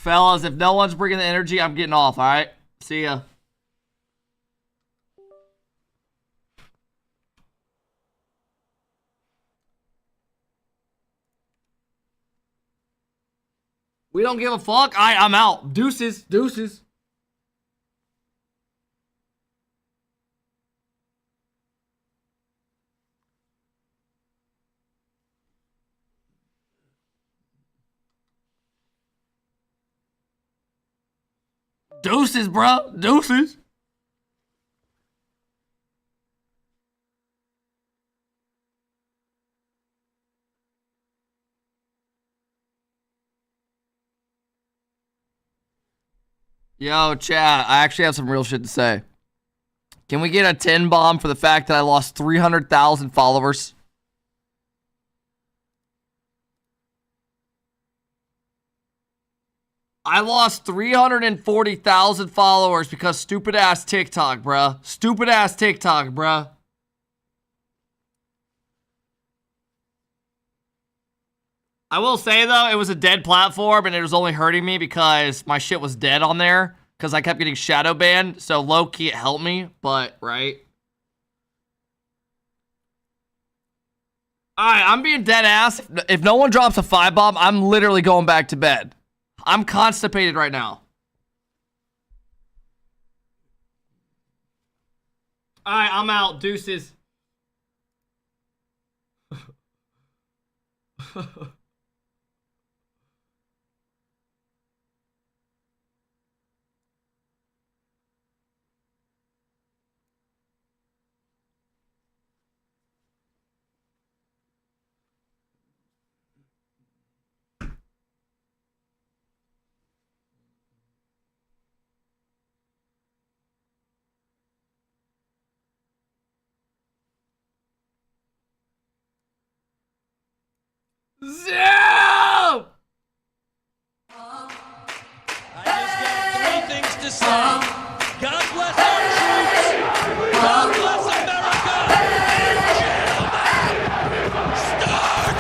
Fellas, if no one's bringing the energy, I'm getting off, all right? See ya. We don't give a fuck. I'm out. Deuces. Deuces. Deuces, bro. Deuces. Yo, chat. I actually have some real shit to say. Can we get a 10 bomb for the fact that I lost 300,000 followers? I lost 340,000 followers because stupid ass TikTok, bruh. Stupid ass TikTok, bruh. I will say, though, it was a dead platform and it was only hurting me because my shit was dead on there because I kept getting shadow banned. So low-key it helped me, but, right? Alright, I'm being dead ass. If no one drops a 5 bomb, I'm literally going back to bed. I'm constipated right now. Alright, I'm out. Deuces. Zero! I just got 3 things to say. God bless our troops. God bless America. Gentlemen, start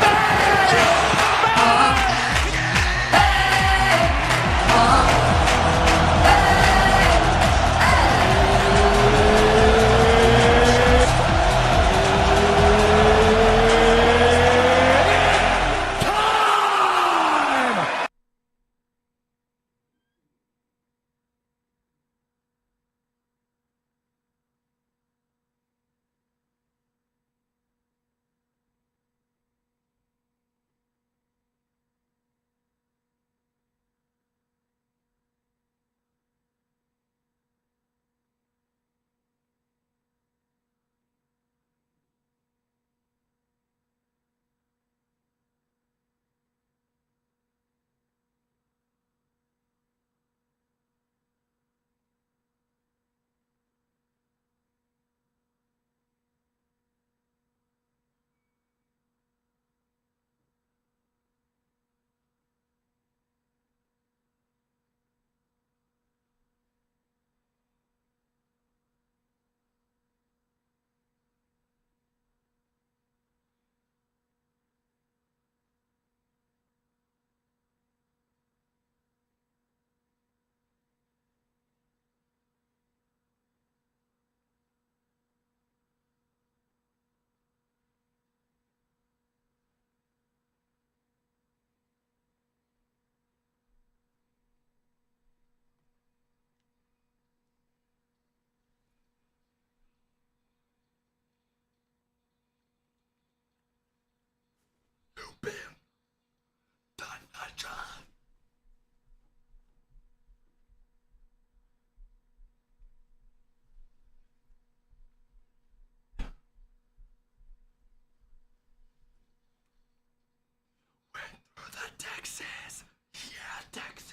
Texas. Yeah, Texas.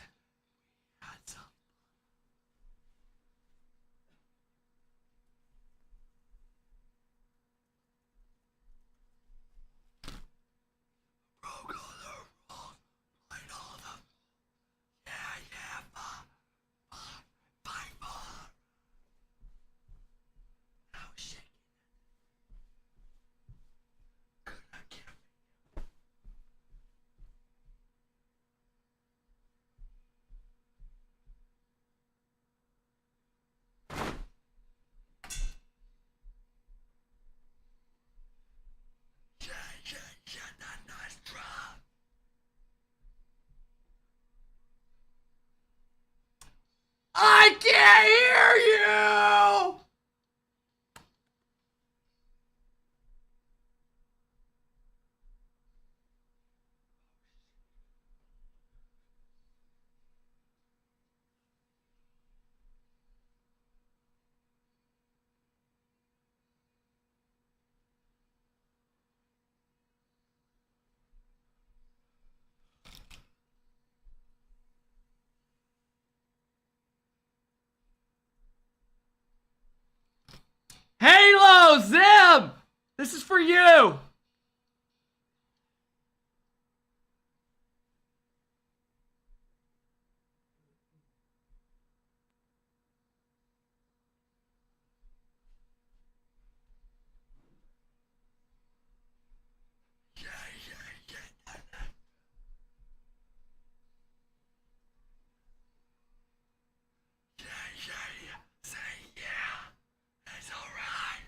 Bro, I can't hear you! Halo, Zim! This is for you! Say yeah. It's alright.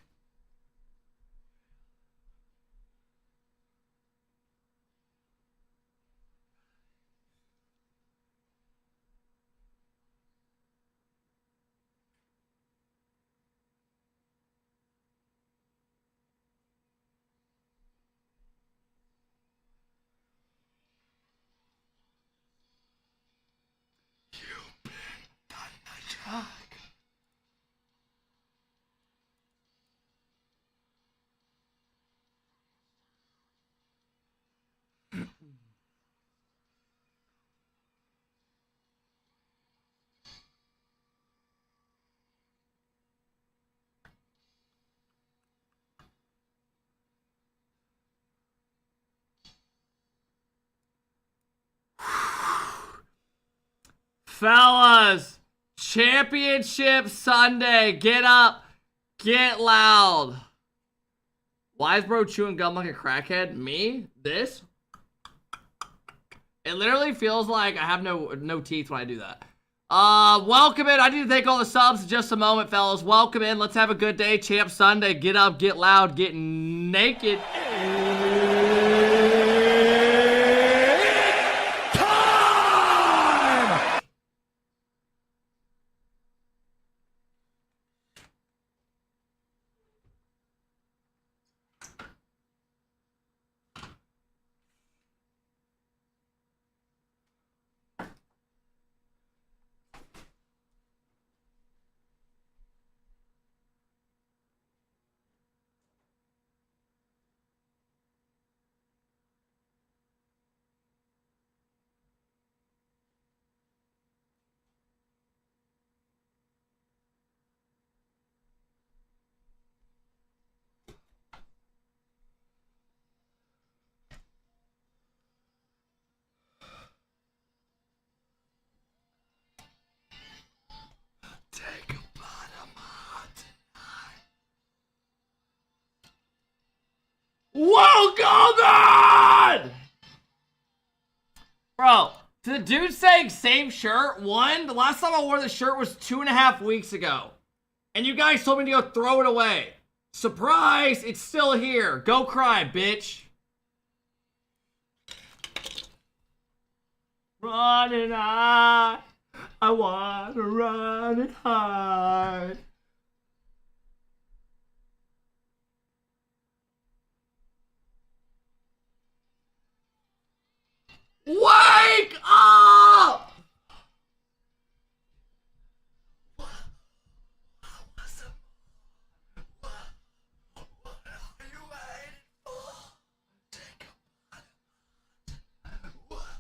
You've been done the job. Fellas, Championship Sunday. Get up, get loud. Why is bro chewing gum like a crackhead? Me? This? It literally feels like I have no teeth when I do that. Welcome in. I need to thank all the subs in just a moment, fellas. Welcome in. Let's have a good day. Champ Sunday. Get up, get loud, get naked. Take a bite of my tonight. Welcome! Bro, to the dude saying same shirt, one, the last time I wore this shirt was 2.5 weeks ago. And you guys told me to go throw it away. Surprise, it's still here. Go cry, bitch. Running high. I wanna run and hide. Wake up! What are you waiting for? Take a bite. What?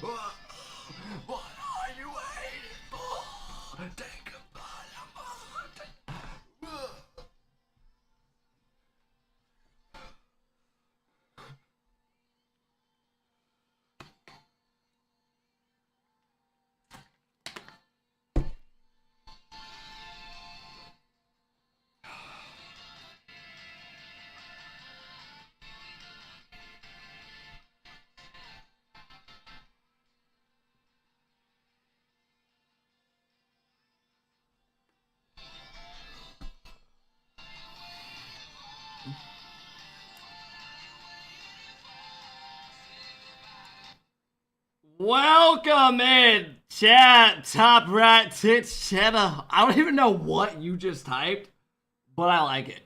What are you waiting for? Take a Welcome in, chat, top right tits cheddar. I don't even know what you just typed, but I like it.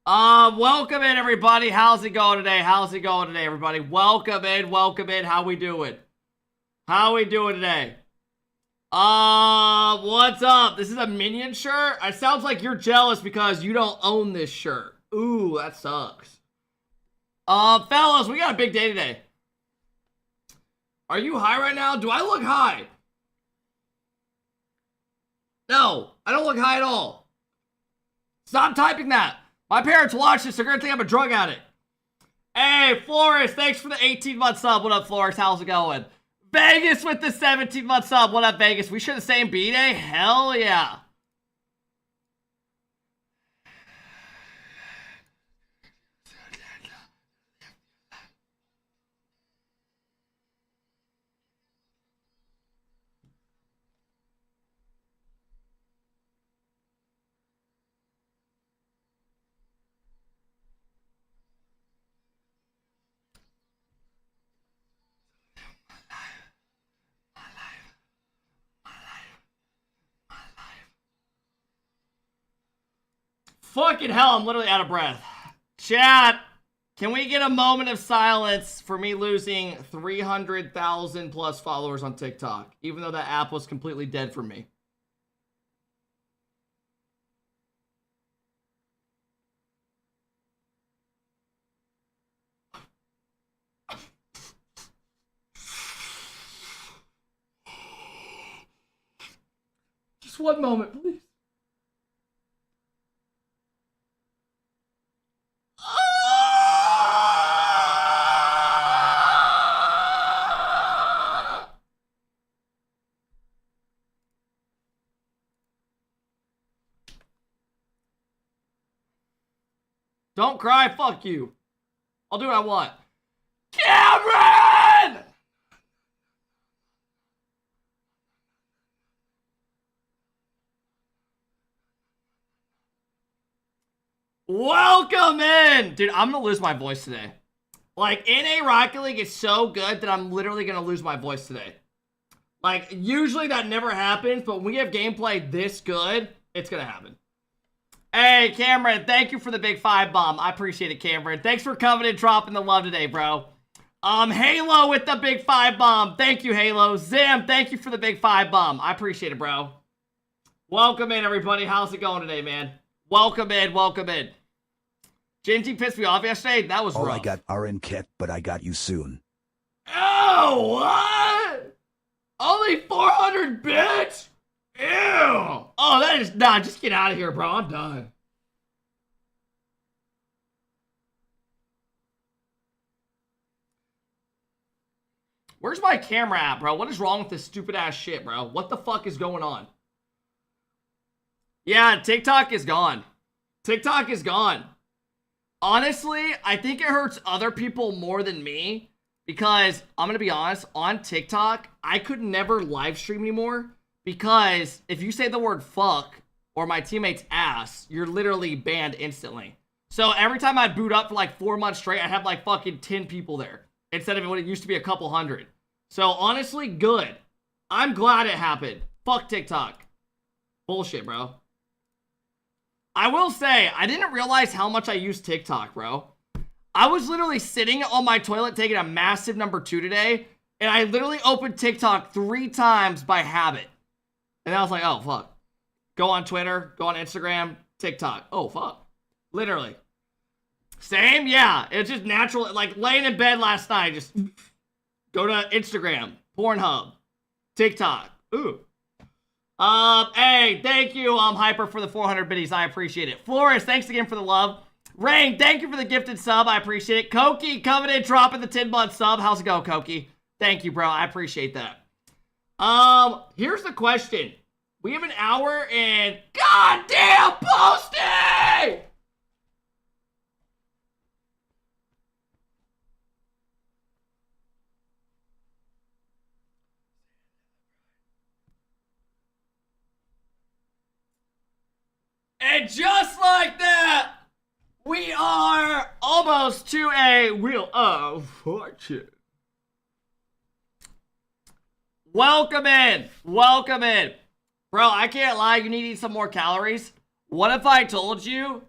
Welcome in, everybody. How's it going today? How's it going today, everybody? Welcome in, welcome in. How we doing? How we doing today? What's up? This is a Minion shirt? It sounds like you're jealous because you don't own this shirt. Ooh, that sucks. Fellas, we got a big day today. Are you high right now? Do I look high? No, I don't look high at all. Stop typing that. My parents watch this. They're going to think I'm a drug addict. Hey, Flores, thanks for the 18-month sub. What up, Flores? How's it going? Vegas with the 17-month sub. What up, Vegas? We share the same B-Day? Hell yeah. Fucking hell, I'm literally out of breath. Chat, can we get a moment of silence for me losing 300,000 plus followers on TikTok, even though that app was completely dead for me? Just one moment, please. Don't cry, fuck you. I'll do what I want. Cameron! Welcome in! Dude, I'm gonna lose my voice today. Like, NA Rocket League is so good that I'm literally gonna lose my voice today. Like, usually that never happens, but when we have gameplay this good, it's gonna happen. Hey, Cameron, thank you for the big 5 bomb. I appreciate it, Cameron. Thanks for coming and dropping the love today, bro. Halo with the big 5 bomb. Thank you, Halo. Zam, thank you for the big 5 bomb. I appreciate it, bro. Welcome in, everybody. How's it going today, man? Welcome in, welcome in. Genji pissed me off yesterday. That was rough. Oh, I got RN kit, but I got you soon. Oh, what? Only 400 bits? Ew. Oh, that is not. Just get out of here, bro. I'm done. Where's my camera at, bro? What is wrong with this stupid ass shit, bro? What the fuck is going on? Yeah, TikTok is gone. TikTok is gone. Honestly, I think it hurts other people more than me because I'm going to be honest, on TikTok, I could never live stream anymore because if you say the word fuck or my teammate's ass, you're literally banned instantly. So every time I boot up for like 4 months straight, I'd have like fucking 10 people there instead of what it used to be a couple hundred. So honestly, good. I'm glad it happened. Fuck TikTok. Bullshit, bro. I will say, I didn't realize how much I use TikTok, bro. I was literally sitting on my toilet taking a massive number 2 today, and I literally opened TikTok 3 times by habit. And I was like, oh, fuck. Go on Twitter, go on Instagram, TikTok. Oh, fuck. Literally. Same? Yeah. It's just natural. Like, laying in bed last night, just Go to Instagram, Pornhub, TikTok. Ooh. Hey, thank you, Hyper, for the 400 biddies. I appreciate it. Flores, thanks again for the love. Rain, thank you for the gifted sub. I appreciate it. Koki, Covenant, dropping the 10-month sub. How's it go, Koki? Thank you, bro. I appreciate that. Here's the question. We have an hour and goddamn Posty! And just like that, we are almost to a Wheel of Fortune. Welcome in. Welcome in. Bro, I can't lie. You need to eat some more calories. What if I told you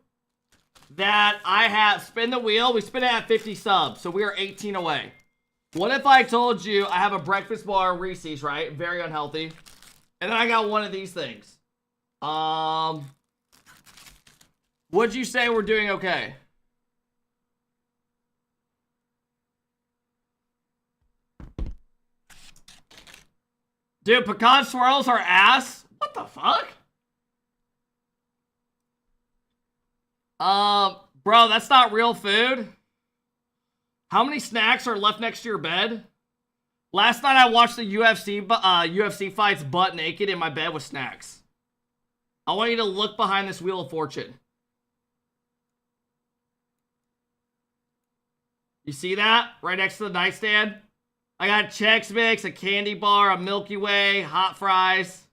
that I have spin the wheel? We spin it at 50 subs, so we are 18 away. What if I told you I have a breakfast bar Reese's, right? Very unhealthy. And then I got one of these things. Would you say we're doing okay? Dude, pecan swirls are ass? What the fuck? Bro, that's not real food. How many snacks are left next to your bed? Last night I watched the UFC fights butt naked in my bed with snacks. I want you to look behind this Wheel of Fortune. You see that? Right next to the nightstand? I got Chex Mix, a candy bar, a Milky Way, hot fries.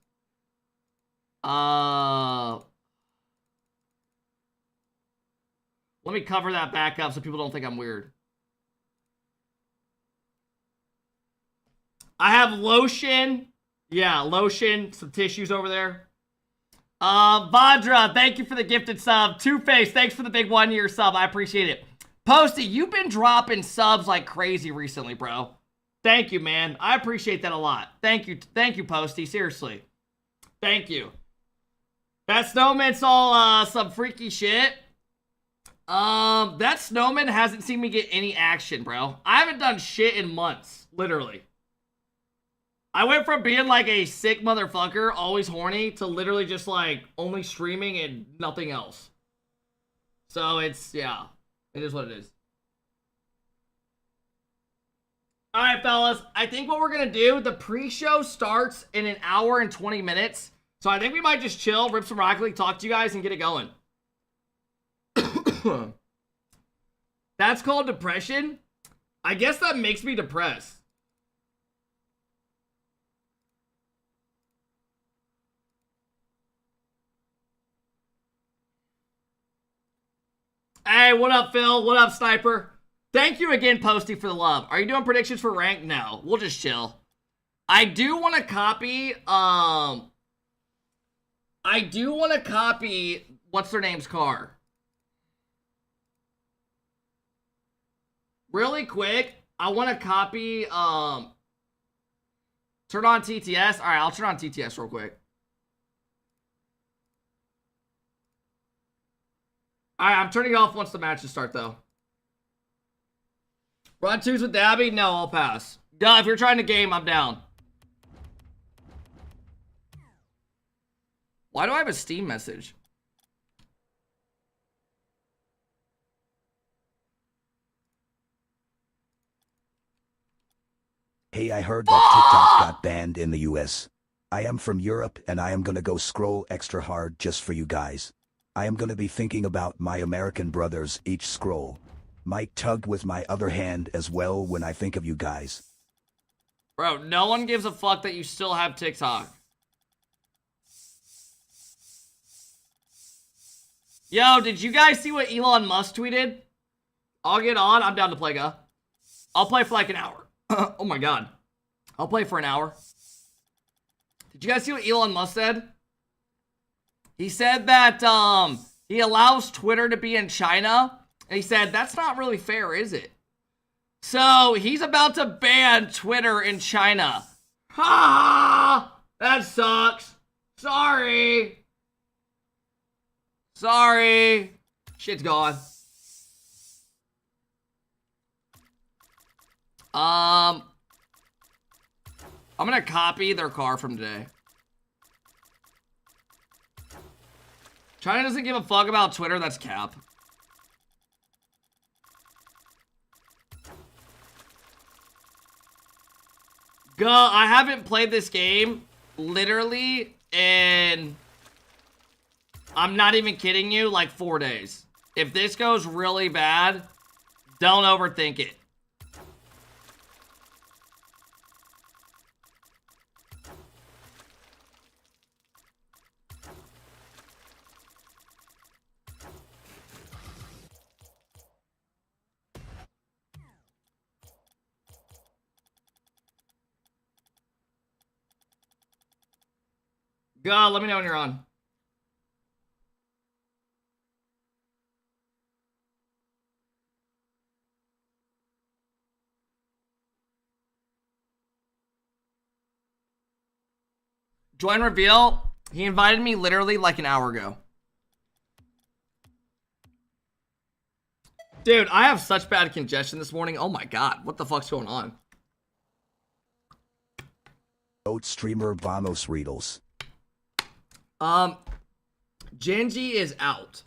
Let me cover that back up so people don't think I'm weird. I have lotion. Yeah, lotion. Some tissues over there. Vadra, thank you for the gifted sub. Two-Face, thanks for the big 1-year sub. I appreciate it. Posty, you've been dropping subs like crazy recently, bro. Thank you, man. I appreciate that a lot. Thank you, Posty. Seriously. Thank you. That snowman saw some freaky shit. That snowman hasn't seen me get any action, bro. I haven't done shit in months, literally. I went from being like a sick motherfucker, always horny, to literally just like only streaming and nothing else. So it's, yeah, it is what it is. All right, fellas, I think what we're going to do, the pre-show starts in an hour and 20 minutes. So I think we might just chill, rip some Rocket League, talk to you guys, and get it going. That's called depression? I guess that makes me depressed. Hey, what up, Phil? What up, Sniper? Thank you again, Posty, for the love. Are you doing predictions for rank? No. We'll just chill. I do want to copy, what's their name's car? Really quick, I want to copy, turn on TTS. All right, I'll turn on TTS real quick. All right, I'm turning it off once the matches start, though. Run twos with Dabby? No, I'll pass. Duh, if you're trying to game, I'm down. Why do I have a Steam message? Hey, I heard that TikTok got banned in the US. I am from Europe and I am gonna go scroll extra hard just for you guys. I am gonna be thinking about my American brothers each scroll. Might tug with my other hand as well when I think of you guys. Bro, no one gives a fuck that you still have TikTok. Yo, did you guys see what Elon Musk tweeted? I'll get on. I'm down to play, go. I'll play for like an hour. Oh my god. I'll play for an hour. Did you guys see what Elon Musk said? He said that he allows Twitter to be in China. And he said, that's not really fair, is it? So, he's about to ban Twitter in China. Ha! That sucks. Sorry. Sorry. Shit's gone. I'm gonna copy their car from today. China doesn't give a fuck about Twitter, that's cap. I haven't played this game, literally, in, I'm not even kidding you, like 4 days. If this goes really bad, don't overthink it. God, let me know when you're on. Join reveal. He invited me literally like an hour ago. Dude, I have such bad congestion this morning. Oh my god, what the fuck's going on? Oat streamer Vamos Riedels. Genji is out.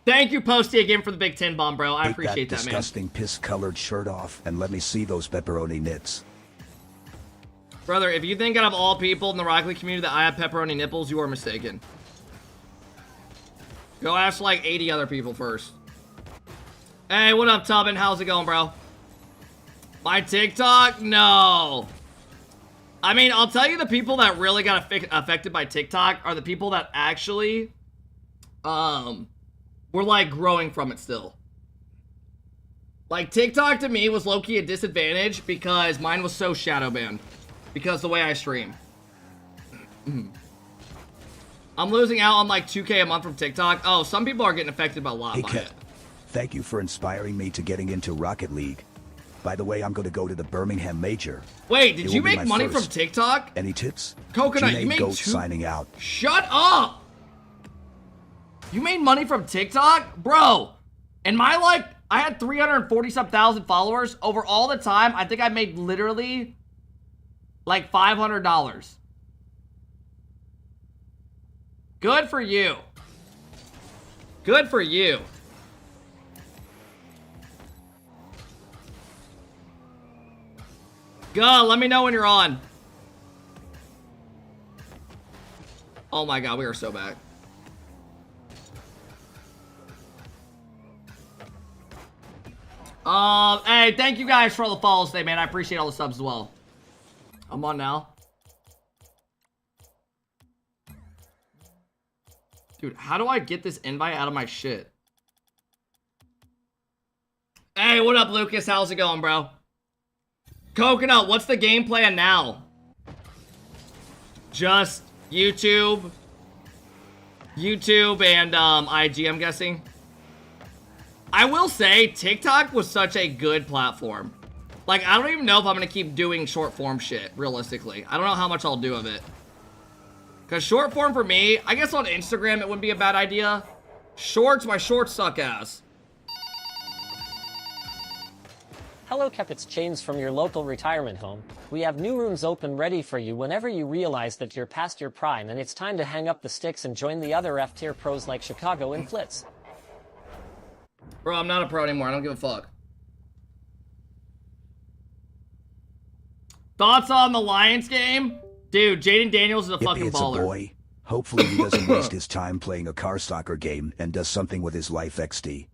Thank you, Posty, again for the Big 10 bomb, bro. I appreciate that, man. Take that disgusting piss-colored shirt off and let me see those pepperoni nits. Brother, if you think out of all people in the Rocket League community that I have pepperoni nipples, you are mistaken. Go ask like 80 other people first. Hey, what up, Tubbin? How's it going, bro? My TikTok? No. I mean, I'll tell you, the people that really got affected by TikTok are the people that actually, were like growing from it still. Like, TikTok to me was low-key a disadvantage because mine was so shadow banned. Because the way I stream. I'm losing out on like 2K a month from TikTok. Oh, some people are getting affected by a lot by it. Thank you for inspiring me to getting into Rocket League. By the way, I'm going to go to the Birmingham Major. Wait, did you make money from TikTok? Any tips? Coconut, you made Goat signing out. Shut up! You made money from TikTok? Bro, in my like, I had 340-some thousand followers. Over all the time, I think I made literally like $500. Good for you. Good for you. Go, let me know when you're on. Oh my god, we are so back. Hey, thank you guys for all the follows today, man. I appreciate all the subs as well. I'm on now. Dude, how do I get this invite out of my shit? Hey, what up, Lucas? How's it going, bro? Coconut, what's the game plan now? Just YouTube and IG, I'm guessing. I will say, TikTok was such a good platform. Like, I don't even know if I'm gonna keep doing short form shit, realistically. I don't know how much I'll do of it. Because short form for me, I guess on Instagram it wouldn't be a bad idea. Shorts, my shorts suck ass. Hello, Kep, it's James from your local retirement home. We have new rooms open ready for you whenever you realize that you're past your prime and it's time to hang up the sticks and join the other F-tier pros like Chicago and Flitz. Bro, I'm not a pro anymore. I don't give a fuck. Thoughts on the Lions game? Dude, Jaden Daniels is a fucking it's baller. A boy. Hopefully he doesn't waste his time playing a car soccer game and does something with his life XD.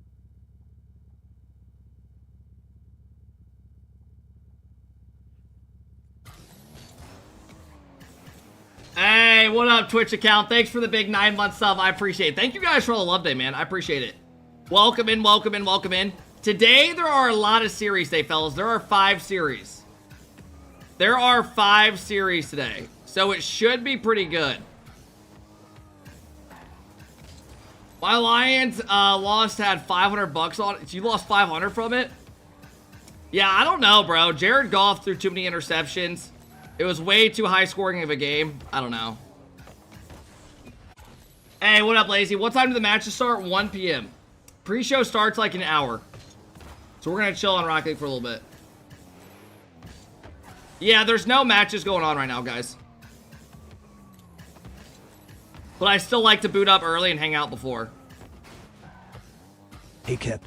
Hey, what up, Twitch account? Thanks for the big 9-month sub. I appreciate it. Thank you guys for all the love day, man. I appreciate it. Welcome in, welcome in, welcome in. Today, there are a lot of series today, fellas. There are 5 series. There are 5 series today. So it should be pretty good. My Lions lost, had 500 bucks on it. You lost 500 from it? Yeah, I don't know, bro. Jared Goff threw too many interceptions. It was way too high scoring of a game. I don't know. Hey, what up, Lazy? What time do the matches start? 1 p.m. Pre-show starts like an hour. So we're gonna chill on Rocket League for a little bit. Yeah, there's no matches going on right now, guys. But I still like to boot up early and hang out before. Hey Kip,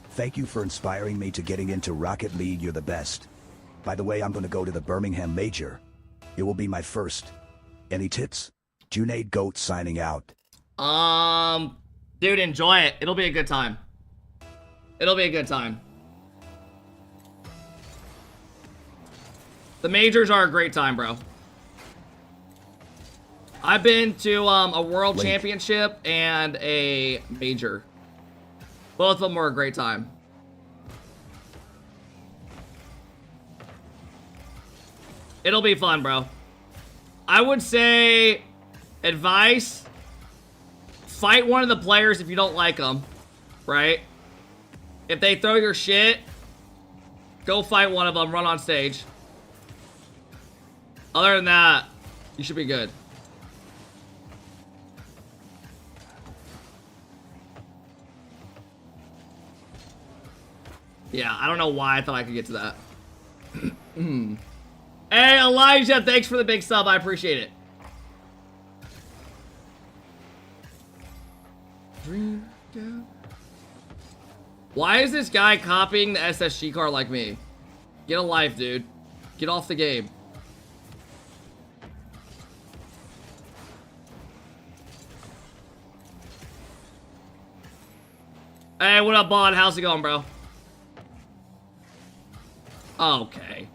thank you for inspiring me to getting into Rocket League. You're the best. By the way, I'm going to go to the Birmingham Major. It will be my first. Any tips? Junaid Goat signing out. Dude, enjoy it. It'll be a good time. It'll be a good time. The majors are a great time, bro. I've been to a world championship and a major. Both of them were a great time. It'll be fun, bro. I would say, advice, fight one of the players if you don't like them, right? If they throw your shit, go fight one of them, run on stage. Other than that, you should be good. Yeah, I don't know why I thought I could get to that. Hey, Elijah, thanks for the big sub. I appreciate it. Dream, yeah. Why is this guy copying the SSG car like me? Get a life, dude. Get off the game. Hey, what up, Bond? How's it going, bro? Okay.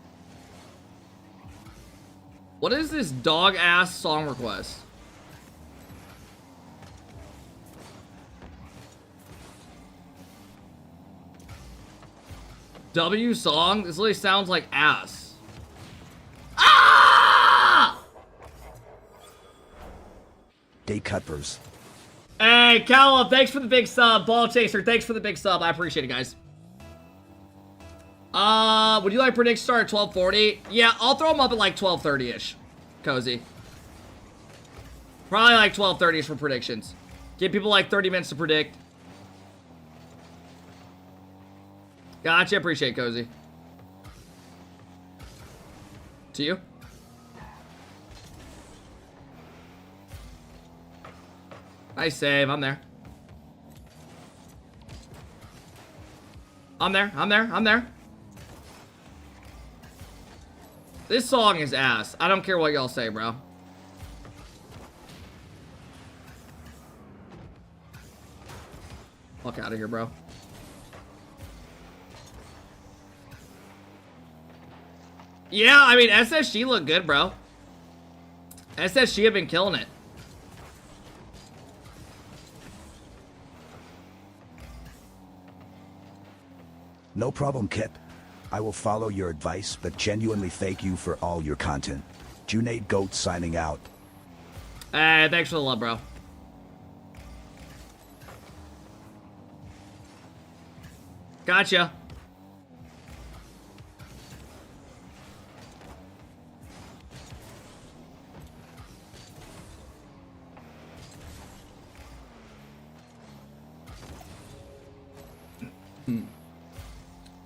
What is this dog-ass song request? W song? This literally sounds like ass. Ah! Day Cuppers. Hey, Callum, thanks for the big sub. Ball Chaser, thanks for the big sub. I appreciate it, guys. Would you like prediction start at 12:40? Yeah, I'll throw them up at like 12:30-ish. Cozy. Probably like 12:30-ish for predictions. Give people like 30 minutes to predict. Gotcha, appreciate it, Cozy. To you. Nice save, I'm there. I'm there. This song is ass. I don't care what y'all say, bro. Fuck out of here, bro. Yeah, I mean, SSG looked good, bro. SSG have been killing it. No problem, Kip. I will follow your advice, but genuinely thank you for all your content. Junaid Goat signing out. Hey, thanks for the love, bro. Gotcha.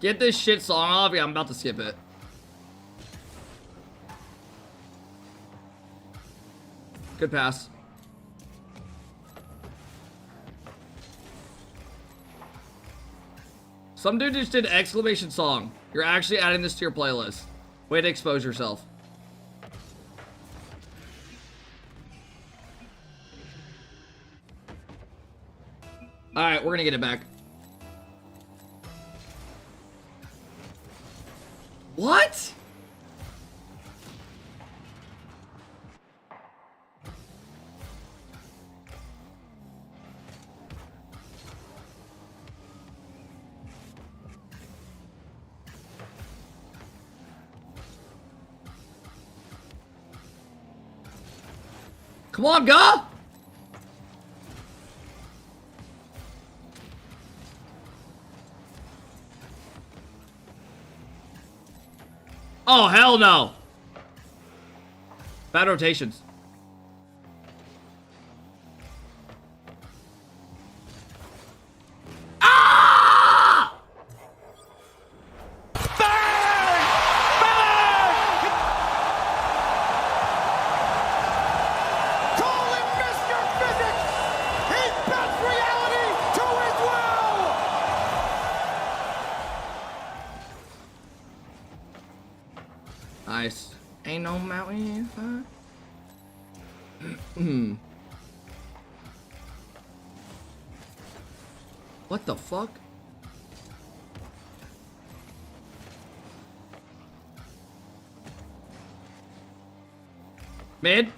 Get this shit song off. Yeah, I'm about to skip it. Good pass. Some dude just did exclamation song. You're actually adding this to your playlist. Way to expose yourself. Alright, we're gonna get it back. What? Come on, go! Oh, hell no. Bad rotations. Ah! on mountain. What the fuck? Mid.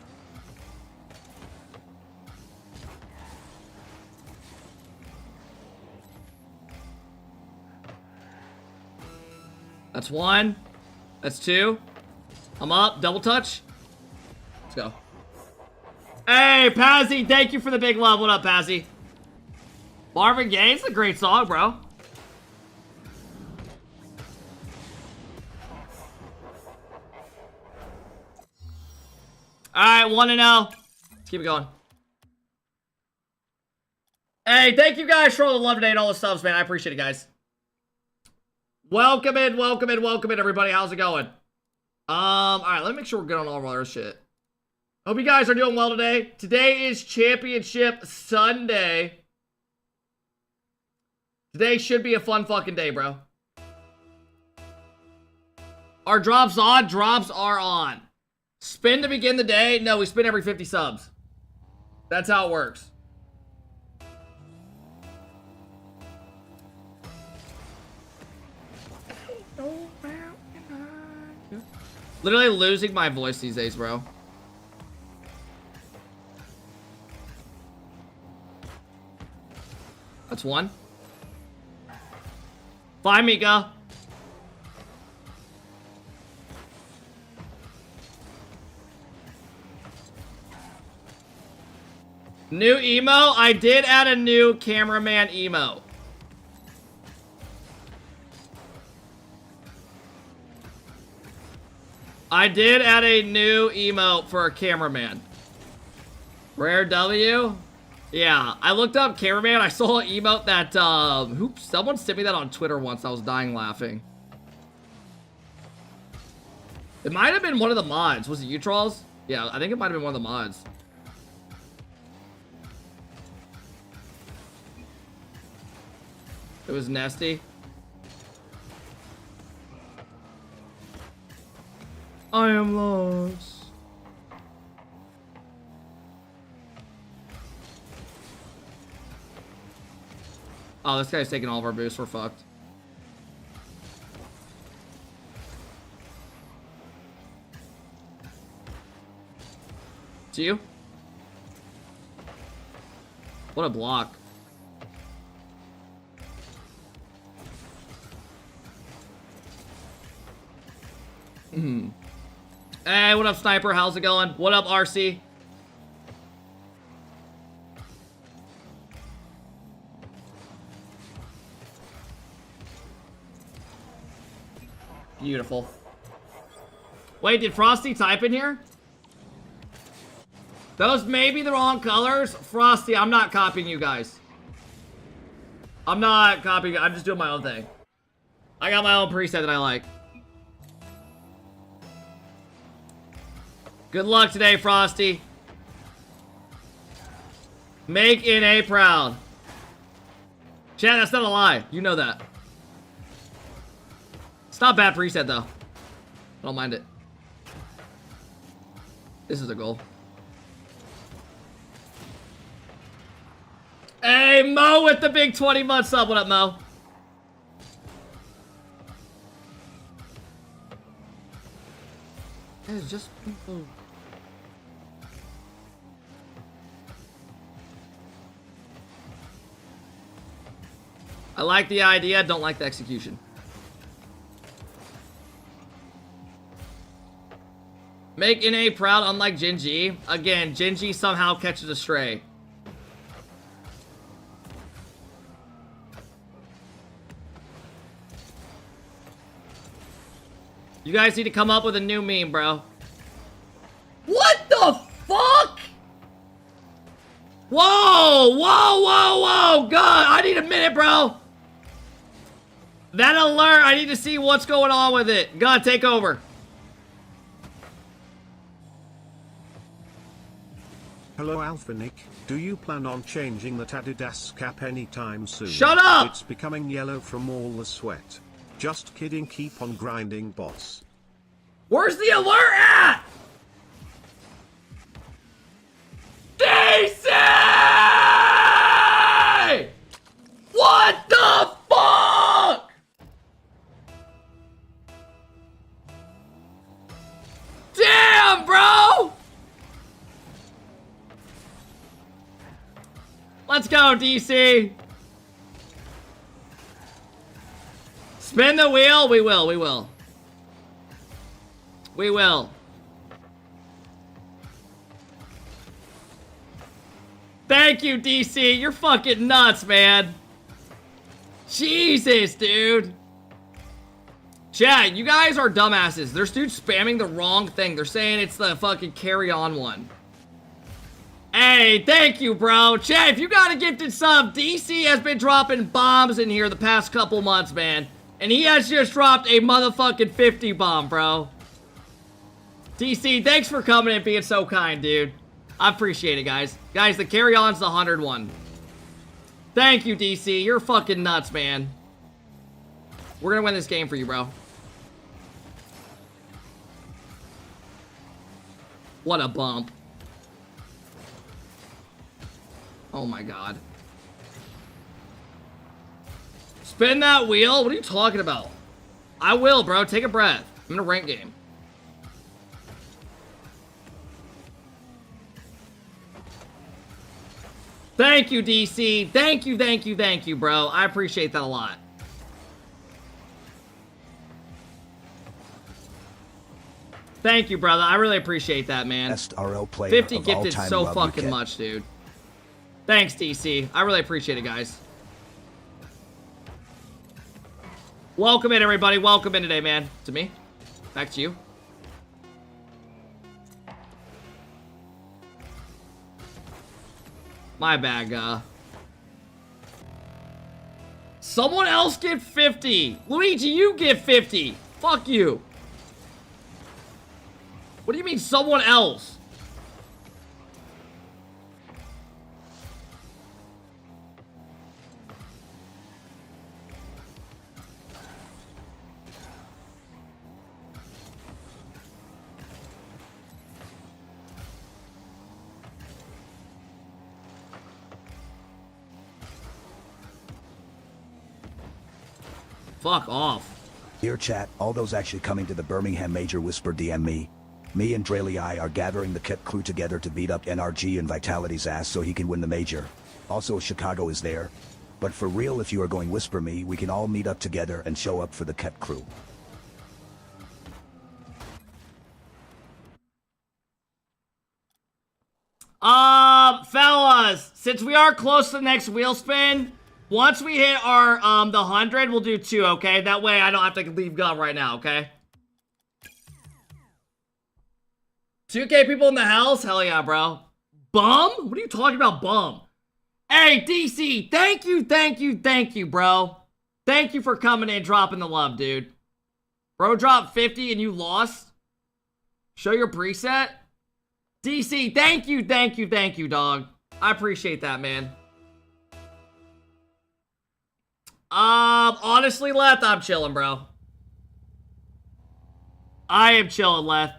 That's one. That's two. I'm up. Double touch. Let's go. Hey, Pazzy. Thank you for the big love. What up, Pazzy? Marvin Gaye's a great song, bro. Alright, 1-0. Let's keep it going. Hey, thank you guys for all the love today and all the subs, man. I appreciate it, guys. Welcome in, everybody. How's it going? Alright, let me make sure we're good on all of our shit. Hope you guys are doing well today. Today is Championship Sunday. Today should be a fun fucking day, bro. Are drops on? Drops are on. Spin to begin the day? No, we spin every 50 subs. That's how it works. Literally losing my voice these days, bro. That's one. Bye, Mika. New emo? I did add a new cameraman emo. I did add a new emote for a cameraman. Rare W? Yeah, I looked up cameraman. I saw an emote that, oops, someone sent me that on Twitter once. I was dying laughing. It might have been one of the mods. Was it you, Trolls? Yeah, I think it might have been one of the mods. It was nasty. I am lost. Oh, this guy's taking all of our boosts. We're fucked. It's you? What a block. Hey, what up, Sniper? How's it going? What up, RC? Beautiful. Wait, did Frosty type in here? Those may be the wrong colors. Frosty, I'm not copying you guys. I'm not copying. I'm just doing my own thing. I got my own preset that I like. Good luck today, Frosty. Make NA proud. Chad, that's not a lie. You know that. It's not bad preset, though. I don't mind it. This is a goal. Hey, Mo with the big 20-month sub. What up, Mo? It's just people. I like the idea, don't like the execution. Make NA proud, unlike Genji. Again, Genji somehow catches a stray. You guys need to come up with a new meme, bro. What the fuck? Whoa, whoa, whoa, whoa. God, I need a minute, bro. That alert, I need to see what's going on with it. God, take over. Hello, Alpha Nick. Do you plan on changing that Adidas cap anytime soon? Shut up! It's becoming yellow from all the sweat. Just kidding, keep on grinding, boss. Where's the alert at? go, DC. Spin the wheel. We will. We will. We will. Thank you, DC. You're fucking nuts, man. Jesus, dude. Chat, you guys are dumbasses. There's dudes spamming the wrong thing. They're saying it's the fucking carry-on one. Hey, thank you, bro. Chat, if you got a gifted sub, DC has been dropping bombs in here the past couple months, man. And he has just dropped a motherfucking 50 bomb, bro. DC, thanks for coming and being so kind, dude. I appreciate it, guys. Guys, the carry-on's the 100 one. Thank you, DC. You're fucking nuts, man. We're gonna win this game for you, bro. What a bump. Oh my god. Spin that wheel? What are you talking about? I will, bro. Take a breath. I'm in a rank game. Thank you, DC. Thank you, thank you, thank you, bro. I appreciate that a lot. Thank you, brother. I really appreciate that, man. Best RL player 50 of all gifted time. so Love fucking you, much, dude. Thanks, DC. I really appreciate it, guys. Welcome in, everybody. Welcome in today, man. To me. Back to you. My bad, Someone else get 50. Luigi, you get 50. Fuck you. What do you mean someone else? Fuck off. Dear chat, all those actually coming to the Birmingham Major Whisper DM me. Me and Draley I are gathering the Kit crew together to beat up NRG and Vitality's ass so he can win the major. Also, Chicago is there. But for real, if you are going Whisper me, we can all meet up together and show up for the Kit crew. Fellas, since we are close to the next wheel spin, once we hit our, the 100, we'll do 2, okay? That way I don't have to leave gun right now, okay? 2K people in the house? Hell yeah, bro. Bum? What are you talking about, bum? Hey, DC, thank you, bro. Thank you for coming in and dropping the love, dude. Bro dropped 50 and you lost? Show your preset? DC, thank you, dog. I appreciate that, man. Honestly, Leth, I'm chilling, bro. I am chilling, Leth.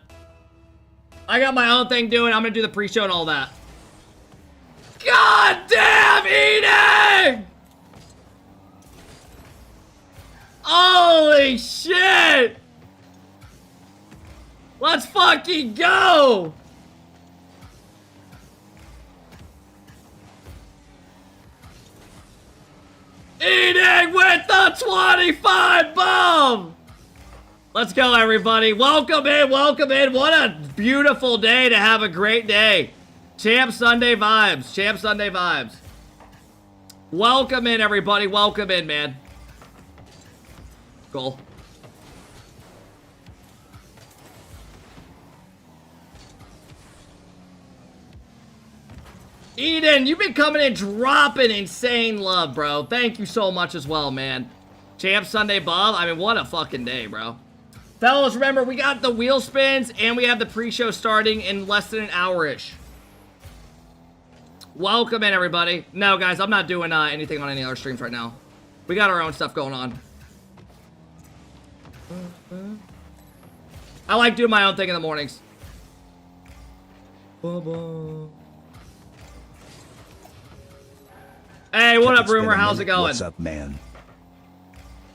I got my own thing doing. I'm gonna do the pre-show and all that. God damn, eating! Holy shit! Let's fucking go! Eating with the 25 bomb! Let's go, everybody. Welcome in, welcome in. What a beautiful day to have a great day. Champ Sunday vibes. Champ Sunday vibes. Welcome in, everybody. Welcome in, man. Cool. Eden, you've been coming in dropping insane love, bro. Thank you so much as well, man. Champ Sunday Bob. I mean, what a fucking day, bro. Fellas, remember, we got the wheel spins and we have the pre-show starting in less than an hour-ish. Welcome in, everybody. No, guys, I'm not doing anything on any other streams right now. We got our own stuff going on. I like doing my own thing in the mornings. Hey, what up, Rumor? How's it going? What's up, man?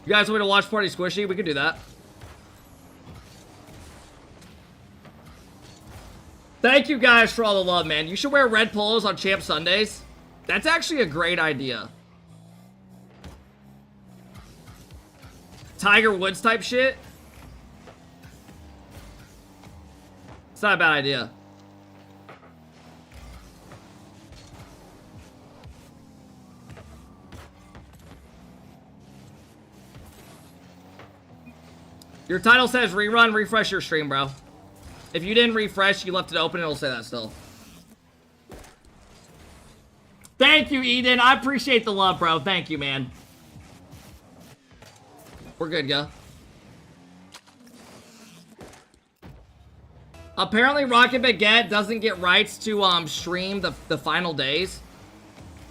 You guys want me to watch Party Squishy? We can do that. Thank you guys for all the love, man. You should wear red polos on Champ Sundays. That's actually a great idea. Tiger Woods type shit. It's not a bad idea. Your title says rerun. Refresh your stream, bro. If you didn't refresh, you left it open, it'll say that still. Thank you, Eden. I appreciate the love, bro. Thank you, man. We're good, yo. Apparently, Rocket Baguette doesn't get rights to stream the final days.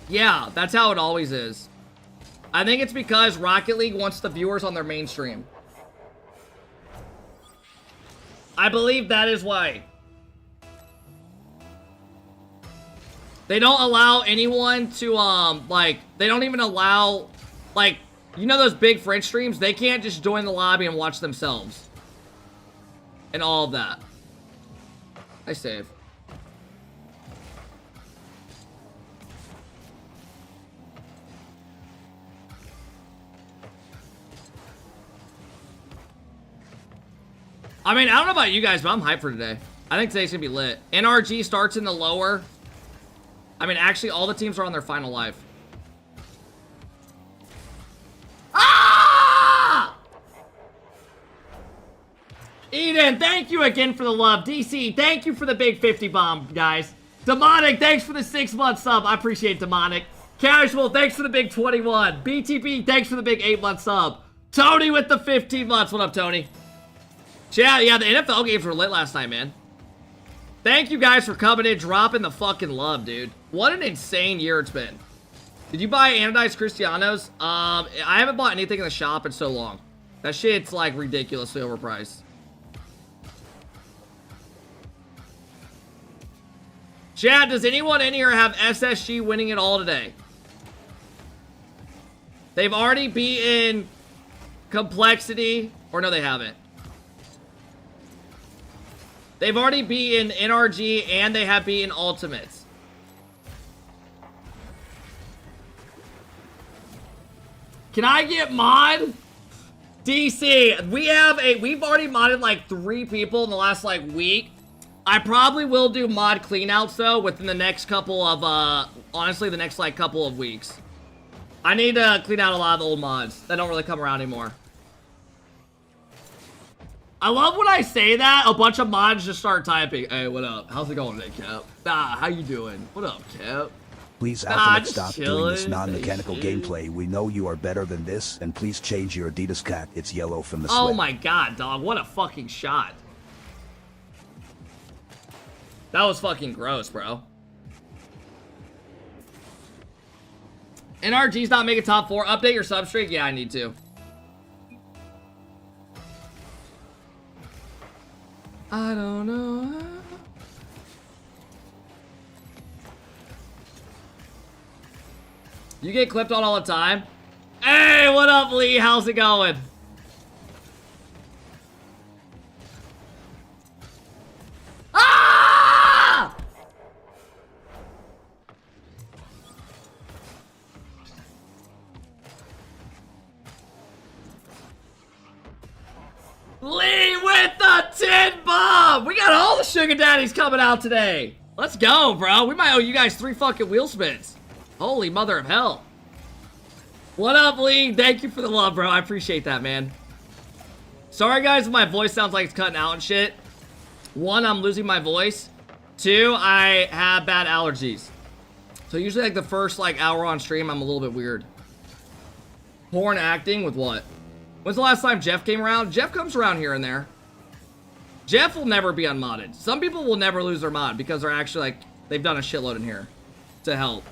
Yeah, that's how it always is. I think it's because Rocket League wants the viewers on their main stream. I believe that is why. They don't allow anyone to, like, they don't even allow, like, you know those big French streams? They can't just join the lobby and watch themselves. And all of that. I save. I mean, I don't know about you guys, but I'm hyped for today. I think today's gonna be lit. NRG starts in the lower. I mean, actually, all the teams are on their final life. Ah! Eden, thank you again for the love. DC, thank you for the big 50 bomb, guys. Demonic, thanks for the 6-month sub. I appreciate Demonic. Casual, thanks for the big 21. BTP, thanks for the big 8-month sub. Tony with the 15 months. What up, Tony? Yeah, the NFL games were lit last night, man. Thank you guys for coming in, dropping the fucking love, dude. What an insane year it's been. Did you buy anodized Cristianos? I haven't bought anything in the shop in so long. That shit's like ridiculously overpriced. Chad, does anyone in here have SSG winning it all today? They've already beaten Complexity. Or no, they haven't. They've already beaten NRG and they have beaten Ultimates. Can I get mod? DC, we've already modded like 3 people in the last like week. I probably will do mod cleanouts though within the next couple of, honestly, the next like couple of weeks. I need to clean out a lot of the old mods that don't really come around anymore. I love when I say that, a bunch of mods just start typing. Hey, what up? How's it going today, Cap? How you doing? What up, Cap? Please, Alpha, just stop chilling. doing this non-mechanical gameplay. We know you are better than this, and please change your Adidas cat. It's yellow from the sweat. Oh my god, dog. What a fucking shot. That was fucking gross, bro. NRG's not making top 4. Update your substrate? Yeah, I need to. I don't know. You get clipped on all the time? Hey, what up, Lee? How's it going? Ah! Lee with the 10 bomb! We got all the sugar daddies coming out today. Let's go, bro. We might owe you guys 3 fucking wheel spins. Holy mother of hell. What up, Lee? Thank you for the love, bro. I appreciate that, man. Sorry, guys, if my voice sounds like it's cutting out and shit. 1, I'm losing my voice. 2, I have bad allergies. So usually, like, the first, like, hour on stream, I'm a little bit weird. Porn acting with what? When's the last time Jeff came around? Jeff comes around here and there. Jeff will never be unmodded. Some people will never lose their mod because they're actually, like, they've done a shitload in here to help.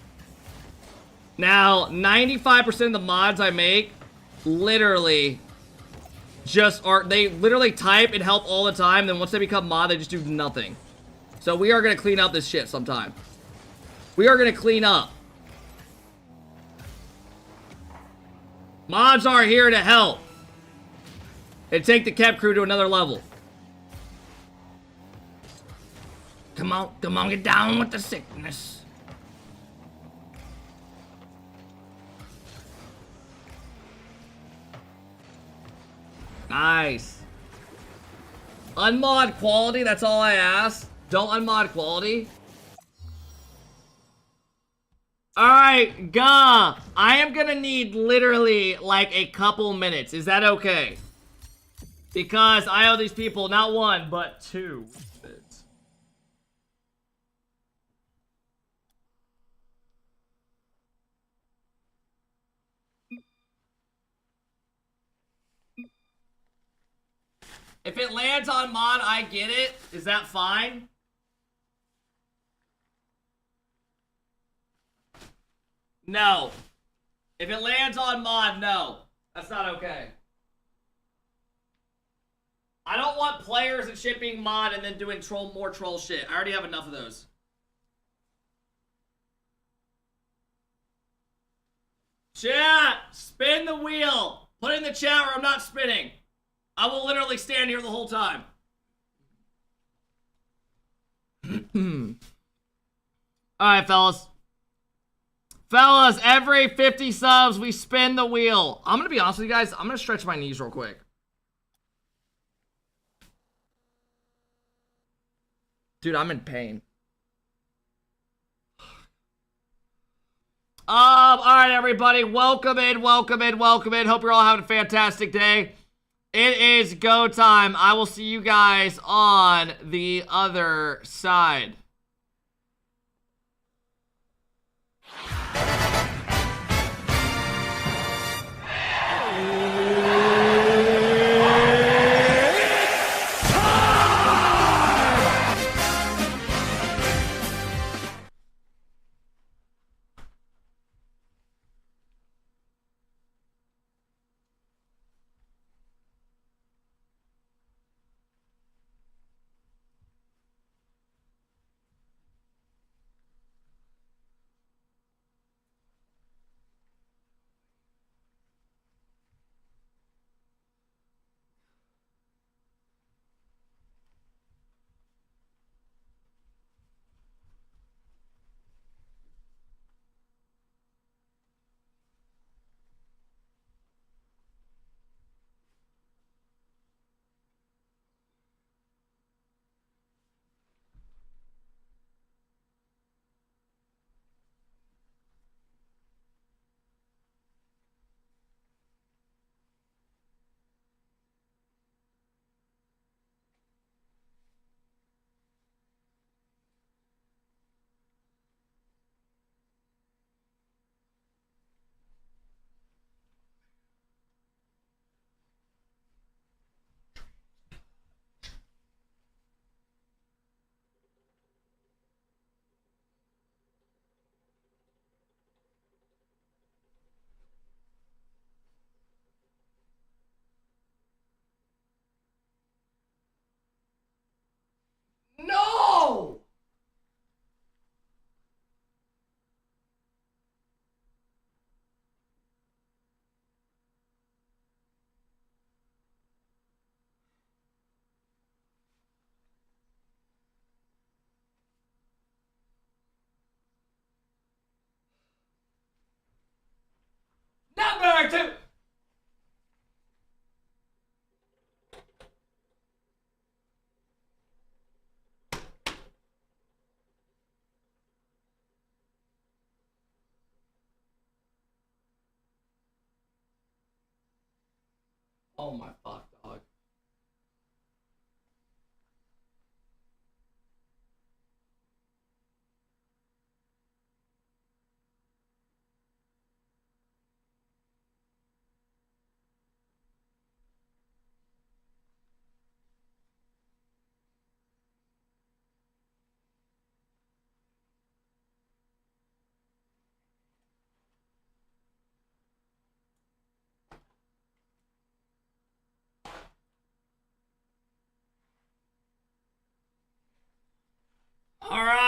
Now, 95% of the mods I make literally just are, they literally type and help all the time. Then once they become mod, they just do nothing. So we are going to clean up this shit sometime. We are going to clean up. Mods are here to help. And take the Kep crew to another level. Come on, get down with the sickness. Nice. Unmod quality, that's all I ask. Don't unmod quality. Alright, Gah. I am gonna need literally like a couple minutes. Is that okay? Because I owe these people not one, but 2 minutes. If it lands on mod, I get it. Is that fine? No. If it lands on mod, no. That's not okay. I don't want players and shipping mod and then doing more troll shit. I already have enough of those. Chat! Spin the wheel! Put it in the chat or I'm not spinning. I will literally stand here the whole time. Alright, fellas. Fellas, every 50 subs, we spin the wheel. I'm gonna be honest with you guys. I'm gonna stretch my knees real quick. Dude, I'm in pain. Alright, everybody. Welcome in, welcome in, welcome in. Hope you're all having a fantastic day. It is go time. I will see you guys on the other side. No! Number 2! Oh my fuck, dog. Alright.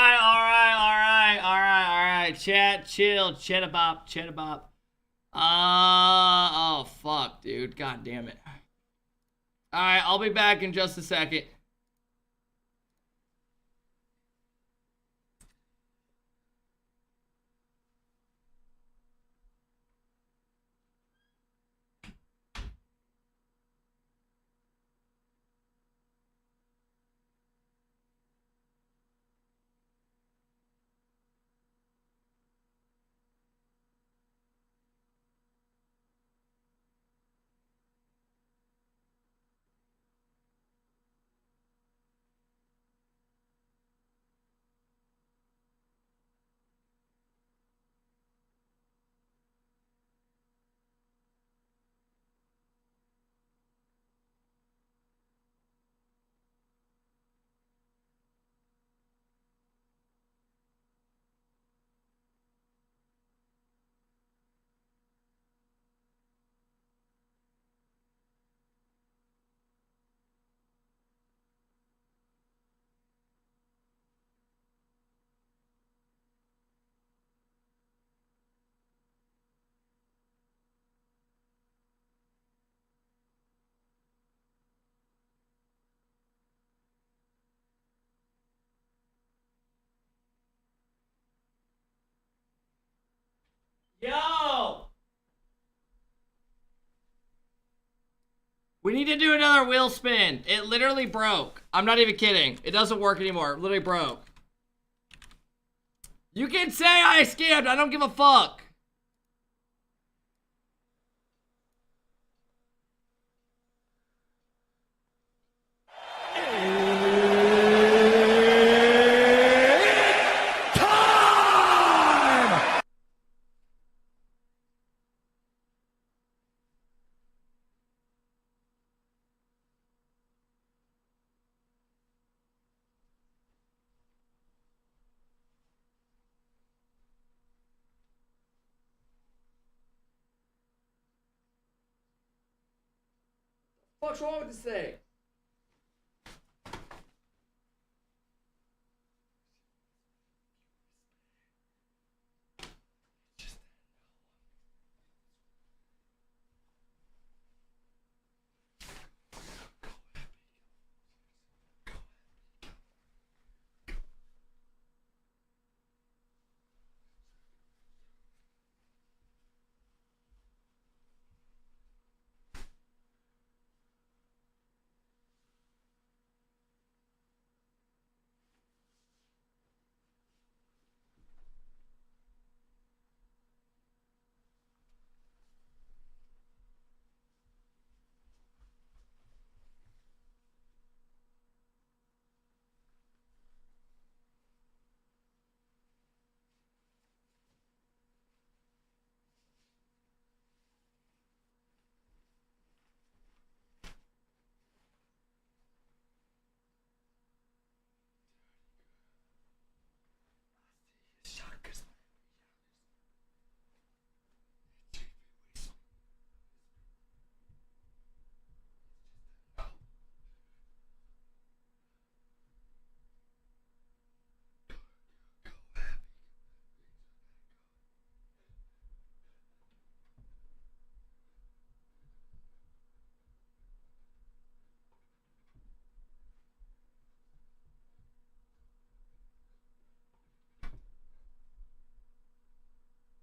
Chat, chill, chat-a-bop. Oh, fuck, dude. God damn it. Alright, I'll be back in just a second. We need to do another wheel spin. It literally broke. I'm not even kidding. It doesn't work anymore. It literally broke. You can say I scammed. I don't give a fuck. What's wrong with this thing?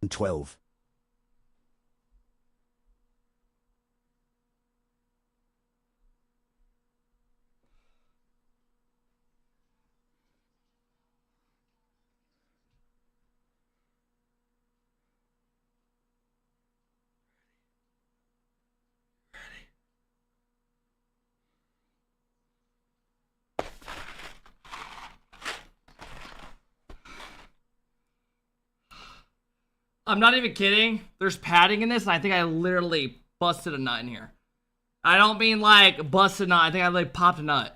And 12. I'm not even kidding. There's padding in this, and I think I literally busted a nut in here. I don't mean like busted a nut. I think I like popped a nut.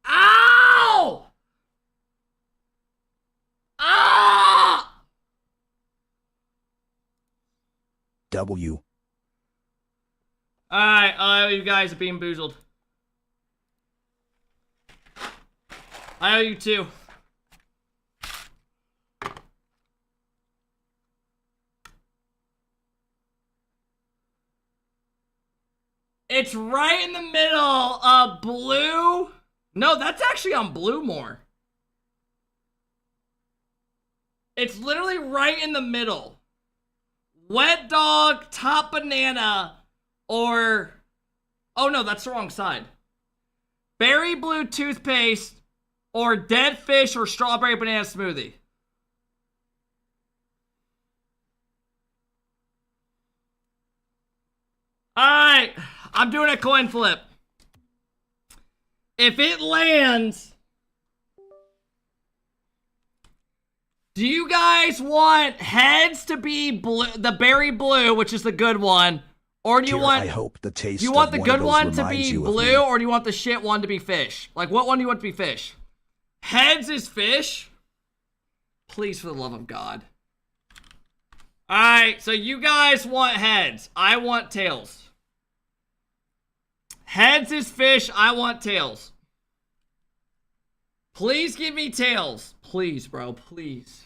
Ow! Ah! W. Alright, you guys are being boozled. I owe you too. It's right in the middle of blue. No, that's actually on blue more. It's literally right in the middle. Wet dog, top banana, or... Oh no, that's the wrong side. Berry blue toothpaste, or dead fish, or strawberry banana smoothie. Alright, I'm doing a coin flip. If it lands... Do you guys want heads to be blue, the berry blue, which is the good one, or do you want? I hope the taste. Do you want of the one of good those one to reminds be you of me. blue, or do you want the shit one to be fish? Like, what one do you want to be fish? Heads is fish. Please, for the love of God. All right, so you guys want heads. I want tails. Heads is fish. I want tails. Please give me tails. Please, bro. Please.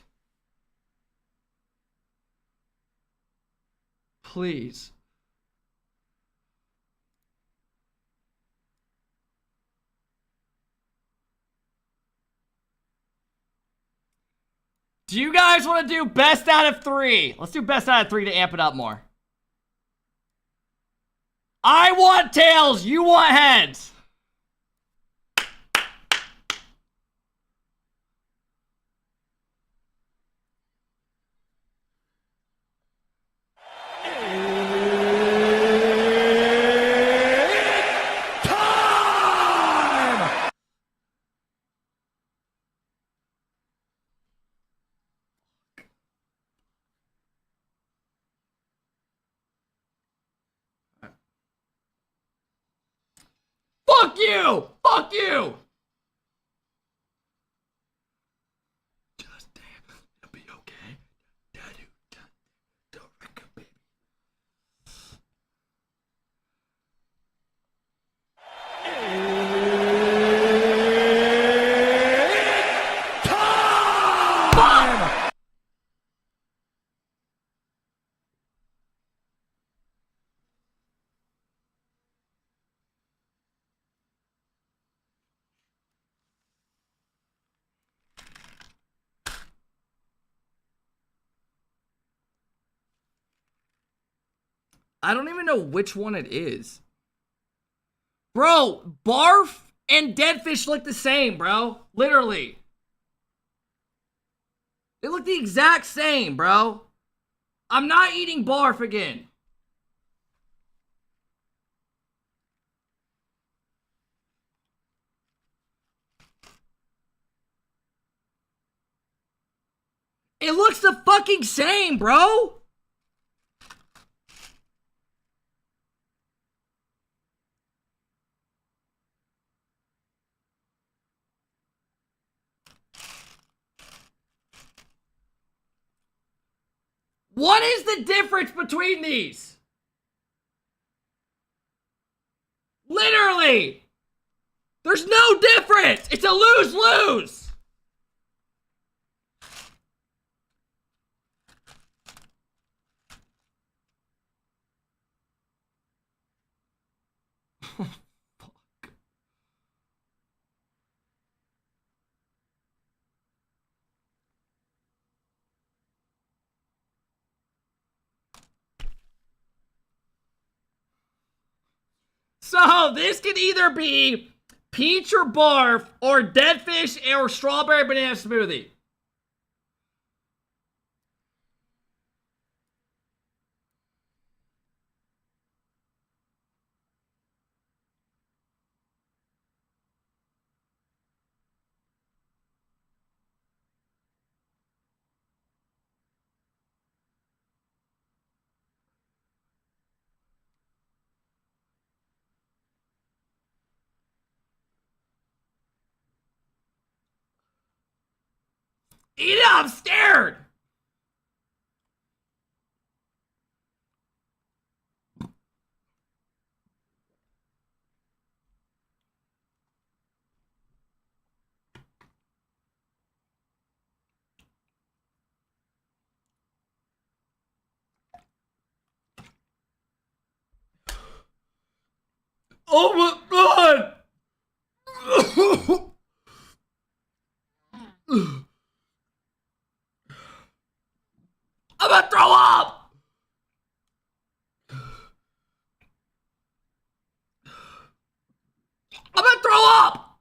Please. Do you guys want to do best out of 3? Let's do best out of 3 to amp it up more. I want tails. You want heads. Fuck you! Fuck you! Just damn, it'll be okay. Daddy, don't wreck up, baby. I don't even know which one it is. Bro, barf and dead fish look the same, bro. Literally. They look the exact same, bro. I'm not eating barf again. It looks the fucking same, bro. What is the difference between these? Literally. There's no difference. It's a lose-lose. So this can either be peach or barf or dead fish or strawberry banana smoothie. Eat it, I'm scared. Oh my god! I'm gonna throw up! I'm gonna throw up!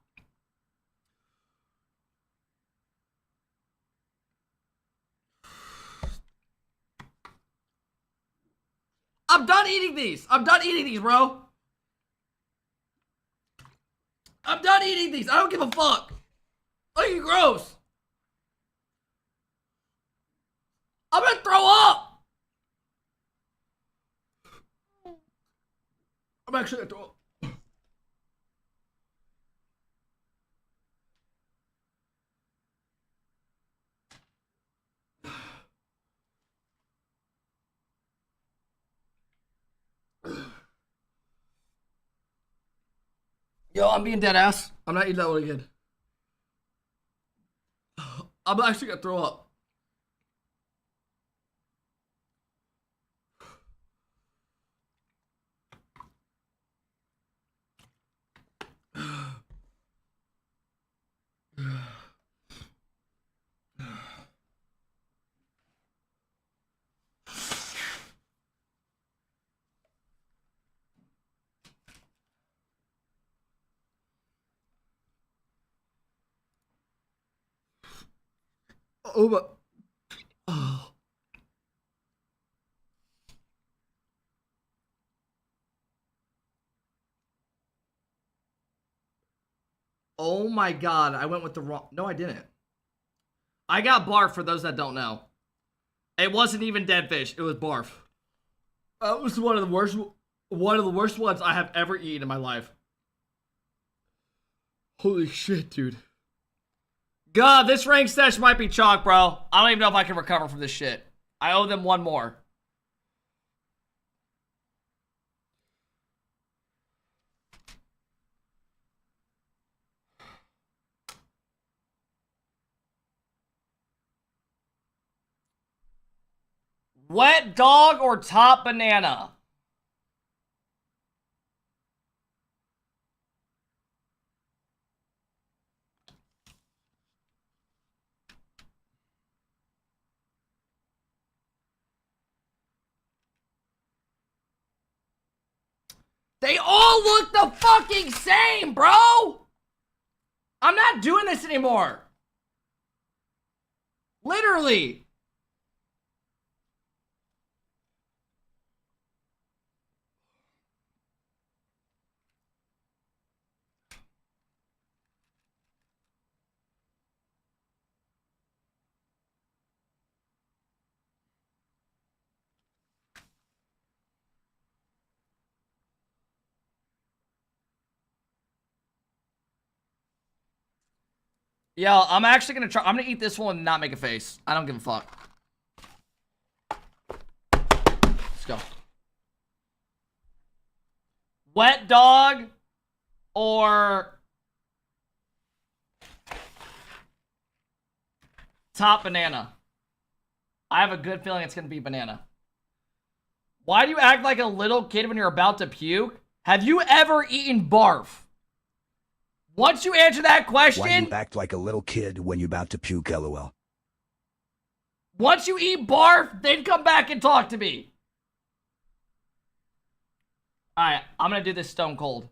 I'm done eating these. I'm done eating these, bro. I'm done eating these. I don't give a fuck. Look, you gross. I'm gonna throw up. I'm actually gonna throw up. Yo, I'm being dead ass. I'm not eating that one again. I'm actually gonna throw up. Oh my. Oh. Oh my god, I went with the wrong. No, I didn't. I got barf for those that don't know. It wasn't even dead fish, it was barf. That was one of the worst ones I have ever eaten in my life. Holy shit, dude. God, this rank stash might be chalk, bro. I don't even know if I can recover from this shit. I owe them one more. Wet dog or top banana? They all look the fucking same, bro! I'm not doing this anymore. Literally. Yo, I'm actually gonna try. I'm gonna eat this one and not make a face. I don't give a fuck. Let's go. Wet dog or top banana? I have a good feeling it's gonna be banana. Why do you act like a little kid when you're about to puke? Have you ever eaten barf? Once you answer that question... Why you act like a little kid when you're about to puke, lol. Once you eat barf, then come back and talk to me. Alright, I'm gonna do this stone cold.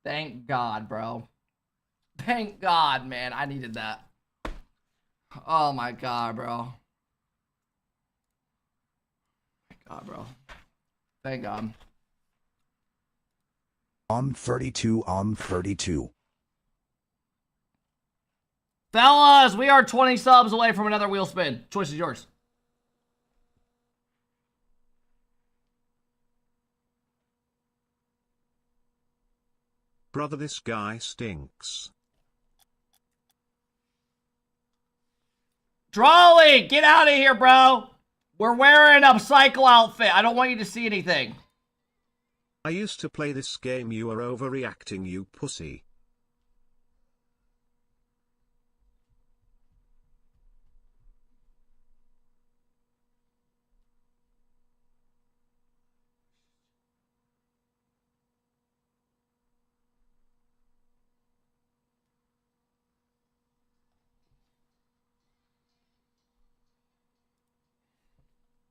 Thank God, bro. Thank God, man. I needed that. Oh my God, bro. Thank God, bro. Thank God. I'm 32, I'm 32. Fellas, we are 20 subs away from another wheel spin. Choice is yours. Brother, this guy stinks. Drawley, get out of here, bro. We're wearing a cycle outfit. I don't want you to see anything. I used to play this game. You are overreacting, you pussy.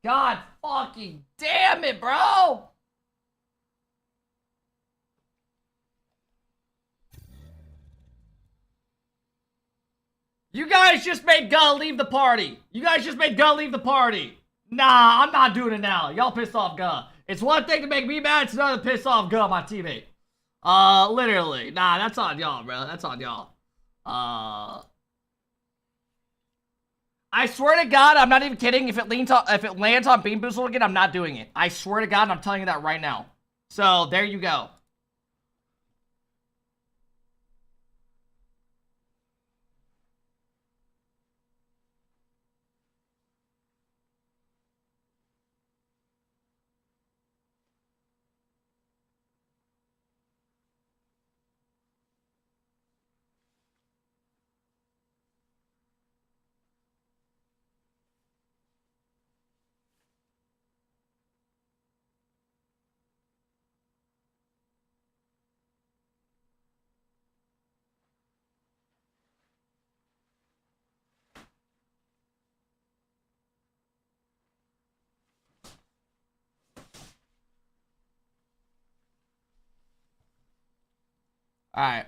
God fucking damn it, bro. You guys just made Guh leave the party. You guys just made Guh leave the party. Nah, I'm not doing it now. Y'all pissed off Guh. It's one thing to make me mad, it's another to piss off Guh, my teammate. Literally. Nah, that's on y'all, bro. That's on y'all. I swear to God, I'm not even kidding. If it lands on Bean Boozled again, I'm not doing it. I swear to God, I'm telling you that right now. So, there you go. All right.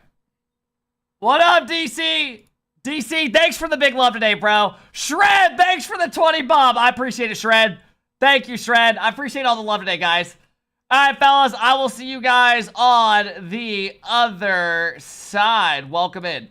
What up, DC? DC, thanks for the big love today, bro. Shred, thanks for the 20 bob. I appreciate it, Shred. Thank you, Shred. I appreciate all the love today, guys. All right, fellas, I will see you guys on the other side. Welcome in.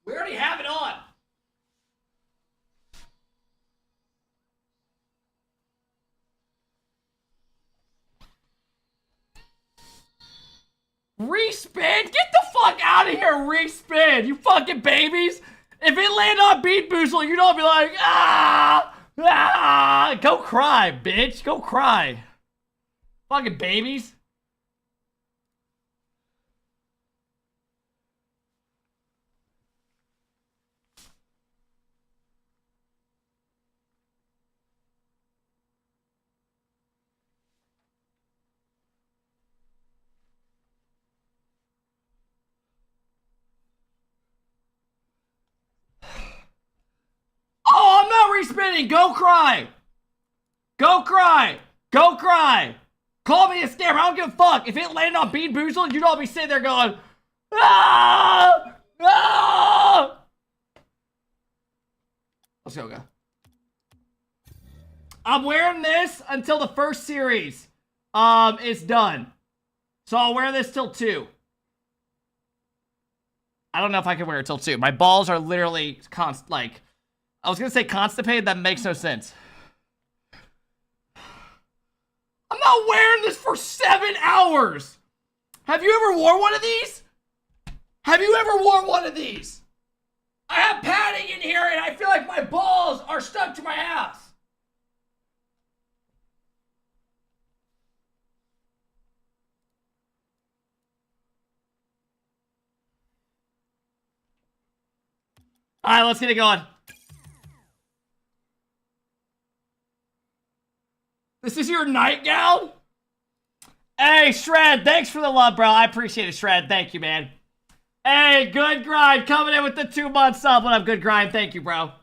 We already have it on. Respin? Get the fuck out of here, Respin, you fucking babies. If it land on Beat Boozled, you don't be like, go cry, bitch. Go cry. Fucking babies. Oh, I'm not respinning. Go cry. Go cry. Go cry. Call me a scammer. I don't give a fuck. If it landed on Bean Boozled, you'd all be sitting there going, ah! Ah! Let's go, go. I'm wearing this until the first series is done. So I'll wear this till 2. I don't know if I can wear it till 2. My balls are literally I was gonna say constipated, that makes no sense. I'm not wearing this for 7 hours. Have you ever worn one of these? Have you ever worn one of these? I have padding in here and I feel like my balls are stuck to my ass. All right, let's get it going. This is your nightgown? Hey, Shred, thanks for the love, bro. I appreciate it, Shred. Thank you, man. Hey, Good Grind coming in with the 2-month sub. What up, Good Grind? Thank you, bro.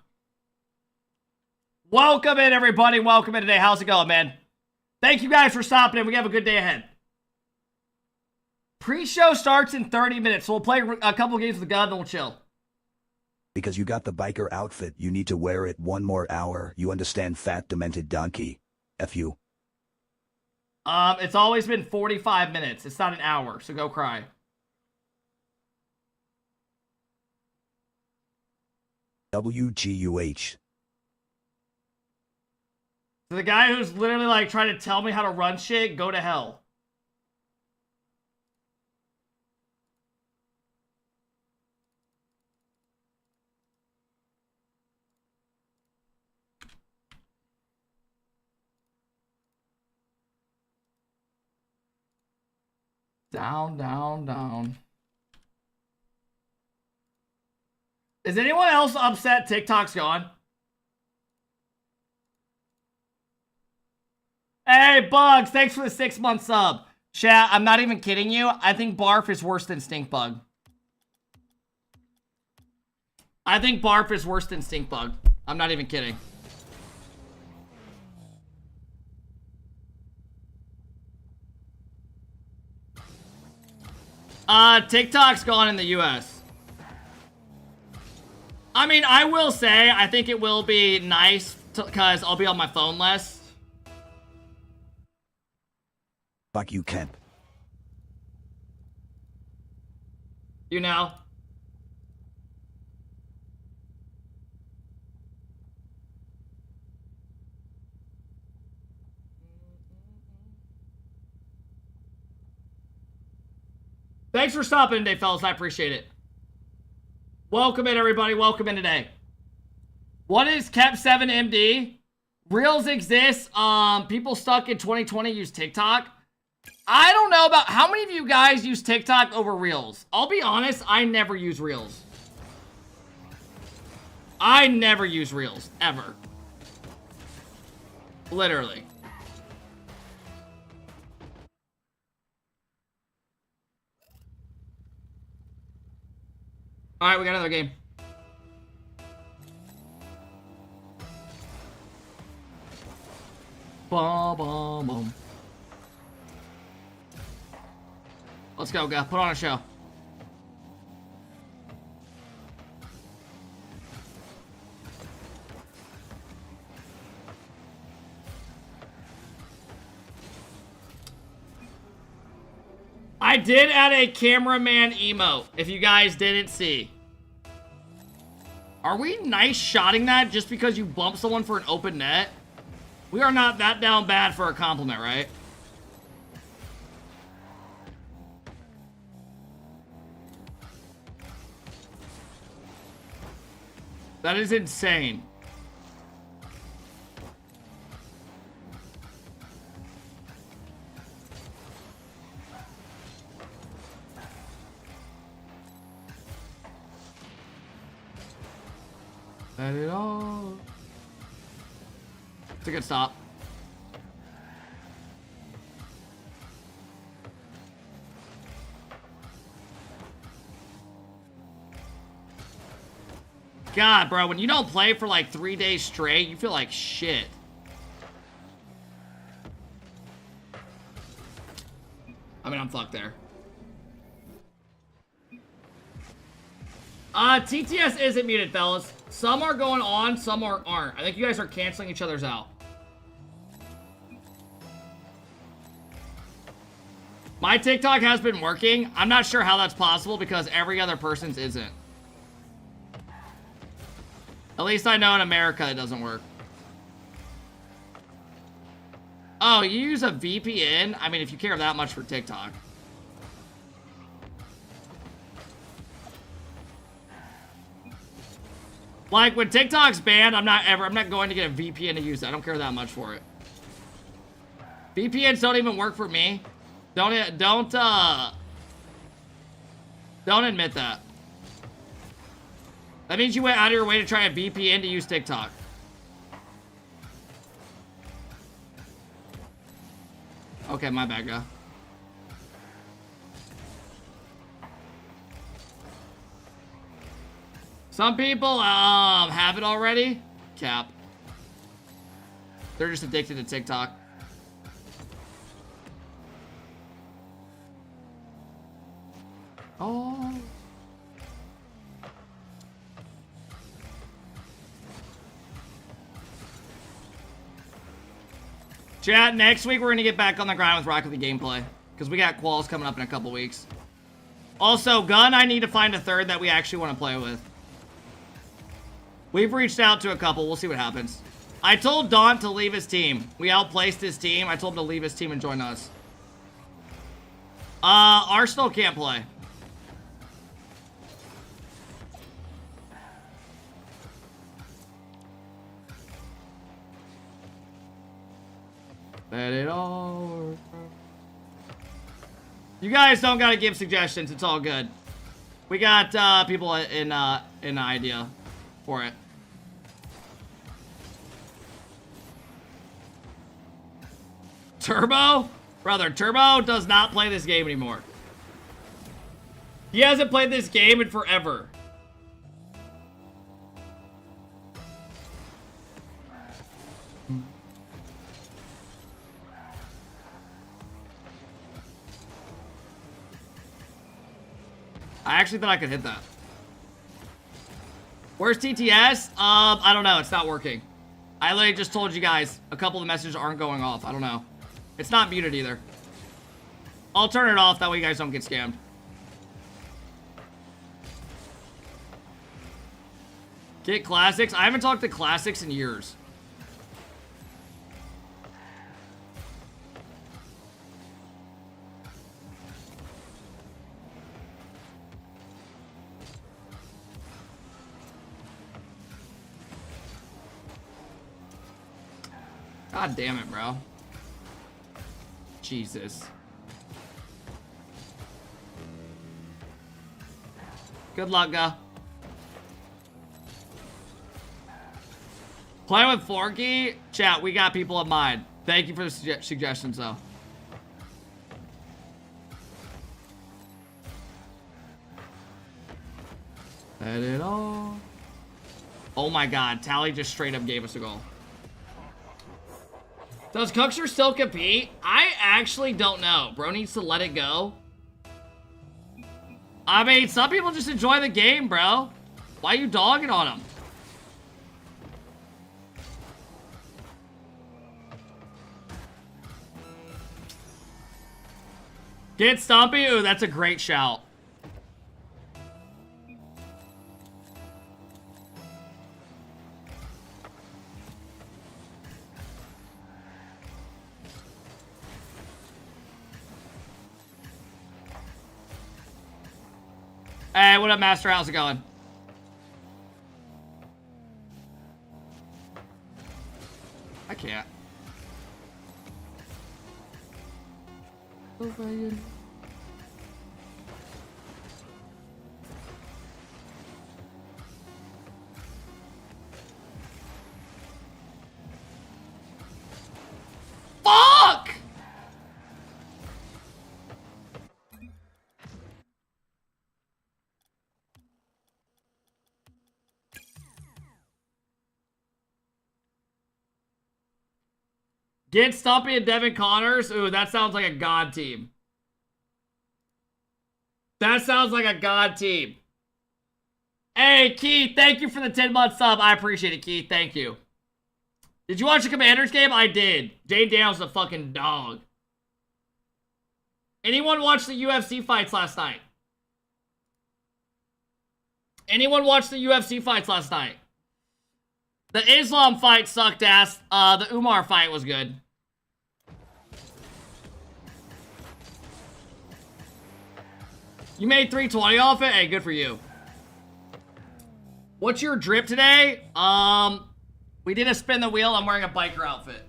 Welcome in, everybody. Welcome in today. How's it going, man? Thank you guys for stopping in. We have a good day ahead. Pre-show starts in 30 minutes, so we'll play a couple games with the gun, then we'll chill. Because you got the biker outfit, you need to wear it 1 more hour. You understand, fat demented donkey? F you. It's always been 45 minutes. It's not an hour, so go cry. WGUH. So the guy who's literally like trying to tell me how to run shit, go to hell. Down, down, down. Is anyone else upset TikTok's gone? Hey, Bugs, thanks for the 6-month sub. Chat, I'm not even kidding you. I think Barf is worse than Stink Bug. I think Barf is worse than Stink Bug. I'm not even kidding. TikTok's gone in the US. I mean, I will say, I think it will be nice because I'll be on my phone less. Fuck you, Kemp. You know? Thanks for stopping today, fellas. I appreciate it. Welcome in, everybody. Welcome in today. What is Kep7MD? Reels exist. People stuck in 2020 use TikTok. I don't know about how many of you guys use TikTok over Reels. I'll be honest, I never use Reels. I never use Reels, ever. Literally. All right, we got another game. Boom, boom, boom. Let's go, guys. Put on a show. I did add a cameraman emote, if you guys didn't see. Are we nice shotting that just because you bump someone for an open net? We are not that down bad for a compliment, right? That is insane. Let it all. It's a good stop. God, bro, when you don't play for like 3 days straight, you feel like shit. I mean, I'm fucked there. TTS isn't muted, fellas. Some are going on, some aren't. I think you guys are canceling each other's out. My TikTok has been working. I'm not sure how that's possible because every other person's isn't. At least I know in America it doesn't work. Oh, you use a VPN? I mean, if you care that much for TikTok. Like, when TikTok's banned, I'm not going to get a VPN to use it. I don't care that much for it. VPNs don't even work for me. Don't admit that. That means you went out of your way to try a VPN to use TikTok. Okay, my bad, guy. Some people have it already. Cap. They're just addicted to TikTok. Oh. Chat, next week we're going to get back on the grind with RocketLeague gameplay. Because we got quals coming up in a couple weeks. Also, Gun, I need to find a third that we actually want to play with. We've reached out to a couple. We'll see what happens. I told Daunt to leave his team. We outplaced his team. I told him to leave his team and join us. Arsenal can't play. Let it all. You guys don't gotta give suggestions. It's all good. We got people in an idea for it. Turbo? Brother, Turbo does not play this game anymore. He hasn't played this game in forever. I actually thought I could hit that. Where's TTS? I don't know. It's not working. I literally just told you guys a couple of the messages aren't going off. I don't know. It's not muted either. I'll turn it off. That way you guys don't get scammed. Get Classics. I haven't talked to Classics in years. God damn it, bro. Jesus. Good luck, guy. Playing with Forky? Chat, we got people in mind. Thank you for the suggestions, though. Let it all. Oh my god, Tally just straight up gave us a goal. Does Cookster still compete? I actually don't know. Bro needs to let it go. I mean, some people just enjoy the game, bro. Why are you dogging on him? Get Stumpy? Ooh, that's a great shout. Hey, what up, Master? How's it going? I can't. Fuck! Get Stumpy and Devin Connors? Ooh, that sounds like a god team. That sounds like a god team. Hey, Keith, thank you for the 10-month sub. I appreciate it, Keith. Thank you. Did you watch the Commanders game? I did. Jay Daniels a fucking dog. Anyone watch the UFC fights last night? Anyone watch the UFC fights last night? The Islam fight sucked ass. The Umar fight was good. You made 320 off it? Hey, good for you. What's your drip today? We did a spin the wheel. I'm wearing a biker outfit.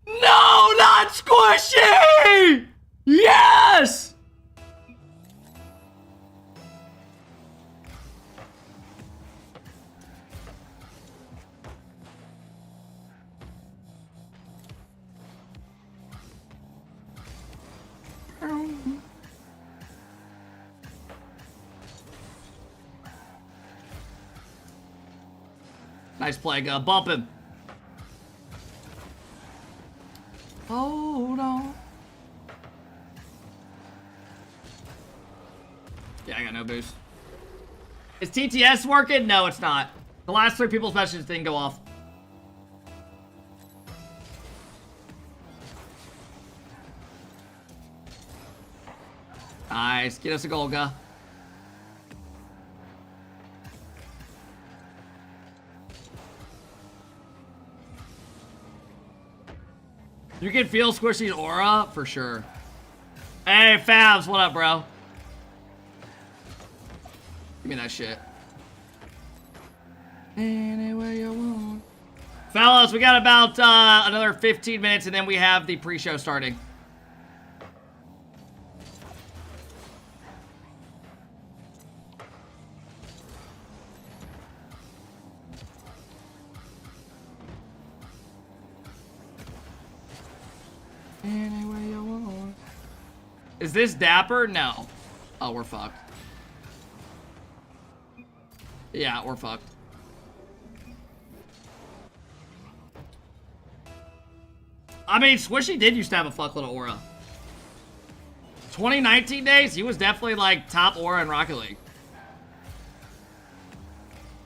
No, not squishy! Yes! Nice play, bump him. Hold on. Yeah, I got no boost. Is TTS working? No, it's not. The last 3 people's messages didn't go off. Nice. Get us a goal, guy. You can feel Squishy's aura for sure. Hey, Fabs, what up, bro? Give me that shit. Anywhere you want. Fellas, we got about another 15 minutes and then we have the pre-show starting. Anyway you want. Is this Dapper? No. Oh, we're fucked. Yeah, we're fucked. I mean, Swishy did used to have a fuck little aura. 2019 days, he was definitely like top aura in Rocket League.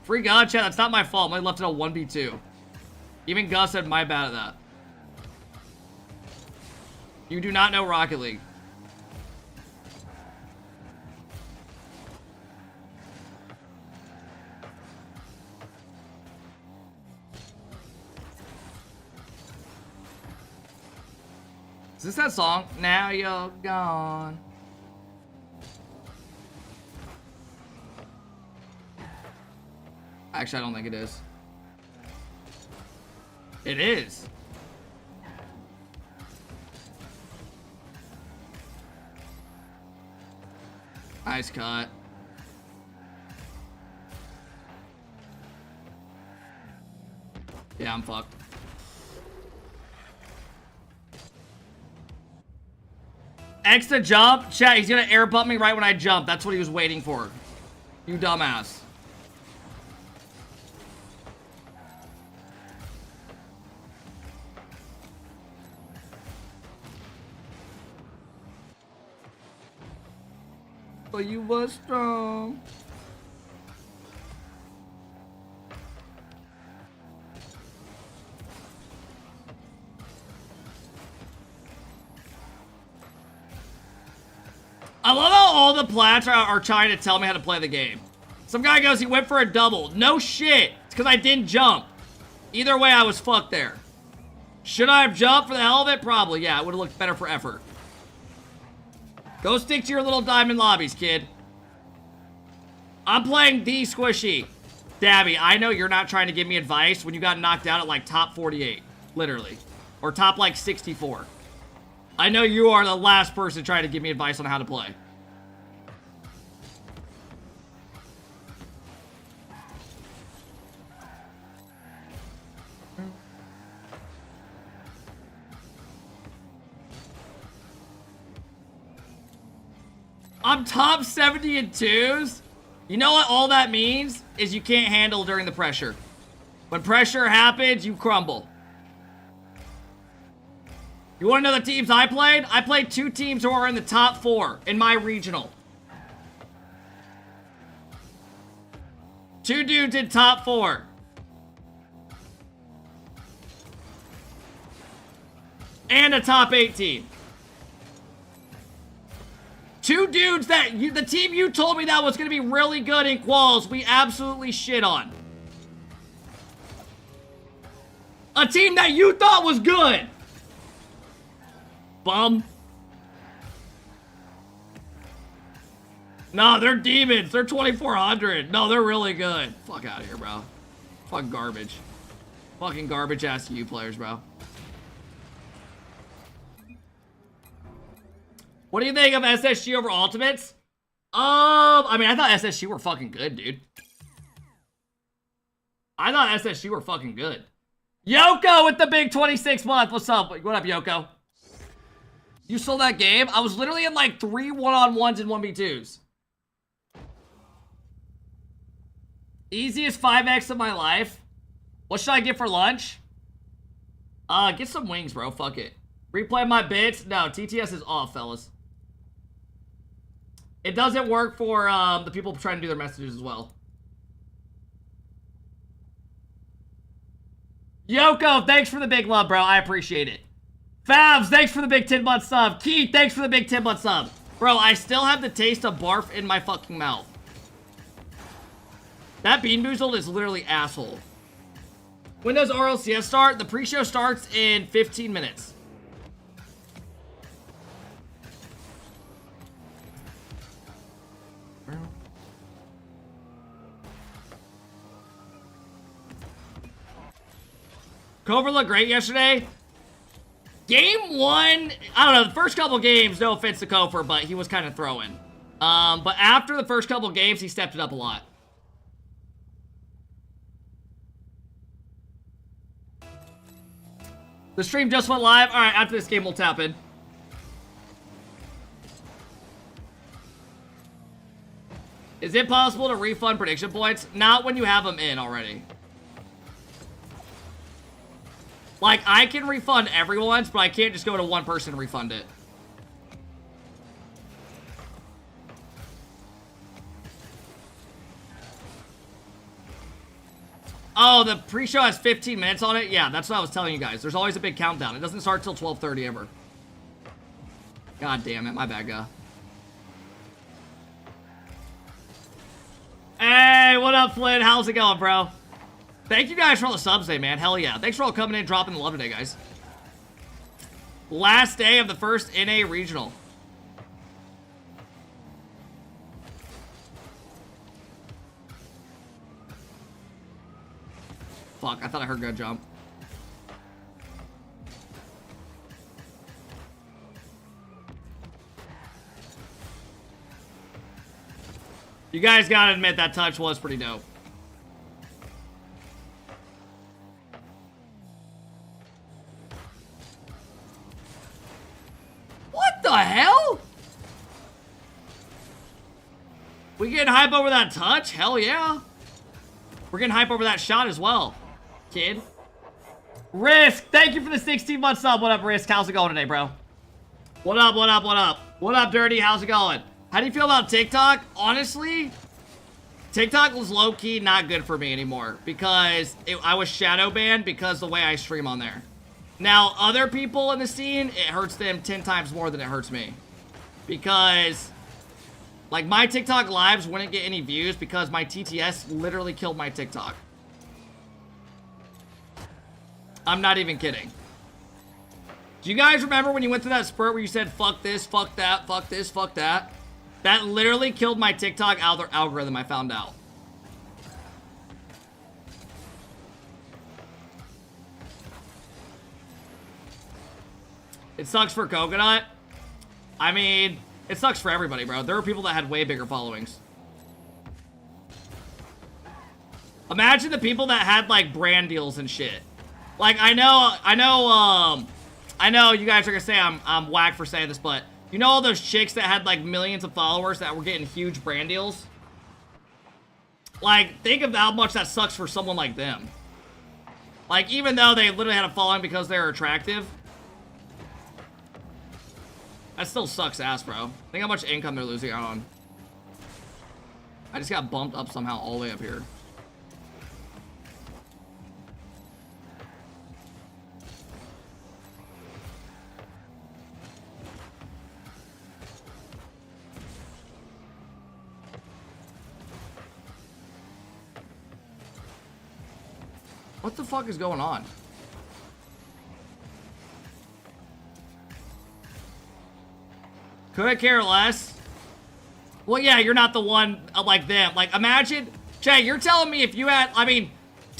Free God chat, that's not my fault. I left it a 1v2. Even Gus said my bad at that. You do not know Rocket League. Is this that song? Now you're gone. Actually, I don't think it is. It is. Nice cut. Yeah, I'm fucked. X to jump? Chat, he's gonna air bump me right when I jump. That's what he was waiting for. You dumbass. But you were strong. I love how all the plats are trying to tell me how to play the game. Some guy goes, he went for a double. No shit. It's because I didn't jump. Either way, I was fucked there. Should I have jumped for the hell of it? Probably, yeah. It would have looked better for effort. Go stick to your little diamond lobbies, kid. I'm playing the Squishy. Dabby, I know you're not trying to give me advice when you got knocked out at like top 48. Literally. Or top like 64. I know you are the last person trying to give me advice on how to play. I'm top 70 in twos. You know what all that means? Is you can't handle during the pressure. When pressure happens, you crumble. You want to know the teams I played? I played 2 teams who are in the top 4 in my regional. 2 dudes in top 4. And a top 8 team. 2 dudes that the team you told me that was going to be really good in quals, we absolutely shit on. A team that you thought was good. Bum. No, they're demons. They're 2,400. No, they're really good. Fuck out of here, bro. Fuck garbage. Fucking garbage ass you players, bro. What do you think of SSG over Ultimates? I mean, I thought SSG were fucking good, dude. I thought SSG were fucking good. Yoko with the big 26 month. What's up? What up, Yoko? You sold that game? I was literally in like 3 1-on-1s and 1v2s. Easiest 5x of my life. What should I get for lunch? Get some wings, bro. Fuck it. Replay my bits? No, TTS is off, fellas. It doesn't work for the people trying to do their messages as well. Yoko, thanks for the big love, bro. I appreciate it. Favs, thanks for the big 10-month sub. Keith, thanks for the big 10-month sub. Bro, I still have the taste of barf in my fucking mouth. That Bean Boozled is literally asshole. When does RLCS start? The pre-show starts in 15 minutes. Cover looked great yesterday. Game 1, I don't know, the first couple games, no offense to Kofor, but he was kind of throwing. But after the first couple games, he stepped it up a lot. The stream just went live. All right, after this game, we'll tap in. Is it possible to refund prediction points? Not when you have them in already. Like, I can refund everyone's, but I can't just go to one person and refund it. Oh, the pre-show has 15 minutes on it? Yeah, that's what I was telling you guys. There's always a big countdown. It doesn't start till 12:30 ever. God damn it, my bad, guy. Hey, what up, Flynn? How's it going, bro? Thank you guys for all the subs today, man. Hell yeah. Thanks for all coming in and dropping the love today, guys. Last day of the first NA regional. Fuck, I thought I heard good jump. You guys gotta admit that touch was pretty dope. What the hell? We getting hype over that touch? Hell yeah. We're getting hype over that shot as well, kid. Risk, thank you for the 16-month sub. What up, Risk? How's it going today, bro? What up, what up, what up? What up, Dirty? How's it going? How do you feel about TikTok? Honestly, TikTok was low-key not good for me anymore because I was shadow banned because the way I stream on there. Now, other people in the scene, it hurts them 10 times more than it hurts me. Because, like, my TikTok lives wouldn't get any views because my TTS literally killed my TikTok. I'm not even kidding. Do you guys remember when you went through that spurt where you said, fuck this, fuck that, fuck this, fuck that? That literally killed my TikTok algorithm, I found out. It sucks for Coconut. I mean, it sucks for everybody, bro. There were people that had way bigger followings. Imagine the people that had, like, brand deals and shit. Like, I know you guys are gonna say I'm whack for saying this, but you know all those chicks that had, like, millions of followers that were getting huge brand deals? Like, think of how much that sucks for someone like them. Like, even though they literally had a following because they were attractive, that still sucks ass, bro. Think how much income they're losing out on. I just got bumped up somehow all the way up here. What the fuck is going on? Could I care less? Well, yeah, you're not the one like them. Like, imagine, Jay, you're telling me if you had, I mean,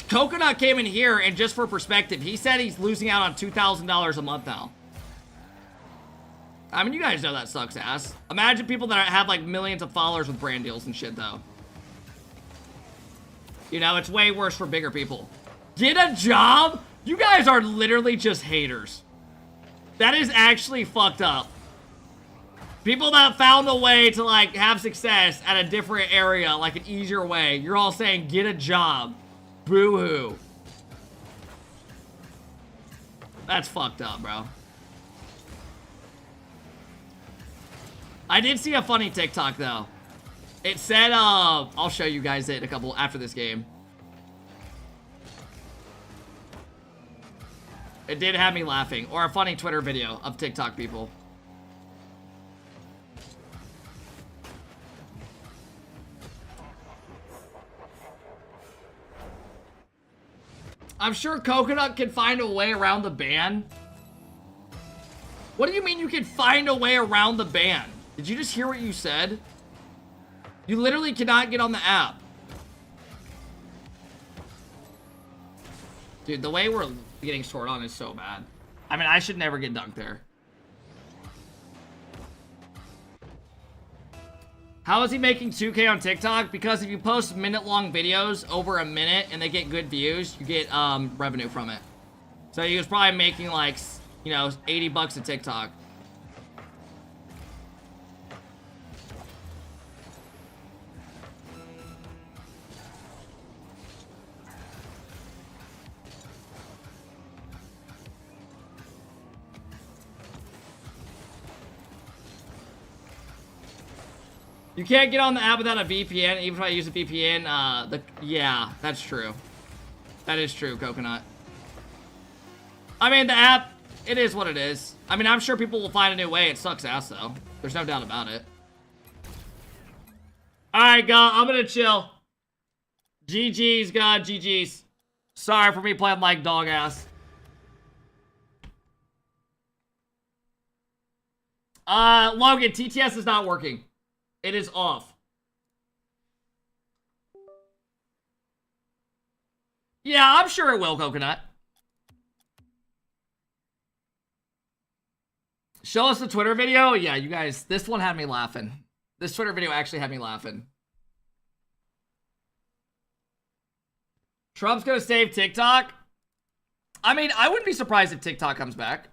Coconut came in here and just for perspective, he said he's losing out on $2,000 a month now. I mean, you guys know that sucks ass. Imagine people that have like millions of followers with brand deals and shit though. You know, it's way worse for bigger people. Get a job? You guys are literally just haters. That is actually fucked up. People that found a way to, like, have success at a different area, like an easier way. You're all saying, get a job. Boo-hoo. That's fucked up, bro. I did see a funny TikTok, though. It said, I'll show you guys it in a couple after this game. It did have me laughing. Or a funny Twitter video of TikTok people. I'm sure Coconut can find a way around the ban. What do you mean you can find a way around the ban? Did you just hear what you said? You literally cannot get on the app. Dude, the way we're Getting scored on is so bad. I mean, I should never get dunked there. How is he making 2K on TikTok? Because if you post minute-long videos over a minute and they get good views, you get revenue from it. So he was probably making like, you know, 80 bucks a TikTok. You can't get on the app without a VPN, even if I use a VPN. Yeah, that's true. That is true, Coconut. I mean, the app, it is what it is. I mean, I'm sure people will find a new way. It sucks ass, though. There's no doubt about it. Alright, God, I'm gonna chill. GG's, God, GG's. Sorry for me playing like dog ass. Logan, TTS is not working. It is off. Yeah, I'm sure it will, Coconut. Show us the Twitter video? Yeah, you guys, this one had me laughing. This Twitter video actually had me laughing. Trump's gonna save TikTok? I mean, I wouldn't be surprised if TikTok comes back.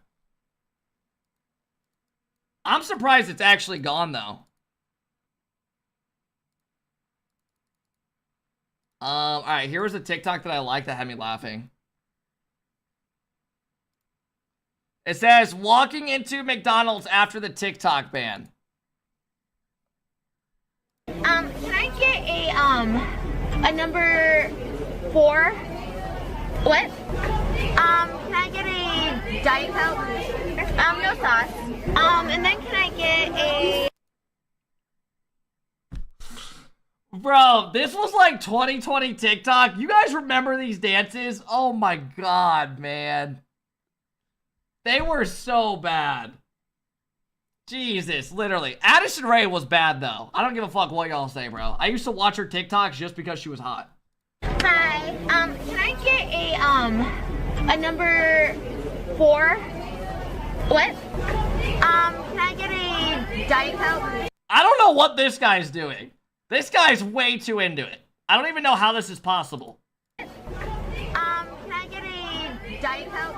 I'm surprised it's actually gone, though. Alright, here was a TikTok that I liked that had me laughing. It says, walking into McDonald's after the TikTok ban. Can I get a number 4? What? Can I get a Diet Coke? No sauce. And then can I get a... Bro, this was like 2020 TikTok. You guys remember these dances? Oh my god, man. They were so bad. Jesus, literally. Addison Rae was bad, though. I don't give a fuck what y'all say, bro. I used to watch her TikToks just because she was hot. Hi. Can I get a number 4? What? Can I get a Diet Coke? I don't know what this guy's doing. This guy's way too into it. I don't even know how this is possible. Can I get a Diet Coke?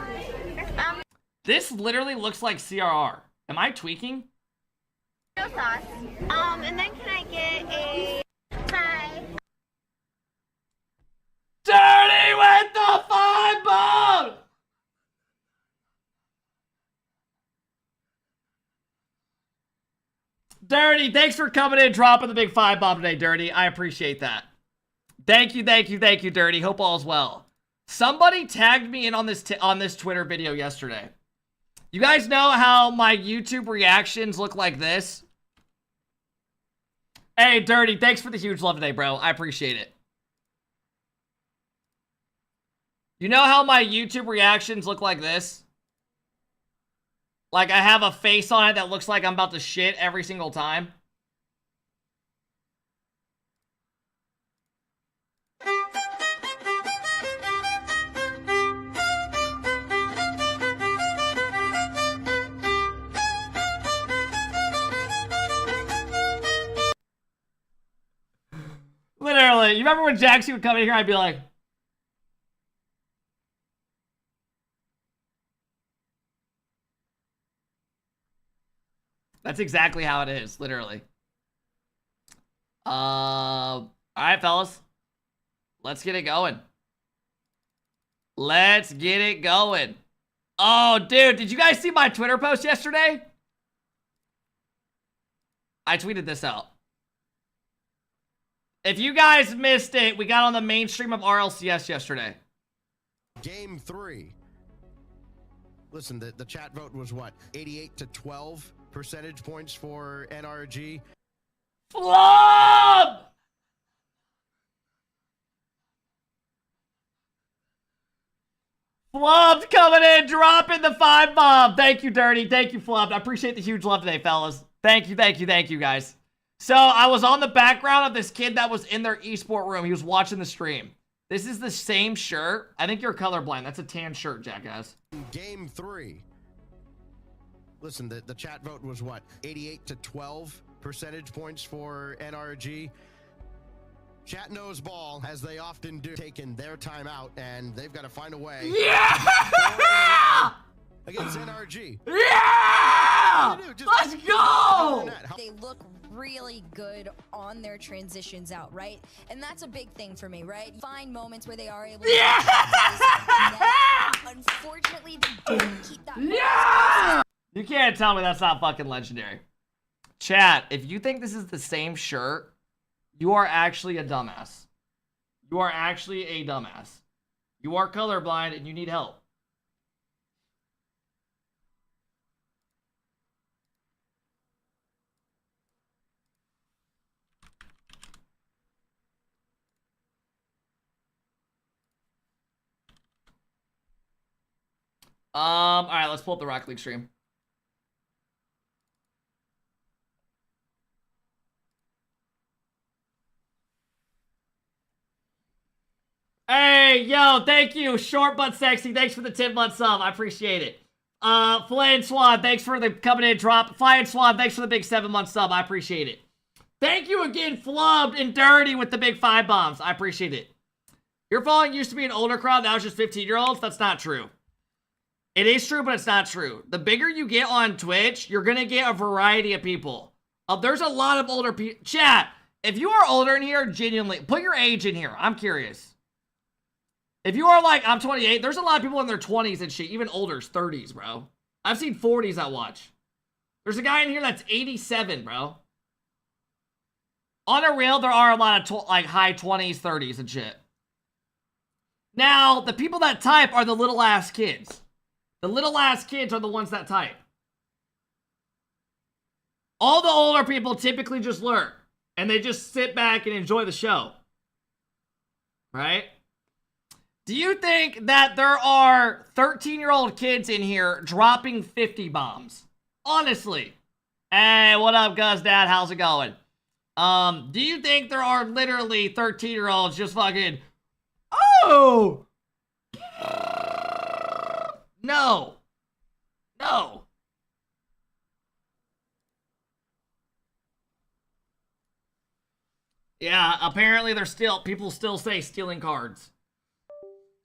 This literally looks like CRR. Am I tweaking? No sauce. And then can I get a... Hi. Dirty with the 5-bomb! Dirty, thanks for coming in and dropping the big 5-bomb today, Dirty. I appreciate that. Thank you, thank you, thank you, Dirty. Hope all's well. Somebody tagged me in on this Twitter video yesterday. You guys know how my YouTube reactions look like this? Hey, Dirty, thanks for the huge love today, bro. I appreciate it. You know how my YouTube reactions look like this? Like, I have a face on it that looks like I'm about to shit every single time. Literally. You remember when Jaxie would come in here, I'd be like... That's exactly how it is, literally. Alright, fellas. Let's get it going. Let's get it going. Oh, dude, did you guys see my Twitter post yesterday? I tweeted this out. If you guys missed it, we got on the mainstream of RLCS yesterday. Game 3. Listen, the chat vote was what? 88 to 12 percentage points for NRG. Flub! Flub's coming in, dropping the 5-bomb. Thank you, Dirty. Thank you, Flub. I appreciate the huge love today, fellas. Thank you, thank you, thank you, guys. So, I was on the background of this kid that was in their esport room. He was watching the stream. this is the same shirt. I think you're colorblind. That's a tan shirt, jackass. Game 3. Listen, the chat vote was what? 88 to 12 percentage points for NRG. Chat knows ball, as they often do, taking their time out, and they've got to find a way. Yeah! Against NRG. Yeah! Let's go! They look really good on their transitions out, right? And that's a big thing for me, right? Find moments where they are able to... Yeah! Unfortunately, they don't keep that... Yeah! You can't tell me that's not fucking legendary. Chat, if you think this is the same shirt, you are actually a dumbass. You are actually a dumbass. You are colorblind and you need help. All right, let's pull up the Rocket League stream. Hey, yo, thank you. Short but sexy. Thanks for the 10-month sub. I appreciate it. Flying Swan, thanks for the coming in drop. Flying Swan, thanks for the big 7-month sub. I appreciate it. Thank you again, Flubbed and Dirty with the big 5 bombs. I appreciate it. Your following used to be an older crowd. Now it's just 15-year-olds. That's not true. It is true, but it's not true. The bigger you get on Twitch, you're going to get a variety of people. There's a lot of older people. Chat, if you are older in here, genuinely, put your age in here. I'm curious. If you are like, I'm 28, there's a lot of people in their 20s and shit, even older, 30s, bro. I've seen 40s that watch. There's a guy in here that's 87, bro. On a real, there are a lot of like high 20s, 30s and shit. Now, the people that type are the little ass kids. The little ass kids are the ones that type. All the older people typically just lurk. And they just sit back and enjoy the show. Right? Do you think that there are 13-year-old kids in here dropping 50 bombs? Honestly. Hey, what up, Gus Dad? How's it going? Do you think there are literally 13-year-olds just fucking... Oh! No. No. Yeah, apparently people still say stealing cards.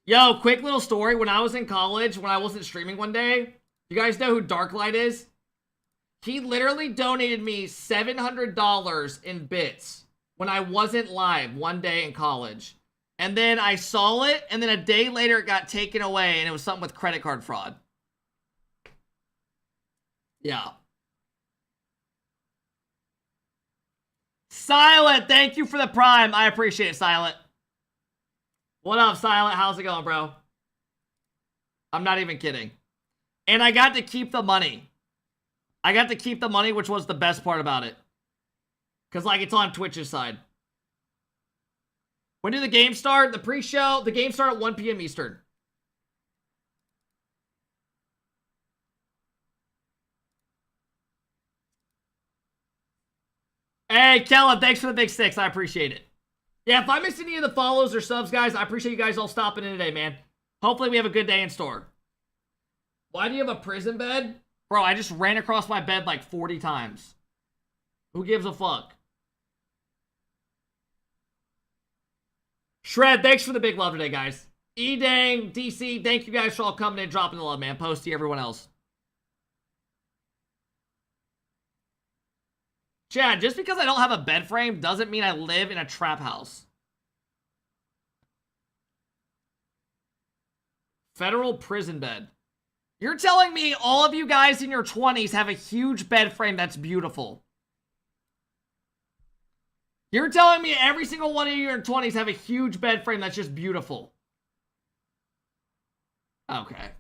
Yo, quick little story. When I was in college, when I wasn't streaming one day, you guys know who Darklight is? He literally donated me $700 in bits when I wasn't live one day in college. And then I saw it, and then a day later it got taken away, and it was something with credit card fraud. Yeah. Silent, thank you for the prime. I appreciate it, Silent. What up, Silent? How's it going, bro? I'm not even kidding. And I got to keep the money. I got to keep the money, which was the best part about it. Because, like, it's on Twitch's side. When do the games start? The pre-show, the games start at 1 p.m. Eastern. Hey, Kellen, thanks for the big 6. I appreciate it. Yeah, if I missed any of the follows or subs, guys, I appreciate you guys all stopping in today, man. Hopefully we have a good day in store. Why do you have a prison bed? Bro, I just ran across my bed like 40 times. Who gives a fuck? Shred, thanks for the big love today, guys. E-Dang, DC, thank you guys for all coming in, dropping the love, man. Posty, everyone else. Chad, just because I don't have a bed frame doesn't mean I live in a trap house. Federal prison bed. You're telling me all of you guys in your 20s have a huge bed frame that's beautiful. You're telling me every single one of you in your 20s have a huge bed frame that's just beautiful. Okay.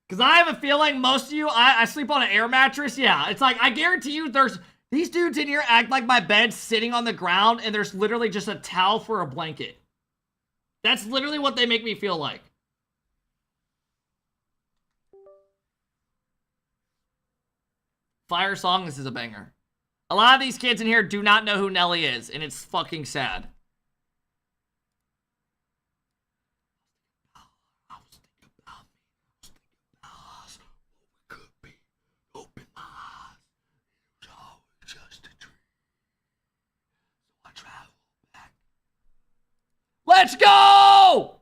Because I have a feeling most of you, I sleep on an air mattress. Yeah, it's like, I guarantee you there's, these dudes in here act like my bed's sitting on the ground and there's literally just a towel for a blanket. That's literally what they make me feel like. Fire song, this is a banger. A lot of these kids in here do not know who Nelly is, and it's fucking sad. Let's go!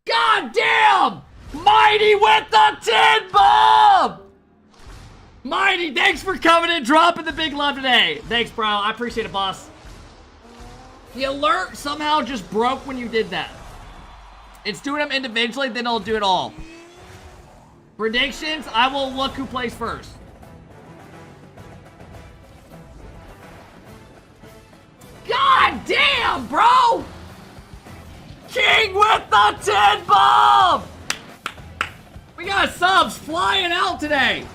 God damn! Mighty with the 10 bomb! Mighty, thanks for coming and dropping the big love today. Thanks, bro. I appreciate it, boss. The alert somehow just broke when you did that. It's doing them individually, then it'll do it all. Predictions, I will look who plays first. God damn, bro! King with the 10 bomb! We got subs flying out today.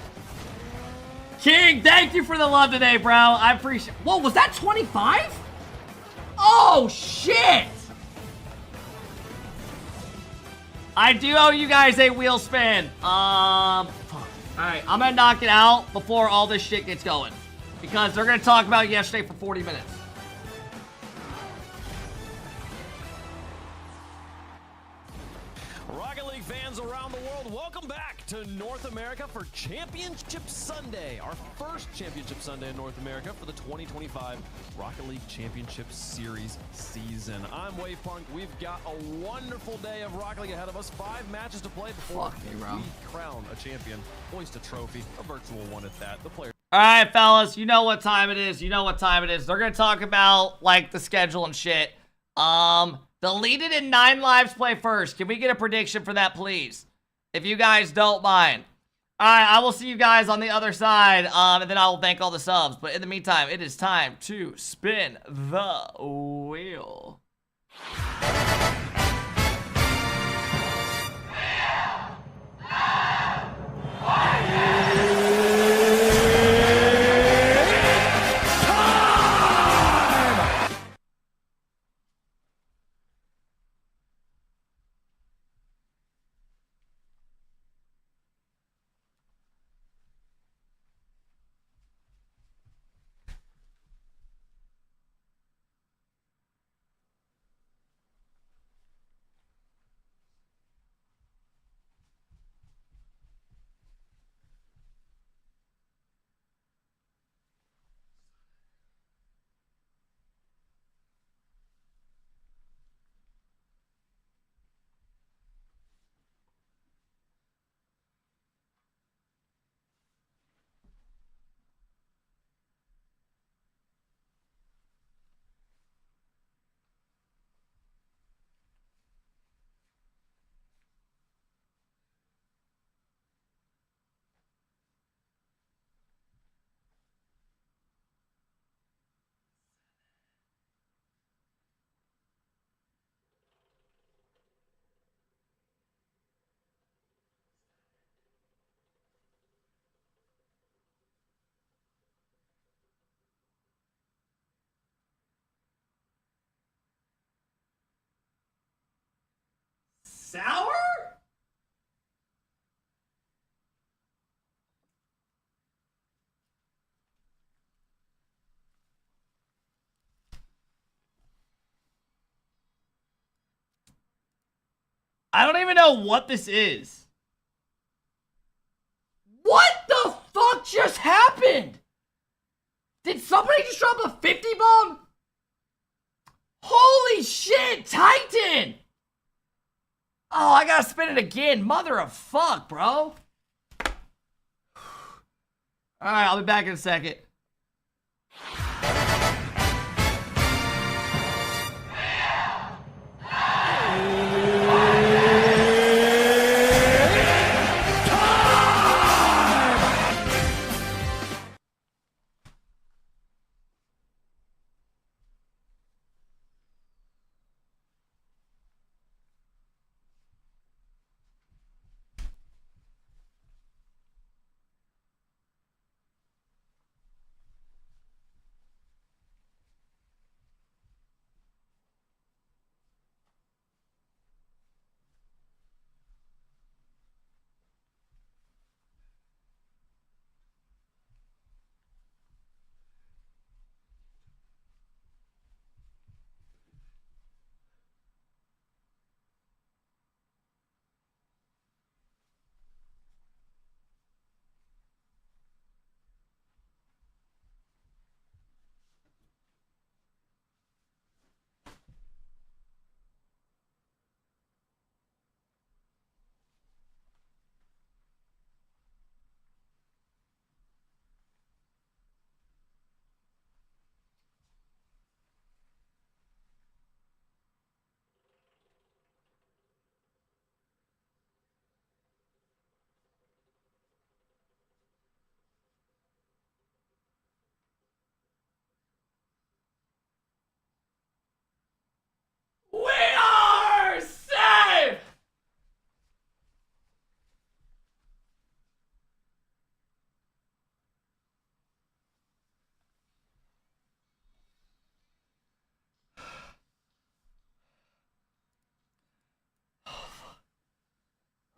King, thank you for the love today, bro. I appreciate. Whoa, was that 25? Oh, shit! I do owe you guys a wheel spin. Fuck. Alright, I'm gonna knock it out before all this shit gets going. Because they're gonna talk about yesterday for 40 minutes. Rocket League fans around the world, welcome back to North America for Championship Sunday. Our first Championship Sunday in North America for the 2025 Rocket League Championship Series season. I'm Wavepunk. We've got a wonderful day of Rocket League ahead of us. 5 matches to play before we crown a champion, hoist a trophy, a virtual one at that. The player. All right, fellas, you know what time it is. You know what time it is. They're going to talk about, like, the schedule and shit. The Lead It in 9 Lives play first. Can we get a prediction for that, please? If you guys don't mind. All right, I will see you guys on the other side, and then I will thank all the subs. But in the meantime, it is time to spin the wheel. Sour? I don't even know what this is. What the fuck just happened? Did somebody just drop a 50 bomb? Holy shit, Titan! Oh, I gotta spin it again. Mother of fuck, bro. Alright, I'll be back in a second.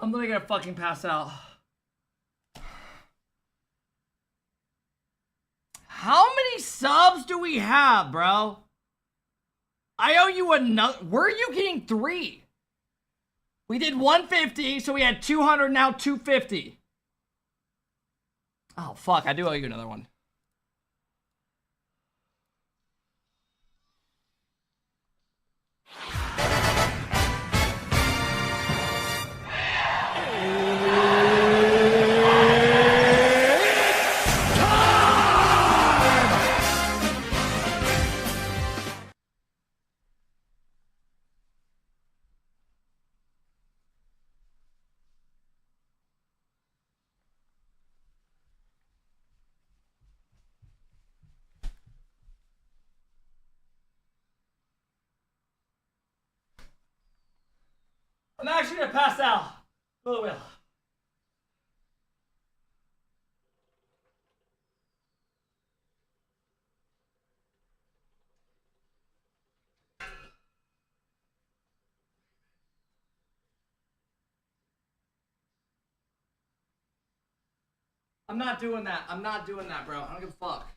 I'm literally gonna fucking pass out. How many subs do we have, bro? I owe you another. Where are you getting 3? We did 150, so we had 200, now 250. Oh, fuck. I do owe you another one. I'm actually gonna pass out. Oh, well. I'm not doing that. I'm not doing that, bro. I don't give a fuck.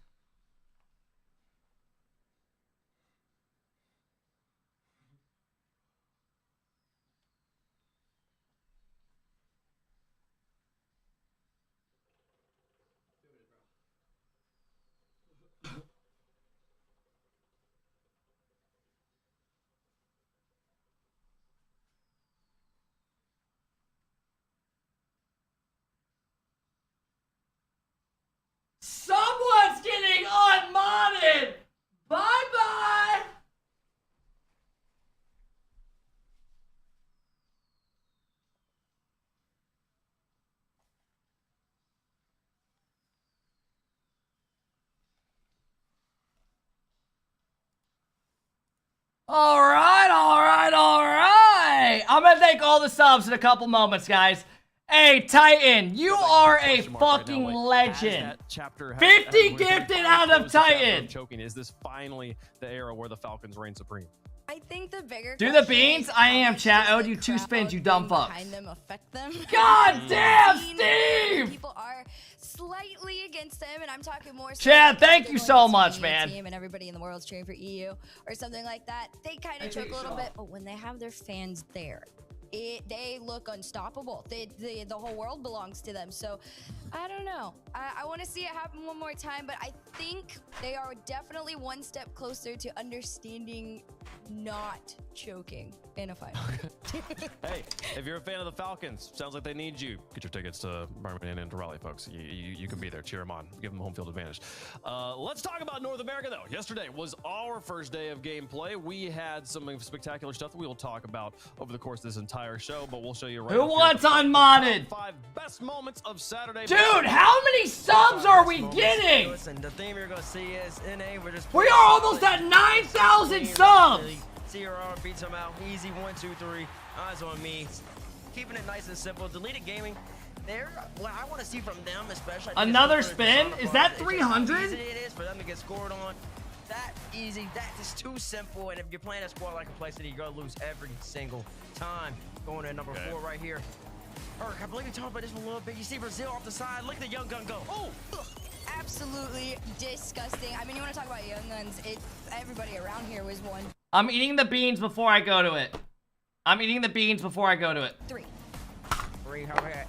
Someone's getting unmodded! Bye-bye! Alright. I'm gonna take all the subs in a couple moments, guys. Hey, Titan, you are a fucking legend. 50 gifted out of Titan. Choking. Is this finally the era where the Falcons reign supreme? I think the bigger Do the beans? I am, chat. I owed you 2 spins, you dumb fucks. behind them affect them. God damn, Steve! People are slightly against them, and I'm talking more. Chad, thank you so much, man. Team and everybody in the world's cheering for EU or something like that. They kind of choke a little bit, but when they have their fans there, they look unstoppable. The whole world belongs to them. So I don't know. I want to see it happen one more time, but I think they are definitely one step closer to understanding not choking in a fight. Hey, if you're a fan of the Falcons, sounds like they need you. Get your tickets to Birmingham and to Raleigh, folks. You can be there. Cheer them on. Give them home field advantage. Let's talk about North America, though. Yesterday was our first day of gameplay. We had some spectacular stuff that we will talk about over the course of this entire show, but we'll show you right Who wants unmodded? 5 best moments of Saturday. Dude, how many subs are we getting? Listen, the theme you're gonna see is NA. We're just We are almost at 9,000 subs. CRR beats him out. Easy 1, 2, 3. Eyes on me. Keeping it nice and simple. Deleted gaming. What I want to see from them, especially. Another spin? Is that 300? It is for them to get scored on. That easy. That is too simple. And if you're playing a squad like Complexity, you're gonna lose every single time. Going to number 4 right here. I believe you talked about this one a little bit. You see Brazil off the side. Look at the young gun go. Oh! Absolutely disgusting. I mean, you want to talk about young guns? Everybody around here was one. I'm eating the beans before I go to it. 3.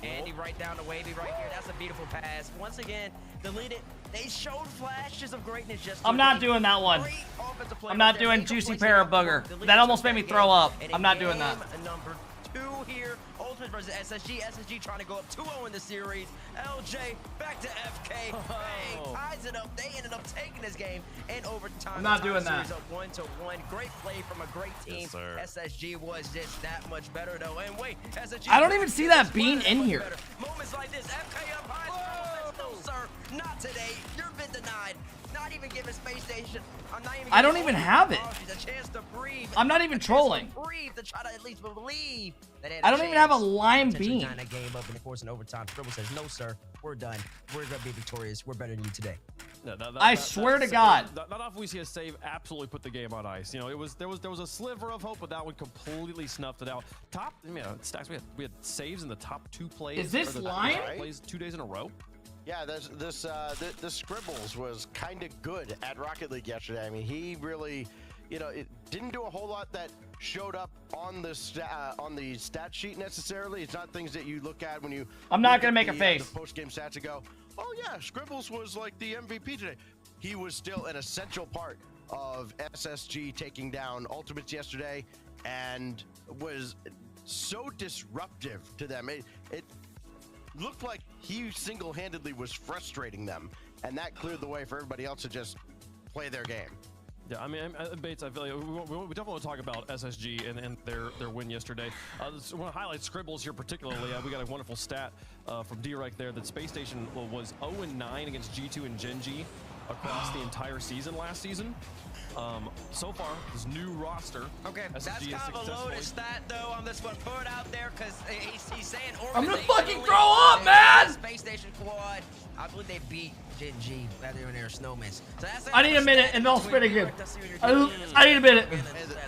Andy right down the wavy right here. That's a beautiful pass. Once again, deleted. They showed flashes of greatness just. I'm not doing that one. I'm not doing Juicy Pear Booger. That almost made me throw up. I'm not doing that. Number 2 here. Ultimate versus SSG. SSG trying to go up 2-0 in the series. LJ back to FK. Bang, ties it up. They ended up taking this game in overtime. I'm not doing that. 1-1. Great play from a great team. Yes, SSG was just that much better though. And wait, SSG. I don't even see that bean in here. Moments like this, FK up high. No, sir, not today. You've been denied. Not even giving Space Station. I'm not even. I don't even have it. A chance to breathe. I'm not even trolling. Breathe to try to at least believe that I don't even have a lime bean. Tying that game up in the course in overtime. Scribble says, "No, sir, we're done. We're gonna be victorious. We're better than you today." No, I swear to God. Not often we see a save absolutely put the game on ice. You know, there was a sliver of hope, but that one completely snuffed it out. Top, I mean, stacks. We had saves in the top 2 plays. Is this lime? Plays 2 days in a row. Yeah, this Scribbles was kind of good at Rocket League yesterday. I mean, he really, you know, it didn't do a whole lot that showed up on the stat sheet necessarily. It's not things that you look at when you. I'm not gonna make a face. The post-game stats and go, oh yeah, Scribbles was like the MVP today. He was still an essential part of SSG taking down Ultimates yesterday, and was so disruptive to them. It looked like he single-handedly was frustrating them, and that cleared the way for everybody else to just play their game. Yeah, I mean, Bates, I feel like we definitely want to talk about SSG and their win yesterday. I want to highlight Scribbles here particularly. We got a wonderful stat from D-Rec there that Space Station was 0-9 against G2 and Gen G across the entire season last season. So far, this new roster. Okay, SSG that's kind of a loaded stat, though. I'm just going to put it out there because he's saying I'm gonna fucking throw up, man! Space Station Quad, I believe they beat Gen G rather than their snowmen. So that's I need a minute and they'll spin again. I need a minute. Hey,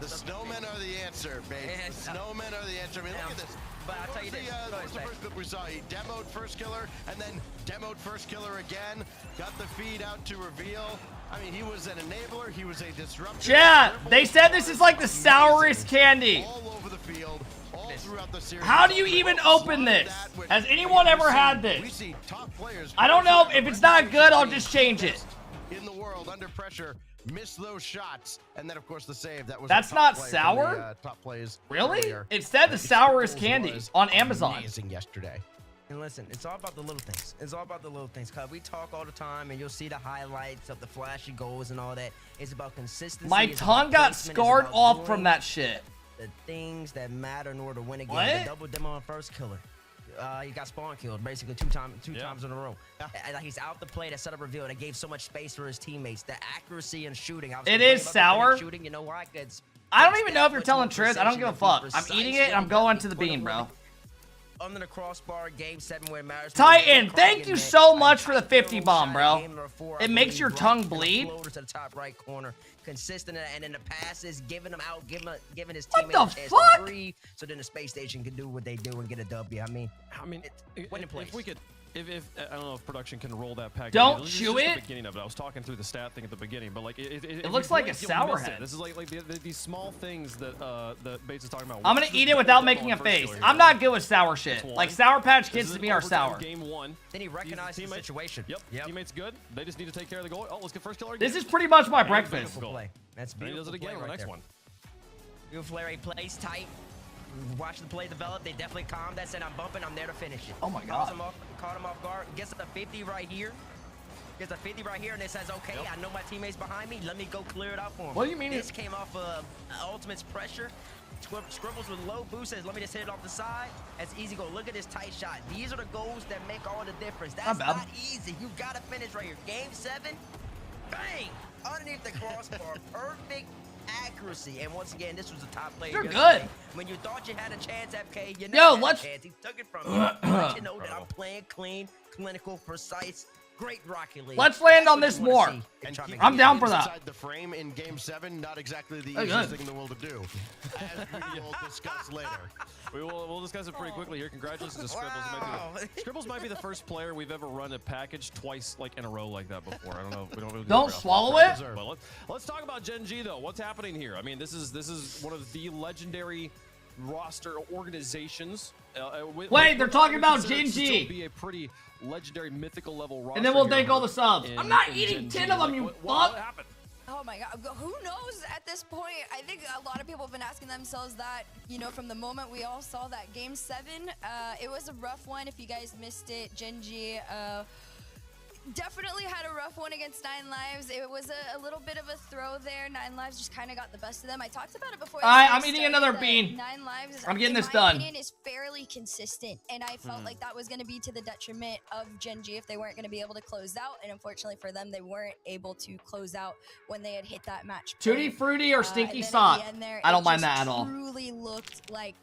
the snowmen are the answer, babe. The snowmen are the answer. I mean, look at this. But I'll tell you this. What was the first clip we saw? He demoed first killer and then demoed first killer again. Got the feed out to reveal. I mean, he was an enabler. He was a disruptor. Yeah, they said this is like the sourest candy. All over the field, all throughout the series. How do you even open this? Has anyone ever had We this? see top players. I don't know. If it's not good, I'll just change it. In the world, under pressure, miss those shots, and then of course the save. That was That's the top not play from sour? the, top plays. Really? Earlier. It said the sourest Scribbles candy was on Amazon. Amazing yesterday. And listen, it's all about the little things. It's all about the little things. Cause we talk all the time, and you'll see the highlights of the flashy goals and all that. It's about consistency. My It's tongue about got placement. It's scarred about off doing from that shit. The things that matter in order to win a game. What? The double demo on first killer. He got spawn killed basically two times in a row. And he's out the play that set up reveal. That gave so much space for his teammates. The accuracy in shooting. It is sour. Shooting, you know why? I don't even know if you're telling truth. I don't give a fuck. I'm eating it and I'm going to the bean, bro. Under the crossbar, game 7 where it matters. Titan, thank you so much for the 50 bomb, bro. It makes your tongue bleed. To the top right corner, consistent, and then the passes, giving them out, giving his What teammates the a chance fuck? to breathe, so then the Space Station can do what they do and get a W. I mean, win in place. If we could, if I don't know if production can roll that pack. Don't This is chew just it. The beginning of it. I was talking through the stat thing at the beginning, but like It looks like a sour head. This is like these small things that that Bates is talking about. I'm gonna eat it without making a face. I'm not good with sour shit. Like Sour Patch Kids to me are sour. Game 1. Then he recognized the situation. Yep. Teammates good. They just need to take care of the goal. Oh, let's get first killer again. This is pretty much my breakfast. Beautiful play. That's Then he beautiful. does it again on the next one. Beautiful play. He plays tight. Watch the play develop. They definitely calmed that. Said, I'm bumping. I'm there to finish it. Oh my God. Caught him off guard. Gets the 50 right here. Gets a 50 right here, and it says, okay, I know my teammates behind me. Let me go clear it out for him. What do you mean? This came off of Ultimate's pressure. Scribbles with low boost says, let me just hit it off the side. That's easy go. Look at this tight shot. These are the goals that make all the difference. That's not easy. You got to finish right here. Game 7, bang! Underneath the crossbar. Perfect accuracy. And once again, this was a top player. You're good. When you thought you had a chance, FK, you Yo, never had let's- a chance. He took it from you. Let you know that I'm playing clean, clinical, precise. Great Rocket League. Let's land on this more. I'm down for that. Inside the frame in Game 7, not exactly the Oh, easiest good. thing in the world to do, as we will discuss later. We'll discuss it pretty quickly here. Congratulations to Scribbles. Scribbles might be the first player we've ever run a package twice like in a row like that before. I don't know. We don't really Don't swallow it. But let's talk about Gen G though. What's happening here? I mean, this is one of the legendary roster organizations. Wait, they're talking about Gen G. Be a pretty legendary mythical level roster. And then we'll here thank all the subs. in- I'm not in eating Gen 10 G. of them, Like, you what fuck. happened? Oh my God, who knows at this point? I think a lot of people have been asking themselves that, you know, from the moment we all saw that Game 7. It was a rough one. If you guys missed it, Gen G, definitely had a rough one against 9 Lives. It was a little bit of a throw there. 9 Lives just kind of got the best of them. I talked about it before. I'm eating another bean. 9 Lives is, I'm getting this in done. my opinion, is fairly consistent, and I felt like that was going to be to the detriment of Gen G if they weren't going to be able to close out. And unfortunately for them, they weren't able to close out when they had hit that match. Tutti Frutti or Stinky Sock? I don't mind that at all. Truly looked like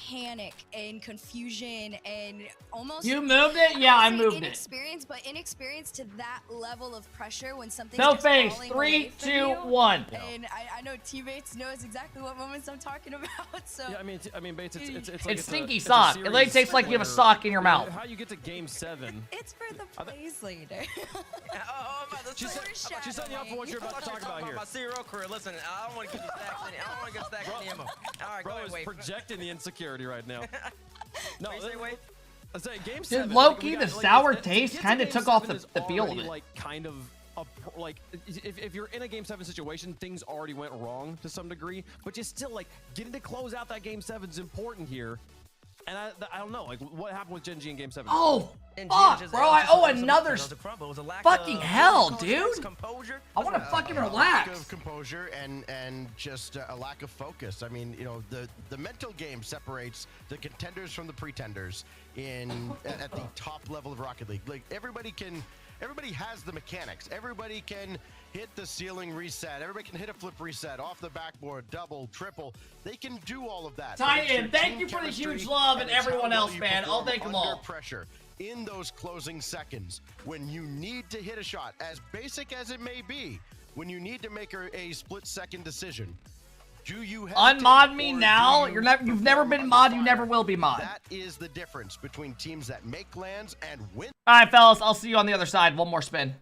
panic and confusion and almost. You moved it? Yeah, I moved it. Inexperience, but inexperience to that level of pressure when something's No just face. falling 3, away from 2, you. 1. And I know teammates knows exactly what moments I'm talking about. So Yeah, I mean, Bates, it's like It's Stinky Sock. It literally tastes like you have a sock in your mouth. How you get to Game 7? it's for the plays later. She's setting you up for what you're about to talk about here. My serial career. Listen, I don't want to get stacks in. I don't want to get stacks in ammo. All right, Bro go ahead, is wait. projecting the insecurity right now. No, What do you say, Wade? I say Game 7. Dude, low-key, like, the like, sour to taste get to kind of Game took off 7 the is feel of already, it. like, kind of like if you're in a Game 7 situation, things already went wrong to some degree, but you still like getting to close out that Game 7 is important here. And I don't know, like what happened with Gen G in Game 7? Oh, fuck, bro! I owe another. Fucking hell, dude! I want to fucking A lack relax. of composure and just a lack of focus. I mean, you know, the mental game separates the contenders from the pretenders at the top level of Rocket League. Like everybody has the mechanics. Everybody can hit the ceiling reset. Everybody can hit a flip reset off the backboard, double, triple. They can do all of that. Titan, thank you for the huge love and everyone else, man. I'll thank them all. Under pressure in those closing seconds when you need to hit a shot, as basic as it may be, when you need to make a split-second decision. Do you unmod me now? You've never been mod. You never will be mod. That is the difference between teams that make lands and win. All right, fellas. I'll see you on the other side. One more spin.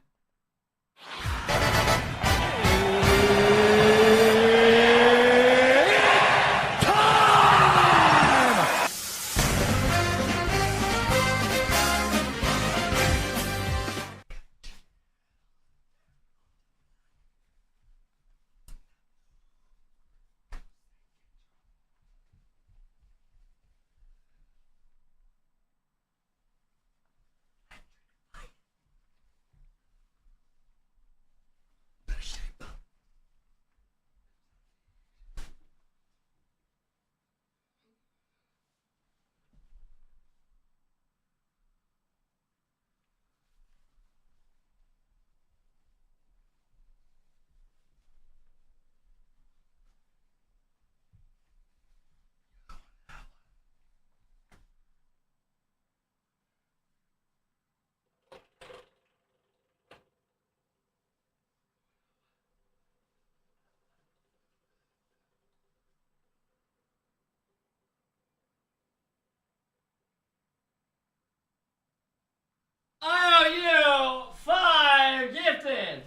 Oh, you 5 gifted.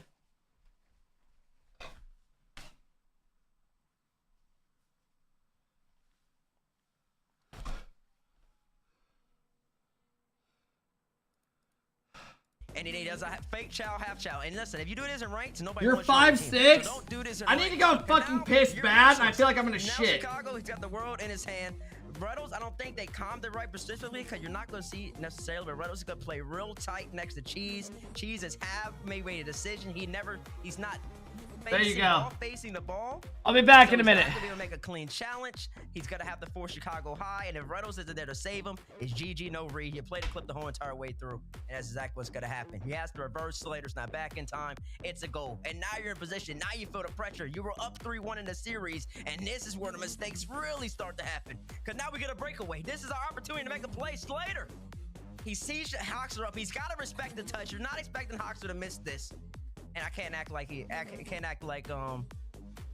And he does a fake chow, half chow. And listen, if you do this in ranked, nobody You're wants you on the 5'6". team. So don't do this in I need to ranked. go And fucking now piss you're bad, and I anxious. feel like I'm gonna Now shit. Chicago, he's got the world in his hand. Reynolds, I don't think they calmed it right specifically because you're not going to see necessarily, but Reynolds is going to play real tight next to Cheese. Cheese has made a decision. He's not There you go. facing the ball. I'll be back So in a he's minute. not gonna be able to make a clean challenge. He's gonna have to force Chicago high, and if Reynolds isn't there to save him, it's GG, no read. You play the clip the whole entire way through, and that's exactly what's gonna happen. He has to reverse. Slater's not back in time. It's a goal, and now you're in position. Now you feel the pressure. You were up 3-1 in the series, and this is where the mistakes really start to happen. Because now we get a breakaway. This is our opportunity to make a play. Slater. He sees Hoxer up. He's got to respect the touch. You're not expecting Hoxer to miss this. And I can't act like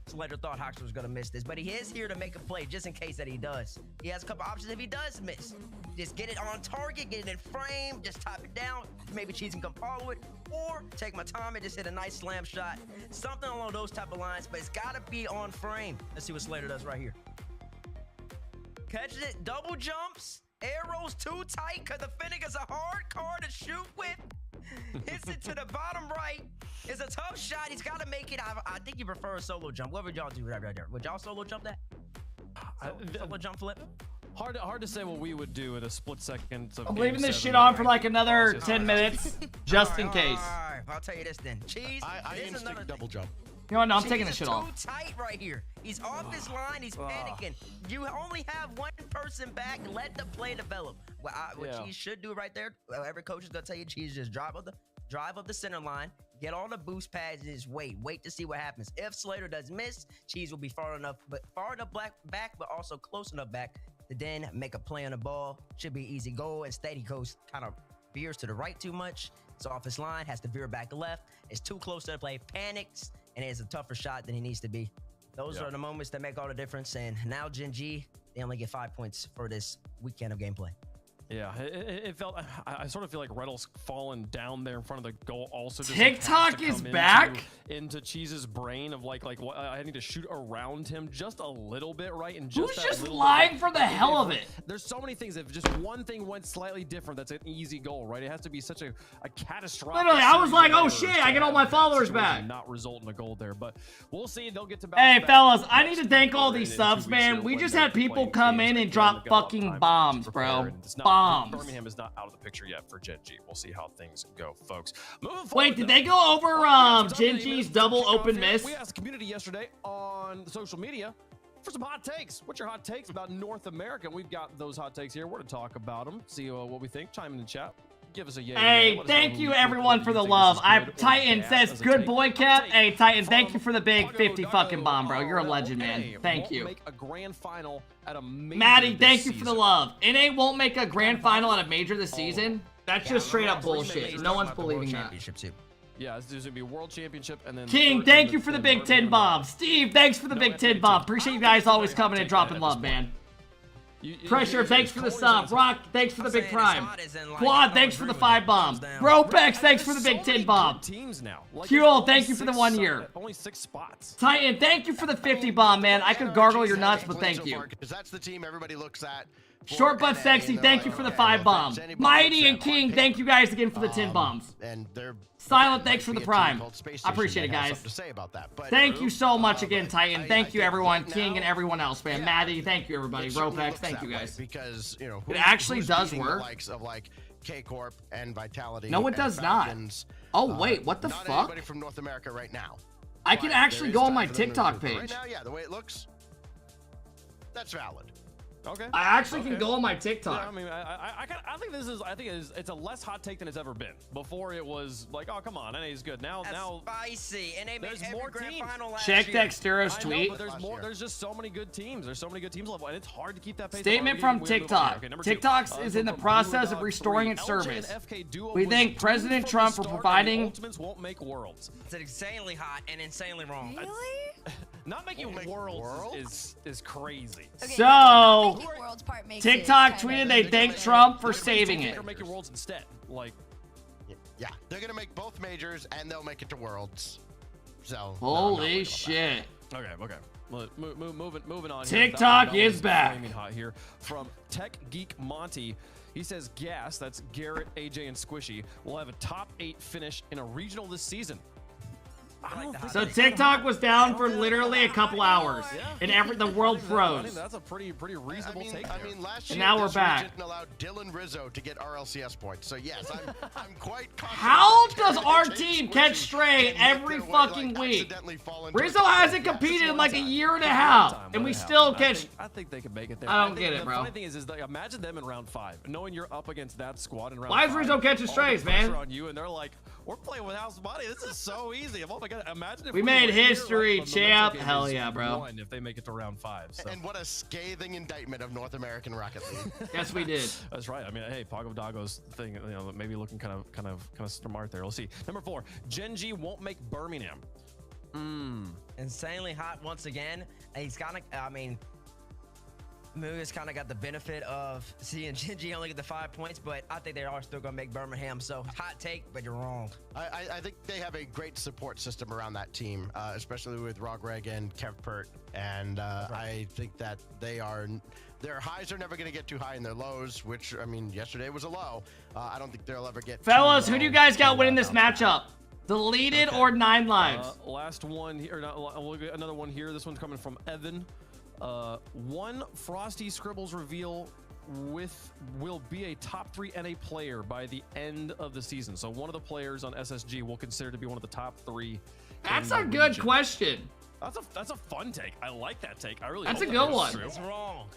Slater thought Hoxer was gonna miss this, but he is here to make a play just in case that he does. He has a couple options if he does miss. Just get it on target, get it in frame, just top it down. Maybe Cheese can come follow it, or take my time and just hit a nice slam shot. Something along those type of lines, but it's gotta be on frame. Let's see what Slater does right here. Catches it, double jumps, arrows too tight because the Finnick is a hard card to shoot with. Hits it to the bottom right. It's a tough shot. He's got to make it. I think you prefer a solo jump. What would y'all do right there? Would y'all solo jump that? Solo jump flip? Hard to say what we would do in a split second. I'm leaving this shit on for like another 10 minutes, just in case. All right, I'll tell you this then. Cheese, I this is another instinct double jump. You know what? No, I'm Cheese taking the is shit too off. tight right here. He's off his line. He's panicking. You only have one person back. Let the play develop. What Cheese should do right there, every coach is gonna tell you, Cheese, just drive up the center line, get all the boost pads, and just wait to see what happens. If Slater does miss, Cheese will be far enough back, but also close enough back to then make a play on the ball. Should be easy goal. Instead, he goes kind of veers to the right too much. It's off his line, has to veer back left. It's too close to the play, panics, and it's a tougher shot than he needs to be. Those are the moments that make all the difference. And now Gen G, they only get 5 points for this weekend of gameplay. Yeah, it felt. I sort of feel like Reddle's fallen down there in front of the goal. Also, just TikTok is back into Cheese's brain of like what I need to shoot around him just a little bit, right? And just who's just lying for the hell of it? There's so many things. If just one thing went slightly different, that's an easy goal, right? It has to be such a catastrophic. Literally, I was like, oh shit, I get all my followers back. Not result in a goal there, but we'll see. They'll get to. Hey fellas, I need to thank all these subs, man. We just had people come in and drop fucking bombs, bro. Birmingham is not out of the picture yet for Gen G. We'll see how things go, folks. Wait, did they go over Gen G's double open miss? We asked the community yesterday on social media for some hot takes. What's your hot takes about North America? We've got those hot takes here. We're to talk about them. See what we think. Chime in the chat. Give us a yay. Hey, thank you everyone for the love. Titan says, good boy, Cap. Hey, Titan, thank you for the big 50 fucking bomb, bro. You're a legend, man. Thank you. Make a grand final at a major Maddie, thank you for the love. NA won't make a grand final at a major this season. That's just straight up bullshit. No one's believing that. Yeah, this is gonna be World Championship and then King, thank you for the big 10 bomb. Steve, thanks for the big 10 bomb. Appreciate you guys always coming and dropping love, man. Pressure, thanks for the sub. Rock, thanks for the big prime. Quad, thanks for the 5 bomb. Ropex, thanks for the big 10 bomb. Fuel, thank you for the 1 year. Only 6 spots. Titan, thank you for the 50 bomb, man. I could gargle your nuts, but thank you. That's the team everybody looks at. Short but sexy, thank you for the 5 bomb. Mighty and King, thank you guys again for the 10 bombs. Silent, thanks for the prime. I appreciate it, guys. Thank you so much again, Titan. Thank you, everyone. King and everyone else, man. Maddie, thank you, everybody. Ropex, thank you, guys. Because, you know, it actually does work. K-Corp and Vitality. No, it does not. Oh, wait, what the fuck? Anybody from North America right now. I can actually go on my TikTok page. Right now, yeah, the way it looks, that's valid. Okay. I actually can go on my TikTok. Yeah, I mean, I think this is. I think it's a less hot take than it's ever been. Before it was like, oh come on, NA is good. Now spicy. NA there's made more grand teams. final last Check year. Dextero's tweet. But there's more. There's just so many good teams. There's so many good teams level, and it's hard to keep that pace. Statement from TikTok. TikTok is in the process of restoring its service. We thank President Trump for providing. Ultimates won't make worlds. It's insanely hot and insanely wrong. Really? Not making worlds is crazy. Okay, So, making worlds part makes TikTok it tweeted they thanked Trump for saving it. They're making worlds instead. Like, yeah, they're gonna make both majors and they'll make it to worlds. So holy shit. Okay. Moving on. TikTok is back. Hot here from Tech Geek Monty. He says Gas, that's Garrett, AJ, and Squishy, will have a top 8 finish in a regional this season. So TikTok was down for literally a couple hours, and the world froze. That's a pretty reasonable take. I mean, last year, and now we're back. Allowed Dylan Rizzo to get RLCS points. So yes, I'm quite confident. How does our team catch stray every fucking week? Rizzo hasn't competed in like a year and a half, and we still catch. I think they can make it there. I don't get it, bro. The funny thing is like, imagine them in round 5, knowing you're up against that squad in round 5. Why is Rizzo catching strays, man? On you, and they're like, we're playing with house money. This is so easy. Oh my god. Imagine if we made history, champ. Hell yeah, bro. If they make it to round 5. So. And what a scathing indictment of North American Rocket League. Yes, we did. That's right. I mean, hey, Pogadago's thing, you know, maybe looking kind of smart there. We'll see. Number 4, Gen G won't make Birmingham. Insanely hot once again. And he's kind of, I mean, Moose kind of got the benefit of seeing Gen G only get the 5 points, but I think they are still going to make Birmingham. So hot take, but you're wrong. I think they have a great support system around that team, especially with Rogreg and Kevpert. And I think that their highs are never going to get too high, and their lows, which, I mean, yesterday was a low. I don't think they'll ever get Fellas, who do you guys got winning this matchup? Deleted or 9 lives? Last one here, we'll get another one here. This one's coming from Evan. One Frosty Scribbles reveal will be a top 3 NA player by the end of the season. So one of the players on SSG will consider to be one of the top 3. That's a good question. That's a fun take. I like that take. I really. That's a hope good that is one. true. It's wrong.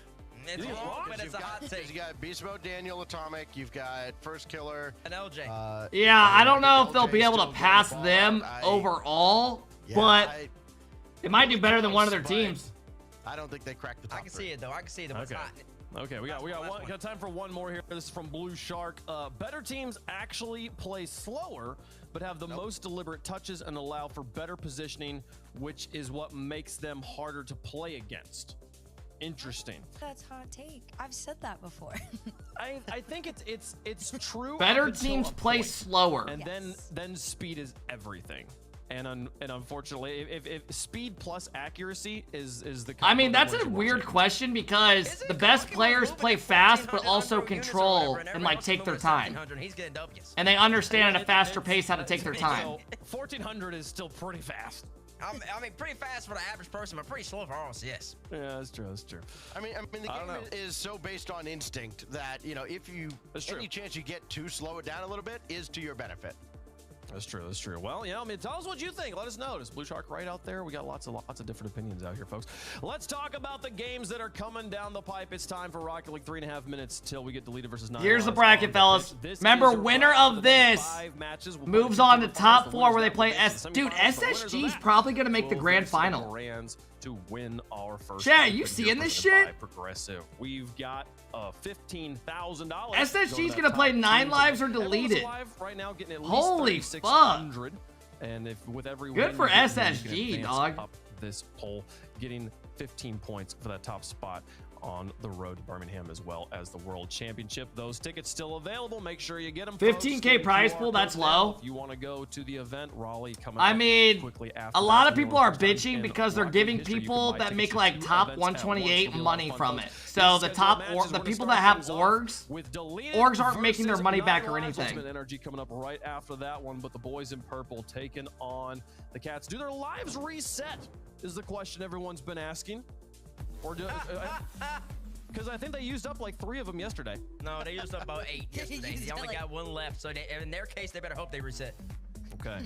It's wrong, but it's a hot take. You got Beast Mode Daniel Atomic. You've got First Killer. An LJ. Yeah, I don't know if LJ they'll be able to still pass going them ball. overall, Yeah, but it might do better than one of their but teams. I don't think they cracked the top I can see it though. I can see it. It's Okay. hot. Okay, we got time for one more here. This is from Blue Shark. Better teams actually play slower, but have the most deliberate touches and allow for better positioning, which is what makes them harder to play against. Interesting. That's hot take. I've said that before. I think it's true. Better up until teams a play point. slower. And Yes. then speed is everything. And unfortunately, if speed plus accuracy is the. I mean, that's combo a that we're weird watching. question because the best players play fast, but also control and like take their time. He's getting W's. And they understand at a faster pace how to take their time. So 1400 is still pretty fast. I mean, pretty fast for the average person, but pretty slow for RLCS. Yeah, that's true. That's true. I mean, the I don't game know. is so based on instinct that, you know, if you That's true. any chance you get to slow it down a little bit is to your benefit. That's true. That's true. Well, you know, I mean, tell us what you think. Let us know. Is Blue Shark right out there? We got lots of different opinions out here, folks. Let's talk about the games that are coming down the pipe. It's time for Rocket League. 3.5 minutes till we get deleted versus 9. Here's the lives bracket, on fellas. This Remember, is a winner bracket of for the next this 5 matches. We'll moves play on to the top finals. 4 where they The play winners of Dude, the semifinals, the winners of SSG's that probably gonna make the will grand face the final. Morans to win our first. Chat, you Open seeing Year this President shit? by Progressive. We've got $15,000. SSG's gonna play 9 lives or delete it. Right now, getting at least Holy fuck. 3,600. And if with every Good win, for you can SSG, advance dog. up this poll, getting 15 points for that top spot on the road to Birmingham as well as the World Championship. Those tickets still available. Make sure you get them. 15K prize pool, that's low. If you want to go to the event, Raleigh coming I up mean, quickly after a lot that. of people are bitching because they're giving people that make like top 128 money from it. So the top the people that have orgs aren't making their money back or anything. Energy coming up right after that one, but the boys in purple taking on the Cats. Do their lives reset is the question everyone's been asking. Or do because I think they used up like 3 of them yesterday. No, they used up about 8 yesterday. They only got 1 left, so in their case, they better hope they reset. Okay.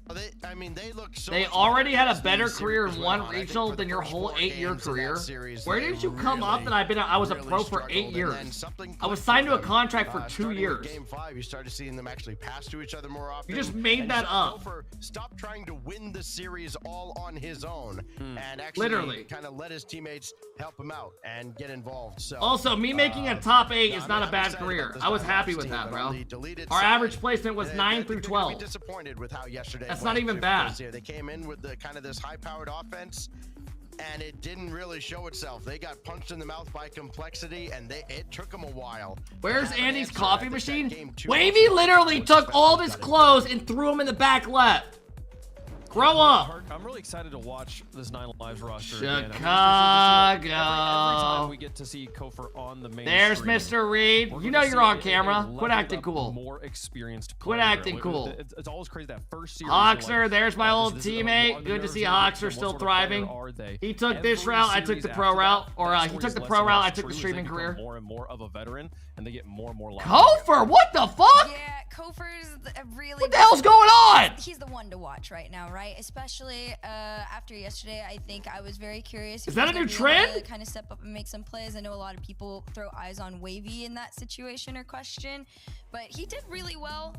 They look so. They already had a better career in one regional than your whole 8-year career. Where did you come up that I was a pro for 8 years? I was signed to a contract for 2 years. Game 5, you started seeing them actually pass to each other more often. You just made that up. Stop trying to win the series all on his own and actually Literally kind of let his teammates help him out and get involved. So also, me making a top 8 is not a bad career. I was happy with that, bro. Our average placement was 9 through 12. Disappointed with how yesterday. That's not even bad. They came in with the kind of this high-powered offense, and it didn't really show itself. They got punched in the mouth by complexity, and it took them a while. Where's Andy's coffee machine? Wavy literally took all of his clothes and threw them in the back left. Grow up. I'm really excited to watch this 9 Lives roster. Chicago. Every time we get to see Kofor on the main There's screen, Mr. Reed. we're You gonna know you're see on a camera. Quit leveled acting up, cool. More experienced Quit player. acting cool. It's always crazy that first series. Hoxer, there's my this old is a teammate. one Good to see nerves Hoxer and still what sort of player thriving. are they? He took this Every route, I took series the after pro that, route. that Or he story took is the less pro and route, less I took the true as they streaming become career. More and more of a veteran, and they get more and more lives. Kofor, what the fuck? Yeah, Kofor's really. What the hell's going on? He's the one to watch right now, right? Especially after yesterday, I think I was very curious. Is that a new trend? To kind of step up and make some plays. I know a lot of people throw eyes on Wavy in that situation or question, but he did really well.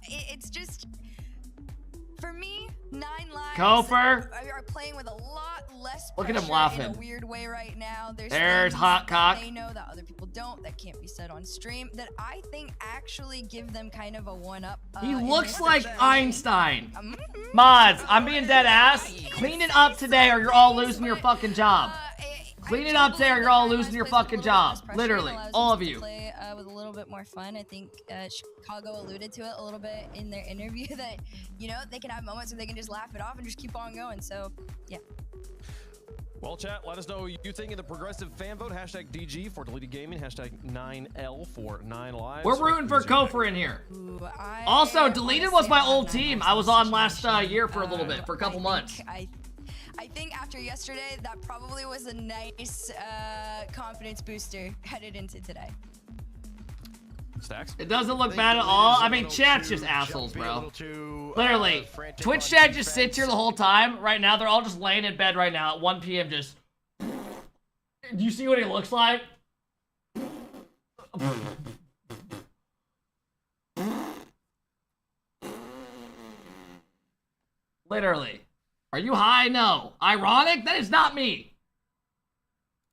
It's just. For me, 9 Lives Kofor. are playing with a lot less Look at him pressure laughing. in a weird way right now. There's Hot things cock. that they know that other people don't, that can't be said on stream, that I think actually give them kind of a one-up. He in looks this like situation. Einstein. Mods, I'm being dead ass. Clean it up today or you're all losing your fucking job. Clean it up today or you're all losing your fucking job. Literally, all of you. Play with a little bit more fun. I think Chicago alluded to it a little bit in their interview that, you know, they can have moments where they can just laugh it off and just keep on going. So, yeah. Well, chat, let us know what you think in the progressive fan vote. Hashtag DG for deleted gaming. Hashtag 9L for 9 lives. We're rooting for Kofor in here. Ooh, Also, deleted was my old team. I was on last year for a little bit, for a couple months. I think after yesterday, that probably was a nice confidence booster headed into today. Stacks? It doesn't look bad at all. I mean, chat's just assholes, bro. Literally. Twitch chat just sits here the whole time. Right now, they're all just laying in bed right now at 1 p.m. just... Do you see what he looks like? Literally. Are you high? No. Ironic? That is not me.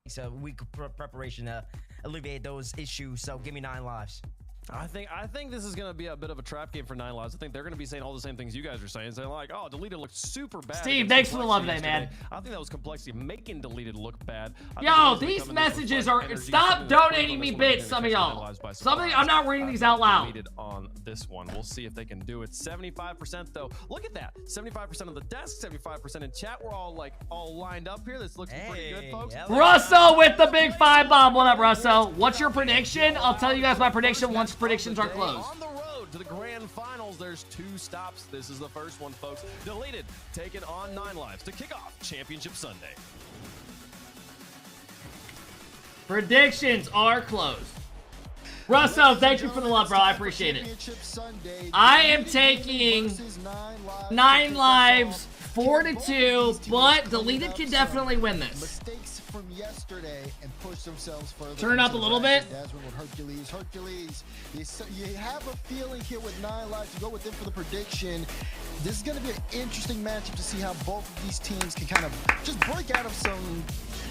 So week of preparation to alleviate those issues. So give me 9 lives. I think this is going to be a bit of a trap game for 9 Lives. I think they're going to be saying all the same things you guys are saying. Saying like, oh, Deleted looked super bad. Steve, thanks for the love today, man. I think that was complexity making Deleted look bad. Yo, these messages are... Stop donating me bits, some of y'all. I'm not reading these out loud. Deleted on this one. We'll see if they can do it. 75% though. Look at that. 75% of the desk, 75% in chat. We're all lined up here. This looks pretty good, folks. Russo with the big 5 bomb. What up, Russo? What's your prediction? I'll tell you guys my prediction once predictions are closed. On the road to the grand finals, there's 2 stops. This is the first one, folks. Deleted, taking on 9 Lives to kick off Championship Sunday. Predictions are closed. Russo, thank you for the love, bro. I appreciate it. I am taking 9 Lives, 4-2, but Deleted can definitely win this. Mistakes from yesterday and push themselves further. Turn it up a little bit. Desmond with Hercules. You have a feeling here with 9 Lives to go with them for the prediction. This is going to be an interesting matchup to see how both of these teams can kind of just break out of some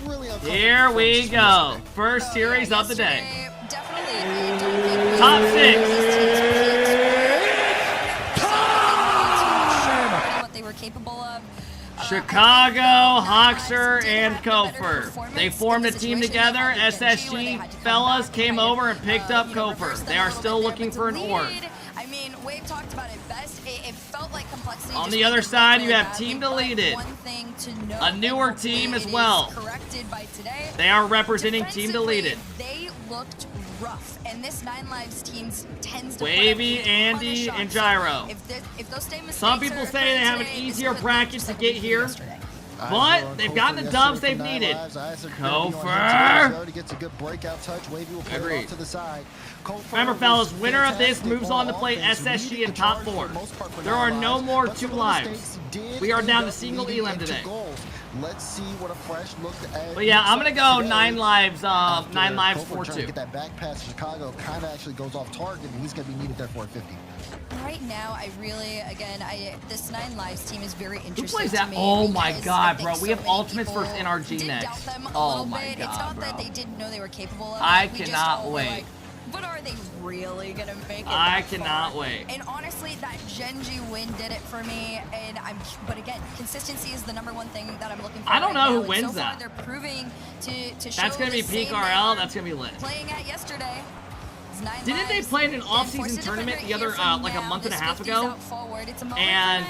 really uncomfortable. Here we go. First series of the day. Definitely. Top 6. What they were capable of. Chicago, Hoxer, and Kofer. They formed a team together. SSG fellas came over and picked up Kofer. They are still looking for an orb. I mean, Wave talked about it best. It felt like complexity. On the other side, you have Team Deleted, a newer team as well. They are representing Team Deleted. They looked rough, and this 9 Lives team tends to Wavy, Andy, and Gyro. If those same Some people say they have an easier bracket to get here, but they've gotten the dubs they've needed. Kofer. Gets a good breakout touch. Wavy will put it off to the side. Remember, fellas, winner of this moves on to play SSG in top 4. There are no more 2 lives. We are down to single elim today. Let's see what a fresh look at. But yeah, I'm gonna go 9 Lives, 9 Lives 4-2. Get that back pass to Chicago kind of actually goes off target, and he's gonna be needed there for a 50. Right now, I really, again, this 9 Lives team is very interesting. Who plays that? Oh my god, bro. We have Ultimates versus NRG next. Oh my god, It's not bro. that they didn't know they were capable of it. I cannot wait. But are they really gonna make it? I cannot wait. And honestly, that Genji win did it for me. And but again, consistency is the #1 thing that I'm looking for. I don't know who now. wins so far, that. They're proving to show. That's gonna be peak RL. That's gonna be lit. Playing at yesterday. Didn't they play in an off-season tournament the other like a month and a half ago? And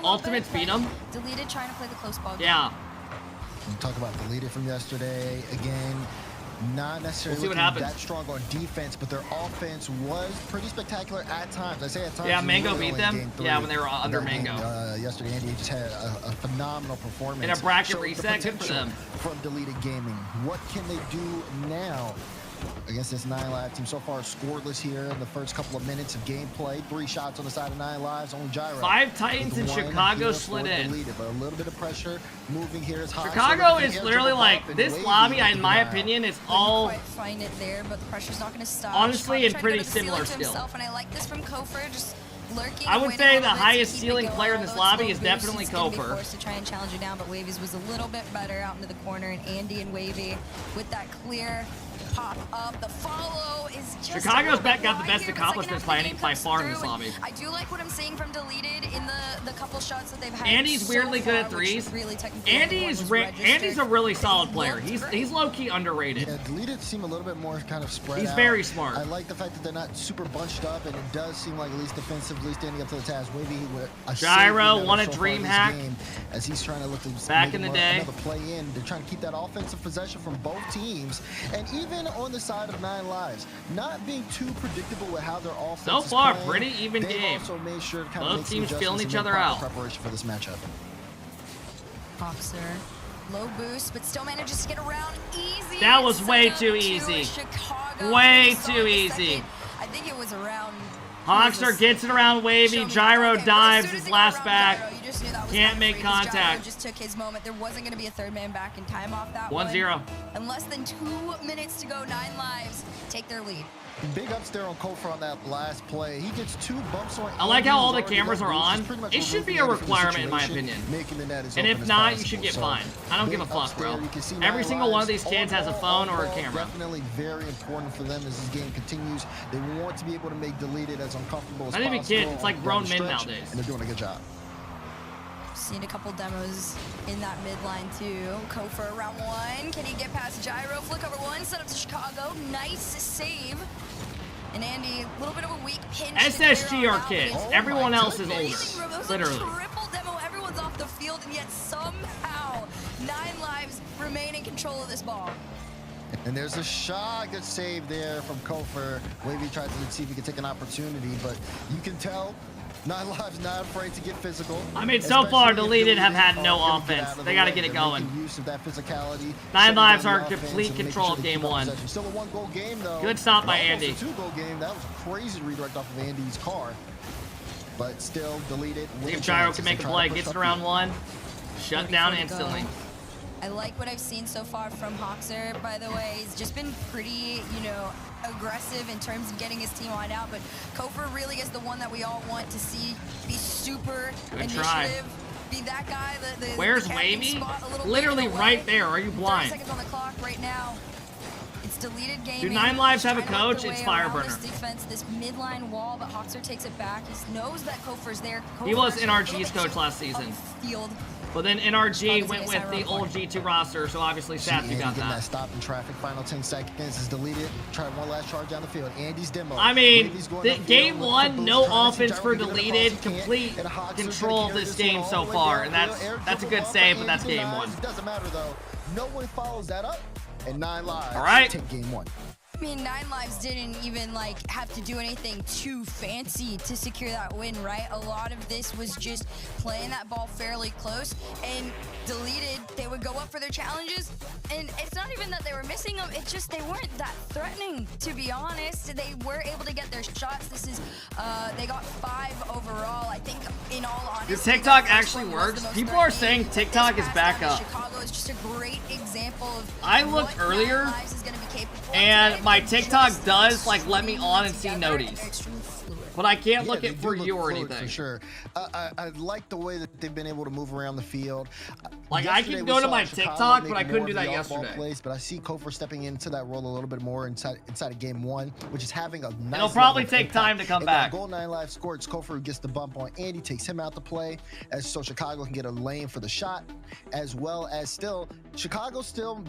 Ultimates beat them. Deleted trying to play the close ball game. Yeah. You talk about Deleted from yesterday again. Not necessarily that strong on defense, but their offense was pretty spectacular at times. I say at times. Yeah, Mango beat them. Yeah, when they were under Mango. Yesterday, Andy just had a phenomenal performance. In a bracket reset, good for them. From Deleted Gaming. What can they do now against this 9 Live team? So far, scoreless here in the first couple of minutes of gameplay. 3 shots on the side of 9 Lives. Only Gyro. 5 Titans in Chicago slid in. Deleted, but a little bit of pressure moving here. Chicago is literally like this lobby. In my opinion, is all. Find it there, but the pressure's not going to stop. Honestly, in pretty similar skill. And I like this from Kofer, just lurking. I would say the highest ceiling player in this lobby is definitely Kofer. Forced to try and challenge you down, but Wavy's was a little bit better out into the corner, and Andy and Wavy with that clear pop up. The follow is just Chicago's got the best accomplishments by far in this lobby. I do like what I'm seeing from Deleted in the couple shots that they've had. Andy's weirdly good at threes. Andy's a really solid player. He's low key underrated. Yeah, Deleted seem a little bit more kind of spread out. He's very smart. I like the fact that they're not super bunched up, and it does seem like at least defensively standing up to the task. Wavy with a Gyro won a dream hack as he's trying to look to back in the day. Another play in. They're trying to keep that offensive possession from both teams, and even on the side of 9 Lives, not being too predictable with how their offense so is far playing. pretty even They've game. Also made sure to kind both of teams filling each other out. Preparation for this matchup. Boxer. Low boost, but still manages to get around easy. That was way Setup too to easy. Chicago. Way We saw too the easy. second- I think it was around. Hawkster gets it around wavy. Gyro Okay, dives as soon as his he got last around back. Gyro, you just knew that was Can't time make free, 'cause Gyro contact. just took his moment. There wasn't going to be a third man back in time off that 1-0. one. And less than 2 minutes to go. 9 lives take their lead. Big ups there on Kofor on that last play. He gets 2 bumps on. I like Andy, how who's all the already cameras got are boost. on. He's pretty much It should be a removing Andy from the requirement in my situation, opinion. making the net as And open if as not, you possible. should get So, fined. I don't give a big fuck, ups bro. there. You can see Every nine single one of lives. these kids has a phone or a camera. Definitely very important for them as this game continues. They want to be able to make deleted as uncomfortable as Not even possible. kids, it's like down grown the men stretch, nowadays. And they're doing a good job. Seen a couple demos in that midline too. Kofor around 1. Can he get past Gyro? Flick over 1. Set up to Chicago. Nice save. And Andy, a little bit of a weak pinch. SSG are kids. Everyone else is Amazing, bro. older. That was Literally. a triple demo. Everyone's off the field, and yet somehow 9 lives remain in control of this ball. And there's a shot, good save there from Kofor. Wavy tries to see if he can take an opportunity, but you can tell 9 lives not afraid to get physical. I mean, so far, Especially if Deleted have had are no gonna offense. out of They the gotta way. get it They're going. making use of that physicality. 9 lives shutting are down the complete offense and making control sure of they game keep up 1. possession. Still a 1-goal game though. Good stop by Almost Andy. a 2-goal game. That was a crazy redirect off of Andy's car. But still, Deleted. See if Gyro can make a play. Gets it around 1. Shut down Before we go. instantly. I like what I've seen so far from Hawkster, by the way. He's just been pretty, aggressive in terms of getting his team on out, but Kofor really is the one that we all want to see be super Good initiative. try. Be that guy, the Where's captain Wavy? spot a little Literally bit away. right there. Are you 30 blind? seconds on the clock right now. It's Deleted gaming. Do 9 lives have a Trying to work coach? their It's way around Fireburner. This defense, this midline wall, but Hawkster takes it back. He knows that Kofor's there. He was Kofor's a NRG's little bit coach last too season. upfield. But then NRG As long went as with they the get old Cyber G2 roster, so obviously Sassy Andy got getting that that. stop in traffic. Final 10 seconds is Deleted. Try one last charge down the field. Andy's demo. I mean, Wavy's going the upfield, game looking for 1, boost, no trying to see offense Gyro for can get it across, Deleted, he can't. complete And Hawkster's gonna control of carry this one game all so the way far, down and field. Air that's a dribble good bump, save, but but that's Andy game denies. 1. It doesn't matter though. No one follows that up, and 9 lives All right. take game 1. I mean, 9 lives didn't even have to do anything too fancy to secure that win, right? A lot of this was just playing that ball fairly close, and Deleted, they would go up for their challenges, and it's not even that they were missing them, it's just they weren't that threatening, to be honest. They were able to get their shots. This is, they got 5 overall, I think, in all honesty. Does TikTok that first actually one was work? the most People are threatening. saying TikTok This is past back time in up. Chicago is just a great example of I looked what earlier, 9 lives is gonna be capable of and tonight. my They TikTok just does let me on and see together, and noties. they're extremely fluid. But I can't look Yeah, at they for do you look or fluid, anything. For sure. I like the way that they've been able to move around the field. Like, I Yesterday can we go to saw my Chicago TikTok, make but I couldn't more do of that the off-ball yesterday. Plays, but I see Kofor stepping into that role a little bit more inside of game 1, which is having a nice. It'll probably level of take time impact. to come And back. Goal 9 live score. It's Kofor who gets the bump on Andy, takes him out to play, so Chicago can get a lane for the shot, as well as Chicago still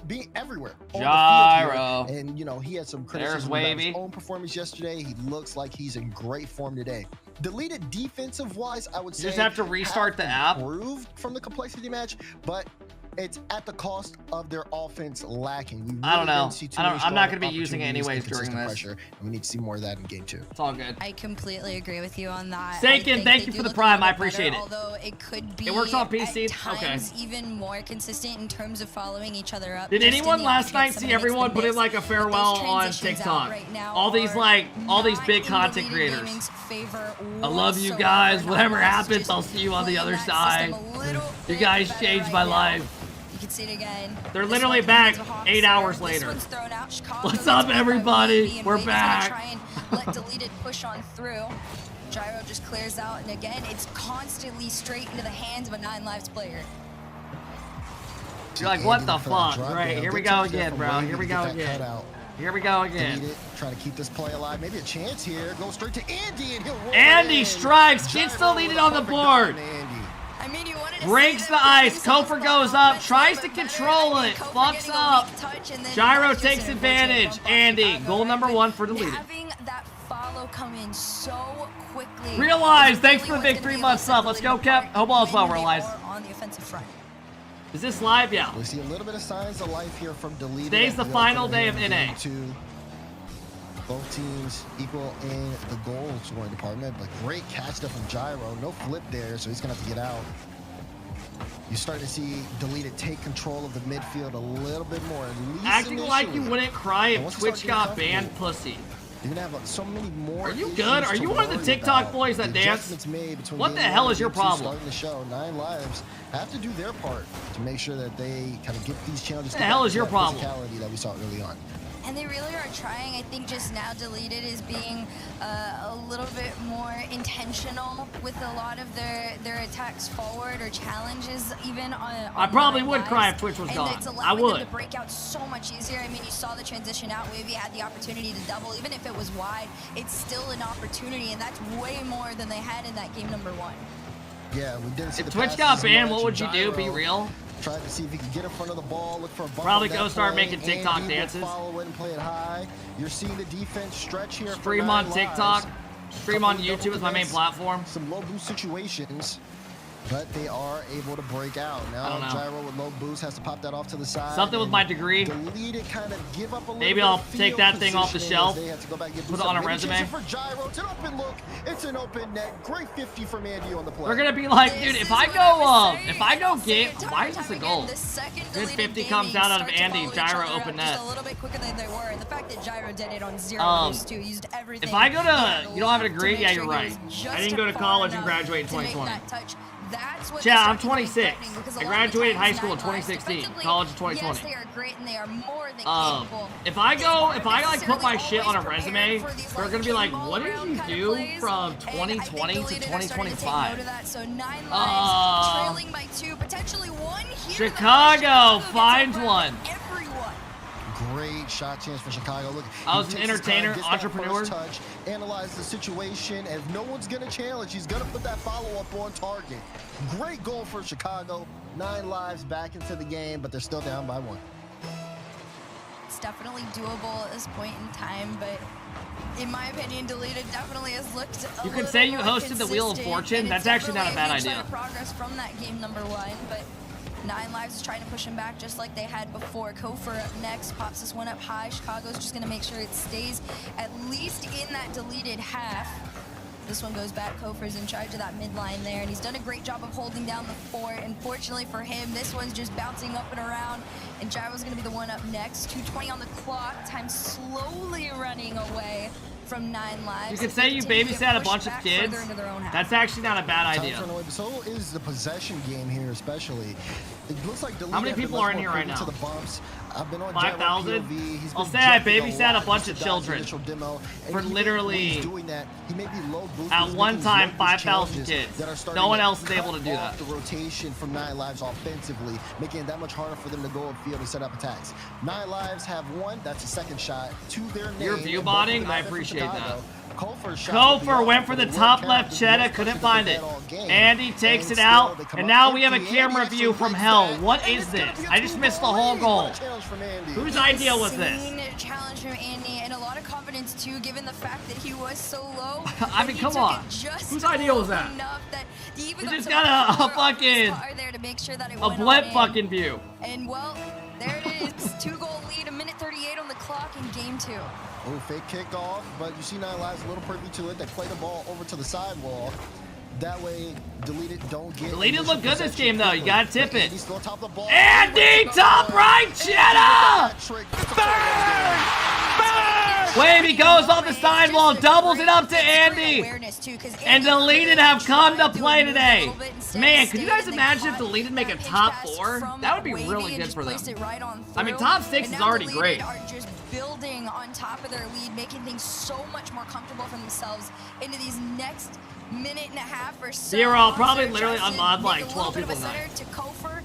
being everywhere on Gyro. the field here. And he had some There's criticism about Wavy. his own performance yesterday. He looks like he's in great form today. Deleted defensive-wise, I would say. You just have to restart the app. Improved from the complexity match, but it's at the cost of their offense lacking. We really I don't know. didn't see too many I'm not strong gonna be using it opportunities anyways and during consistent this. pressure, and we need to see more of that in game 2. It's all good. I completely agree with you on that. Sakin, I think thank they you do for the look a prime. little I bit appreciate better, it. Although it could be It works on PC? at times Okay. even more consistent in terms of following each other up. Did just anyone in the last offense, night some see of it makes everyone the put in miss. like a But those farewell on transitions TikTok? out right now All these are all these not big in content Deleted creators. Gaming's favor I love you whatsoever. guys. Not Whatever less, happens, just I'll see you on the playing other that side. system a little You bit guys better changed right my now. life. You can see it again. They're This literally one back comes to 8 Hawkster. hours This later. one's thrown out. Chicago What's gets up, picked by everybody? Wavy, and We're Wavy's gonna back. try and let Deleted push on through. Gyro just clears out, and again, it's constantly straight into the hands of a 9 lives player. You're like, what the Andy for that fuck? drop Right, down. here we Good go touch there again, from bro. Wavy Here we to go get that again. cutout. Here we go again. Delete it, trying to keep this play alive. Maybe a chance here. Go straight to Andy, and he'll roll Andy in. strikes. Gets Gyro deleted with a on the perfect board. dive to Andy. I mean, you wanted to Breaks see the them ice. put themselves Kofor back goes on up. offense, Tries but to better. control I it. think Kofor Fucks getting a up. weak touch, and then Gyro just takes an unfortunate advantage. bump off Andy, Chicago, goal right? number But 1 for deleted. having that follow come in so quickly. Realize, is thanks really for the what's big gonna 3 be months able to sub. Let's set go, Deleted apart Kev. Hope all is well, when they Realize. are on the offensive front. Is this live? Yeah. We see a little bit of signs of life here from Deleted. Today's the We final open day of here in NA. game 2. Both teams equal in the goal scoring department, but great catch there from Gyro. No flip there, so he's gonna have to get out. You're starting to see Deleted take control of the midfield a little bit more. At least Acting like you initially. wouldn't cry And if once you start Twitch getting got comfortable, banned, pussy. You're gonna have like, so many more. Are you issues good? Are to you one of the worry TikTok about. boys that The dance? adjustments made between What the game hell one is and your game two problem? Starting the show, 9 Lives have to do their part to make sure that they kind of get these challenges. What the hell is your problem? Physicality that we saw early on. And they really are trying. I think just now Deleted is being a little bit more intentional with a lot of their attacks forward or challenges even on I probably the would lives. cry if Twitch was and gone. It's I allowing would. them to break out so much easier. I mean, you saw the transition out. Wavy had the opportunity to double. Even if it was wide, it's still an opportunity, and that's way more than they had in that game number 1. Yeah, we didn't see If the Twitch passes got as banned, much. what would you do? Be Gyro real? Tried to see if he could get in front of the ball, look for a bump. Probably on that go start play. making TikTok Andy will dances. Follow it and play it high. You're seeing the defense stretch here. Stream for 9 on TikTok. Lives. Stream on YouTube is my main platform. Some low boost situations, but they are able to break out. I Now don't know. Gyro with low boost has to pop that off to the side. Something with and my degree. Deleted, kind of give up a little Maybe bit I'll of take field that thing off the positioning shelf, as they have to go back and get put it boosted. on a Maybe resume. chasing for Gyro. It's an open look. It's an open net. Great 50 from Andy on the play. We're gonna be like, dude, if I go get, why is this a goal? Good 50 comes down out of Andy, Gyro open net. Just a little bit quicker than they were, and the fact that Gyro did it on 0 boost too, used everything. If I go to, you don't have a to degree? make Yeah, sure you're he right. was just I didn't go to far college and enough graduate in to make 2020. that touch. That's what Yeah, they I'm start to be 26. threatening, because a I lot of graduated times high school in 9 Lives 2016, defensively, college in 2020. Yes, they are great and they are more than capable. If I like put my necessarily shit on a always resume, prepared for these, they're gonna be like, game what did all-around you kind of do plays, from and I think 2020 to Deleted are starting to take 2025? note of that, so 9 Lives trailing by 2, potentially 1 here. Chicago gets finds over one. Everyone. Great shot chance for Chicago. Look, I he was an takes his time, entertainer, gets that entrepreneur. first touch, analyze the situation, and if no one's gonna challenge, he's gonna put that follow-up on target. Great goal for Chicago. 9 Lives back into the game, but they're still down by 1. It's definitely doable at this point in time, but in my opinion, Deleted definitely has looked a You could little say you more hosted the Wheel of consistent, Fortune. and That's it's actually not a bad definitely idea. huge sign of progress from that game number 1, but 9 Lives is trying to push him back just like they had before. Kofor up next, pops this one up high. Chicago's just gonna make sure it stays at least in that Deleted half. This one goes back. Kofor's in charge of that midline there, and he's done a great job of holding down the fort. Unfortunately for him, this one's just bouncing up and around, and Gyro's gonna be the one up next. 2:20 on the clock. Time slowly running away from 9 Lives. You could say you babysat a bunch of kids. That's actually not a bad idea. So is the possession game here, especially. It looks like How many people are in here right now? To the bumps. I've been on 5,000? Gyro POV. He's I'll been say I jumping babysat a lot bunch just of to dodge the children initial demo. And for even when literally he's doing that, he may be low boost, at he's one making time low boost 5,000 challenges kids. that are starting No one to else is cut able to do off that. The rotation from 9 Lives offensively, making it that much harder for them to go upfield and set up attacks. 9 Lives have 1. That's a second shot to their name. You're view and both of them botting? I have it from appreciate that. Chicago. Kofor went for the top left cheddar, couldn't find it. Andy takes it out, and now we have a camera view from hell. What is this? I just missed the whole goal. Whose idea was this? Challenge from Andy, and a lot of confidence too, given the fact that he was so low. I mean, come on. Whose idea was that? You just got a fucking a blip fucking view. And well, there it is. 2-goal lead, 1:38 on the clock in game 2. Oh, fake kickoff, but you see 9 Lives a little privy to it. They play the ball over to the sidewall. That way, Deleted don't get. Deleted look good this game though. You gotta tip it. He's still top of the ball. Andy, top right, cheddar! Wavy goes off the sidewall, doubles it up to Andy. And Deleted have come to play today. Man, could you guys imagine if Deleted make a top 4? That would be really good for them. I mean, top 6 is already great. Building on top of their lead, making things so much more comfortable for themselves into these next minute and a half or so. Zero, I'll probably literally unmod like 12 people tonight. To Kofor,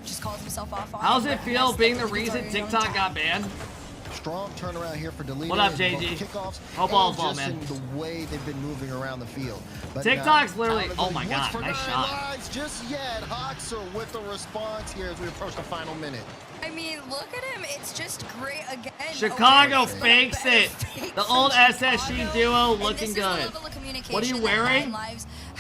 just calls himself off. How's it feel being the reason TikTok got banned? Strong turnaround here for Deleted. What up, JG? Kickoffs, Hope all's and well, just man. in the way they've been moving around the field. But TikTok's now, literally. Tyler Oh my Looks god, for nice 9 shot. Lives just yet. Hoxer with the response here as we approach the final minute. I mean, look at him. It's just great again. Chicago fakes it. The old SSG duo looking good. What are you wearing?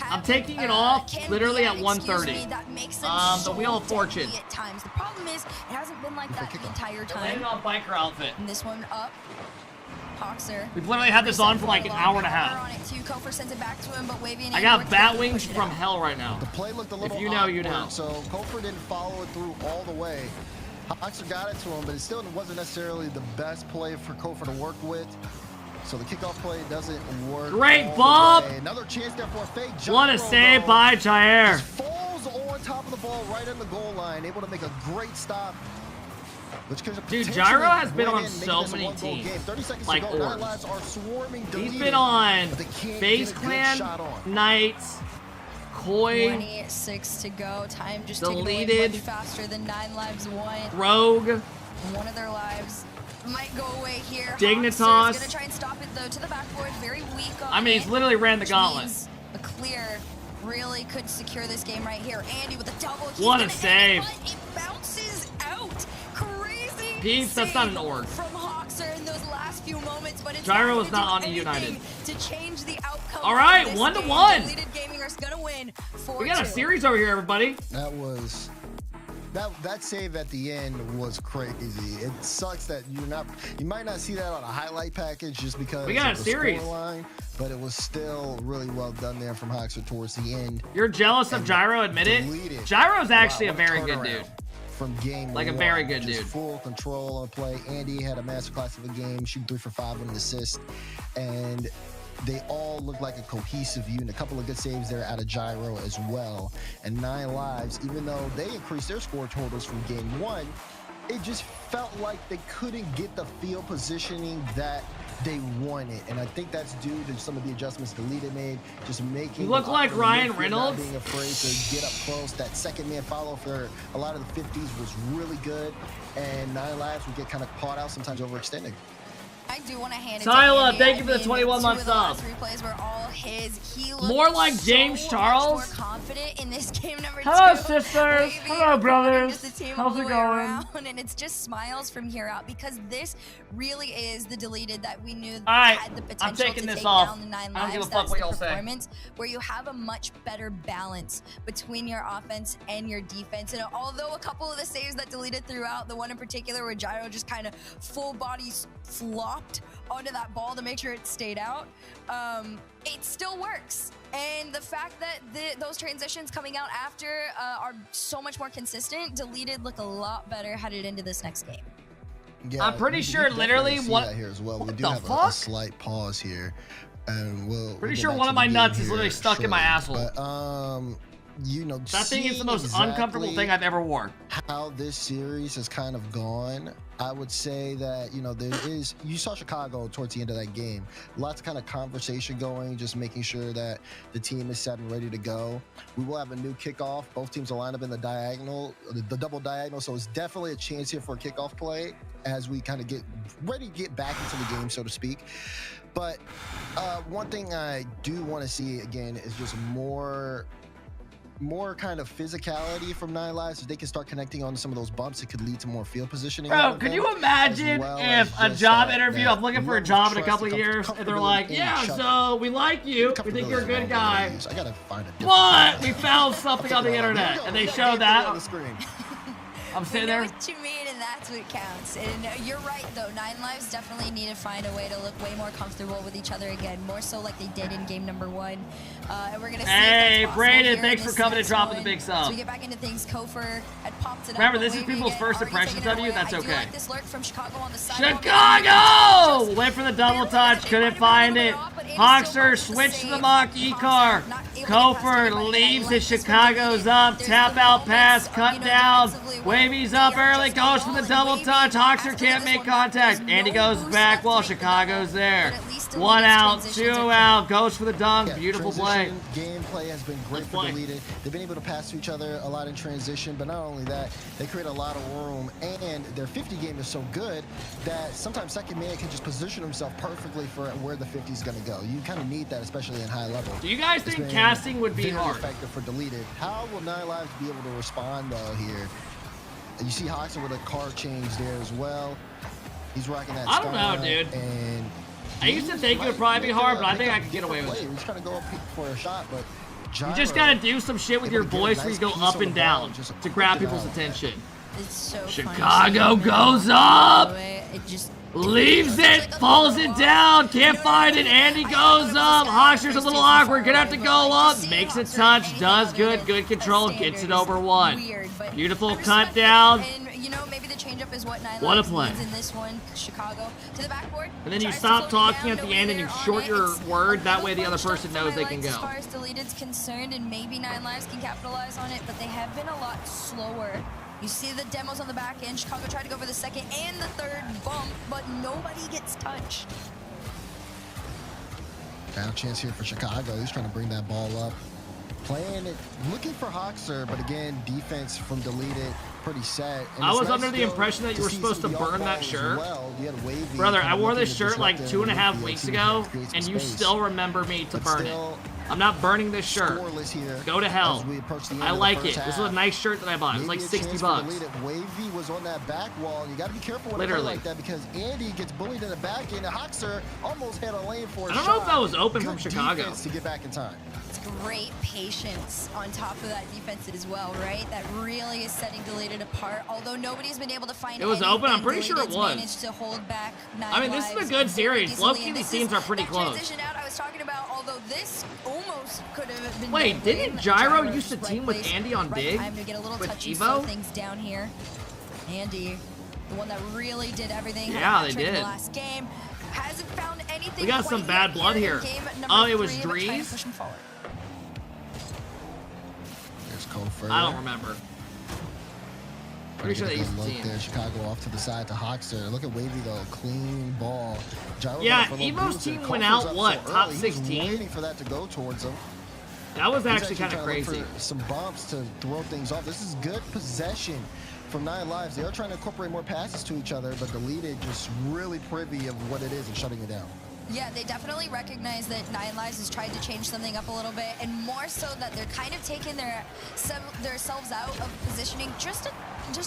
I'm taking it off literally at 1:30. The Wheel of Fortune. At times. The problem is, it hasn't been like that the entire Landed time. on biker outfit. And this one up. Hoxer. We've literally had this on for like an hour and a half. On it too. Kofor sends it back to him, but Wavy and I Andy got work bat together to wings push it from out. hell right now. The play looked a little If you know, you awkward, know. So Kofor didn't follow it through all the way. Hoxer got it to him, but it still wasn't necessarily the best play for Kofor to work with. So the kickoff play doesn't work. Great all the bump. way. Another chance there for a fake gyro. What a save by Jair. Just falls on top of the ball right on the goal line, able to make a great stop. Which could Dude, potentially Gyro has been win on in, making so this a many one-goal teams. game. 30 seconds Like to go. Nine orbs. Lives are swarming, He's deleted, been on but they can't Base get a good Clan, shot on. Knights, Koi, 26 to go. Time just ticking away Deleted. much faster than 9 lives won. Rogue. One of their lives might go away here. Dignitas. Hoxer's gonna try and stop it though to the backboard. Very weak on I mean, he's literally ran the which gauntlet. means a clear really could secure this game right here. Andy with a double. He's What a gonna save. end it, but it bounces out. Crazy. Peeps, that's not an org. From Hoxer in those last few moments, but it's Gyro not is gonna not do on United. anything to change the outcome. All right, of this 1-1. game. Deleted Gamingers gonna win 4-2. We got a series over here, everybody. That was that save at the end was crazy. It sucks that you might not see that on a highlight package just because We got of a the series. scoreline, but it was still really well done there from Hoxer towards the end. You're jealous of And Gyro, admit it? deleted. Gyro's actually Wow, a what very good turnaround dude. From game Like a one, very good just dude. Full control on play. Andy had a masterclass of the game, shooting 3 for 5 with an assist, and they all look like a cohesive unit. A couple of good saves there out of Gyro as well. And 9 lives, even though they increased their score totals from game 1, it just felt like they couldn't get the field positioning that they wanted. And I think that's due to some of the adjustments Deleted made, just making. You look them like up in the Ryan midfield, Reynolds. Not being afraid to get up close. That second man follow for a lot of the 50s was really good. And 9 lives would get kind of caught out, sometimes overextending. I do want to hand it Tyler, to Andy. thank you for the I mean, 21 month two of the last sub. replays were all his. He looked More like so James much Charles. more confident in this game number Hello, 2. sisters. Wavy Hello, and brothers. just the team How's all the it way going? around, and it's just smiles from here out because this really is the Deleted that we knew right, had the I'm potential taking to this take off. down the 9 I don't lives. give a fuck That's what the y'all say. performance where you have a much better balance between your offense and your defense. And although a couple of the saves that Deleted threw out, the one in particular where Gyro just kind of full body flopped onto that ball to make sure it stayed out, it still works. And the fact that those transitions coming out after are so much more consistent, Deleted look a lot better headed into this next game. Yeah, I'm pretty you sure definitely literally see what- that here as well. We what do the have a fuck? slight pause here, and we'll Pretty get sure back one to of the my game nuts is here literally stuck in my shortly. asshole. But you know, That thing is the seeing most uncomfortable exactly thing I've ever worn. how this series has kind of gone, I would say that, you know, you saw Chicago towards the end of that game. Lots of kind of conversation going, just making sure that the team is set and ready to go. We will have a new kickoff. Both teams will line up in the diagonal, the double diagonal. So it's definitely a chance here for a kickoff play as we kind of get ready to get back into the game, so to speak. But one thing I do want to see again is just more kind of physicality from 9 lives. If they can start connecting on some of those bumps, it could lead to more field positioning. Bro, could you imagine if a job interview, I'm looking for a job in a couple of years, and they're like, yeah, so we like you, we think you're a good guy, I gotta find a different but we found something on the internet, and they show that. on the screen. I'm We sitting know there. what you mean, and that's what counts. And you're right, though. 9 lives definitely need to find a way to look way more comfortable with each other again, more so like they did in game number 1. And we're gonna see. Hey, if that's possible Brandon, here in thanks for this coming and next dropping the one. big sub. So we get back into things. Kofor had popped it up. Remember, but this is Wavy people's again, first already impressions taking of it you. away. That's I do okay. like this lurk from Chicago on the sidewalk. Chicago! Wait for the double touch. Couldn't find it. Hoxer switched to the mock E-car. Kofor leaves it. Chicago's up. Tap out pass. Cut down. Wavy's up early. Goes for the double touch. Hoxer can't make contact. And he goes back while Chicago's there. 1 out. 2 out. Goes for the dunk. Beautiful play. Transition gameplay has been great for Deleted. They've been able to pass to each other a lot in transition, but not only that, they create a lot of room, and their 50 game is so good that sometimes second man can just position himself perfectly for where the 50 is going to go. You kind of need that, especially in high level. Do you guys think casting would be very hard? effective for Deleted. How will 9 lives be able to respond though here? And you see Hoxer with a car change there as well. He's rocking that. I don't know, style, dude. And I used to think it would probably be hard, but I think I could get away with it. He's trying to go up for a shot, but You just gotta do some shit with your voice where you go up and down to grab people's attention. It's so Chicago goes up! It just Leaves it, falls it down, can't find it. Andy goes up. Hoxer's a little awkward, gonna have to go up. Makes a touch, does good control, gets it over one. Beautiful cut down. And you know, maybe the changeup is what 9 What a Lives play. needs in this one. Chicago to the backboard. And then you Tries to stop slow it talking down, at the nobody end and you there on short it. your It's word. That a way the other little person punched up knows for they 9 can Lives go. As far as Deleted's concerned, and maybe 9 Lives can capitalize on it, but they have been a lot slower. You see the demos on the back end. Chicago tried to go for the second and the third bump, but nobody gets touched. Now chance here for Chicago. He's trying to bring that ball up. Playing it, looking for Hoxer, but again, defense from Deleted, pretty set. And I it's was nice under the still impression that you were see supposed to some of the burn that off-balls as shirt. well. You had Wavy Brother, kinda I wore looking this to shirt like disrupt 2.5 the weeks midfield, ago, create some and you space. still remember me to But burn it. still I'm not burning this shirt. scoreless here Go to hell. as we approach the end I of the like first it. This is a half. nice shirt that I bought. It was like Maybe a 60 chance for bucks. Deleted. Wavy was on that back wall. You got to be careful when Literally. play like that because Andy gets bullied in the back end. And Hoxer almost had a lane for a I don't know if shot. that was open Good from Chicago. defense to get back in time. It's great patience on top of that defense as well, right? That really is setting Deleted apart. Although nobody's been able to find It was anything, open. I'm pretty sure it Deleted's was. managed to hold back 9 I mean, this is a Lives good very series. decently, Low-key, and these this teams is are pretty that close. transition out I was talking about, although this almost could have been Wait, no didn't win. Gyro Gyro's used to right team with place, Andy on right Big? time to get a little With touch and Evo? slow things down here. Andy, the one that really did everything. Yeah, had a they trick in did. the last game. Hasn't found anything. We got quite some yet bad blood in here. game number Oh, it was 3, but trying to Drees? push him forward. There's Kofer. I don't remember. Pretty sure they used to look team. there. Chicago off to the side to Hoxer. Look at Wavy though, clean ball. Gyro Yeah, going for a little Evo's boost, and team went Kofer's out, up what, so top early. He was 16? waiting for that to go towards him. That was He's actually kind of trying to look crazy. for some bumps to throw things off. This is good possession from 9 Lives. They are trying to incorporate more passes to each other, but Deleted just really privy of what it is and shutting it down. Yeah, they definitely recognize that 9 Lives has tried to change something up a little bit, and more so that they're kind of taking themselves out of positioning just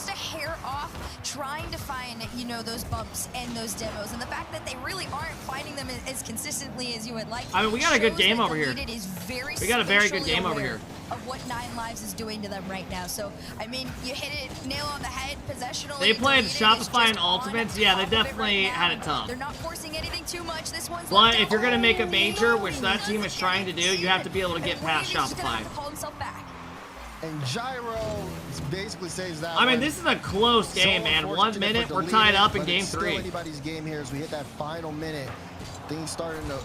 a hair off, trying to find, you know, those bumps and those demos, and the fact that they really aren't finding them as consistently as you would like. I mean, we got a good shows game that over here. Deleted is very We got a very good spatially game over aware here. of what 9 Lives is doing to them right now. So, I mean, you hit it nail on the head possessionally. They played Deleted is Shopify and just on Ultimates. Yeah, they top of it right definitely now. had it tough. They're not forcing anything too much. This one's But left if out. you're going to make a Oh, major, which no, that team is trying to do, you have to be able to get and past Wavy's just gonna Shopify. have to call himself back. And Gyro basically saves that I mean, one. this is a close So game, man. 1 unfortunate minute, for we're Deleted, tied up in but game it's still 3. anybody's game here as we hit that final minute. Things starting to,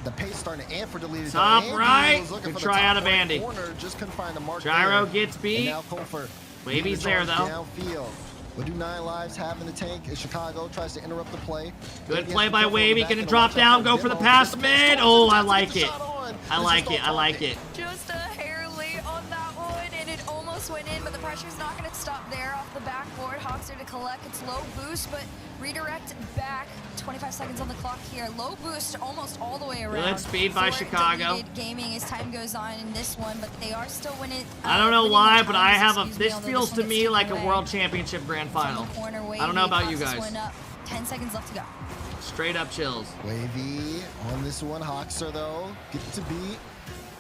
the pace starting to amp for Deleted. Top Andy right. was looking Good for the try top out of right Andy. corner, just couldn't find the mark Gyro there. gets beat. And now Kofer Wavy's leading the there, charge though. Downfield. What do 9 Lives have in the tank as Chicago tries to interrupt the play? Good Andy play has to by be careful Wavy. back Gonna and drop watch out down. for Go for the demo. pass Just mid. towards Oh, the I top to like get the it. shot on. I This like is it. I off like target. it. Just a hair late on that one, and it almost went in, but the pressure's not going to stop there off the backboard. Hoxer to collect. It's low boost, but redirect back. 25 seconds on the clock here. Low boost almost all the way around. Good speed by for Chicago. Deleted Gaming as time goes on in this one, but they are still winning. I don't know winning why, the but I times, have a. excuse me, This although feels one to gets me taken like a away. World Championship Grand From Final. the corner, I don't know about Wavy you pops this guys. one up. 10 seconds left to go. Straight up chills. Wavy on this one. Hoxer, though, gets to beat.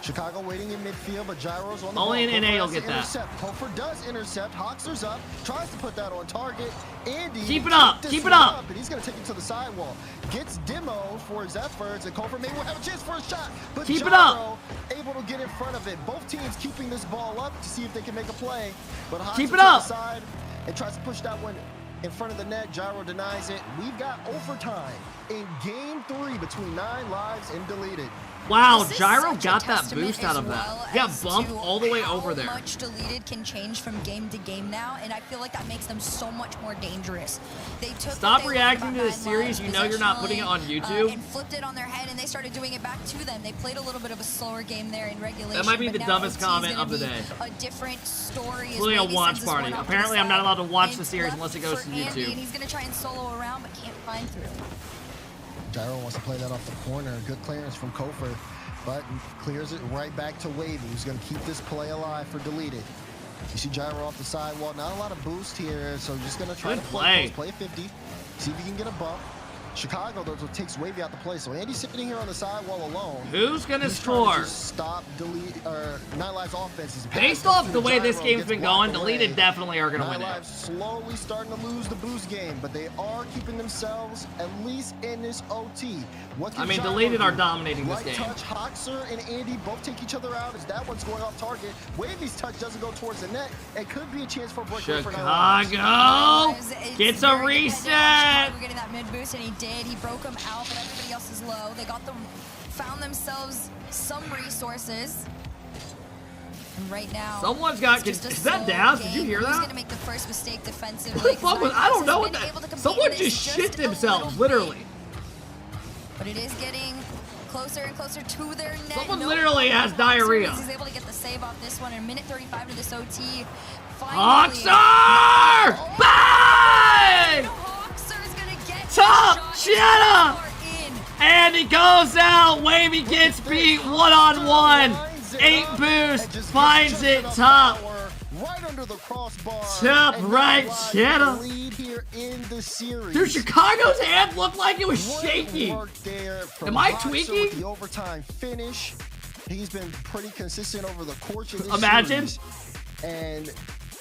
Chicago waiting in midfield, but Gyro's on the ball. Only an NA Kofer will has to get that. intercept. Kofer does intercept. Hoxer's up, tries to put that on target. Andy Keep it up, this keep it one up. And he's going to take it to the sidewall. Gets demo for his efforts, and Kofer maybe will have a chance for a shot. But Keep it Gyro able to get in front of it. Both teams keeping this ball up to see if they can make a play. But Hoxer Keep it to up. the side and tries to push that one in front of the net. Gyro denies it. We've got overtime in game 3 between 9 Lives and Deleted. Wow, This is Gyro such a got that testament boost out as of that. well He got as bumped to all the way over there. How much Deleted can change from game to game now, and I feel like that makes them so much more dangerous. They took Stop what they reacting learned to the about 9 series. Lives You know you're not putting it on positionally, YouTube. and flipped it on their head, and they started doing it back to them. They played a little bit of a slower game there in regulation. That might be but the now dumbest OT is comment gonna of the be day. A different story. It's really a watch party. Apparently, I'm not allowed to watch the series unless it goes to Andy, YouTube. and he's gonna try and solo around, but can't find through. Gyro wants to play that off the corner. Good clearance from Kofer, but clears it right back to Wavy, who's going to keep this play alive for Deleted. You see Gyro off the sidewall. Not a lot of boost here, so just going to try Good to play. play 50. See if he can get a bump. Chicago, though, takes Wavy out the play. So Andy's sitting here on the side wall alone. Who's gonna He's trying to score? just stop, delete, Nine Lives offense. Based off the way this game's been going, Deleted definitely are gonna win Nine it. Lives slowly starting to lose the boost game, but they are keeping themselves at least in this OT. What I mean, Deleted are dominating this Light game. touch, Hoxer and Andy both take each other out as that one's going off target. Wavy's touch doesn't go towards the net. It could be a chance for a breakaway for Nine Lives. Chicago gets a reset. We're getting that mid boost, and he did. He broke him out, but everybody else is low. They found themselves some resources. And right now, Someone's got. it's just a Is that slow Daz? Did game. you hear Who's that? gonna make the first mistake defensively? What the fuck was? I don't know what Has been able to that. compete Someone in this just shit a themselves, little literally. bit, but it is getting closer and closer to their net. Someone No literally has Hoxer, diarrhea. He's able to get the save off this one in a minute 35 to this OT. Hoxer! Bang! Hoxer's gonna get Top shot. Cheddar! And he goes out. Wavy gets beat one-on-one. 8 boost. Finds it top. Right under the crossbar. Top And right, Nine Lives Cheddar. lead here in the series. Dude, Chicago's hand looked like it was Great shaky. work there from Am I Hoxer tweaking? with the overtime finish. He's been pretty consistent over the course of this Imagine. series. And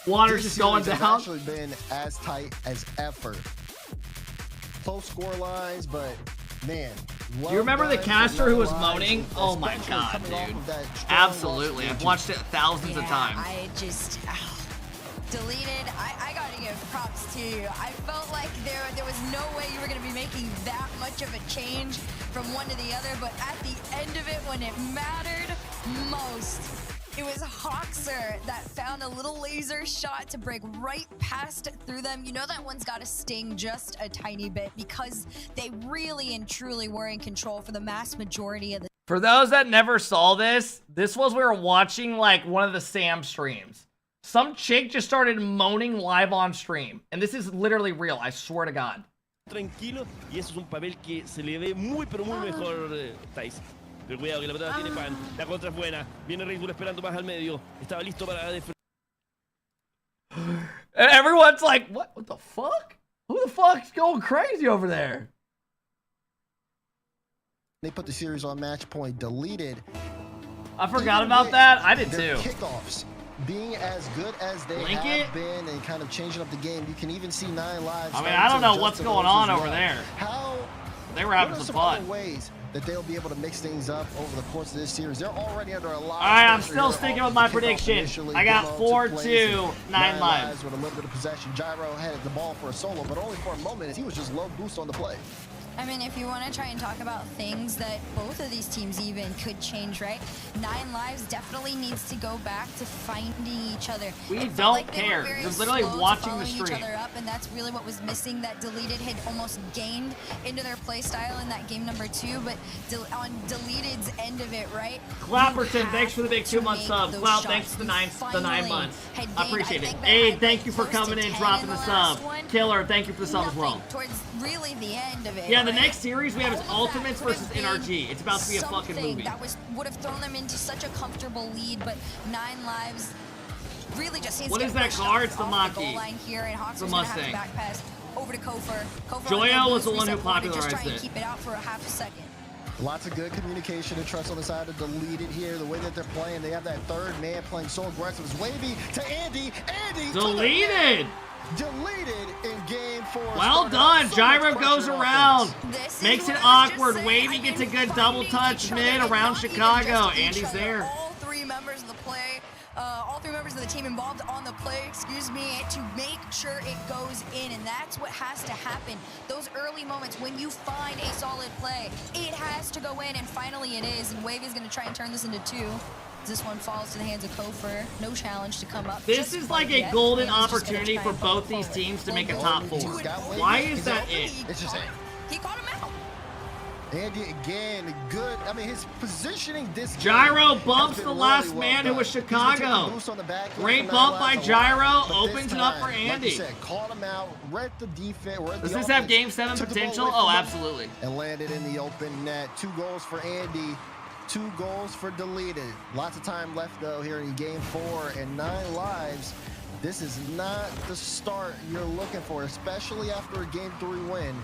Water's this just going series has down. actually been as tight as ever. Close score lines, but man. Do you remember the caster who was moaning? Oh my god, dude. Absolutely. I've watched it thousands of times. I just Deleted. I gotta give props to you. I felt like there was no way you were gonna be making that much of a change from one to the other, but at the end of it, when it mattered most, it was Hoxer that found a little laser shot to break right past through them. You know that one's got to sting just a tiny bit because they really and truly were in control for the mass majority of the. For those that never saw this was we were watching like one of the Sam streams. Some chick just started moaning live on stream. And this is literally real, I swear to God. Tranquilo, y eso es un papel que se le ve muy pero muy mejor, Thais. Pero cuidado que la patada tiene pan, la contra es buena, viene Red Bull esperando más al medio, estaba listo para defender. And everyone's like, what the fuck? Who the fuck's going crazy over there? They put the series on match point. Deleted. I forgot about that. I did Their too. Kickoffs being as good as they Link have it? been and kind of changing up the game. You can even see Nine Lives. I mean, starting I don't to know adjust what's to going those on as over well. there. How They were having what are some other fun. ways that they'll be able to mix things up over the course of this series? They're already under a lot. All right, I'm of pressure still here sticking off with the my kickoff prediction. initially. I got Demo took 4-2, place, and 9 lives. with a little bit of possession. Gyro had the ball for a solo, but only for a moment as he was just low boost on the play. I mean, if you want to try and talk about things that both of these teams even could change, right? Nine Lives definitely needs to go back to finding each other. We It felt don't like they were care. very You're literally slow to watching the following each stream. other up, and that's really what was missing. That Deleted had almost gained into their play style in that game number 2, but on Deleted's end of it, right? Clapperton, thanks for the big 2-month sub. Clout, thanks for the 9 months. I appreciate it. Aid, thank you for coming in, dropping the sub. Killer, thank you for the sub as well. Towards really the end of it. Yeah, the right? next series we have is Ultimates versus Would've NRG. It's about to be a fucking something movie. That would have thrown them into such a comfortable lead, but Nine Lives really just needs What to is get that pushed car? off It's the off Mach-E. goal line here, and Hoxer's The gonna have to Mustang. back pass over to Kofor. Joyo was the one who Just popularized try and it. keep it out for a half a second. Lots of good communication and trust on the side of Deleted here. The way that they're playing, they have that third man playing so aggressive. It's Wavy to Andy. Andy Deleted! Deleted in game 4. Well done. Gyro goes around. Makes it awkward. Wavy gets a good double touch mid around Chicago. Andy's there. All three members of the play, all three members of the team involved on the play, to make sure it goes in, and that's what has to happen. Those early moments when you find a solid play, it has to go in, and finally it is, and Wavy's going to try and turn this into 2. This one falls to the hands of Kofor. No challenge to come up. This is like a golden opportunity for both these teams to make a top 4. Why is that it? It's just it. He caught him out. Andy again, good. I mean, his positioning this Gyro game bumps has the been last really well man who done. was He's been taking Chicago. boosts on the back end Great for bump Nine by Lives a Gyro. lot, but this Opens it up for time, Andy. Like you said, caught him out, read the defense. Does this have Game 7 potential? Oh, absolutely. And landed in the open net. 2 goals for Andy. 2 goals for Deleted. Lots of time left, though, here in game 4. And 9 lives. This is not the start you're looking for, especially after a game 3 win.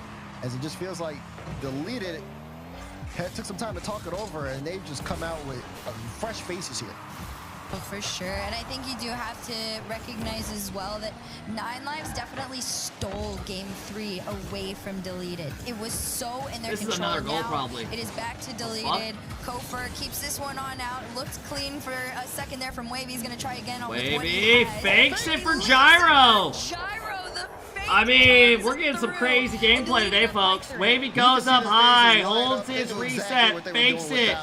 as it just feels like Deleted took some time to talk it over, and they've just come out with fresh faces here. Oh, for sure. And I think you do have to recognize as well that 9 Lives definitely stole Game 3 away from Deleted. It was so in their control. This is another goal, now. probably. It is back to Deleted. Kofor keeps this one on out. Looked clean for a second there from Wavy. He's going to try again. Wavy fakes it for Gyro. Gyro, the fake. I mean, we're getting some crazy gameplay today, folks. Wavy goes up high, holds his reset, fakes it.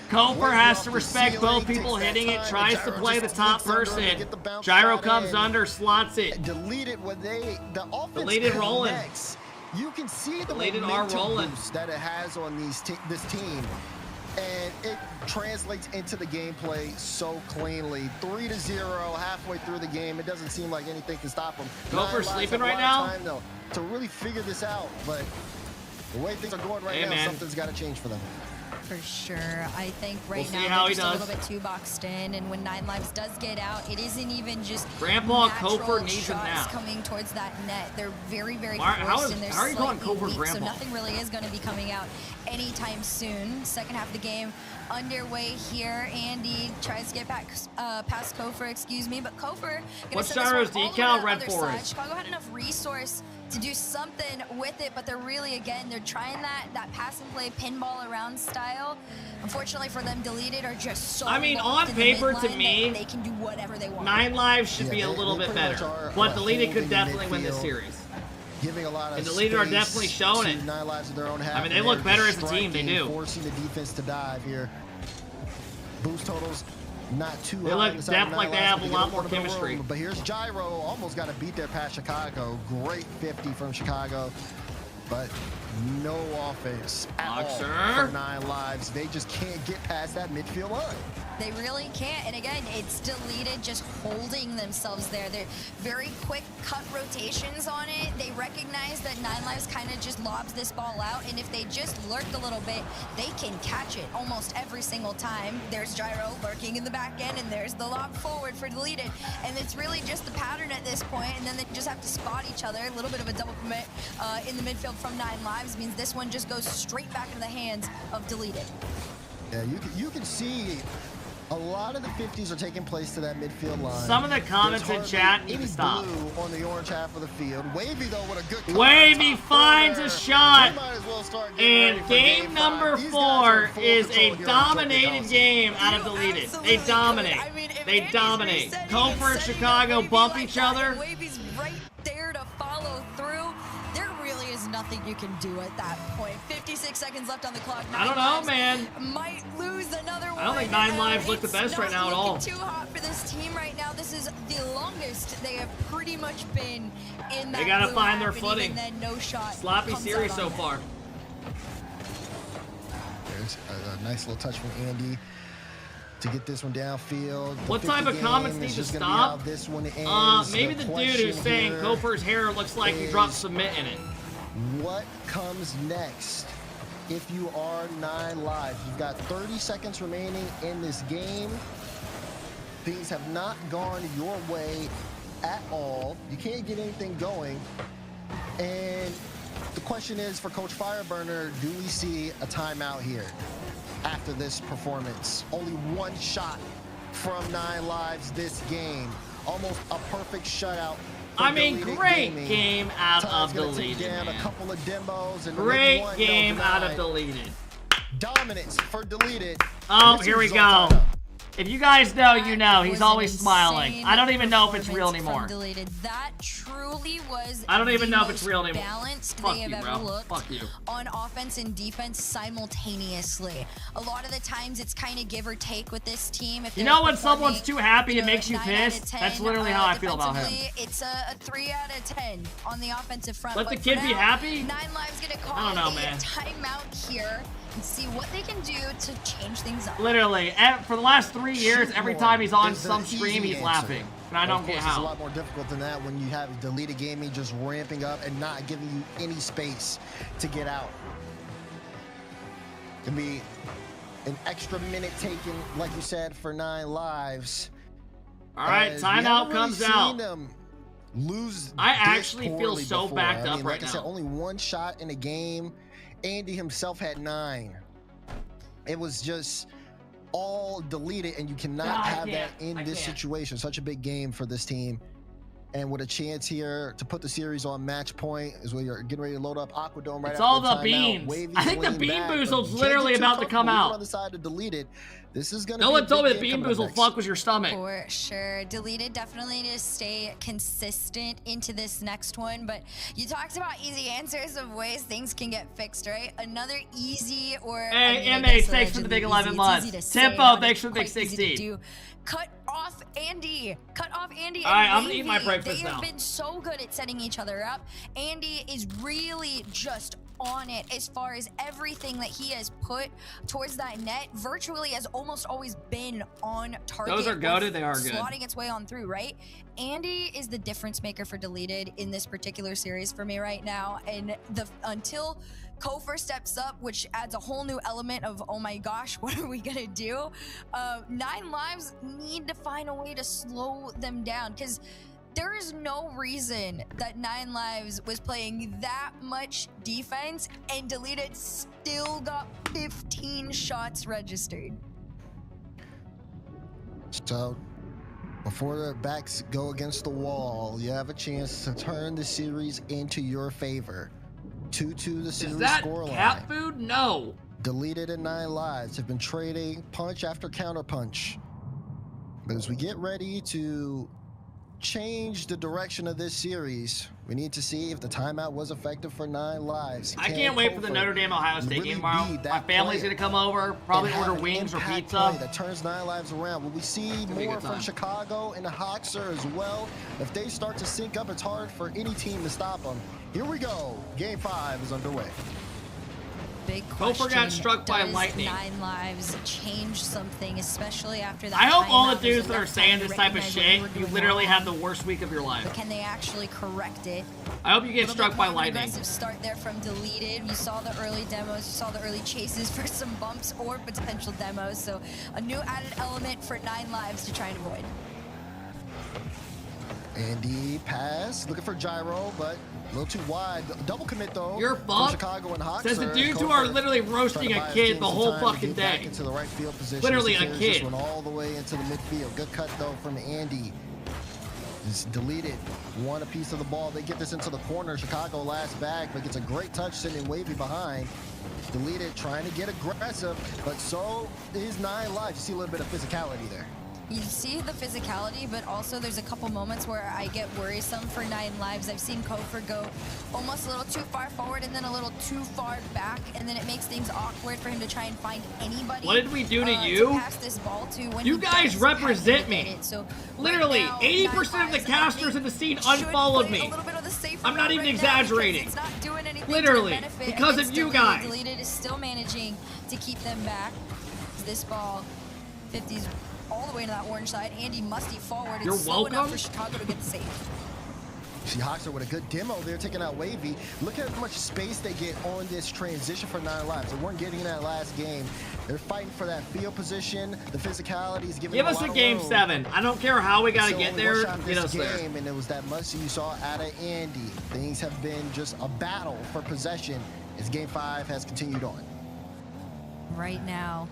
Kofor has to respect both people hitting it, tries to play the top person. Gyro comes under, slots it. Deleted when the offense Deleted rolling. connects. You can see the Deleted are momentum rolling. boost that it has on this team. And it translates into the gameplay so cleanly. 3-0 halfway through the game. It doesn't seem like anything can stop them. Kofor sleeping right now? Time, though, to really figure this out, but the way things are going right now, something's got to change for them. For sure. I think right We'll now see how they're he just a does. little bit too boxed in, and when 9 Lives does get out, it isn't even just Grandpa natural Kofor needs him shots now. coming towards that net. They're very, very How forced, and they're are you calling slightly Kofor weak, Grandpa? so nothing really is going to be coming out anytime soon. Second half of the game underway here. Andy tries to get back past Kofor, excuse me, but Kofor What's Gyro's decal? Red forest. Chicago had enough resource to do something with it, but they're really, again, they're trying that pass and play pinball around style. Unfortunately for them, Deleted are just so I mean, locked on in the paper, mid to line me, that they can do whatever they want. 9 Lives should be a they little bit pretty much better. are But Deleted could holding definitely win this midfield, series. Giving a lot of And Deleted are space definitely showing it. to 9 Lives of their own half. I mean, they and look they're better just as a team, they striking, do. Forcing the defense to dive here. Boost totals not too They high. look on the side of definitely like 9 they Lives, have but a get lot in more front of the chemistry. room. But here's Gyro, almost got to beat there past Chicago. Great 50 from Chicago, but no offense at all Boxer. for 9 Lives. They just can't get past that midfield line. They really can't. And again, it's Deleted just holding themselves there. They're very quick cut rotations on it. They recognize that 9 Lives kind of just lobs this ball out. And if they just lurk a little bit, they can catch it almost every single time. There's Gyro lurking in the back end, and there's the lob forward for Deleted. And it's really just the pattern at this point. And then they just have to spot each other. A little bit of a double commit in the midfield from 9 Lives means this one just goes straight back into the hands of Deleted. Yeah, you can see a lot of the 50s are taking place to that midfield line. Some of the comments in There's chat hardly need to any stop. blue on the orange half of the field. Wavy, though, with a good cut. Wavy Top finds corner. a shot. We might as well start getting ready And for game number five. These guys 4 are in full is control a here on dominated Coliseum. game out of Deleted. They dominate. I mean, if They Andy's dominate. resetting and Kofor and setting Chicago up bump Wavy each like that, other. and Wavy's right there to follow through. There really is nothing you can do at that point. 56 seconds left on the clock. I don't know, man. Might lose another one. I don't think 9 Lives look the It's best right not now at all. looking too hot for this team right now. This is the longest they have pretty much been in that They gotta blue find their half, and footing. even then, no shot Sloppy comes series out so on net. far. There's a nice little touch from Andy to get this one downfield. What The type 50 of comments game need is to just gonna be stop? how this one ends. Maybe the dude who's question saying here Kofor's hair looks like he dropped is, cement in it. what comes next if you are 9 Lives? You've got 30 seconds remaining in this game. Things have not gone your way at all. You can't get anything going. And the question is for Coach Fireburner, do we see a timeout here after this performance? Only one shot from 9 Lives this game. Almost a perfect shutout. for I mean, Deleted great Gaming. game out Time's of gonna tick Deleted, down, man. a couple of demos and Great one, game no out of deny. Deleted. Dominance for Deleted. Oh, This here we is go. all tied up. If you guys know, you know. He's Was an always smiling. insane I don't even know if it's real performance anymore. from Deleted. That truly was I don't even the know if it's most real anymore. balanced Fuck they have you, ever bro. looked Fuck you. on offense and defense simultaneously. A lot of the times it's kind of give or take with this team. If You they're know when performing, someone's too happy, it you know, makes you 9 out of pissed? 10, That's literally how I feel about him. defensively, It's a 3 out of 10 on the offensive front. Let the But kid for be now, happy? 9 Lives gonna call I don't know, a man. timeout here and see what they can do to change things up. Literally, for the last 3 years, Shoot every more time he's on is the some easy stream, he's answer. laughing. And I Of don't get course, It's a how. lot more difficult than that when you have Deleted Gaming just ramping up and not giving you any space to get out. Can be an extra minute taken, like you said, for 9 Lives. All right, As we timeout haven't really comes seen out. them lose. I this actually feel poorly so before. backed I up mean, right like I said, now. only one shot in a game. Andy himself had 9. It was just all deleted, and you cannot have that in this situation. Such a big game for this team. And with a chance here to put the series on match point is where you're getting ready to load up Aquadome right It's after all the the timeout. beans. Wavy's I think the leaned Bean back, but Boozled's you can't literally get too about to come comfortable. Even out. on the side to delete it. This is going to No be one told me a that big Bean game coming Boozle up next. fuck with your stomach. For sure. Deleted definitely to stay consistent into this next one. But you talked about easy answers of ways things can get fixed, right? Another easy or... Hey, I mean, MA, I guess thanks for the big allegedly 11 easy. It's easy months. to say, Tempo, not thanks for the big quite easy to 16. do. Cut off Andy. Cut off Andy. All right, and I'm gonna eat my Wavy. breakfast They now. have been so good at setting each other up. Andy is really just on it as far as everything that he has put towards that net. Virtually has almost always been on target. Those are goated, they are good. Slotting its way on through, right? Andy is the difference maker for Deleted in this particular series for me right now. And until Kofor steps up, which adds a whole new element of, oh my gosh, what are we gonna do? 9 Lives need to find a way to slow them down, because there is no reason that 9 Lives was playing that much defense and Deleted still got 15 shots registered. So, before the backs go against the wall, you have a chance to turn the series into your favor. 2-2 the series Is that scoreline. cat food? No. Deleted and 9 Lives have been trading punch after counter punch. But as we get ready to change the direction of this series, we need to see if the timeout was effective for 9 Lives. I can't wait for the Notre Dame Ohio State game tomorrow. My family's gonna come over, probably order wings or pizza. That turns 9 Lives around. Will we see more from Chicago and the Hawkser as well? If they start to sync up, it's hard for any team to stop them. Here we go. Game 5 is underway. Big question. Kofor got struck by Does lightning. 9 Lives change something, especially after that? I hope all the timeout? dudes There's that a are left saying side this type of recognize what shit, were you doing literally wrong. have the worst week of your life. But can they actually correct it? I hope you get Little struck bit by more of an lightning. aggressive start there from Deleted. You saw the early demos, you saw the early chases for some bumps or potential demos. So a new added element for 9 Lives to try and avoid. Andy pass, looking for gyro, but a little too wide. Double commit though. You're from fucked. Chicago and Hawkser. Says the dudes who are literally roasting a kid the whole fucking day. Into the right field position. Literally a Secures kid. This one all the way into the midfield. Good cut though from Andy. It's Deleted. One a piece of the ball. They get this into the corner. Chicago last back, but gets a great touch sending Wavy behind. Deleted trying to get aggressive, but so is 9 Lives. You see a little bit of physicality there. You see the physicality, but also there's a couple moments where I get worrisome for 9 Lives. I've seen Kofor go almost a little too far forward and then a little too far back, and then it makes things awkward for him to try and find anybody. What did we do to you? Pass this ball to when You he guys does represent have to me. get it. So Literally, right now, 80% of the 9 casters in the scene should unfollowed play me. a little bit of the safer I'm not route even right now because exaggerating. it's not doing anything Literally, to benefit because of against you Deleted. guys. Deleted is still managing to keep them back. This ball, 50s all the way to that orange side. Andy musty forward. It's You're slow enough welcome. for Chicago to get the save. See Hawkser with a good demo there, taking out Wavy. Look at how much space they get on this transition for 9 Lives. They weren't getting that last game. They're fighting for that field position. The physicality is giving Give them us a a lot game of room. 7. I don't care how we gotta So get only there. one shot Get this us there. game, and it was that musty you saw out of Andy. Things have been just a battle for possession as Game 5 has continued on. Right now,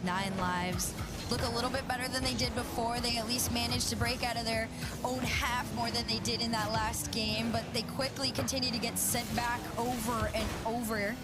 9 Lives look a little bit better than they did before. They at least managed to break out of their own half more than they did in that last game, but they quickly continue to get sent back over and over.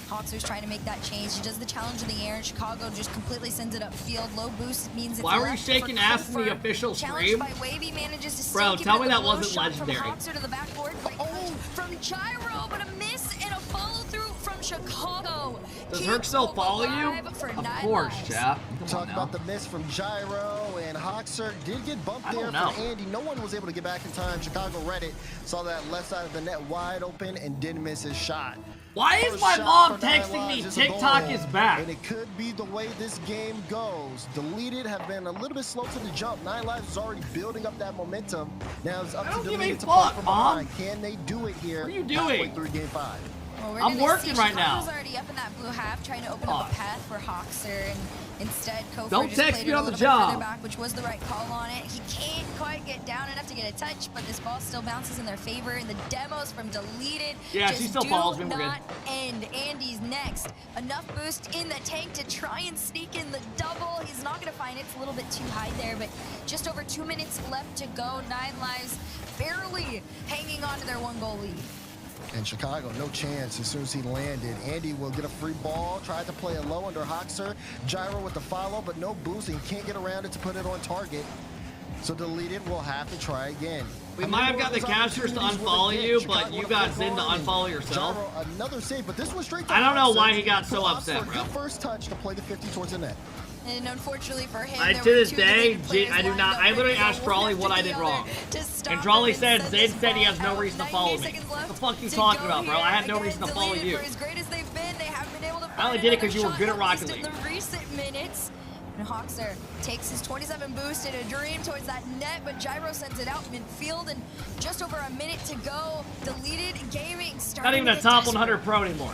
Hawkser's trying to make that change. He does the challenge in the air, and Chicago just completely sends it upfield. Low boost means it's Why were you left shaking for ass in the Kofor. official Challenged stream? by Wavy, manages to still Bro, keep tell it me with that a low wasn't shot from legendary. Hawkser to the backboard. Great touch from Gyro, but a miss and a follow through from Chicago. Does Herc still follow you? Of course, Jeff. Talk about the miss from Gyro, and Hawkser did get bumped I there don't from know. Andy. No one was able to get back in time. Chicago read it, saw that left side of the net wide open, and didn't miss his shot. Why is First my shot mom for 9 texting me Lives is a TikTok goal, is back? And it could be the way this game goes. Deleted have been a little bit slow to the jump. 9 Lives is already building up that momentum. Now it's up I to don't give a Deleted to fuck, play from Mom. behind. Can they do it here? What are you halfway doing? through Game 5. Well, we're I'm gonna working see right now. Chicago's already up in that blue half, trying to open up a path for Hoxer, and instead Kofor Don't just text played me it a on the little bit further job. back, which was the right call on it. He can't quite get down enough to get a touch, but this ball still bounces in their favor, and the demos from Deleted Yeah, just she still do follows me. We're good. not end. Andy's next. Enough boost in the tank to try and sneak in the double. He's not going to find it. It's a little bit too high there, but just over 2 minutes left to go. 9 lives barely hanging on to their 1-goal lead. And Chicago, no chance as soon as he landed. Andy will get a free ball, tried to play it low under Hoxer. Gyro with the follow, but no boost, and he can't get around it to put it on target. So Deleted will have to try again. We might have got the captures to unfollow you, but you got Zin to unfollow yourself. Gyro, another save, but this was straight to I don't know Hoxer. why he got so upset, Hoxer, bro. good first touch to play the 50 towards the net. And unfortunately for him, To this day, I do not. I literally asked Drawley what I did wrong, and Drawley said Zin said he has no reason to follow me. What the fuck you talking about, bro? I had no reason to follow you. I only did it because you were good at Rocket League. In the recent minutes, and Hoxer takes his 27 boost in a dream towards that net, but Gyro sends it out midfield, and just over a minute to go. Deleted Gaming Not starting even a to top get 100 pro anymore.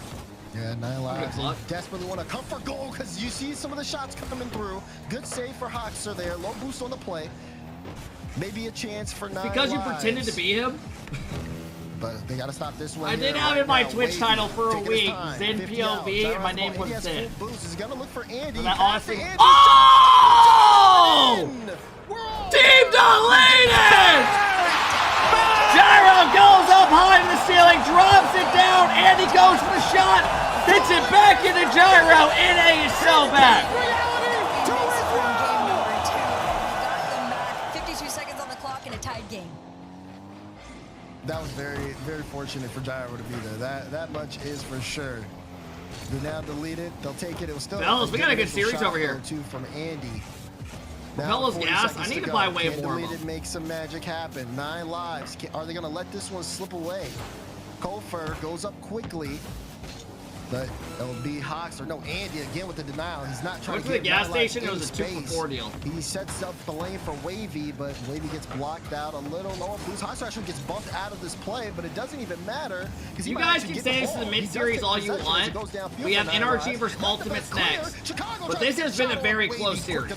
Yeah, 9 lives. Good luck. Desperately want to come for goal because you see some of the shots coming through. Good save for Hoxer there. Low boost on the play. Maybe a chance for 9 Because you lives. pretended to be him. But they got to stop this one. I did have in my Twitch title for a week, Zen POV, and my name was Zen. He's gonna look for Andy. So that honestly. Oh! Team deleted! Gyro goes up high to the ceiling, drops it down, Andy goes for the shot, hits it back into Gyro. NA is so bad. 52 seconds on the clock in a tied game. That was very, very fortunate for Gyro to be there. That much is for sure. They're now deleted. They'll take it. It was still. Fellas, we got a good series shot over here. Too from Andy. Fellas, 40 gas. seconds I need to go. buy way Can more of Deleted them. make some magic happen. 9 lives. Are they going to let this one slip away? Kofor goes up quickly. But it'll be Hoxer. No, Andy again with the denial. He's not trying Went to to the get gas 9 lives station. It in was a 2 for space. 4 deal. He sets up the lane for Wavy, but Wavy gets blocked out a little lower. Boost Hoxer actually gets bumped out of this play, but it doesn't even matter. You guys can say this is the mid-series all you want. We have NRG versus Ultimates next. But this has been a very close series.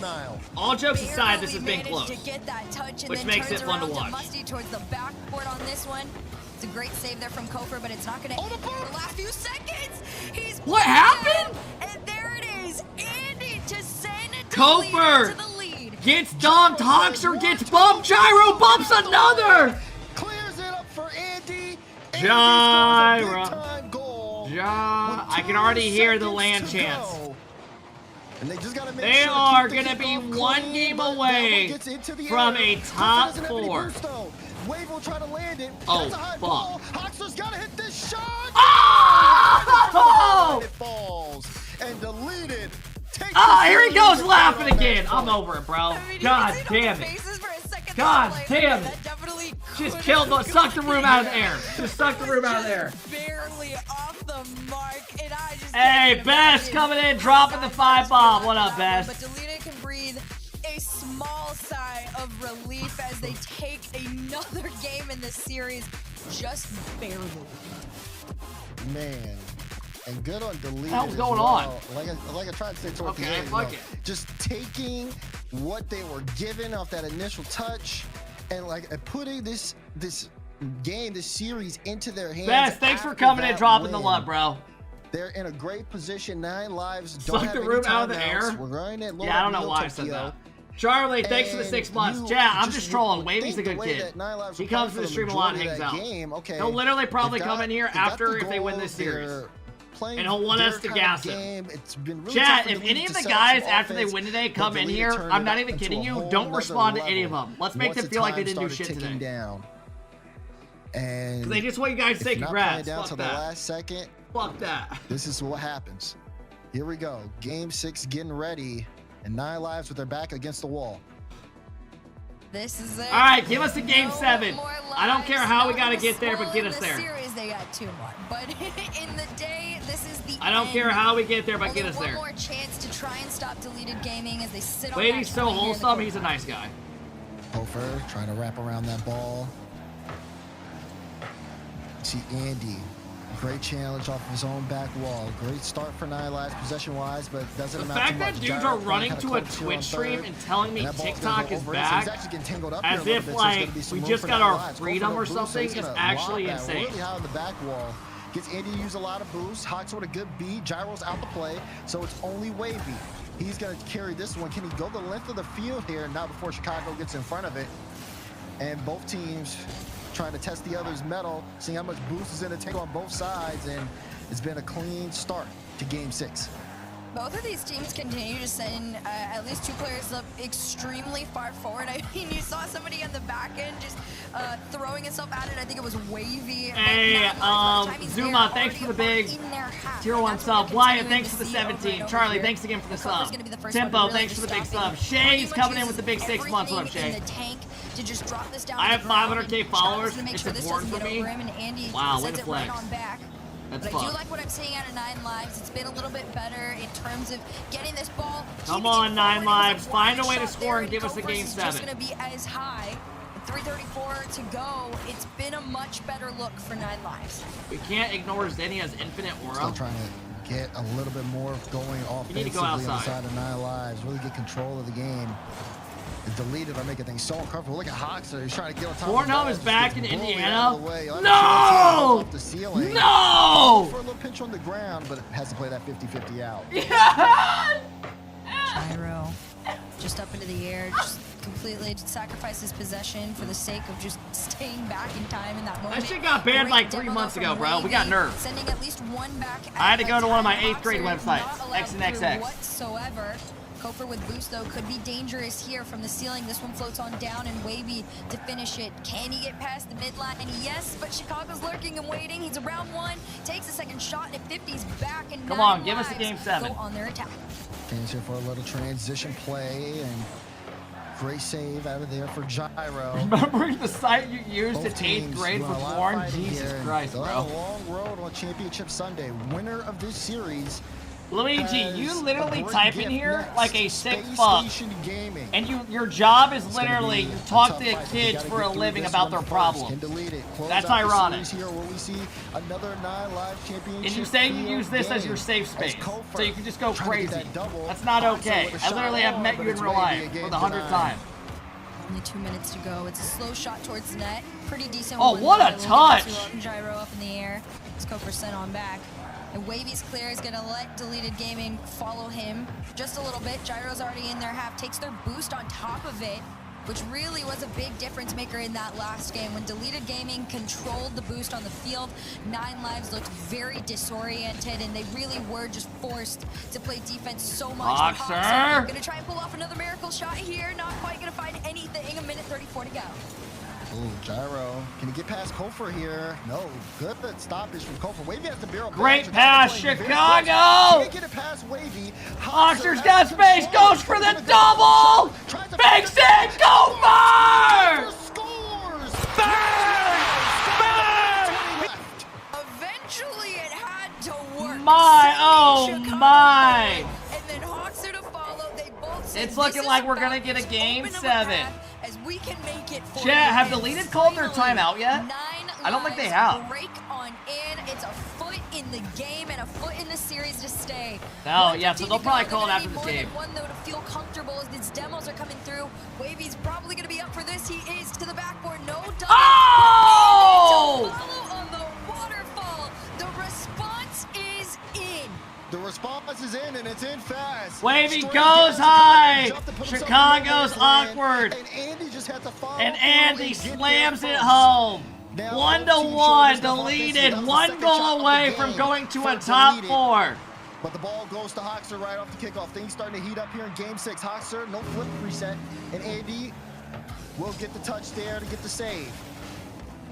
All jokes aside, this has been close. To get that touch and Which then makes turns it fun to around watch. Musty towards the backboard on this one. It's a great save there from Kofor, but it's not going to end the last few seconds. He's What happened? And there it is. Andy to send it to Kofor the lead. gets dumped. Hoxer gets bumped. Gyro bumps another. Clears it up for Andy. Gyro. I can already hear the land chants. And they just gotta make They sure to are keep the going to be kickoff one clean, game but that away one gets into the from air. a Kofor top doesn't have any 4. boost, though. Wave will try to land it. Oh, That's a high fuck. ball. Hoxer's gotta hit this shot. Oh! It falls and Deleted. Ah, here he goes laughing again. I'm over it, bro. God damn it. God damn it. Just killed the, sucked the room out of the air. Just sucked the room out of the air. Barely off the mark, and I just Hey, Best coming in, dropping the 5 bomb. What up, Best? But Deleted can breathe a small sigh of relief as they take another game in this series, just barely. Man. And good on Deleted. What the hell's as going well. Like I tried to say toward Okay, the end, fuck it. just taking what they were given off that initial touch and putting this game, this series into their hands. Best, thanks for after coming and that dropping the win. love, bro. They're in a great position. 9 lives. Don't Suck have the any room out of the timeouts. air. We're running it. Yeah, I don't know why I said that. Charlie, thanks for the 6 months. Yeah, I'm just trolling. Wavy's a good kid. He comes to the stream a lot and hangs out. He'll literally probably come in here after if they win this series. And he'll want us to gas him. Chat, if any of the guys after they win today come in here, I'm not even kidding you, don't respond to any of them. Let's make them feel like they didn't do shit today. And they just want you guys to say congrats. down Fuck to that. the last second. Fuck that. This is what happens. Here we go. Game 6 getting ready. And 9 lives with their back against the wall. This is it. All right, give us a game 7. I don't care how we got to get there, but get us In the there. series, they got 2 more. But in the day, this is the I don't care how we get there, but get us One there. more chance to try and stop Deleted Gaming as they sit on Wavy's that so point here in the wholesome, he's a nice guy. Kofor trying to wrap around that ball. See Andy Great challenge off of his own back wall. Great start for Nine Lives possession-wise, but doesn't The amount fact to that much. dudes Gyro are running kinda to a close here on Twitch stream third. and telling me And that ball's gonna TikTok go is over it, so he's back actually getting tangled up here as a little if bit, so there's like gonna be some we room just for got Nine our Lives. freedom Kofor or with a boost, so something he's is gonna actually lob that insane. really high on the back wall. Gets Andy to use a lot of boosts. Hawks with a good beat. Gyro's out the play, so it's only Wavy. He's gonna carry this one. Can he go the length of the field here? Now before Chicago gets in front of it. And both teams trying to test the other's mettle, seeing how much boost is in the tank on both sides, and it's been a clean start to Game 6. Both of these teams continue to send at least 2 players up extremely far forward. I mean, you saw somebody on the back end just throwing himself at it. I think it was Wavy. Hey, Zuma, thanks for the big tier 1 sub. Wyatt, thanks for the 17. Charlie, thanks again for the sub. Tempo, thanks for the big sub. Shay's coming in with the big 6 months. What up, Shay? I have 500K followers. It's important for me. Wow, way to flex. That's But I fun. do like what I'm seeing out of Nine Lives. It's been a little bit better in terms of getting this ball. Come on, Nine Lives. Find a way to score and give us a Game 7. It's going to be as high. 3:34 to go. It's been a much better look for Nine Lives. We can't ignore Zenya's infinite aura. Still trying to get a little bit more going offensively go on the outside. side of Nine Lives. Really get control of the game. The deleted are making things so uncomfortable. Look at Hoxer. He's trying to get on top of the Pornhub ball. is Just back gets in bullied Indiana. out of the way. No! Off the ceiling. No! For a little pinch on the ground, but has to play that 50-50 out. Gyro just up into the air, just completely sacrifices possession for the sake of just staying back in time in that moment. That shit got banned like 3 months ago, bro. We got nerfed. Sending at least one back. I had to go to one of my 8th grade Hoxer websites, not allowed X and XX. through whatsoever. Kofor with boost though could be dangerous here from the ceiling. This one floats on down and Wavy to finish it. Can he get past the midline? And yes, but Chicago's lurking and waiting. He's around 1, takes a second shot, and 50's back. And Come Nine on, give us a Lives Game 7. Go on their attack. James here for a little transition play, and great save out of there for Gyro. Remember the site you used Both in 8th teams grade doing for a lot of porn? fighting Jesus here. Christ, They'll bro. have a long road on Championship Sunday. Winner of this series. Luigi, you has literally a great type in gift here next. like a sick Space fuck. Station Gaming. And your job is It's gonna literally be you a talk tough to fight, but we kids gotta for get a through living this about one their first. problems. Can delete it. Close That's out the ironic. series here where we see another 9 Live Championship. And you say you field use this as game. your safe As space, Kofor so you can just go trying to get crazy. that double. That's not Hoxer okay. with a I shot literally have on, met but you in it's real Wavy life again for the 100th tonight. time. Only 2 minutes to go. It's a slow shot towards the net. Pretty decent. Oh, one, what though. a We'll get touch! to Gyro up in the air. It's Kofor sent on back. And Wavy's clear is going to let Deleted Gaming follow him just a little bit. Gyro's already in their half, takes their boost on top of it, which really was a big difference maker in that last game. When Deleted Gaming controlled the boost on the field, 9 Lives looked very disoriented, and they really were just forced to play defense so much. Hoxer! Going to try and pull off another miracle shot here. Not quite going to find anything. 1:34 to go. Ooh, Gyro. Can he get past Kofor here? No. Good stoppage from Kofor. Wavy has to barrel back. Great Chicago pass, playing very Chicago! close. Can't get it past Wavy. Hoxer's got space, goes for the double! Fakes it, go far! Scores! Eventually, it had to work. My, oh Chicago my! And then Hoxer to follow. They both said, It's looking "This like is we're gonna about get a as Game open of a 7. path as we can make it for Chat, you." have And Deleted called their finally, timeout yet? 9 I don't think they Lives have. Break on in. It's a foot in the game and a foot in the series to stay. No, 1:15 yeah, so they'll to probably go. call it They're after gonna this need game. more than one though to feel comfortable as these demos are coming through. Wavy's probably gonna be up for this. He is to the backboard. No double. Oh! Follow on the waterfall. The response is in. The response is in, and it's in fast. Wavy Straight goes down, high. jumped to put himself Chicago's in the man's land, awkward. And Andy just had to follow And through Andy and get slams there it first. home. Now, 1-1, both teams showing this offensive. Deleted. That was the 1 second shot goal of away the from game going to for a top Deleted. 4. But the ball goes to Hoxer right off the kickoff. Things starting to heat up here in Game 6. Hoxer, no flip reset. And Andy will get the touch there to get the save.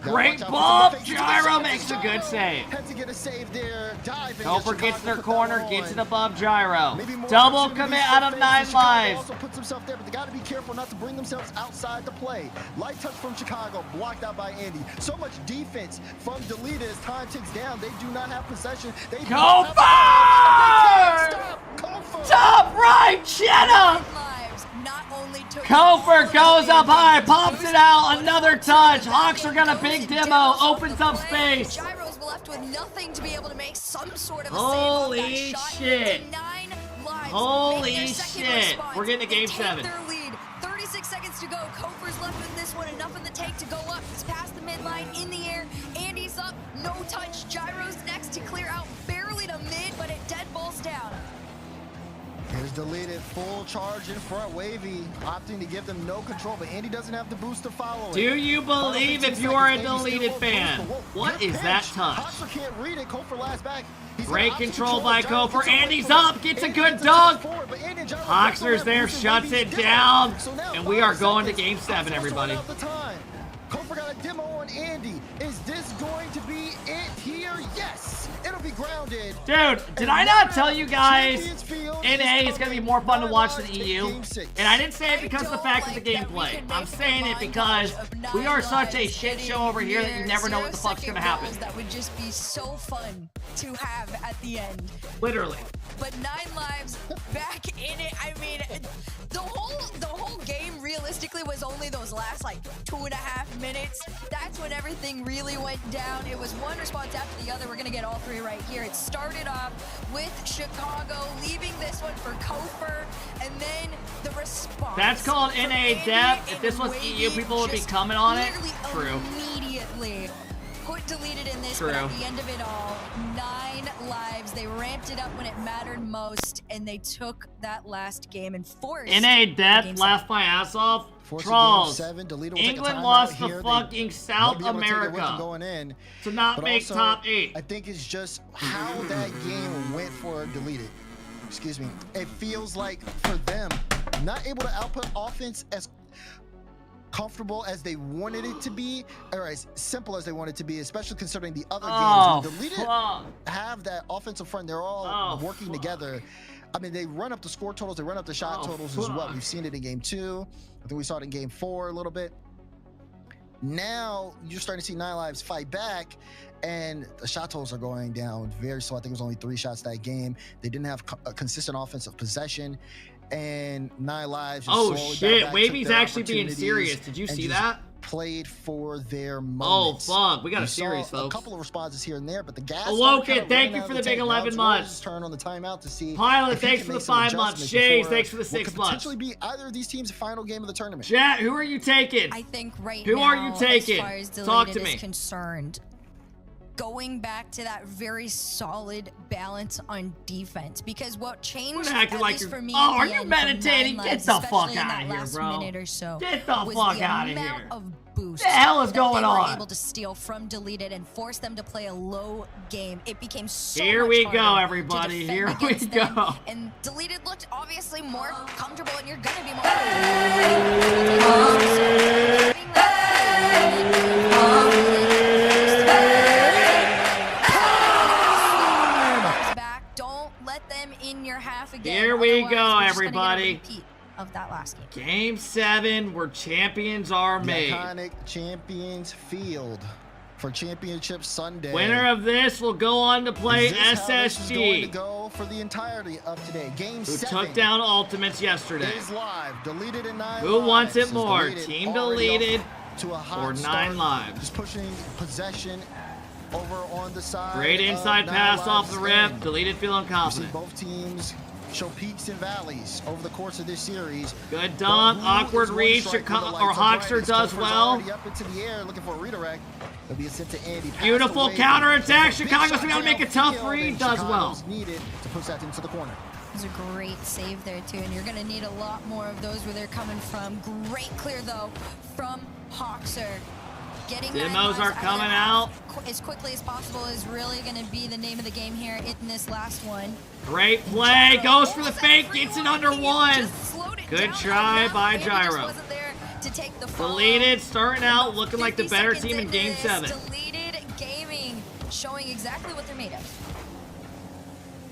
Now Great watch out for ball. some fakes. Gyro makes a good Gyro save. had to get a save there. Diving. Kofor gets their corner, gets it above Gyro. Maybe more Double opportunities commit for out of fans. 9 Chicago Lives. also puts himself there, but they got to be careful not to bring themselves outside the play. Light touch from Chicago, blocked out by Andy. So much defense from Deleted as time ticks down. They do not have possession. They do not have Kofor! Stop! Kofor! Top right, Cheddar! Lives not only took Kofor goes up high, pops it out, another touch. Hawks are gonna big demo, opens up space. Gyros will left with nothing to be able to make some sort of a Holy save on that shot. shit. And 9 lives Holy make their second shit. response. We're getting to game They 7. take their lead. 36 seconds to go. Kofer's left with this one. Enough in the tank to go up. He's past the midline, in the air. Andy's up. No touch. Gyro's next to clear out. Barely to mid, but it dead balls down. Here's Deleted, full charge in front. Wavy opting to give them no control, but Andy doesn't have the boost to follow it. Do you believe if you are a Deleted fan? What is that touch? Hoxer can't read it. Kofer last back. Great control by Kofer. Andy's up, gets a good dunk. Hoxer's there, shuts it down, and we are going to game 7, everybody. Kofer got a demo on Andy. Is this going to be it here? Yes, it'll be grounded. Dude, did I not tell you guys NA is going to be more fun to watch than EU? And I didn't say it because of the fact of the gameplay. I'm saying it because we are such a shit show over here that you never know what the fuck's going to happen. That would just be so fun to have at the end. Literally. But 9 lives back in it. I mean, the whole game realistically was only those last like 2.5 minutes. That's when everything really went down. It was one response after the other. We're gonna get all 3 right here. It started off with Chicago leaving this one for Kofer, and then the response. That's called NA depth. If this was EU, people would be coming on it. True. Immediately put Deleted in this, True. but at the end of it all, 9 lives. They ramped it up when it mattered most, and they took that last game and forced NA depth, laughed my ass off. Trolls. England lost to fucking South America to not make top 8. I think it's just how that game went for Deleted. Excuse me. It feels like for them, not able to output offense as comfortable as they wanted it to be, or as simple as they wanted it to be, especially considering the other games. Deleted have that offensive front. They're all working together. I mean, they run up the score totals, they run up the shot totals as well. We've seen it in game 2. I think we saw it in game 4 a little bit. Now you're starting to see 9 lives fight back, and the shot totals are going down very slow. I think it was only 3 shots that game. They didn't have a consistent offensive possession, and 9 lives. Oh shit, Wavy's actually being serious. Did you see that? Played for their moments. Oh fuck, we got a series, folks. A couple of responses here and there, but the gas. Awoken, thank you for the big 11 months. Turn on the timeout to see. Pilot, thanks for the 5 months. Shays, thanks for the 6 months. Potentially be either of these teams' final game of the tournament. Chat, who are you taking? I think right who now, are you taking? As far as Deleted Talk to me. is concerned, going back to that very solid balance on defense, because what changed acting at like least you're- for me Oh, are at the you end meditating? from 9 Get lives, the fuck especially in outta that here, last bro. minute or so, Get the was fuck the outta amount here. of boost The hell is that going they were on? able to steal from Deleted and force them to play a low game. It became so Here much we go, harder to everybody. defend Here we against them, go. and Deleted looked obviously more comfortable, and you're gonna be more back. Don't let them in your half again. Here we Otherwise, go, we're just gonna get a everybody. repeat of that last game. Game 7, where champions are The made. iconic Champions Field for Championship Sunday. Winner of this will go on to play Is this how this is going to SSG, go for the entirety of today. Game who 7 took down Ultimates yesterday. is live. Deleted in 9 Who wants lives. it more, Deleted Team already Deleted off to a hot or 9 start. lives? Just pushing possession over on the side. Great of inside 9 pass off the lives' rip. end. Deleted feeling We see confident. both teams show peaks and valleys over the course of this series. Good dunk, But who awkward is one read. strike when the Or lights are Hoxer brightest? does Kofer's well. already up into the air looking for a redirect. It'll be a sent to Andy. Pass Beautiful away. counterattack. Big Chicago's shot gonna make a tough downfield, read. and Does well. Chicago's needed to push that into the corner. It was a great save there too, and you're gonna need a lot more of those where they're coming from. Great clear though from Hoxer. Getting Demos 9 lives are of coming the out. half as quickly as possible is really gonna be the name of the game here in this last one. Great play. Goes for the fake. Gets it under 1. Just slowed it Good down try enough. by Andy Gyro. just wasn't there to take the follow. Deleted, starting out looking like the 50 better seconds team in into Game this, 7. Deleted Gaming showing exactly what they're made of.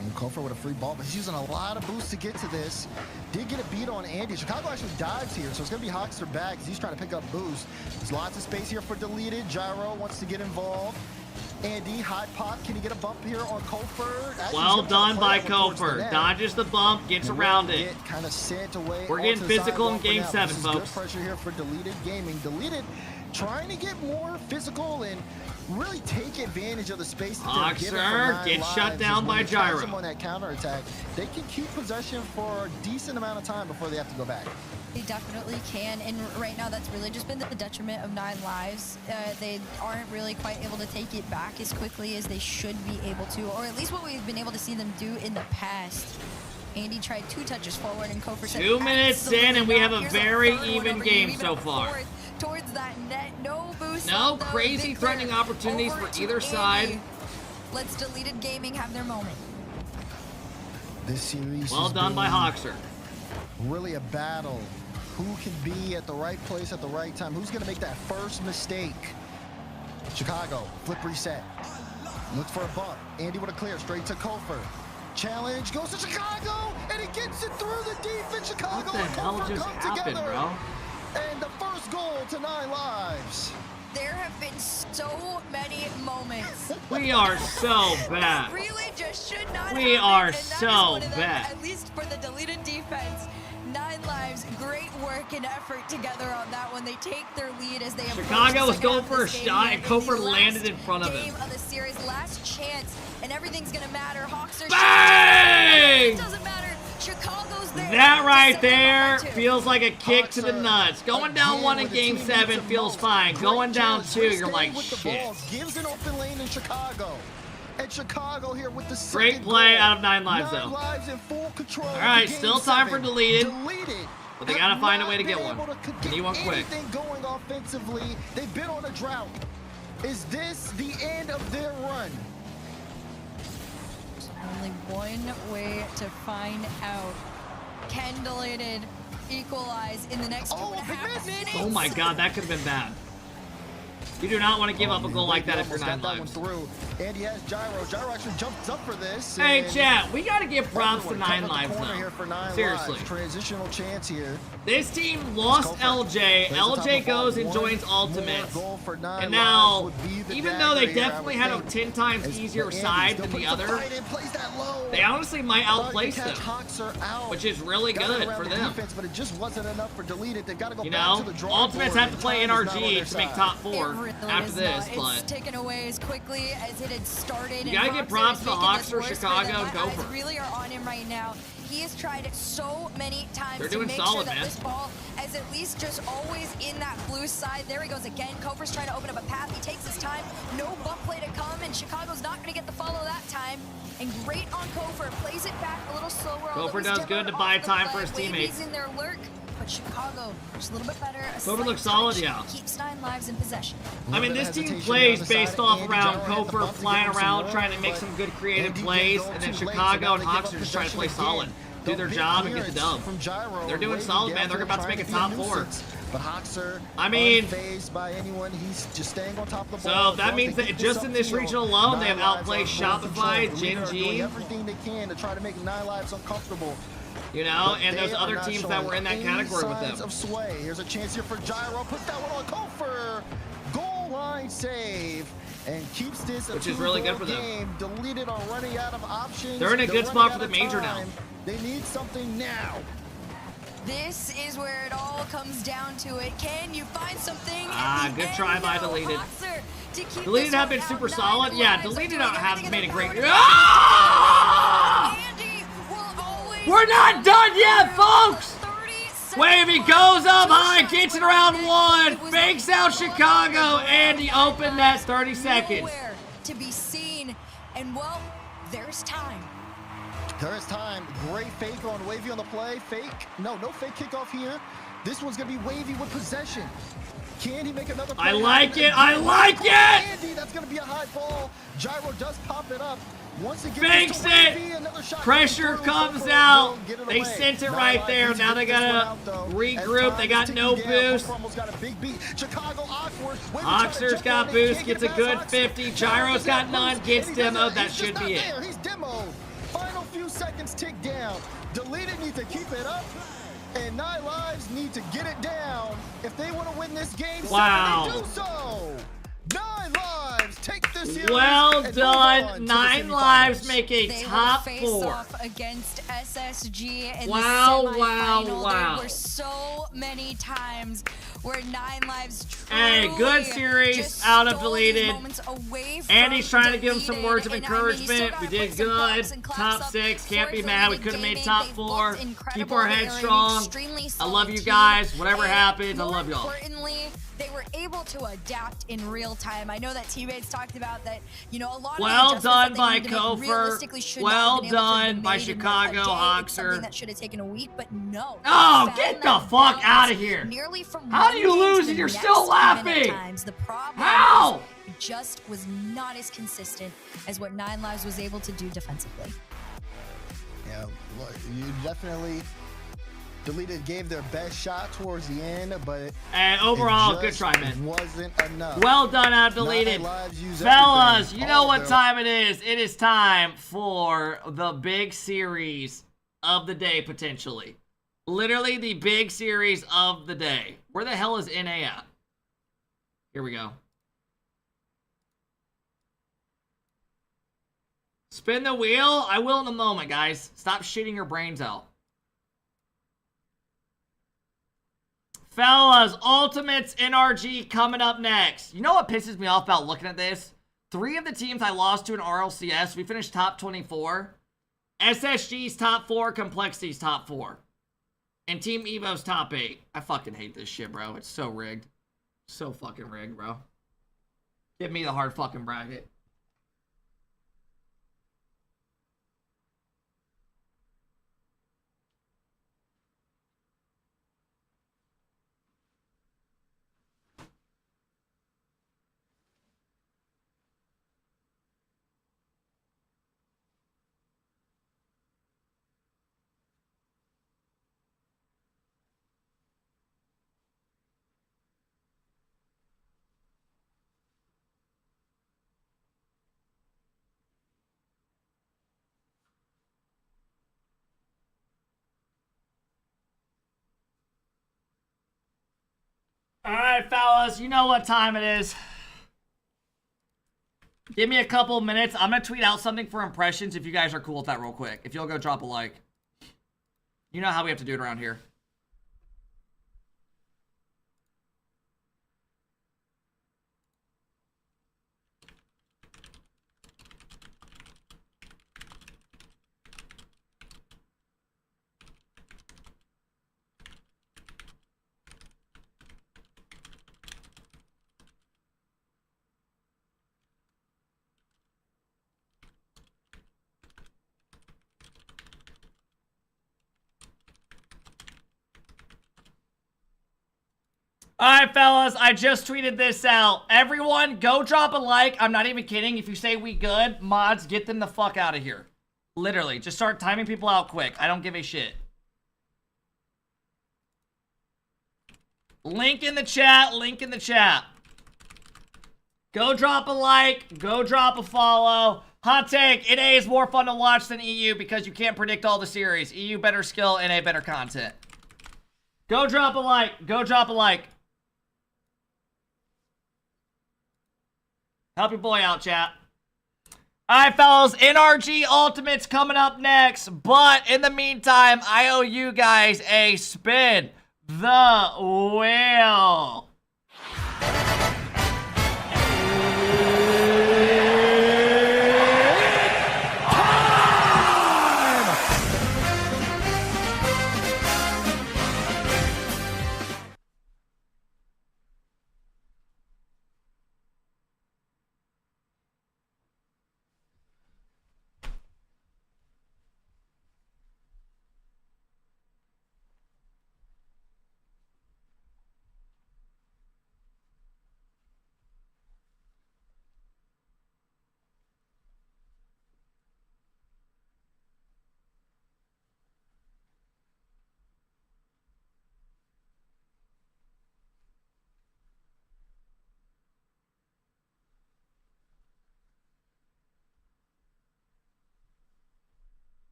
And Kofer with a free ball, but he's using a lot of boost to get to this. Did get a beat on Andy. Chicago actually dives here, so it's going to be Hoxer back because he's trying to pick up boost. There's lots of space here for Deleted. Gyro wants to get involved. Andy, hot pop. Can he get a bump here on Kofer? Actually, Well he's gonna done by play over towards the Kofer. net. Dodges the bump, gets And around we'll it. get kind of sent away. We're getting onto the physical in sidewalk for Game now. 7, This is folks. Good pressure here for Deleted Gaming. Deleted trying to get more physical and really take advantage of the space that they're given Boxer from 9 gets shut lives. down When by they catch Gyro. them on that counterattack, they can keep possession for a decent amount of time before they have to go back. They definitely can, and right now that's really just been the detriment of 9 lives. They aren't really quite able to take it back as quickly as they should be able to, or at least what we've been able to see them do in the past. Andy tried 2 touches forward, and Kofor said 2 minutes in, and we have a Here's very third one even over game here, so even a far. fourth towards that net. No boost. No though. crazy Victor threatening opportunities over for to either Andy. side. Let's Deleted Gaming have their moment. This series Well has done by been Hoxer. really a battle. Who can be at the right place at the right time? Who's going to make that first mistake? Chicago, flip reset. Look for a bump. Andy with a clear, straight to Kofor. Challenge goes to Chicago, and he gets it through the defense. Chicago What the and hell Kofor just come happened, together. bro? And the first goal to 9 lives. There have been so many moments. We are so bad. Really just should not We happen, are and that is so one of them, bad. At least for the Deleted defense. 9 lives, great work and effort together on that one. They take their lead as they approach Chicago the was second going half for a of this game shot, here. and It's the Kofor landed last in front of him. game of the series, last chance, and everything's gonna matter. Hoxer Bang! it doesn't matter. Chicago's there. That to right set there them up by 2. feels like a kick to the Hoxer, nuts. Going down again, 1 in when the game team 7 needs the feels most. fine. Great Going down challenge. 2, Great you're like, with the shit. balls. Gives an open lane in Chicago. And Chicago here with the Great second play goal. out of 9 lives, 9 though. lives in full control. All right, of game still time for 7. Deleted. Deleted. But they have gotta find a not way to been get one. able to And get you want quick. anything going offensively. They've been on a drought. Is this the end of their run? There's only one way to find out. Can Deleted equalize in the next 2.5 minutes? Oh my god, that could have been bad. You do not want to give up a goal like that if you're 9 lives. Through. And he has Gyro. Gyro actually jumps up for this. Hey, and chat, we got to give props to everyone 9 covered the lives corner now. here for 9 Seriously. lives. Transitional chance here. This team lost LJ. LJ goes and joins Ultimates. And now, even though they definitely had a 10 times easier side than the other, they honestly might outplace them, which is really good for them. But it just wasn't enough for Deleted. They've got to go You back know, to the drawing Ultimates board, have to and play time is not on NRG their to make side. top 4 It really after is this, not. but It's taken away as quickly as it had started. You gotta and give Hoxer props is to making this Hoxer, worse for Chicago, them. and My eyes Kofor. really are on him right now. He has tried so many times They're to doing make solid, sure that man. this ball is at least just always in that blue side. There he goes again. Kofor's trying to open up a path. He takes his time. No bump play to come, and Chicago's not going to get the follow that time. And great on Kofor. Plays it back a little slower. Kofor does good to buy time for his teammates. He's in their lurk, but Chicago just a little bit better. A Kofor slight looks solid, touch, yeah. Keeps 9 lives in possession. I mean, this team plays based off around Kofor flying around, trying to make some good creative plays, and then Chicago and Hoxer just trying to play solid, do their job, and get the dub. They're doing solid, man. They're about to make a top 4. But Hoxer, I mean, unfazed by anyone, he's just staying on top of the so ball. that means that just in this region alone, they have outplayed Shopify, Gen G, doing everything they can to try to make 9 lives uncomfortable. you know, But and they those are other not teams that showing were in that any category with signs them. of sway. Here's a chance here for Gyro. Puts that one on Kofor. Goal line save. And keeps this a Which is really good for them. game. Deleted are running out of options. They're in a good running spot out for the of major now. time. They need something now. This is where it all comes down to it. Can you find something? Ah, at the good try end? by No, Deleted. Hoxer to keep Deleted this have one been out. super 9 solid. Yeah, lives are Deleted doing have everything made a in great. their power to Andy will always We're not done yet, folks! Wavy goes up high, gets it around 1, fakes out Chicago, and he opened that 30 seconds. nowhere to be seen. And well, there's time. There is time. Great fake on Wavy on the play. Fake. No fake kickoff here. This one's going to be Wavy with possession. Can he make another play? I like it. I like it. Andy, that's going to be a high ball. Gyro does pop it up. Once it Fakes it. Pressure comes out. They sent it right there. Now they got to regroup. They got no boost. Hoxer's got boost. Gets a good 50. Gyro's got none. Gets demoed. That should be it. He's demoed. Final few seconds tick down. Deleted need to keep it up. And 9 lives need to get it down if they want to win this game. Wow. So they do so. 9 lives take this series. Well and move done. on to the 9 semifinals. lives make a They top will face 4. off against SSG in Wow, the wow, semifinal. wow. There were so many times where 9 Lives Hey, truly good series, just out of stole these deleted. moments away from Andy's trying to give him some deleted. words of And, I mean, you still encouragement. gotta We put did some good. props and claps Top up 6. Can't be for mad. We Deleted could have made Gaming. top They've 4. looked Keep incredible. our They heads are an strong. extremely I solid love you team. guys. Whatever And happens, I more love y'all. importantly, they were able to adapt in real time. I know that teammates talked about that, you know, a lot Well of the done adjustments by that they needed to make Kofer. realistically should Well not have been able to have done been by made in, Chicago like, a day. It's something Hoxer. that should have taken a week, but no. Oh, Found get the that fuck balance out of here. Nearly from How one do you game to lose the and you're next, still even at laughing? times. The problem How? is it just was not as consistent as what 9 Lives was able to do defensively. Yeah, look, you definitely Deleted gave their best shot towards the end, but And overall, it good just try, man. wasn't enough. Well done out of Deleted. Fellas, you know what time it is. It is time for the big series of the day, potentially. Literally the big series of the day. Where the hell is NA at? Here we go. Spin the wheel? I will in a moment, guys. Stop shitting your brains out. Fellas, Ultimates NRG coming up next. You know what pisses me off about looking at this? 3 of the teams I lost to in RLCS, we finished top 24. SSG's top 4, Complexity's top 4. And Team Evo's top 8. I fucking hate this shit, bro. It's so rigged. So fucking rigged, bro. Give me the hard fucking bracket. Alright, fellas, you know what time it is. Give me a couple minutes. I'm going to tweet out something for impressions if you guys are cool with that real quick. If you'll go drop a like. You know how we have to do it around here. Alright, fellas, I just tweeted this out. Everyone, go drop a like. I'm not even kidding. If you say we good, mods, get them the fuck out of here. Literally, just start timing people out quick. I don't give a shit. Link in the chat, link in the chat. Go drop a like, go drop a follow. Hot take, NA is more fun to watch than EU because you can't predict all the series. EU better skill, NA better content. Go drop a like, go drop a like. Help your boy out, chat. Alright, fellas, NRG Ultimate's coming up next. But in the meantime, I owe you guys a spin the wheel.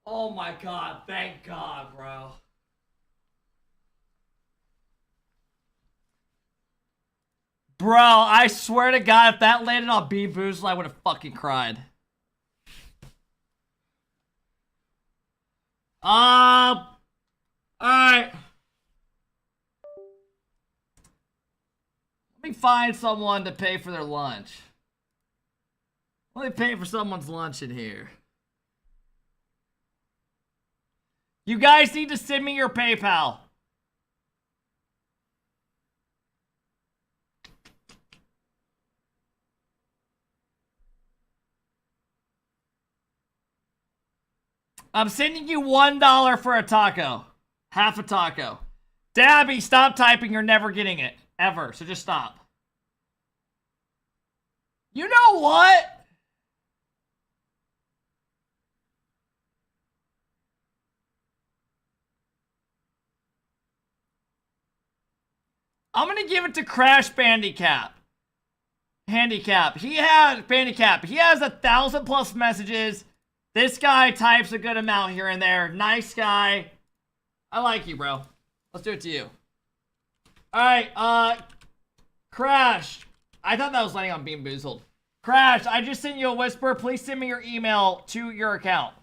Oh my god, thank God, bro. Bro, I swear to God, if that landed on Boozled, I would have fucking cried. Alright. Let me find someone to pay for their lunch. Let me pay for someone's lunch in here. You guys need to send me your PayPal. I'm sending you $1 for a taco. Half a taco. Dabby, stop typing. You're never getting it. Ever. So just stop. You know what? I'm gonna give it to Crash Handicap. He has 1,000+ messages. This guy types a good amount here and there. Nice guy. I like you, bro. Let's do it to you. Alright, Crash. I thought that was landing on being Boozled. Crash, I just sent you a whisper. Please send me your email to your account.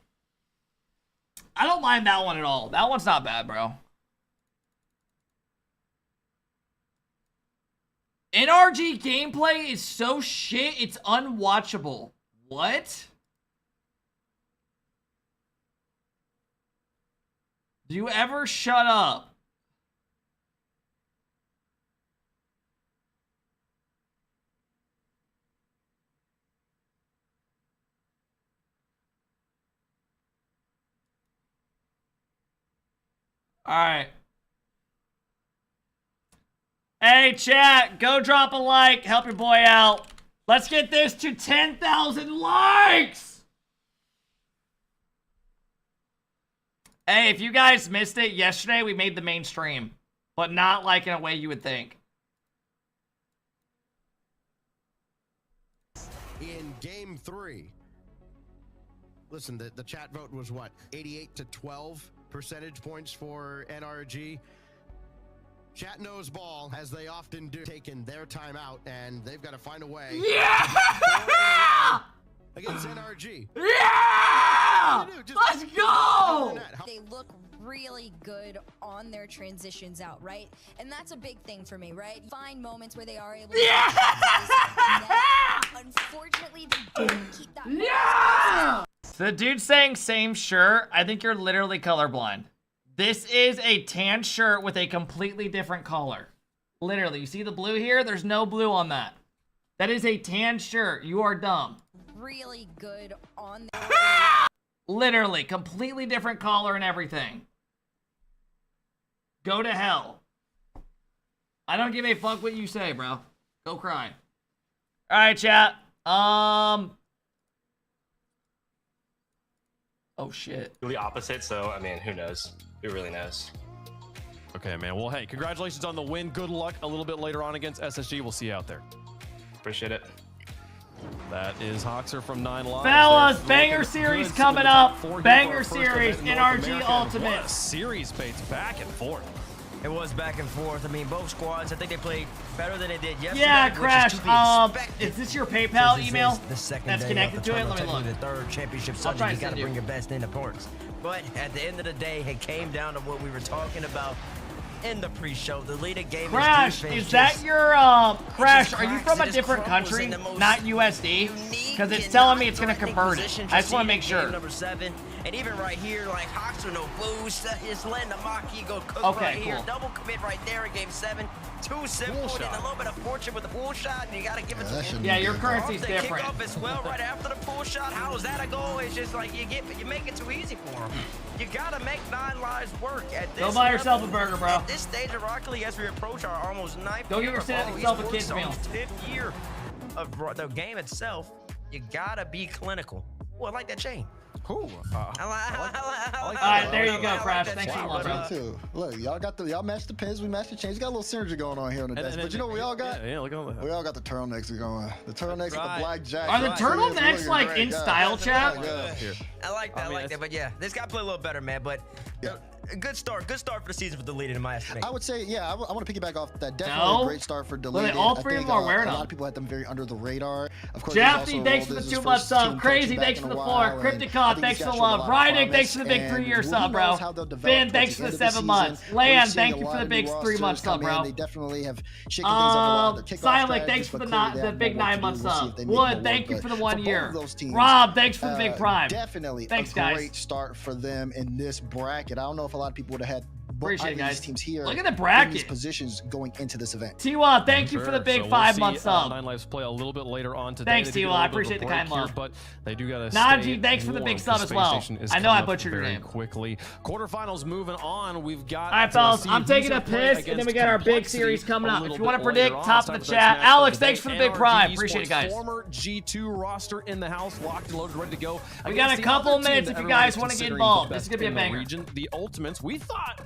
I don't mind that one at all. That one's not bad, bro. NRG gameplay is so shit, it's unwatchable. What? Do you ever shut up? Alright. Hey, chat, go drop a like. Help your boy out. Let's get this to 10,000 likes! Hey, if you guys missed it, yesterday we made the main stream. But not like in a way you would think. In game 3. Listen, the chat vote was what? 88 to 12 percentage points for NRG. Chat knows ball, as they often do, taking their time out, and they've got to find a way. Yeah! Against NRG. Yeah! Let's go! They look really good on their transitions out, right? And that's a big thing for me, right? Find moments where they are able to... Yeah! Unfortunately, they don't keep that... Yeah! So the dude saying same shirt, I think you're literally colorblind. This is a tan shirt with a completely different color. Literally, you see the blue here? There's no blue on that. That is a tan shirt. You are dumb. Really good on their... Literally, completely different color and everything. Go to hell. I don't give a fuck what you say, bro. Go cry. Alright, chat. Oh, shit. The opposite, so, I mean, who knows? Who really knows? Okay, man. Well, hey, congratulations on the win. Good luck a little bit later on against SSG. We'll see you out there. Appreciate it. That is Hoxer from 9 Lives. Fellas, banger series coming up. Banger series, NRG Ultimate. What a series, Bates, back and forth. It was back and forth. I mean, both squads, I think they played better than they did yesterday. Yeah, Crash. Is this your PayPal email the second that's connected to it? Let me look. The third championship Sunday, you got to bring your best in the parks. But at the end of the day, it came down to what we were talking about in the pre-show. The leading game Crash, is that your Crash? Are you from a different country, not USD? Because it's telling me it's gonna convert it. I just want to make sure. Number 7, and even right here, like Hoxer, no boost, just letting the Maki go cook okay, right here. Double commit right there in game 7. Too simple, and a little bit of fortune with the pool shot, and you got to give it to him. Yeah, your currency's different. Kick off as well right after the pool shot. How is that a goal? It's just like you make it too easy for him. You got to make 9 Lives work at this Go buy yourself a burger, bro. At this stage of Rocket League, as we approach our almost 9th Go give yourself a kid's meal. 5th year of the game itself, you got to be clinical. Well, I like that chain. Cool. All right, there you go, Crash. Thanks a lot, bro. Too. Look, y'all matched the pins, we matched the chains. We got a little synergy going on here on the desk. But you know what we all got? Yeah, look at all that. We all got the turtlenecks going. The turtlenecks with the black jacket. Are the turtlenecks like in style, chat? I like that. I like that. But yeah, this guy played a little better, man. But a good start. Good start for the season for Deleted, in my estimation. I would say, yeah, I want to piggyback off that. Definitely a great start for Deleted. All three of them are wearing them. A them. lot of people had them very under the radar. Of course, Jafty, thanks for the 2 months sub. Crazy, thanks for the 4. Crypticon, thanks for the love. Rydick, thanks for the big 3-year sub, bro. Finn, thanks for the 7 months. Land, thank you for the big 3-month sub, bro. They definitely have shaken things up a lot. Silent, thanks for the big 9-month sub. Wood, thank you for the 1 year. Rob, thanks for the big prime. Definitely thanks, a guys. great start for them in this bracket. I don't know if a lot of people would have had appreciate it, guys. These teams here. Look at the bracket. These positions going into this event. T-Wa, thank you for the big 5-month sub. 9 Lives play a little bit later on today. Thanks, T-Wa. I appreciate the kind love. But they do got to Najee, thanks for the big sub as well. I know I butchered your name. Quickly. Quarterfinals moving on. We've got. All right, fellas. I'm taking a piss, and then we got our big series coming up. If you want to predict, top of the chat. Alex, thanks for the big prime. Appreciate it, guys. Former G2 roster in the house, locked and loaded, ready to go. We got a couple minutes if you guys want to get involved. This is gonna be a banger. The Ultimates. We thought.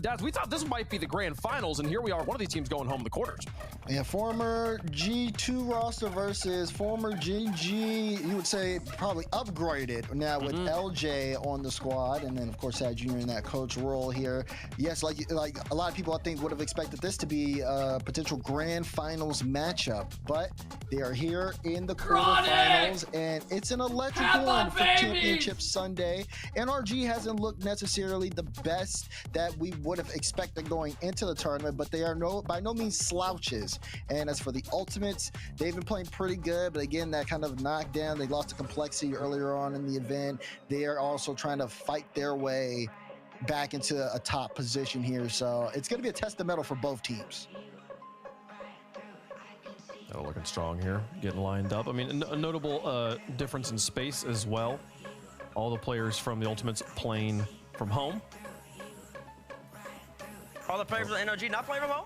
Daz, we thought this might be the grand finals, and here we are, one of these teams going home in the quarters. Yeah, former G2 roster versus former GG, you would say probably upgraded now with LJ on the squad, and then of course Sad Jr. in that coach role here. Yes, like a lot of people I think would have expected this to be a potential grand finals matchup, but they are here in the quarterfinals, and it's an electric one for Championship Sunday. NRG hasn't looked necessarily the best that we would have expected going into the tournament, but they are by no means slouches. And as for the Ultimates, they've been playing pretty good, but again, that kind of knockdown, they lost the complexity earlier on in the event. They are also trying to fight their way back into a top position here, so it's going to be a test of mettle for both teams. Oh, looking strong here, getting lined up. I mean, a notable difference in space as well. All the players from the Ultimates playing from home. All the players from NRG not playing from home?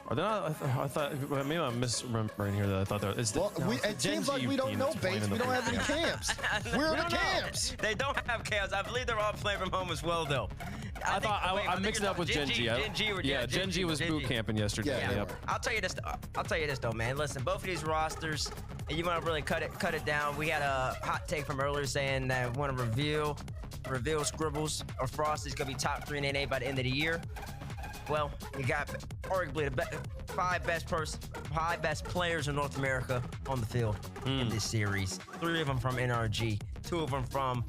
Are they not? I thought maybe I'm misremembering here that I thought that is. It seems like we don't know, Bates. We don't have any camps. We're in the camps. They don't have camps. I believe they're all playing from home as well, though. I mixed it up with Genji. Yeah, Genji was boot camping yesterday. Yeah. Yep. I'll tell you this though, man. Listen, both of these rosters, and you want to really cut it down. We had a hot take from earlier saying that we want to reveal Scribbles or Frosty's gonna be top 3 in NA by the end of the year. Well, you got arguably the 5 best players in North America on the field in this series. 3 of them from NRG, 2 of them from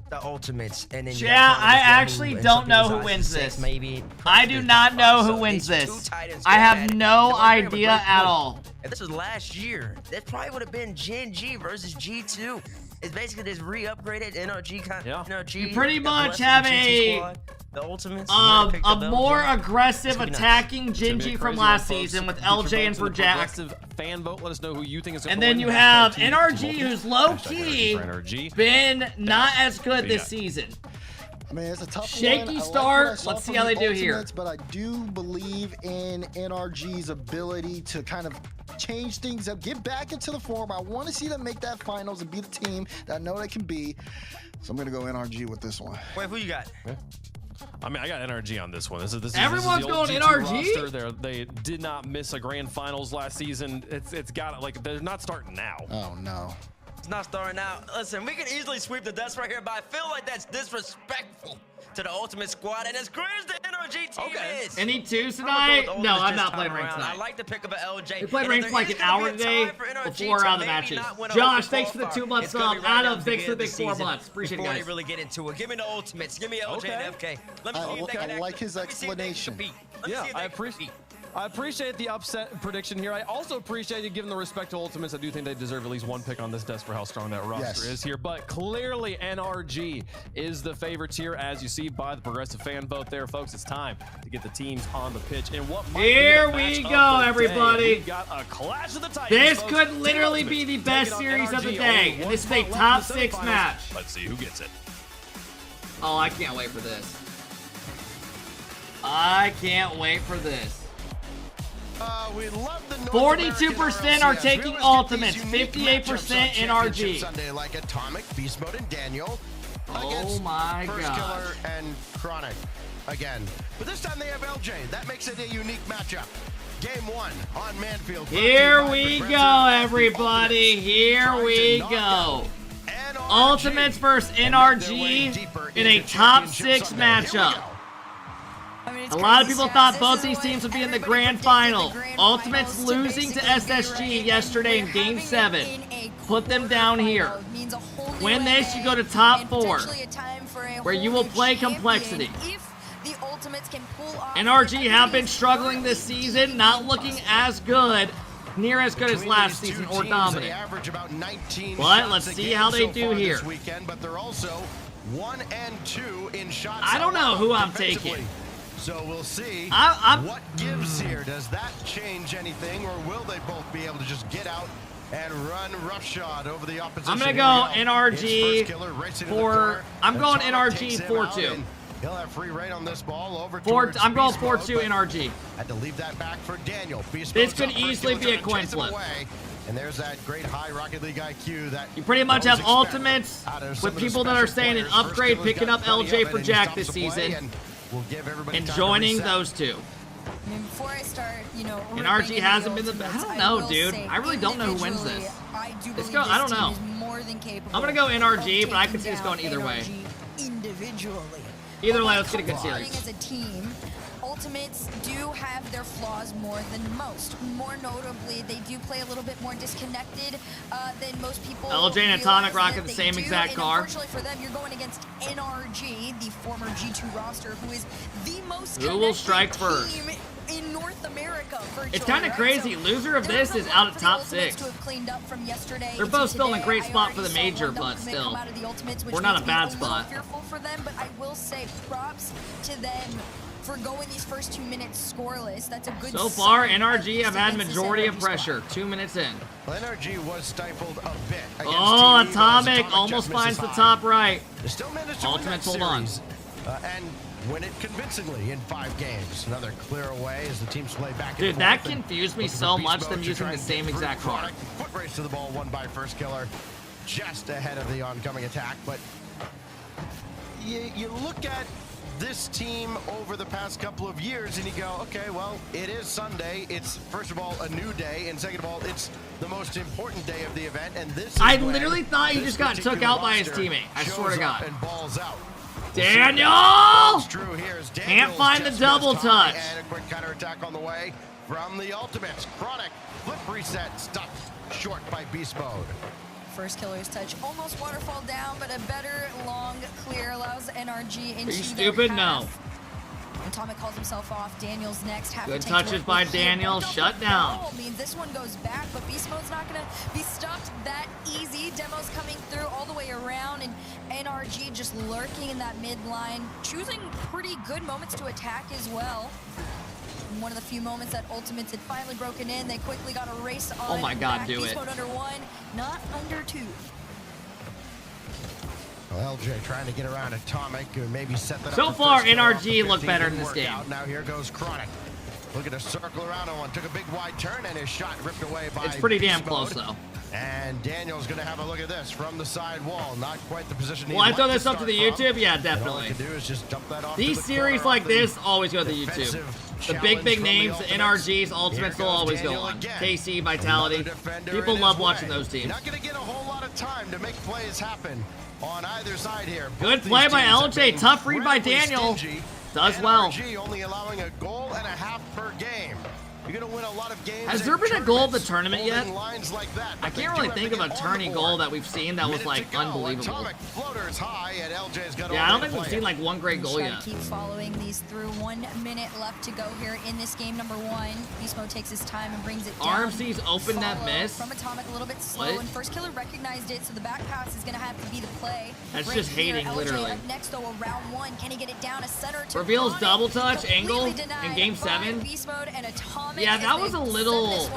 the Ultimates, and then yeah, I actually don't know who wins this. Maybe I do not know who wins this. I have no idea at all. If this was last year, that probably would have been Gen G versus G2. It's basically this re-upgraded NRG. NRG. You pretty much have a more aggressive attacking Genji from last season with LJ and Project. Fan vote. Let us know who you think is. And then you have NRG, who's low key been not as good this season. I mean, it's a tough shaky start. Let's see how they do here. But I do believe in NRG's ability to kind of change things up, get back into the form. I want to see them make that finals and be the team that I know they can be. So I'm going to go NRG with this one. Wait, who you got? Yeah. I mean, I got NRG on this one. Everyone's going NRG. They did not miss a grand finals last season. It's got like they're not starting now. Oh no. It's not starting out. Listen, we can easily sweep the desk right here, but I feel like that's disrespectful to the Ultimate Squad, and as great as the NRG team is. Any twos tonight? No, I'm not playing ranked tonight. I like to pick up an LJ. We played ranked for like an hour today before the matches. Josh, thanks for the 2 months sub. Adam, thanks for the big 4 months. Appreciate it, guys. Before we really get into it, give me the Ultimates. Give me LJ and FK. Let me see if they can I like his explanation. Yeah, I appreciate the upset prediction here. I also appreciate you giving the respect to Ultimates. I do think they deserve at least 1 pick on this desk for how strong that roster is here. But clearly NRG is the favorites here, as you see by the progressive fan vote there, folks. It's time to get the teams on the pitch. And what here we go, everybody. We got a clash of the Titans. This could literally be the best series of the day. And this is a top 6 match. Let's see who gets it. Oh, I can't wait for this. I can't wait for this. We love the 42% are taking ultimates, 58% NRG. Sunday like Atomic, Beast Mode, and Daniel. Oh my First gosh. Killer and Chronic again. But this time they have LJ. That makes it a unique matchup. Game 1 on Manfield. Here we go, everybody. Here we go. Ultimates versus NRG in a top 6 matchup. A lot of people thought both these teams would be in the grand final. Ultimates losing to SSG yesterday in Game 7. Put them down here. Win this, you go to top 4, where you will play complexity. NRG have been struggling this season, not looking as good, near as good as last season or dominant. But let's see how they do here. But they're also 1 and 2 in shots. I don't know who I'm taking. So we'll see I'm what gives here. Does that change anything, or will they both be able to just get out and run roughshod over the opposition? I'm gonna go NRG for. I'm going NRG 4-2. He'll have free reign on this ball over. I'm going 4-2 NRG. Had to leave that back for Daniel. This could easily be a coin flip. And there's that great high Rocket League IQ that you pretty much have ultimates with people that are saying an upgrade, picking up LJ for Jack this season. We'll give everybody and joining those two. I mean, before I start, you know, NRG hasn't been the. I don't know, dude. I really don't know who wins this. Let's go. I don't know. I'm gonna go NRG, but I can see this going either way. Individually. Either way, let's get a good series. As a team, Ultimates do have their flaws more than most. More notably, they do play a little bit more disconnected than most people. LJ and Atomic rocking the same exact car. Unfortunately for them, you're going against NRG, the former G2 roster, who is the most who will strike first team in North America. It's kind of crazy. Loser of this is out of top 6. They're both still in a great spot for the major, but still, we're not a bad spot. Fearful for them, but I will say props to them for going these first 2 minutes scoreless. That's a good. So far, NRG have had majority of pressure. 2 minutes in. Well, NRG was stifled a bit. Oh, Atomic almost finds the top right. Still managed to Ultimates hold on. And win it convincingly in 5 games. Another clear away as the teams play back. Dude, that confused me so much, them using the same exact car. Foot race to the ball, won by First Killer, just ahead of the oncoming attack. But you look at this team over the past couple of years and you go, okay, well, it is Sunday. It's, first of all, a new day, and second of all, it's the most important day of the event. And this is I literally thought he just got took out by his teammate. I swear to God. And balls out. Daniel! Can't find the double touch. And a quick counterattack on the way from the Ultimates. Chronic flip reset stopped short by Beast Mode. First Killer's touch almost waterfall down, but a better long clear allows NRG into. Are you stupid? No. Atomic calls himself off. Daniel's next. Good touches by Daniel. Shut down. Means this one goes back, but Beast Mode's not gonna be stopped that easy. Demo's coming through all the way around, and NRG just lurking in that mid line, choosing pretty good moments to attack as well. And one of the few moments that Ultimates had finally broken in, they quickly got a race on. Oh my God, back. do Beast it. Mode under 1, not under 2. Well, LJ trying to get around Atomic and maybe set that up. So far, NRG look better in this game. Now here goes Chronic. Looking to circle around on one. Took a big wide turn and his shot ripped away by. It's pretty damn close though. And Daniel's going to have a look at this from the side wall. Not quite the position. Will I throw this up to the YouTube? Yeah, definitely. All I can do is just dump that off. These series like this always go to the YouTube. The big names, the NRGs, Ultimates will always go on. KC, Vitality. People love watching those teams. You're not going to get a whole lot of time to make plays happen on either side here. Good play by LJ. Tough read by Daniel. Does well. Only allowing a goal and a half per game. You're going to win a lot of games. Has there been a goal of the tournament yet? Like that, I can't really think of a tourney goal that we've seen that was like unbelievable. High and LJ's got yeah, I don't think we've seen like one great goal yet. Keep following these through. 1 minute left to go here in this game number 1. Beast Mode takes his time and brings it down. RMC's open that miss. From Atomic a little bit slow, and First Killer recognized it, so the back pass is going to have to be the play. That's right just here, hating, LJ literally. Up next though, around 1. Can he get it down a center to Reveals Chronic? double touch angle Completely in game 7. Beast Mode and Atomic. Yeah, that was a little.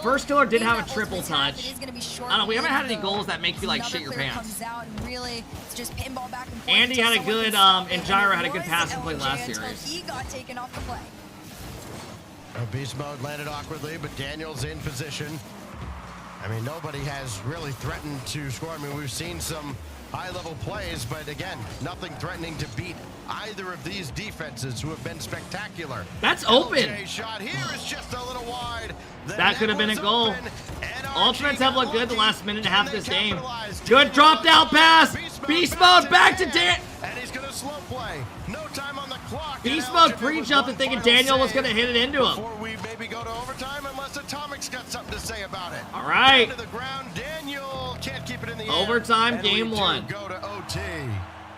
First Killer did have a triple touch. I don't know. We haven't had any goals that make you like shit your pants. Really, it's just pinball back and forth. Andy had a good and Gyro had a good passing play last series. He got taken off the play. Beast Mode landed awkwardly, but Daniel's in position. I mean, nobody has really threatened to score. I mean, we've seen some high-level plays, but again, nothing threatening to beat either of these defenses who have been spectacular. That's open. LJ shot here is just a little wide. That could have been a goal. Ultimates have looked good the last minute and a half of this game. Good drop down pass. Beast Mode back to Dan. And he's gonna slow play. No time on the clock. Beast Mode pre-jumped and thinking Daniel was gonna hit it into him. Before we maybe go to overtime, unless Atomic's got something to say about it. All right. Down to the ground. Daniel can't keep it in the air. Overtime, And game we do 1. Go to OT.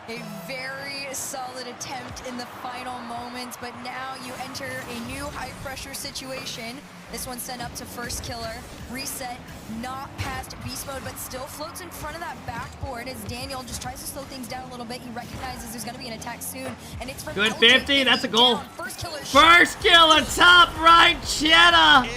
A very solid attempt in the final moments, but now you enter a new high-pressure situation. This one sent up to first killer. Reset, not past Beast Mode, but still floats in front of that backboard as Daniel just tries to slow things down a little bit. He recognizes there's going to be an attack soon, and it's from Good LJ. 50. That's a goal. First killer, top right, Cheddar.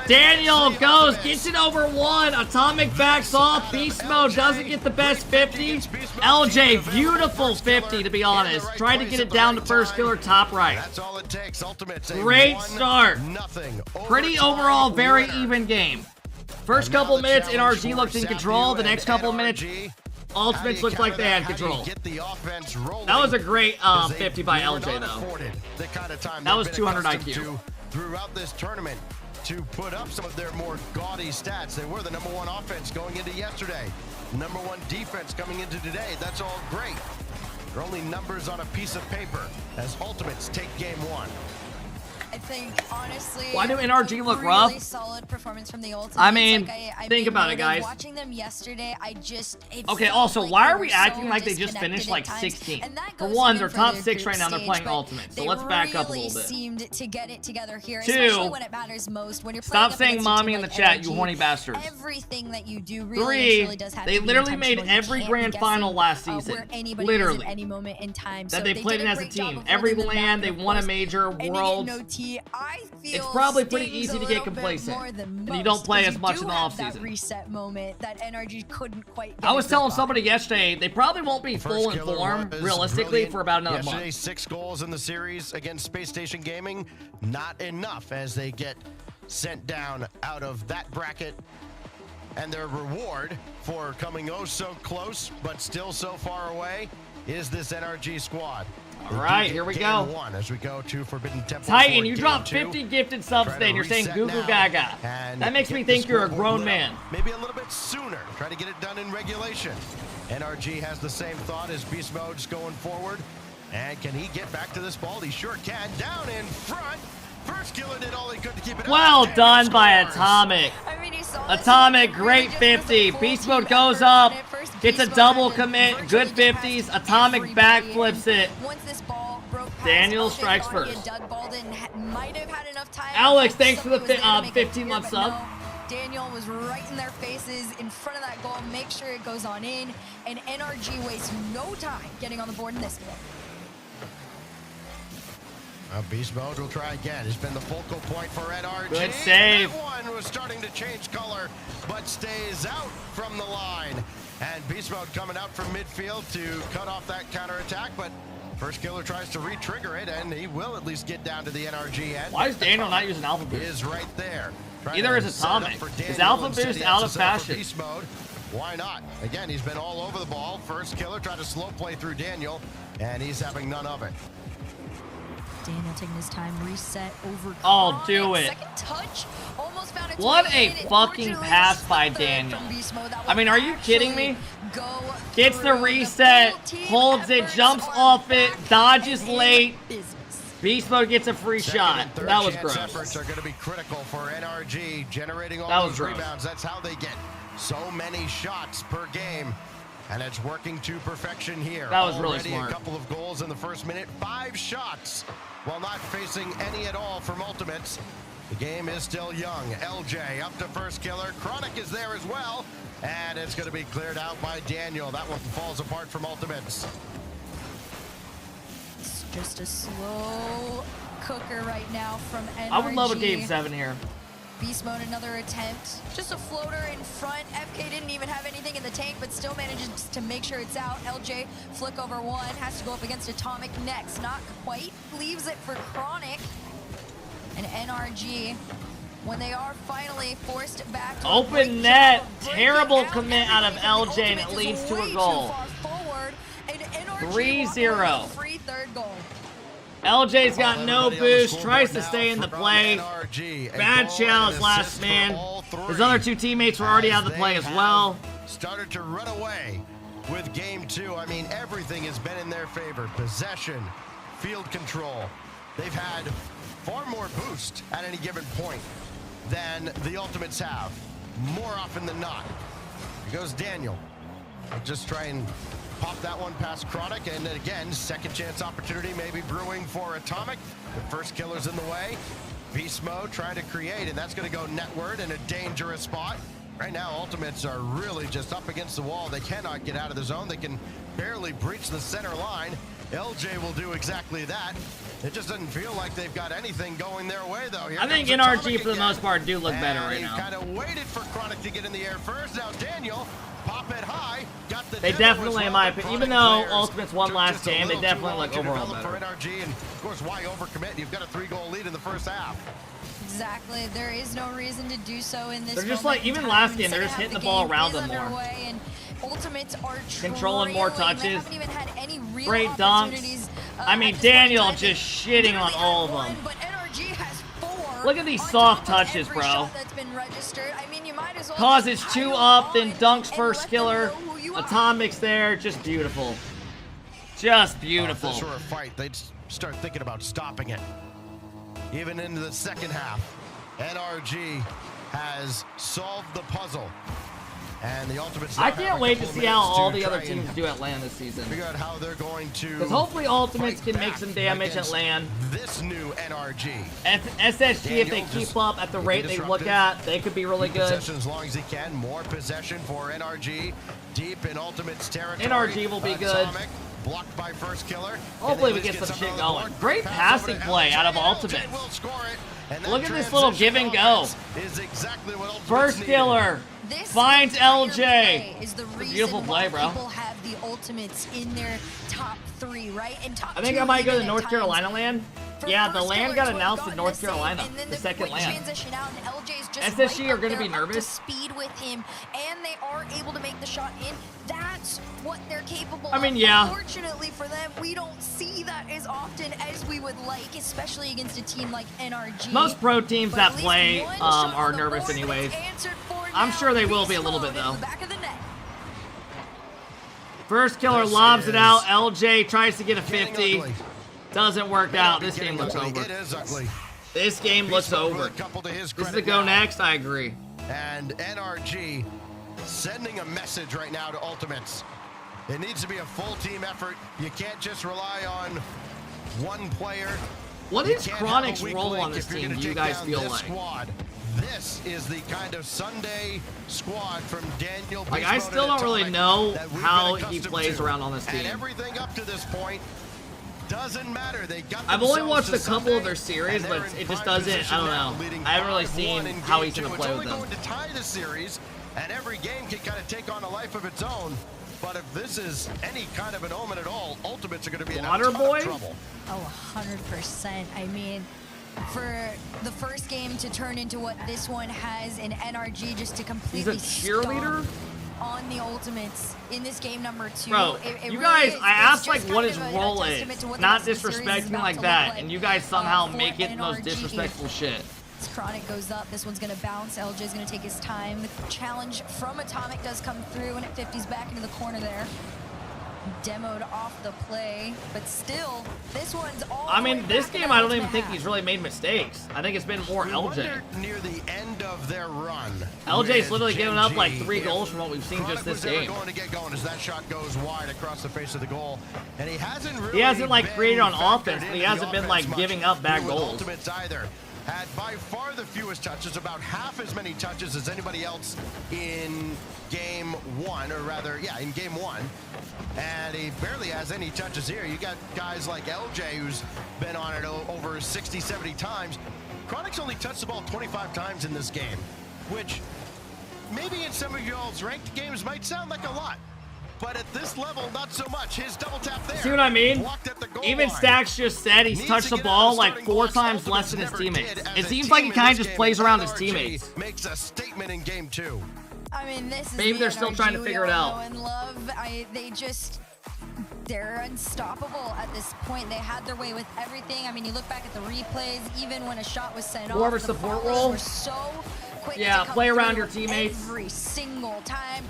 Daniel goes, gets it over 1. Atomic backs off. Beast Mode doesn't get the best 50. LJ, beautiful 50 to be honest. Tried to get it down to first killer, top right. That's all it takes. Ultimates. Great start. Nothing. Pretty overall, very even game. First couple minutes, NRG looked in control. The next couple minutes, Ultimates looked like they had control. That was a great 50 by LJ though. That was 200 IQ. Throughout this tournament to put up some of their more gaudy stats. They were the #1 offense going into yesterday. #1 defense coming into today. That's all great. They're only numbers on a piece of paper as Ultimates take game 1. I think, honestly, why do NRG look really rough? Solid performance from the Ultimates. I mean, I think about it, guys. Watching them yesterday, Okay, also, why are we acting like they just finished like 16th? For one, they're top 6 right now. They're playing Ultimate, so let's back up a little bit. Seemed to get it together here, 2, especially when it matters most. When you're stop saying mommy in the chat, you horny bastards. Everything that you do really 3, does have they to be literally made intentional. You every can't grand be final last guessing, season. where anybody Literally. is at any moment in time. That So they played did in a as a great job team. of Every holding them land, back, they of won a course. major, Ending in worlds. OT, I feel It's probably pretty stings easy a to get little bit complacent. more than And you don't most, play 'cause as much you in the do have offseason. That reset moment that NRG couldn't quite get I was a telling grip somebody yesterday, they probably won't be full in form, realistically, for about another Yesterday, month. 6 goals in the series against Space Station Gaming. Not enough as they get sent down out of that bracket. And their reward for coming oh so close, but still so far away, is this NRG squad. All right, here we go. Game 1 as we go to Forbidden Temple. Titan, for you game dropped 2. 50 gifted subs Try today, to and you're saying reset goo goo now gaga. and That makes me get the think you're a scoreboard grown lit man. up. Maybe a little bit sooner. Try to get it done in regulation. NRG has the same thought as Beast Mode's going forward. And can he get back to this ball? He sure can. Down in front. First killer did all he could to keep it Well up. done by Atomic. Atomic, great 50. Beast Mode goes up, gets a double commit, good 50s. Atomic backflips it. Once this ball broke past Daniel LJ strikes Bonnie first. and Doug Baldwin might have had enough time. Alex, thanks for the Somebody was there to make it 15 clear, month but sub. no. Daniel was right in their faces in front of that goal. Make sure it goes on in. And NRG wastes no time getting on the board in this game. Beast Mode will try again. It's been the focal point for NRG. Good save. That one was starting to change color, but stays out from the line. And Beast Mode coming out from midfield to cut off that counterattack, but first killer tries to re-trigger it, and he will at least get down to the NRG end. Why is Daniel not using Alpha Boost? Is right there. Trying Either to is set it up Atomic. for Is Daniel Alpha instead. Boost He out has of to set up for fashion? Beast Mode. Why not? Again, he's been all over the ball. First killer tried to slow play through Daniel, and he's having none of it. Daniel taking his time, reset over. Oh, do it. Second touch, almost found its What way a in. fucking Unfortunately, pass it's by the third Daniel. from Beast Mode. That I mean, will are you kidding me? go Gets the through. reset, full team holds it, efforts jumps are off it, back dodges and in late. business. Beast Mode gets a free Second shot. and third That was chance gross. efforts are going to be critical for NRG, generating all That was those gross. rebounds. That's how they get so many shots per game. And it's working to perfection here. That was really Already smart. a couple of goals in the first minute. 5 shots while not facing any at all from Ultimates. The game is still young. LJ up to first killer. Chronic is there as well. And it's going to be cleared out by Daniel. That one falls apart from Ultimates. It's just a slow cooker right now from NRG. I would love a game 7 here. Beast Mode, another attempt. Just a floater in front. FK didn't even have anything in the tank, but still manages to make sure it's out. LJ, flick over one, has to go up against Atomic next. Not quite. Leaves it for Chronic. And NRG, when they are finally forced back to Open net. Terrible commit out of LJ, and it leads to a goal. 3-0. Free third goal. LJ's got no boost, tries to stay in the play. Bad challenge last man. His other two teammates were already out of the play as well. Started to run away with game 2. I mean, everything has been in their favor. Possession, field control. They've had far more boost at any given point than the Ultimates have, more often than not. Here goes Daniel. He'll just try and pop that one past Chronic, and then again, second chance opportunity maybe brewing for Atomic. The first killer's in the way. Beast mode trying to create, and that's going to go netward in a dangerous spot. Right now, Ultimates are really just up against the wall. They cannot get out of the zone. They can barely breach the center line. LJ will do exactly that. It just doesn't feel like they've got anything going their way, though. Here I think comes NRG Atomic for the again. most part do look better right And now. he kind of waited for Chronic to get in the air first. Now Daniel, pop it high. Got the They demo definitely, as in well. my The opinion, even Chronic though players Ultimates won took last just a game, they little definitely too look long to overall develop better. for NRG, and of course, why overcommit? You've got a 3-goal lead in the first half. Exactly. There is no reason to do so in this. They're just moment like, in even time. last game, they're Second just half hitting of the ball game around is them more. underway, and Ultimates are Controlling more trailing. They touches. haven't even had any real Great dunks. opportunities, I mean, at this point in Daniel time. just shitting on Literally all of had them. one, but NRG has 4 Look at these on soft top of touches, every bro. shot that's been registered. I mean, you might as well Causes just 2 pile up, then on dunks and first let them killer. know who you are. Atomic's there, just beautiful. Just beautiful. If this were a fight, they'd start thinking about stopping it. Even into the second half, NRG has solved the puzzle. And the Ultimates now I have can't a wait to couple see how minutes all to the other try and teams do at LAN this season. figure out how they're going to. Because hopefully Ultimates fight can make back some damage at against LAN. This new NRG. SSG, if they Daniel keep just up at the rate they look disruptive. at, they could be really Keep good. Possession as long as he can. More possession for NRG. Deep in Ultimates territory. NRG will be good. Atomic, blocked by first killer. Hopefully Can we they get at some least shit on the going. board? Great Pass over passing to play LJ. out of LJ Ultimates. will score it. And that Look at this little give and go. is exactly what Ultimates First needed. killer This finds entire LJ. play is the It's a reason beautiful play, why bro. people have the Ultimates in their top 3, right? And top I think 2 I might go even to at North times. Carolina LAN. For Yeah, the first LAN killer got to have announced in gotten North the save, Carolina, and then the second quick LAN. transition out, and LJ's just SSG right are gonna up be there, up to nervous. speed with him, and they are able to make the shot in. That's what they're capable I mean, of. yeah. Unfortunately for them, we don't see that as often as we would like, especially against a team like NRG. Most pro teams But that at least play one shot are on the nervous board, but anyways. it's answered for I'm now. sure they will be a Beast little mode bit in though. the back of the net. First killer This lobs it is out. LJ tries to get a Getting 50. ugly. Doesn't work May out. not be This game getting looks ugly. over. It is ugly. This game Beast looks mode with over. a couple to his This is credit a go now. next. I agree. And NRG sending a message right now to Ultimates. It needs to be a full team effort. You can't just rely on one player. What You is can't have a Chronic's weak role link on this if you're team, gonna do you take guys down feel this like? Squad. This is the kind of Sunday squad from Daniel. Like, Beast I Mode still and don't really Atomic know that we've how been he accustomed plays to. around on this And team. everything up to this point doesn't matter. They got I've only themselves watched to a couple of Sunday, their series, and but they're in it just prime doesn't, I position don't now, know. leading I haven't really 5-1 seen in how game he's going to two. play It's with only them. going to tie the series, and every game can kind of take on a life of its own. But if this is any kind of an omen at all, Ultimates are going to be in a ton of Waterboy? trouble. Oh, 100%. I mean, for the first game to turn into what this one has, in NRG just to completely cheerleader? stomp on the Ultimates in this game number 2. Bro, it you really guys, is. I It's asked like just what kind his of a role testament is, to what the not rest of the series is disrespecting about like to look that, like, and you guys somehow for make it the most NRG. disrespectful shit. As Chronic goes up, this one's gonna bounce. LJ's gonna take his time. The challenge from Atomic does come through, and it 50s back into the corner there. Demoed off the play, but still, this one's all I the way mean, this back in game the I don't even think half. he's really made mistakes. I think it's been more We LJ. wondered near the end of their run. LJ's with literally giving up like Gen 3 G, goals from what we've seen Chronic just this was ever game. going to get going as that shot goes wide across the face of the goal, and he hasn't really He hasn't like been created on factored offense, but he into the hasn't been like offense much giving up bad with goals. Ultimates either. Had by far the fewest touches, about half as many touches as anybody else in game 1, or rather, yeah, in game 1. And he barely has any touches here. You got guys like LJ, who's been on it over 60, 70 times. Chronic's only touched the ball 25 times in this game, which maybe in some of y'all's ranked games might sound like a lot. but at this level, not so much. His double tap there. See what I mean? Blocked at the goal Even line. Stacks just said he's touched the ball like 4 times less than his teammates. It seems like he kind of just plays around his teammates. Makes a statement in game 2. I mean, this is Maybe the they're still NRG trying to we figure it all out. know and love. They're unstoppable at this point. They had their way with everything. I mean, you look back at the replays, even when a shot was sent More of off, a the support ballers role. were so quick Yeah, to come play around through your teammates. every single time.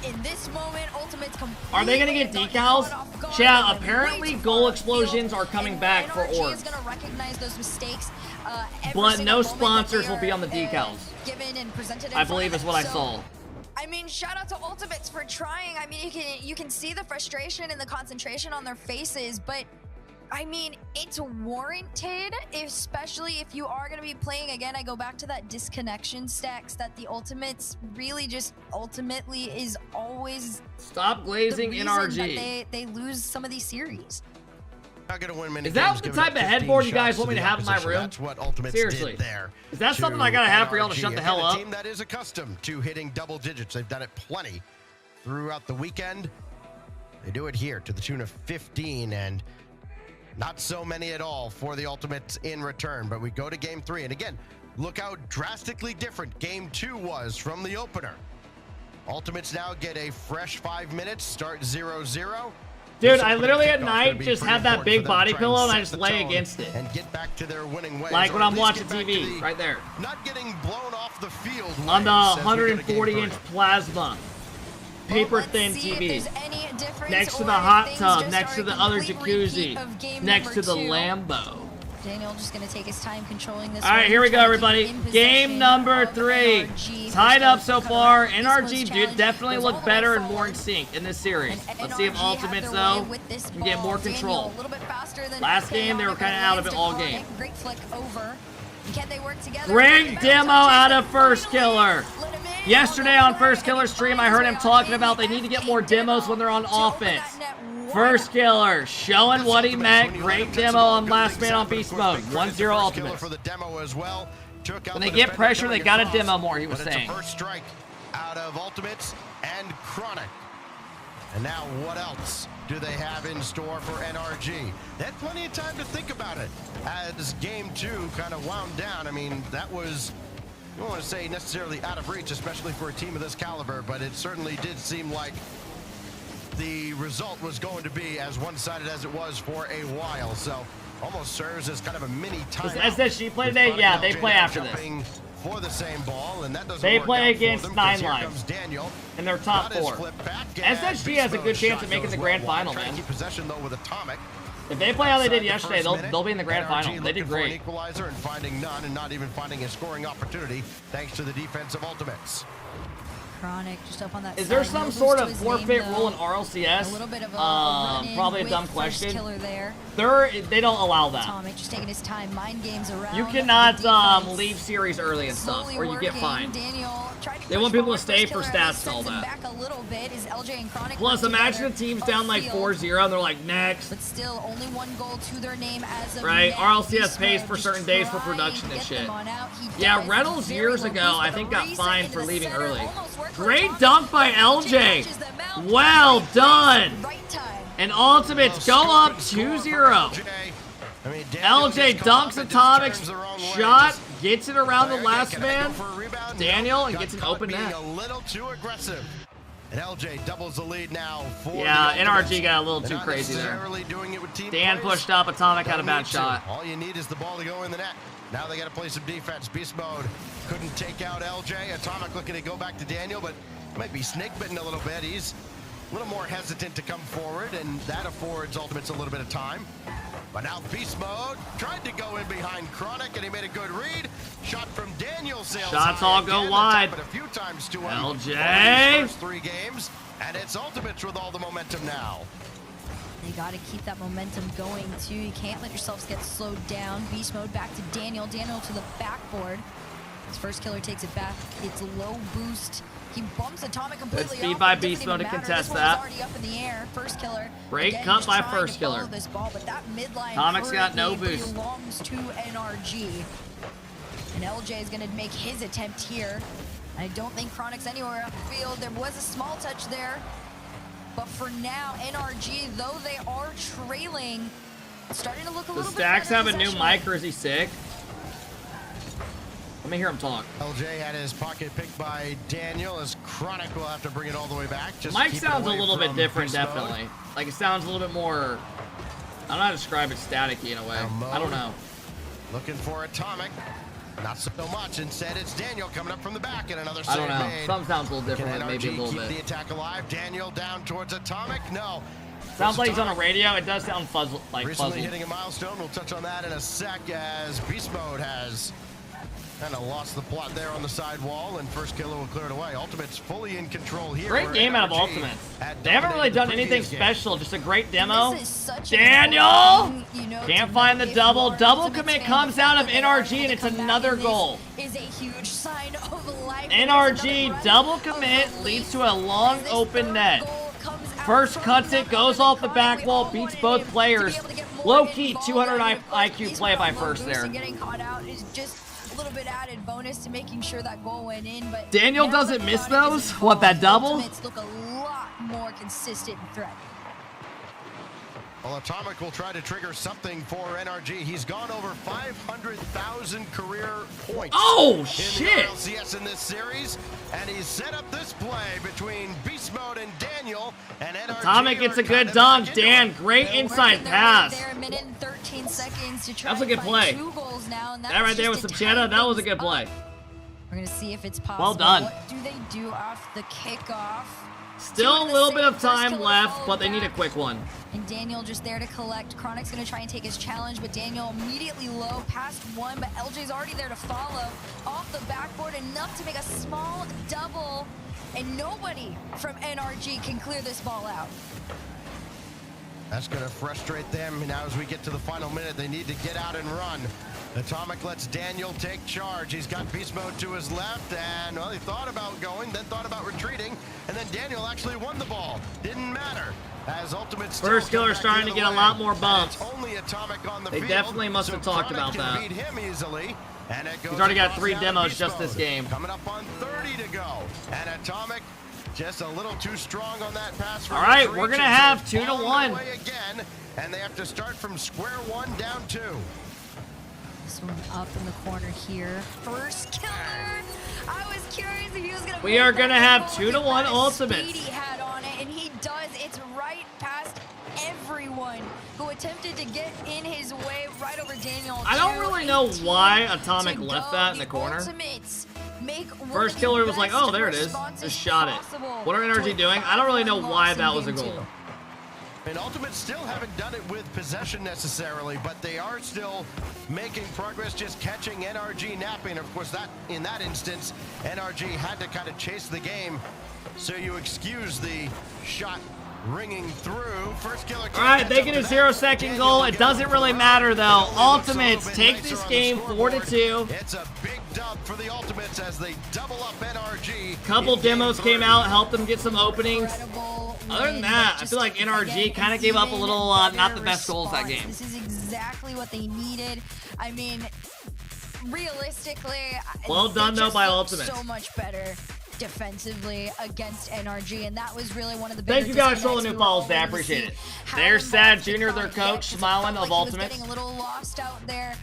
In this moment, Ultimate's completely Are they gonna get decals? Yeah, apparently goal explosions are coming back for NRG is orbs. gonna recognize those mistakes. Every But single no moment that sponsors they will be are, on the decals. given and presented in I front believe of is it. what I So, saw. I mean, shout out to Ultimates for trying. I mean, you can see the frustration and the concentration on their faces, but I mean, it's warranted, especially if you are going to be playing again. I go back to that disconnection Stacks that the Ultimates really just ultimately is always Stop glazing the reason NRG. that they lose some of these series. Not gonna win many Is that games the giving type up of 15 headboard you guys shots want me to the have in my opposition. room? That's what Ultimates Seriously. did there. Is that to something I gotta have for y'all to NRG. shut the Again, hell a up? team that is accustomed to hitting double digits. They've done it plenty throughout the weekend. They do it here to the tune of 15, and not so many at all for the Ultimates in return. But we go to game 3, and again, look how drastically different game 2 was from the opener. Ultimates now get a fresh 5 minutes, start 0-0. Dude, This I opening literally at kickoff's night gonna be just pretty have that important big for them to body try pillow and I set just the lay tone against it. and get back to their winning ways. Like or when at I'm least watching get back to TV, the right there. Not getting blown off the field On the ways as we go to game 140-inch 3. plasma. Paper thin See if TV. there's any difference Next to or the if hot things tub, just next are to a the other complete repeat jacuzzi, of game next to the number 2. Lambo. Daniel just going to take his time controlling this. All right, one, here we go, trying to keep everybody. in Game possession number of 3. NRG. Tied up so First far. East Coast NRG challenge definitely goes look all the way better and forward. more in sync in this series. And Let's see if NRG had Ultimates, their way though, with this can get ball. more Daniel control. a little bit faster than Last game, they were kind of out of it all Lands to game. Chronic. Great flick over. Can they work together? Great demo out of First Killer. Yesterday on First Killer stream, I heard him talking about they need to get more demos when they're on offense. First Killer showing what he meant. Great demo on Last Man on Beast Mode. 1-0 Ultimate. For the demo as well. When they get pressure, they got to demo more, he was But it's saying. a first strike out of Ultimates and Chronic. And now what else do they have in store for NRG? They had plenty of time to think about it as game 2 kind of wound down. I mean, that was, I don't want to say necessarily out of reach, especially for a team of this caliber, but it certainly did seem like the result was going to be as one-sided as it was for a while. So almost serves as kind of a mini timeout. Does SSG play today? Yeah, they play after this. For the same ball, and that doesn't They work play out for against them, 'cause Nine here Lives. comes Daniel. And they're top Got his 4. flip back, and SSG has a good Beast chance Mode of making shot the goes grand well wide. final, Trying to man. keep possession though with Atomic. If they play how they did Outside the yesterday, first they'll minute, be in the grand NRG final. They did looking for an great. equalizer and finding none, and not even finding a scoring opportunity thanks to the defense of Ultimates. Chronic just up on that Is there side. some No sort boost of to his forfeit name, rule in though. RLCS? A little bit of a run-in Probably a with dumb First question. Killer there. They don't allow that. Atomic just taking his time, mind games around. You the cannot defense. leave series early and stuff, Slowly or you get working. fined. Daniel tried to They push want people to forward. stay First for Killer at least stats and all sends him that. back a little bit. Is LJ and Chronic Plus, work imagine together the team's down like upfield. 4-0 and they're like, next. But still, only one goal to their name as of Right, now. RLCS Beast pays Mode for just certain days for trying production to and get shit. them on out. He Yeah, does. Reynolds Very years low ago, boost, I but think a got reset fined into for the leaving center. early. Almost worked for Great Atomic. dunk by LJ. Catches them out. Well done. Right time. And Ultimates go up 2-0. I mean, Daniel LJ gets caught dunks up and just Atomic's turns the wrong way. shot, Just gets it around the there last again, can I go man, for a rebound? Daniel, Nope. and Got gets an caught open being net. a little too aggressive. And LJ doubles the lead now for Yeah, the NRG Ultimates. got a little They're too not crazy there. necessarily doing it with team Dan players. pushed up, Atomic had a Don't bad need to. shot. All you need is the ball to go in the net. Now they got to play some defense. Beast Mode couldn't take out LJ. Atomic looking to go back to Daniel, but might be snake bitten a little bit. He's a little more hesitant to come forward, and that affords Ultimates a little bit of time. But now Beast Mode tried to go in behind Chronic, and he made a good read. Shot from Daniel sails Shots high all go again. wide. That's happened a few times to him LJ. over these first 3 games, and it's Ultimates with all the momentum now. You got to keep that momentum going, too. You can't let yourselves get slowed down. Beast Mode back to Daniel. Daniel to the backboard. His First Killer takes it back. It's low boost. He bumps Atomic completely speed off. by It doesn't Beast even Mode to matter. contest This one that. was already up in the air. First Killer. Great again, cut just by trying First to Killer. follow this ball, but that midline Atomic's got no currently boost. belongs to NRG. And LJ is going to make his attempt here. I don't think Chronic's anywhere up the field. There was a small touch there. But for now, NRG, though they are trailing, starting to look a little Does bit Stacks better have a new possession. mic or is he sick? Let me hear him talk. LJ had his pocket picked by Daniel as Chronic will have to bring it all the way back. Just Mic keep it sounds a away little bit from different, beast mode. definitely. Like it sounds a little bit more, I don't know how to describe it, staticky in a way. I don't know. Looking for Atomic. Not so much. Instead, it's Daniel coming up from the back and another I save don't know. made. Some sounds a little Can different, maybe a NRG little keep bit. the attack alive? Daniel down towards Atomic. No. Sounds like he's on a radio. It does sound like Recently puzzled. hitting a milestone. We'll touch on that in a sec as Beast Mode has kind of lost the plot there on the side wall, and First Killer will clear it away. Ultimate's fully in control here. Great where game out of NRG Ultimate. had They haven't really dominated done the anything previous game. special. Just a great demo. This is such an Daniel! important thing, you know, Can't to find know the if double. you are Double Ultimate's commit fan, comes the out fact of that they are NRG, able and to it's come back another in this goal. Is a huge sign of life. NRG double commit leads to a long open net. First cuts it, goes off the back wall, beats both players. Low-key 200 IQ play by First there. Getting caught out is just a little bit added bonus to making sure that goal went in. But Daniel now doesn't that miss Chronic those? is What, that involved, double? Ultimates look a lot more consistent and threatening. Well, Atomic will try to trigger something for NRG. He's gone over 500,000 career points. Oh, in shit. the RLCS in this series, and he's set up this play between Beast Mode and Daniel, and NRG Atomic gets are a good kind of dunk. back into Dan, it. great inside pass. There, a minute and 13 seconds to try That was a good and play. find 2 goals now, and That that's right there with just some to tie cheddar, that was a things good play. up. We're gonna see if it's possible. Well done. What do they do off the kickoff? Still a little bit of time left, but they need a quick one. And Daniel just there to collect. Chronic's gonna try and take his challenge, but Daniel immediately low, past 1, but LJ's already there to follow. Off the backboard, enough to make a small double, and nobody from NRG can clear this ball out. That's going to frustrate them. Now as we get to the final minute, they need to get out and run. Atomic lets Daniel take charge. He's got Beast Mode to his left, and well, he thought about going, then thought about retreating, and then Daniel actually won the ball. Didn't matter. As Ultimate First Killer starting to get a lot more bumps. Only Atomic on the They field, definitely must have so talked Chronic about can that. beat him easily, and it goes He's already got across 3 down to demos Beast just this Mode. game. Coming up on 30 to go, and Atomic just a little too strong on that pass. All right, Reach, we're gonna and have so 2 to on 1. their way again, and they have to start from square one down 2. This one up in the corner here. First Killer. I was curious if he was gonna. We make are that gonna have goal 2 with to the 1 kind of ultimates. speed he had on it, and he does. It's right past everyone who attempted to get in his way, right over Daniel. I don't really know 2:18 why Atomic to left go. that in the The corner. Ultimates make one First of the Killer was like, best oh, there it is. responses Just shot it. possible What are NRG to a doing? I don't really know 5-1 why loss in that was a game goal. 2. And Ultimate still haven't done it with possession necessarily, but they are still making progress, just catching NRG napping. Of course, that in that instance, NRG had to kind of chase the game, so you excuse the shot ringing through. First Killer. All right, they get a 0-second goal. It doesn't really matter though. Ultimates take this game 4-2. It's a big dub for the Ultimates as they double up NRG. Couple in game demos 3. came out, helped them get some openings. Incredible Other than win, that, but I just, feel like NRG again, kind of gave up a even little, not better the best goals that response. game. This is exactly what they needed. I mean, realistically, Well they done, though, just by looked Ultimates. so much better defensively against NRG, and that was really one of the Thank bigger you guys for all the disconnects new we were follows, all Dad. able to Appreciate see it. how There's Sad involved Jr., their Chronic coach, gets. It smiling felt of like he was Ultimates. getting a little lost out there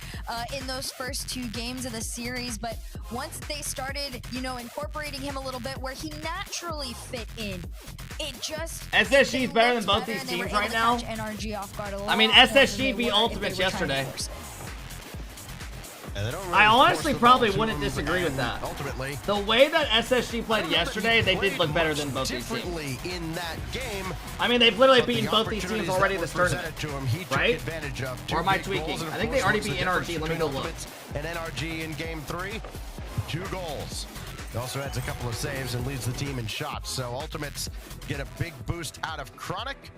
in those first 2 games of the series, but once they started, you know, incorporating him a little bit where he naturally fit in, it just SSG is better than looked both better, these and they were teams able right to now. catch NRG off guard a I mean, lot more than SSG they beat were if Ultimates they were trying to yesterday. force it. I honestly probably wouldn't disagree with that. Ultimately, The way that SSG played yesterday, they did look better than both these teams. differently in that game. I mean, they've literally But the beaten both these teams opportunities already that this were tournament, presented to him, he took right? advantage of. Or am I Two big tweaking? goals, and I of think they course, already what's the beat difference NRG. Let me between go look. Ultimates and NRG in game 3? 2 goals. He also adds a couple of saves and leads the team in shots. So Ultimates get a big boost out of Chronic.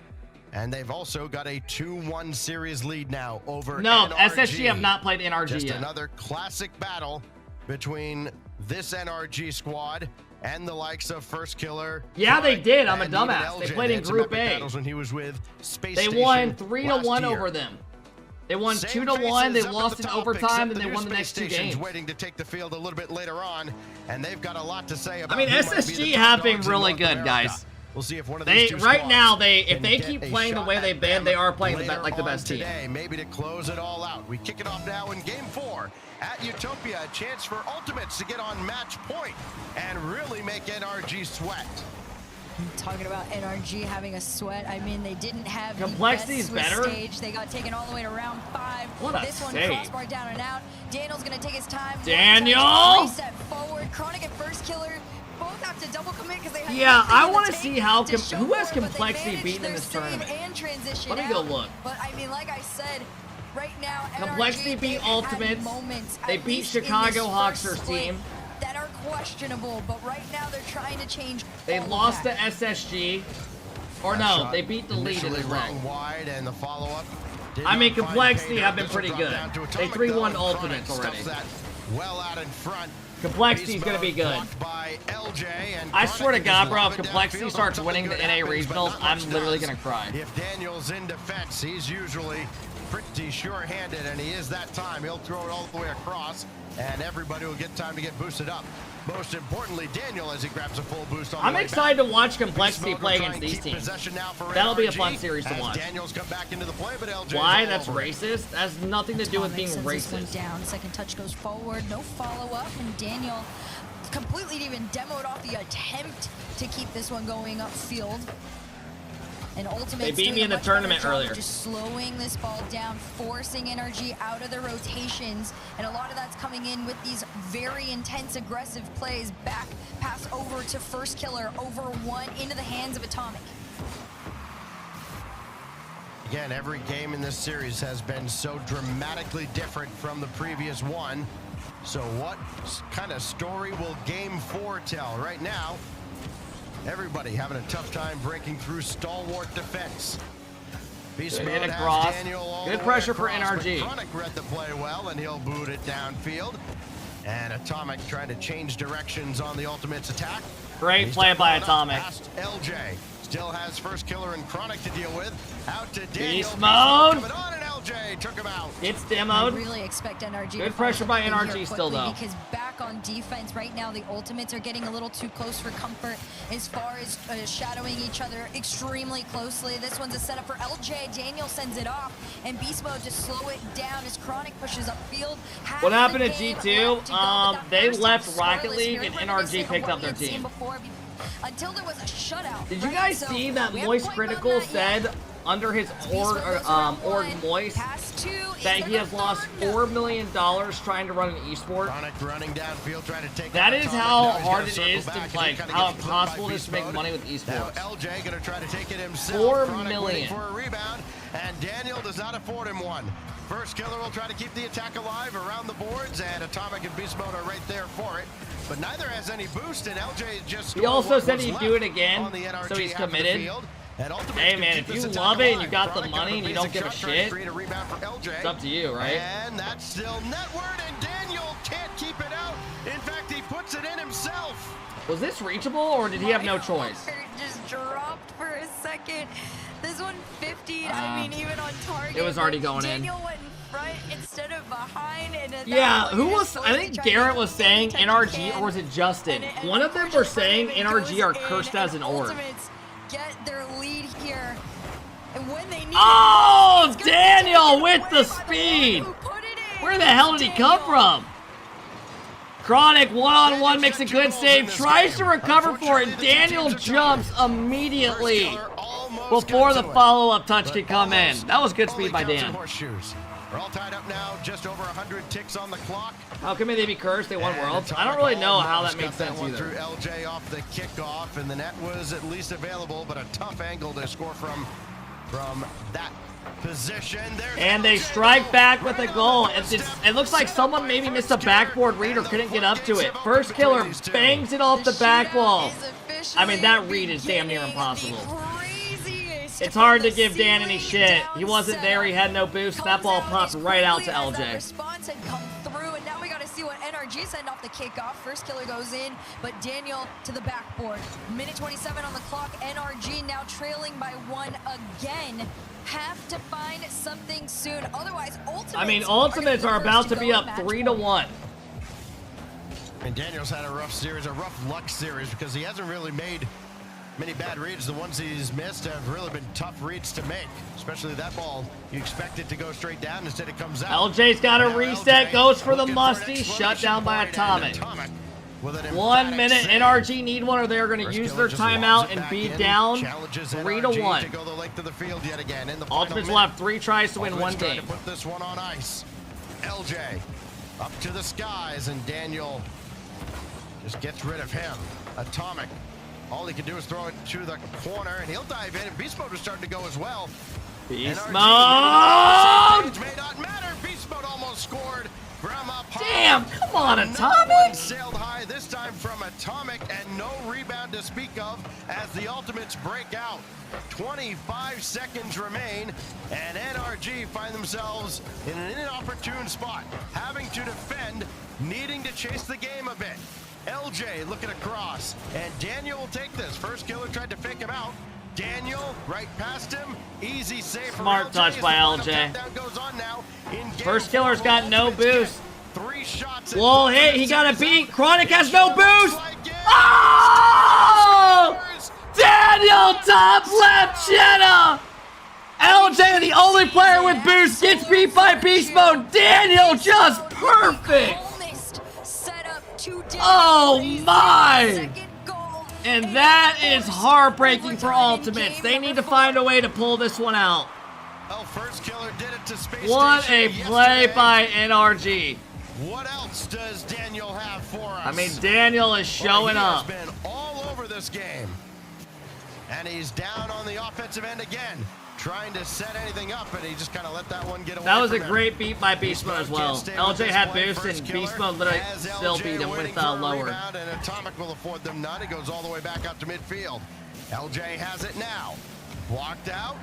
And they've also got a 2-1 series lead now over No, NRG. SSG have not played NRG Just yet. another classic battle between this NRG squad and the likes of First Killer. Yeah, they did. I'm a and even dumbass. They LJ. played in had some Group epic A. battles when he was with Space They Station won 3-1 last year. over them. They won Same 2-1. They faces up at lost the in top, overtime, except and the they new won the Space next 2 Station's games. waiting to take the field a little bit later on, and they've got a lot to say about. I mean, who might be SSG the top have been dogs in really North good, America. guys. We'll see if one of They these two right squads now if can they get keep a playing the shot way at they've been, Bama they are playing later like the on best team. today, maybe to close it all out. We kick it off now in Game 4 at Utopia. A chance for Ultimates to get on match point and really make NRG sweat. Talking about NRG having a sweat, I mean, they didn't have Complexity's the best Swiss better. stage. They got taken all the way to round 5. What a this one save. crossbar down and out. Daniel's gonna take his time. Daniel! Reset forward. Chronic and First Killer both have to double commit because they have Yeah, nothing I in want the to see tank how to show who has for it, but they complexity managed beaten in their this save tournament. and transition Let me go out. look. But I mean, like I said, right now, Complexity NRG, beat they've had Ultimates. moments, They at beat least in this Chicago first Hawksters split, team. that are questionable, but right now they're trying to change. They all of lost to that. SSG. Or no, they beat the lead in this round. Wide and the follow-up. I mean, Complexity have been pretty good. They 3-1 Ultimates already. Well out in front. Complexity's gonna be good. By LJ and I swear to Chronic God, is bro, if loving Complexity downfield. starts Something winning the good NA happens, but regionals, not I'm much literally does. gonna cry. If Daniel's in defense, he's usually pretty sure-handed, and he is that time. He'll throw it all the way across, and everybody will get time to get boosted up. Most importantly, Daniel, as he grabs a full boost on I'm the way excited back. to watch Complexity Beast play Mode will against try these and keep teams. possession now for That'll be a NRG fun series to as watch. Daniel's come back into the play, but LJ's Why? all That's over it. racist? That has nothing to do with Atomic being sends this one racist. down. Second touch goes forward. No follow-up, and Daniel completely even demoed off the attempt to keep this one going upfield. And Ultimate's They beat doing me a in the much better tournament job of earlier. just slowing this ball down, forcing NRG out of the rotations, and a lot of that's coming in with these very intense, aggressive plays. Back pass over to First Killer, over one into the hands of Atomic. Again, every game in this series has been so dramatically different from the previous one. So what kind of story will Game 4 tell? Right now, everybody having a tough time breaking through stalwart defense. Beast Good Mode hit has across. Daniel all Good the way pressure for across, but NRG. Chronic read the play well, and he'll boot it downfield. And Atomic trying to change directions on the Ultimate's attack. Great He's play by done Atomic. past LJ. Still has First Killer and Chronic to deal with. Out to Daniel. Beast Mode. Coming on, and LJ took him out. It's I demoed. really expect NRG Good to pressure by follow something NRG here still, quickly, though. because back on defense right now, the Ultimates are getting a little too close for comfort as far as shadowing each other extremely closely. This one's a setup for LJ. Daniel sends it off, and Beast Mode to slow it down as Chronic pushes upfield. Half What happened the to game G2? left to go, but that They first left half Rocket scoreless, League very and reminiscent NRG of picked what up their we had seen team. before, until there was a shutout. Did you right? guys So see that we haven't Moist quite Critical gotten that yet. said under his Beast Mode goes around org one. Moist Pass two. Is that there he has the lost third? $4 million trying to run an esport? Chronic running downfield, trying to take That out is Atomic. how Now he's hard gonna it circle is to back, and he like kinda how gets flipped by impossible it is Beast to make Mode. money with Now esports. LJ gonna try to take it himself. $4 Chronic million. waiting for a rebound, and Daniel does not afford him one. First Killer will try to keep the attack alive around the boards, and Atomic and Beast Mode are right there for it. But neither has any boost, and LJ just He also scored what said was he'd left do it again, on the NRG so he's half of the committed. field. And Ultimates Hey can man, keep if this you attack love it and alive. you got the Chronic money on a and you don't basic give a shot, trying to shit, create a rebound for LJ. it's up to you, right? And that's still netward, and Daniel can't keep it out. In fact, he puts it in himself. Was this reachable or did he have no choice? My heart just dropped for a second. This one 50, I mean, even on target. It was already but going in. Daniel went in front instead of behind. And at that Yeah, point, who you're was? just I supposed think to try to Garrett get was saying any NRG touch you or was it Justin? can. And One of them were saying unfortunately, NRG are it goes cursed in, as an and org. Ultimates get their lead here. And when they need Oh, it, it's gonna be Daniel taken with away the by speed. one who put it in. Where the hell did he come from? Chronic one-on-one makes a good save, tries to recover for it. Daniel jumps immediately before the follow-up touch could come in. That was good speed by Dan. We're all tied up now, just over 100 ticks on the clock. How come they be cursed? They won And Worlds? I Atomic don't really know how that almost makes got sense one either. through LJ off the kickoff, and the net was at least available, but a tough angle to score from that position. There's And they LJ strike back with a goal. It looks like someone maybe missed a backboard read or couldn't get up to it. First Killer bangs it off the back wall. I mean, that read is damn near impossible. It's hard to give Dan any shit. He wasn't there, he had no boost. That ball popped right out to LJ. Response had come through, and now we got to see what NRG send off the kickoff. First Killer goes in, but Daniel to the backboard. Minute 27 on the clock. NRG now trailing by one again. Have to find something soon. Otherwise, Ultimates are about to be up 3-1. And Daniel's had a rough series, a rough luck series, because he hasn't really made many bad reads. The ones he's missed have really been tough reads to make, especially that ball. You expect it to go straight down, instead it comes out. LJ's got a Now reset, LJ goes for the looking musty, an shut down by explosion Atomic. point, and with an 1 emphatic minute, save. NRG need one or they're going to First use killer their just lobs timeout it and back be in, down challenges 3-1. NRG to go the length of the field yet again in the final Ultimates will minute. have 3 tries to win Ultimates 1 trying game. to put this one on ice. LJ up to the skies, and Daniel just gets rid of him. Atomic, all he can do is throw it to the corner, and he'll dive in, and Beast Mode is starting to go as well. Beast NRG, Mode! may not matter. Beast Mode almost scored. From up high. Damn, come on, Another one Atomic! sailed high, this time from Atomic, and no rebound to speak of as the Ultimates break out. 25 seconds remain, and NRG find themselves in an inopportune spot, having to defend, needing to chase the game a bit. LJ looking across, and Daniel will take this. First killer tried to fake him out. Daniel right past him. Easy save for Smart LJ touch as by the final LJ. countdown goes on now. In game First killer's 4, got no Ultimates get boost. 3 shots. Whoa, hey, he got a beat. Chronic has no boost. Oh! Daniel top left Jenna. LJ, the only player with boost, gets beat by Beast Mode. Daniel just perfect. Oh my! And that is heartbreaking for Ultimates. They need to find a way to pull this one out. Well, first killer did it to Space What a Station play yesterday. by NRG. What else does Daniel have for us? I mean, Daniel is showing Well, up. he has been all over this game. And he's down on the offensive end again, trying to set anything up, and he just kind of let that one get away. That was a from him. great beat by Beast Mode as well. Can't stay with LJ this had play. boost First and killer Beast Mode literally has still LJ beat him waiting with for a lower. rebound, and Atomic will afford them none. It goes all the way back out to midfield. LJ has it now. Blocked out.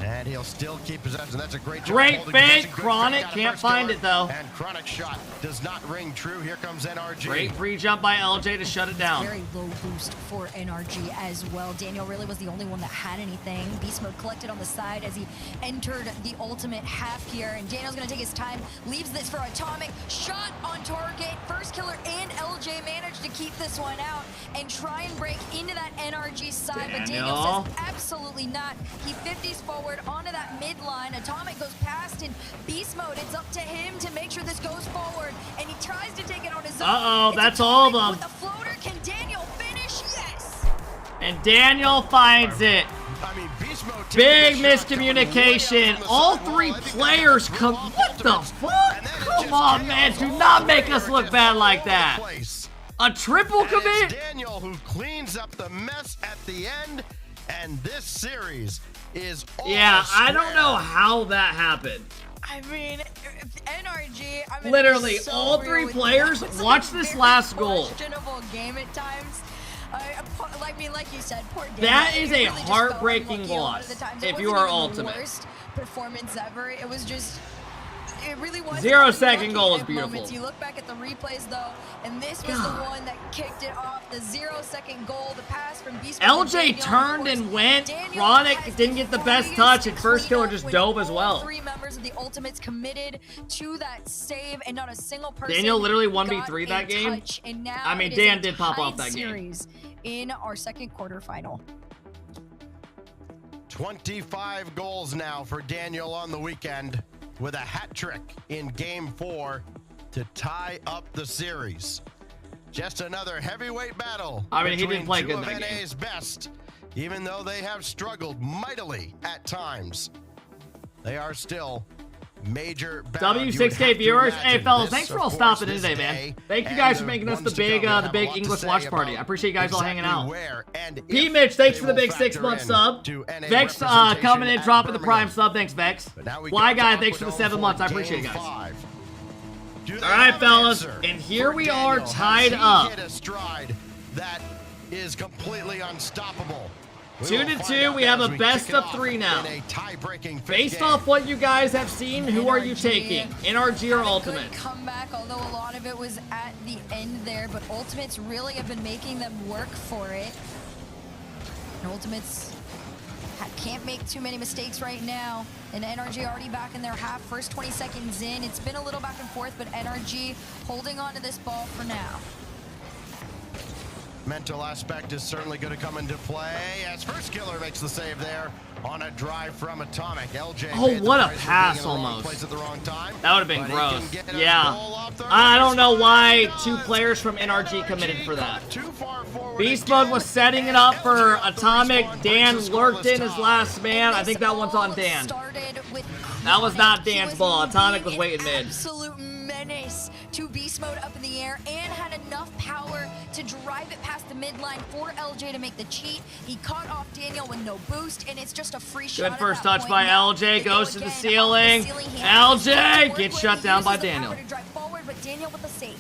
And he'll still keep possession. That's a great job. Great holding fake. possession. Good Chronic fake out of can't first find killer. it though. And Chronic shot does not ring true. Here comes NRG. Great free jump by LJ to shut it down. Very low boost for NRG as well. Daniel really was the only one that had anything. Beast Mode collected on the side as he entered the ultimate half here, and Daniel's gonna take his time, leaves this for Atomic, shot on target. First killer and LJ managed to keep this one out and try and break into that NRG side, but Daniel says absolutely not. He 50s forward onto that midline. Atomic goes past, and Beast Mode, it's up to him to make sure this goes forward, and he tries to take it on his own. Uh-oh, It's that's all of Atomic them. with the floater. Can Daniel finish? Yes! And Daniel finds it. I mean, Beast Mode Big taking the shot, miscommunication. coming way out from the All side wall. 3 I think that players threw come. off What the Ultimates. fuck? And then it Come just on, man. chaos Do all not over make us just look bad all like over the that. place. A triple And it's commit? Daniel who cleans up the mess at the end, and this series is all Yeah, I don't square. know how that happened. I mean, NRG. I'm gonna Literally, be so all real 3 with you. players. It was Watch a this very last goal. Questionable game at times. I mean, like you said, poor Daniel. That It is a really just felt heartbreaking unlucky a lot of loss the times. if It you wasn't are even Ultimate. the worst performance ever. It was just. It really was. 0-second goal is at beautiful. moments. You look back at the replays though, and this was the one that kicked it off. The 0-second goal, the pass from Beast Mode to LJ Daniel, turned of and course. went. Daniel Chronic has didn't get the best freest touch, and first killer cleanup just when dove as all well. 3 members of the Ultimates committed to that save, and not a single person. Daniel literally got 1v3 a that game. touch, and now I mean, it is Dan a did pop off tied that game. series in our second quarterfinal. 25 goals now for Daniel on the weekend, with a hat trick in game 4 to tie up the series. Just another heavyweight battle. I mean, he between didn't play two good of that game. NA's best, even though they have struggled mightily at times. They are still major bound. You would have W6K to viewers, hey imagine fellas, this, thanks for of all course, stopping in this today, day man. Thank you and guys the for making us the ones to big, come. We have a lot English to watch say party. about I appreciate you guys all hanging exactly out. where and P if Mitch, thanks they for the will big factor 6-month in sub. to NA Vex representation coming in, at dropping the prime Birmingham. sub. Thanks, Vex. But now we Why go to guy, thanks for the Aquino 7 months. I for appreciate it, game guys. 5. Do they All right, have an fellas, answer and here for we are Daniel? tied Has he up. hit a stride that is completely unstoppable? 2-2, we have a best of 3 now. In a tie-breaking fifth Based game. off what you guys have seen, who are you taking? NRG or Had a Ultimate? good comeback, although a lot of it was at the end there, but Ultimates really have been making them work for it. And Ultimates can't make too many mistakes right now. And NRG already back in their half, first 20 seconds in. It's been a little back and forth, but NRG holding on to this ball for now. mental aspect is certainly going to come into play as First Killer makes the save there on a drive from Atomic. LJ. Oh, what a pass almost. That would have been gross. Yeah. I don't know why 2 players from NRG committed for that. Beast Mode was setting it up for Atomic. Dan lurked in his last man. I think that one's on Dan. That was not Dan's ball. Atomic was waiting mid. Absolute menace to Beast Mode up in the air and had enough power to drive it past the midline for LJ to make the cheat. He caught off Daniel with no boost, and it's just a free shot. Good first touch by LJ. Goes to the ceiling. LJ gets shut down by Daniel. But Daniel with the save.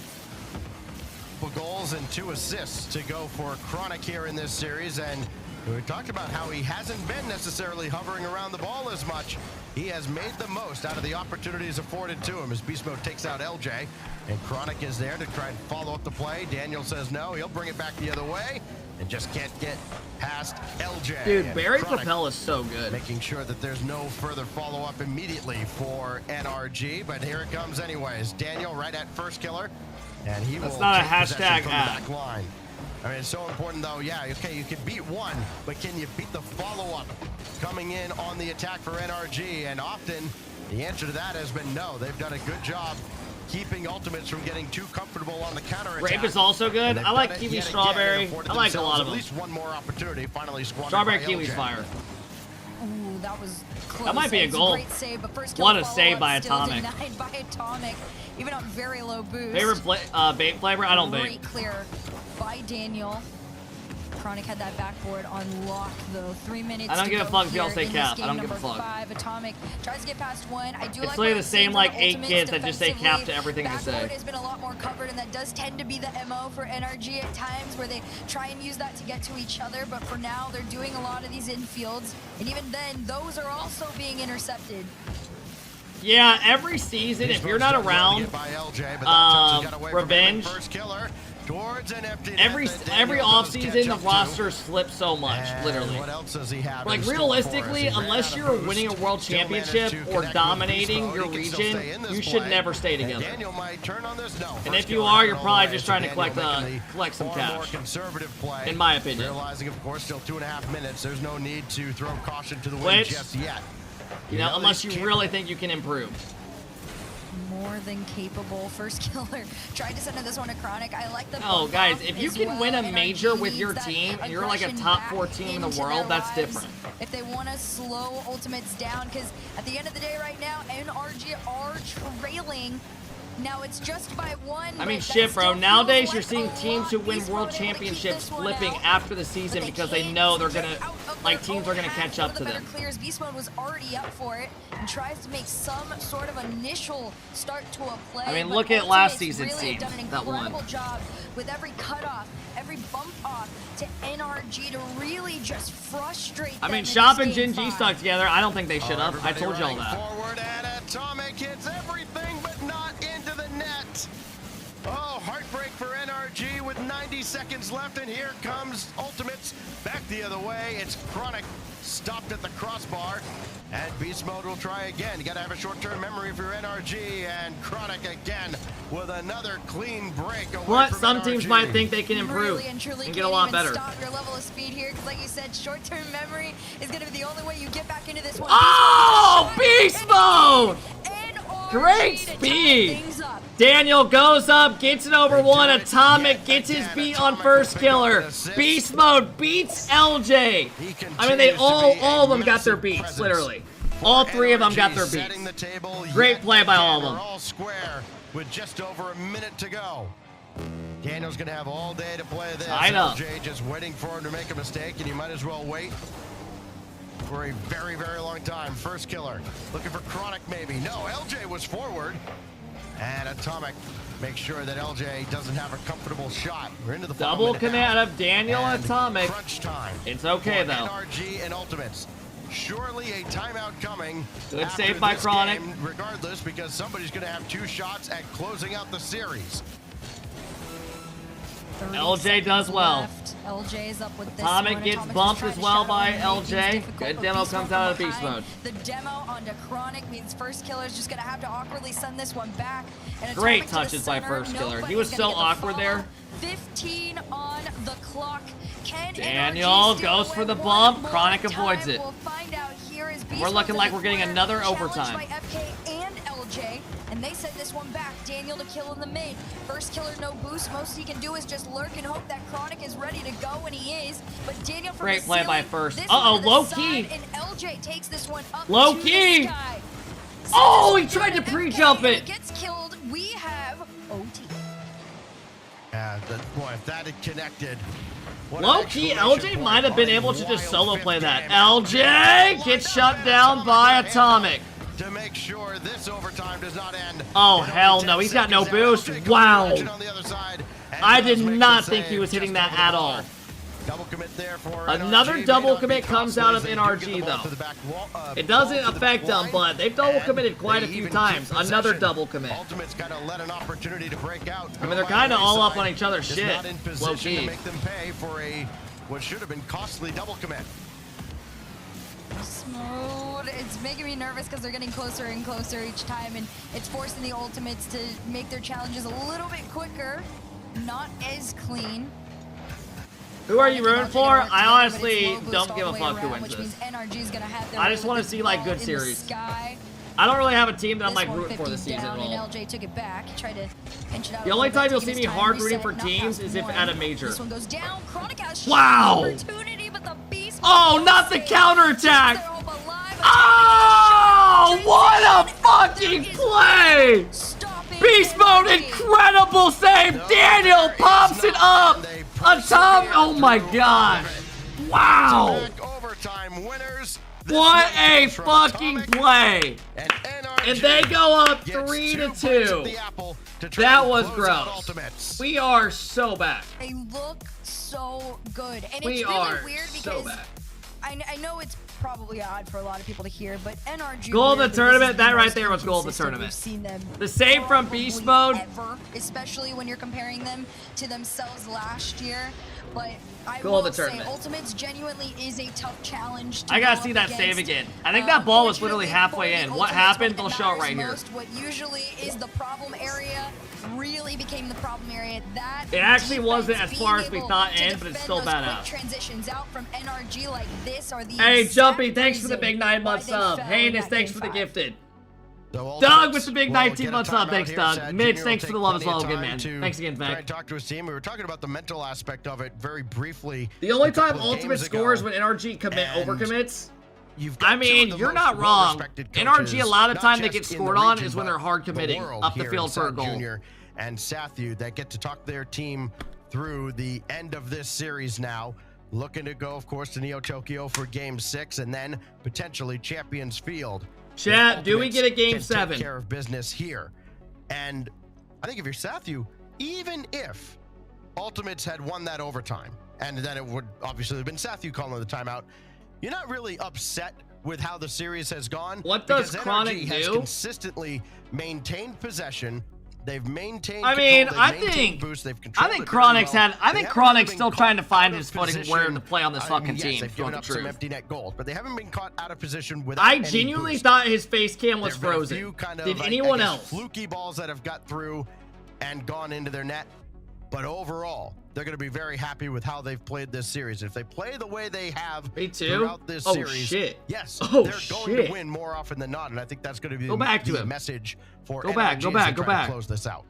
Goals and 2 assists to go for Chronic here in this series, and we talked about how he hasn't been necessarily hovering around the ball as much. He has made the most out of the opportunities afforded to him as Beast Mode takes out LJ, and Chronic is there to try and follow up the play. Daniel says no, he'll bring it back the other way, and just can't get past LJ. Dude, Barry Propel is so good. Making sure that there's no further follow-up immediately for NRG, but here it comes anyways. Daniel right at First Killer, and he will That's not a take hashtag possession from the ad. back line. I mean, it's so important though. Yeah, okay, you can beat one, but can you beat the follow-up coming in on the attack for NRG? And often the answer to that has been no. They've done a good job keeping Ultimates from getting too comfortable on the counter-attack. Rape is also good. I like Kiwi Strawberry. I like a lot of them. At least one more opportunity finally squandered. Strawberry by Kiwi's LJ. fire. Ooh, that was close. That might be a It's goal. Great save, but first What a kill save by follow-up Atomic. still denied by Atomic, even on very low boost. Favorite bait flavor? I don't bait. Great clear by Daniel. Chronic had that backboard on lock though. 3 minutes. I don't to give a go fuck if y'all here say in cap. this I don't game. give a Number fuck. 5, Atomic tries to get past one. I do It's like literally what the same I've like seen 8 from kids that just say cap to defensively. everything they say. Backboard has been a lot more covered, and that does tend to be the MO for NRG at times, where they try and use that to get to each other. But for now, they're doing a lot of these infields, and even then, those are also being intercepted. Yeah, every season, if you're not around, Revenge, every offseason, the roster slips so much, literally. Like, realistically, unless you're winning a world championship or dominating your region, you should never stay together. And if you are, you're probably just trying to collect some cash, in my opinion. Realizing, of course, still 2.5 minutes. There's no need to throw caution to the wind just yet. You know, unless you really think you can improve. More than capable. First Killer tried to send this one to Chronic. I like the Oh, bump guys, off if you as can well. win a NRG major with needs your that team and you're like a aggression top back 4 team in the into world, their that's lives different. If they want to slow Ultimates down, because at the end of the day right now, NRG are trailing. Now it's just by one. I mean, but that shit, bro. still Nowadays, feels you're like seeing a teams lot. who win Beast world Mode able to keep championships this one flipping out. after the season But because they can't know they're get gonna, out of like, their teams are gonna own catch half. up to One of the them. better clears. Beast Mode was already up for it and tries to make some sort of initial start to a play. I mean, but look at last Ultimates season's really team have done an that won. incredible job with every cutoff, every bump off to NRG to really just frustrate I them mean, in Shop this and game Gen G 5. stuck together. I don't think they should have. I told y'all that. Forward and Atomic hits everything but not into the net. Oh, heartbreak for NRG with 90 seconds left, and here comes Ultimates back the other way. It's Chronic stopped at the crossbar, and Beast Mode will try again. You gotta have a short-term memory for NRG, and Chronic again with another clean break away What? from Some NRG. teams might think they can improve Really and truly and can't get a lot even better. stop your level of speed here, because like you said, short-term memory is going to be the only way you get back into this one. Oh, Beast Mode! Great speed! Daniel goes up, gets it over one. Atomic gets his beat on First Killer. Beast Mode beats LJ. I mean, they all of them got their beats, literally. All 3 of them got their beats. Great play by all of them. All square with just over a minute to go. Daniel's gonna have all day to play this. Tied up. LJ just waiting for him to make a mistake, and you might as well wait for a very, very long time. First Killer looking for Chronic, maybe. No, LJ was forward, and Atomic makes sure that LJ doesn't have a comfortable shot. We're into the final Double minute commit now. out of Daniel and Atomic. Crunch time. It's okay, for though. NRG and Ultimates. Surely a timeout coming. Good after save by this Chronic. game, regardless, because somebody's going to have 2 shots at closing out the series. LJ does well. Left. LJ is up with this Atomic one. gets Atomic bumped just as tried to well shadow by him and make things LJ. difficult, Good but demo Beast comes Mode out of from Beast behind. Mode. The demo onto Chronic means First Killer's just gonna have to awkwardly send this one back. And Great Atomic to the touches by center. First Killer. He Nobody's was gonna so get the awkward follow. there. 15 on the clock. Can Daniel NRG steal goes away for the one bump. more Chronic time? avoids it. We'll find out here as Beast We're looking Mode's like in the we're getting corner, another challenged overtime. by FK and LJ, and they send this one back. Daniel to kill in the mid. First Killer, no boost. Most he can do is just lurk and hope that Chronic is ready to go, and he is. But Daniel from Great the play by ceiling, First. this Uh-oh, one to the low side, key. and LJ takes this one up Low to key. the sky. Oh, Sends he this tried one to FK, pre-jump and it. he gets killed. We have OT. Yeah, boy, if that had connected. what an Low-key, exclamation LJ point might have been on a able to just wild solo fifth play that. game. LJ gets shut down by Atomic. To make sure this overtime does not end. Oh, in only hell 10 no. He's got no seconds. boost. LJ Wow. comes on the other side and I does did make not the think he save was hitting just that over the at bar. all. Double commit there for Another NRG. double May not commit be comes costly out as of they do NRG, get the ball though. to the back wall, It ball doesn't to the affect them, line, but they've double and committed quite a they few even times. keep Another possession. double commit. Ultimate's got to let an opportunity to break out. I mean, they're kind of all up on each other's Just shit. not in position Low-key. to make them pay for a what should have been costly double commit. Smooth. It's making me nervous because they're getting closer and closer each time, and it's forcing the ultimates to make their challenges a little bit quicker, not as clean. Who are you rooting NRG for? gonna work I together, honestly but it's low boost don't all give the a way fuck who around, wins which this. means NRG's gonna have their I way just with wanna the see, like, ball good in the series. sky. I don't really have a team that I'm This like one rooting for this 50 season down, at all. and LJ took it back. He tried to pinch it out. The a only little time bit you'll to see give me his time hard rooting reset, for not teams past is if one. at a major. This one goes down. Chronic has Wow. opportunity, but the beast. Oh, not the counterattack! They're all alive. Oh, what a fucking play! Beast mode, incredible save! Daniel pops it up! Atomic, oh my gosh! Wow! Overtime winners. What a fucking play! And they go up 3-2. That was gross. We are so back. They look so good, and We it's really are weird so because back. I know it's probably odd for a lot of people to hear, but NRG Goal of the weirdly, this is tournament, that right most there was goal of the inconsistent tournament. We've seen them The save from Beast Mode. ever, especially when you're comparing them to themselves last year. But I Goal of will the say, tournament. Ultimates genuinely is a tough challenge to I gotta go see up that against. save again. I think that ball was literally Unfortunately halfway for in. the What Ultimates, happened? when They'll show it right matters here. most, what usually is the problem area really became the problem area. That It actually defense wasn't as far being as we able thought to in, but it's defend still those quick badass. transitions out from NRG like this are the Hey, exact Jumpy, thanks for the reason big 9-month why they sub. fell Heinous, in that thanks game for the 5. gifted. So Doug with the big will 19-month get a sub. timeout Thanks, here. Doug. Sad Mitch, Junior thanks will for the take love as plenty well. of Good time man. to Thanks again, try Vec. and talk to his team. We were talking about the mental aspect of it very briefly. The only a couple time of Ultimate games ago, scores when NRG commit and overcommits. you've got I two mean, of the you're most not wrong. well-respected NRG, coaches, a lot of not time they get just in the scored on region, is when but they're hard the committing world up the here field in for a Sad goal. Junior and Sathu that get to talk their team through the end of this series now. Looking to go, of course, to Neo Tokyo for Game 6 and then potentially Champions Field. Chat, do we Ultimates get a Game can 7? Take care of business here. And I think if you're Sathu, even if Ultimates had won that overtime, and then it would obviously have been Sathu calling the timeout, you're not really upset with how the series has gone. What does because Chronic NRG has do? consistently maintained possession. They've maintained I mean, control, I they've maintained think boost, they've I controlled think it very Chronic's well. had. I They think haven't Chronic's been still caught trying to find out his of footing position. where to play on this fucking Yes, team. they've For given the up some truth. empty net goals, but they haven't been caught out of position without I any genuinely boost. thought his face cam was There've been a frozen. few kind of, Did I anyone guess, else? fluky balls that have got through and gone into their net. But overall, they're going to be very happy with how they've played this series. If they play the way they have Me too? throughout this Oh, series, shit. yes, Oh, they're going shit. to win more often than not. And I think that's going to be Go back to the him. message for Go back, NRG go as back, they go try to back. close this out.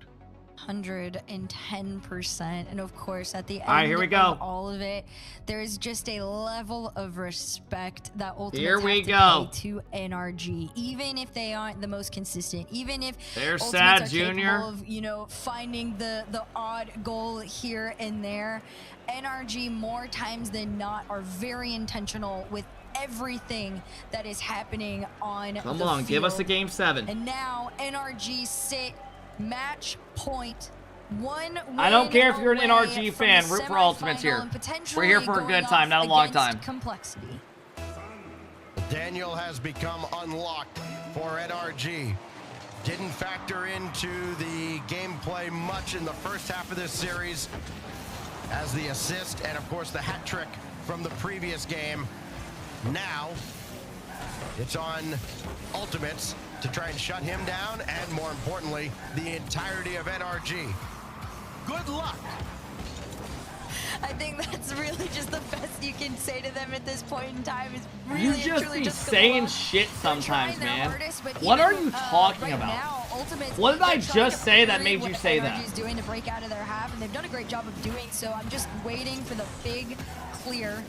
110%, and of course at the end All right, here we go. of all of it, there is just a level of respect that Ultimates Here we have to go. pay to NRG, even if they aren't the most consistent, even if There's Ultimates Sad are Junior. capable of, you know, finding the odd goal here and there. NRG more times than not are very intentional with everything that is happening on Come the on, give us a field. Game 7. And now NRG sit match point. One I don't care if you're an win NRG away fan. from the Root for Ultimates semifinal here. and potentially We're here for a going good time, off not a long against time. Complexity. Daniel has become unlocked for NRG. Didn't factor into the gameplay much in the first half of this series. as the assist and, of course, the hat trick from the previous game. Now, it's on Ultimates to try and shut him down and, more importantly, the entirety of NRG. Good luck. I think that's really just the best you can say to them at this point in time. Is really You and just truly be just good saying luck. shit They're sometimes, trying their man. hardest, but What are even, you talking right about? now, Ultimates, What did I they're trying just to say that prove made you what say NRG that? is doing to break out of their half, and they've done a great job of doing so. I'm just waiting for the big clear.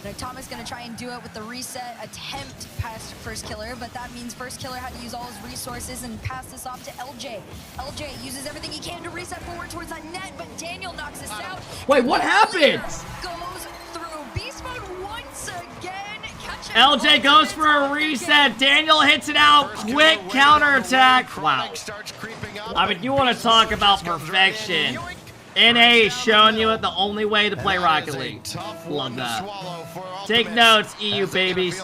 And Atomic's going to try and do it with the reset attempt past First Killer, but that means First Killer had to use all his resources and pass this off to LJ. LJ uses everything he can to reset forward towards that net, but Daniel knocks this out. Wait, what happened? Goes through beast mode once again. LJ goes for a reset. Daniel hits it out. Quick counterattack. Wow. I mean, you want to talk about perfection. NA is showing you the only way to play Rocket League. Love that. Take notes, EU babies.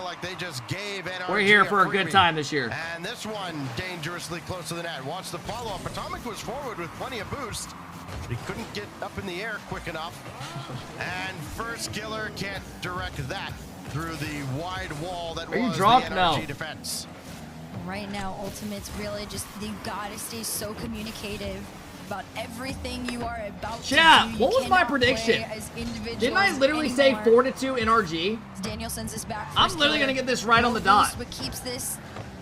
We're here for a good time this year. And this one dangerously close to the net. Wants the follow-up. Atomic was forward with plenty of boost. He couldn't get up in the air quick enough. And First Killer can't direct that through the wide wall that was the NRG defense. Right now, Ultimate's really just, you gotta stay so communicative about everything you are about to do. What was my prediction? Didn't I literally say 4-2 NRG? Daniel sends this back. I'm literally gonna get this right on the dot. What keeps this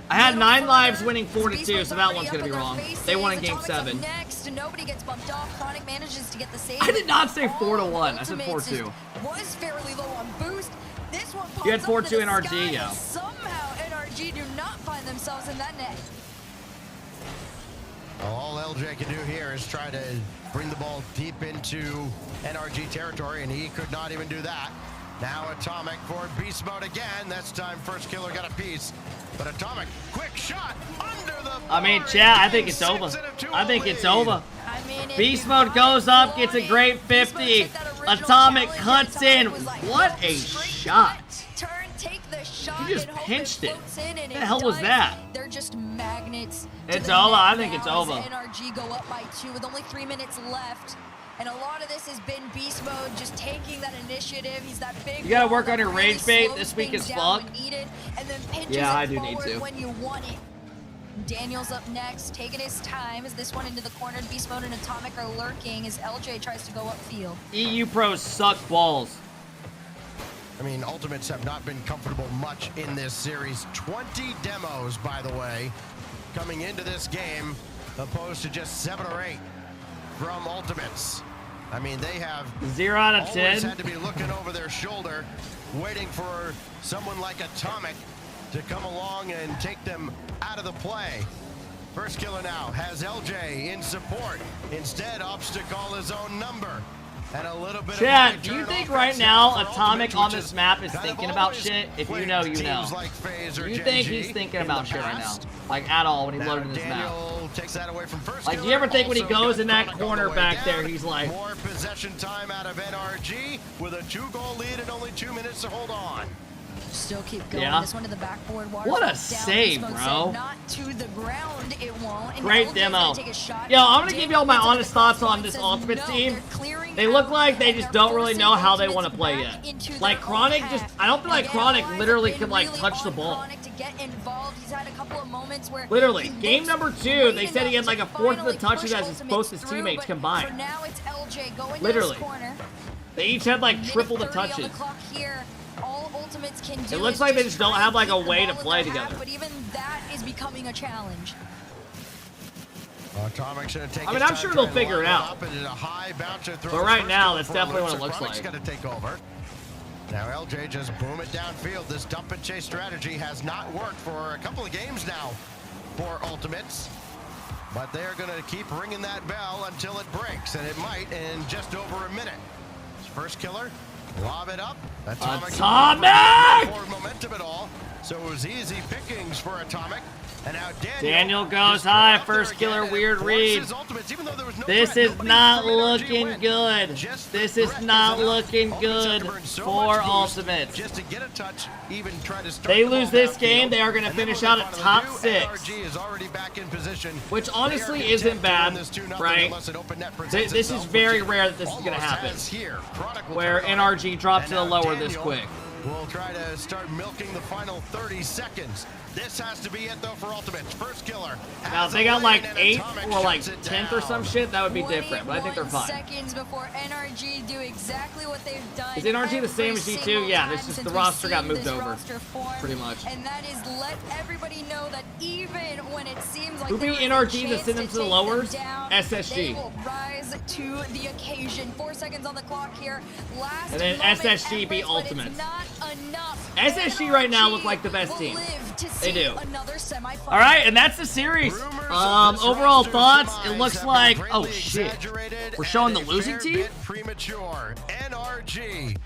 I had 9 lives winning 4-2, so that one's gonna be wrong. They won in game 7. Next, nobody gets bumped off. Chronic manages to get the save. I did not say 4-1. I said 4-2. Was fairly low on boost. This one pops You had 4-2 up to the NRG, sky. yo. Somehow NRG do not find themselves in that net. All LJ can do here is try to bring the ball deep into NRG territory, and he could not even do that. Now Atomic for beast mode again. That's time First Killer got a piece. But Atomic, quick shot under the bar. I mean, chat, I think it's over. I think it's over. Beast mode goes up, gets a great 50. Atomic cuts in. What a shot. You just pinched it. What the hell was that? They're just magnets. It's over. I think it's over. NRG go up by 2 with only 3 minutes left. And a lot of this has been beast mode, just taking that initiative. He's that big. You gotta work on your rage bait this week as fuck. Yeah, I do need to. When you want it. Daniel's up next, taking his time as this one into the corner. Beast mode and Atomic are lurking as LJ tries to go upfield. EU pros suck balls. I mean, Ultimates have not been comfortable much in this series. 20 demos, by the way, coming into this game, opposed to just 7 or 8 from Ultimates. I mean, they have 0 out of 10. Always had to be looking over their shoulder, waiting for someone like Atomic to come along and take them out of the play. First Killer now has LJ in support. Instead, opts to call his own number. And a little bit Chad, do you think right now Atomic on this map is thinking about shit? If you know, you know. Do you think he's thinking about shit right now? Like, at all, when he loaded this map? Like, do you ever think when he goes in that corner back there, he's like... More possession time out of NRG with a 2-goal lead and only 2 minutes to hold on. Still keep going. Yeah. This one to the backboard. What a save, bro. Not to the ground, it won't. And Great demo. Yo, I'm gonna give y'all my honest thoughts on this Ultimate team. They look like they just don't really know how they want to play yet. Like Chronic just, I don't feel like Chronic literally can like touch the ball. Literally, game number 2, they said he had like a fourth of the touches as both his teammates combined. Literally. They each had like triple the touches. It looks like they just don't have like a way to play together. But even that is becoming a challenge. I mean, I'm sure they'll figure it out. But right now, that's definitely what it looks like. Gonna take over. Now LJ just boom it downfield. This dump and chase strategy has not worked for a couple of games now for Ultimates. But they're going to keep ringing that bell until it breaks, and it might in just over a minute. First Killer, lob it up. Atomic! Atomic! Forward momentum at all, so it was easy pickings for Atomic. And now Daniel goes high. First killer, weird read. This is not looking good. This is not looking good for Ultimate. They lose this game, they are going to finish out at top 6. Which honestly isn't bad, right? This is very rare that this is going to happen. Where NRG drops to the lower this quick. We'll try to start milking the final 30 seconds. This has to be it, though, for Ultimate. First killer. Now, if they got like 8th or like 10th or some shit, that would be different. But I think they're fine. Seconds before NRG do exactly what they've done. Is NRG the same as G2? Yeah, this just the roster got moved over. Pretty much. And that is let everybody know that even when it seems like who beat NRG to send them to the lowers? SSG. They will rise to the occasion. 4 seconds on the clock here. Last and then SSG beat Ultimate. SSG right now look like the best team. They do. All right, and that's the series. Overall thoughts, it looks like, oh shit, we're showing the losing team? Premature. NRG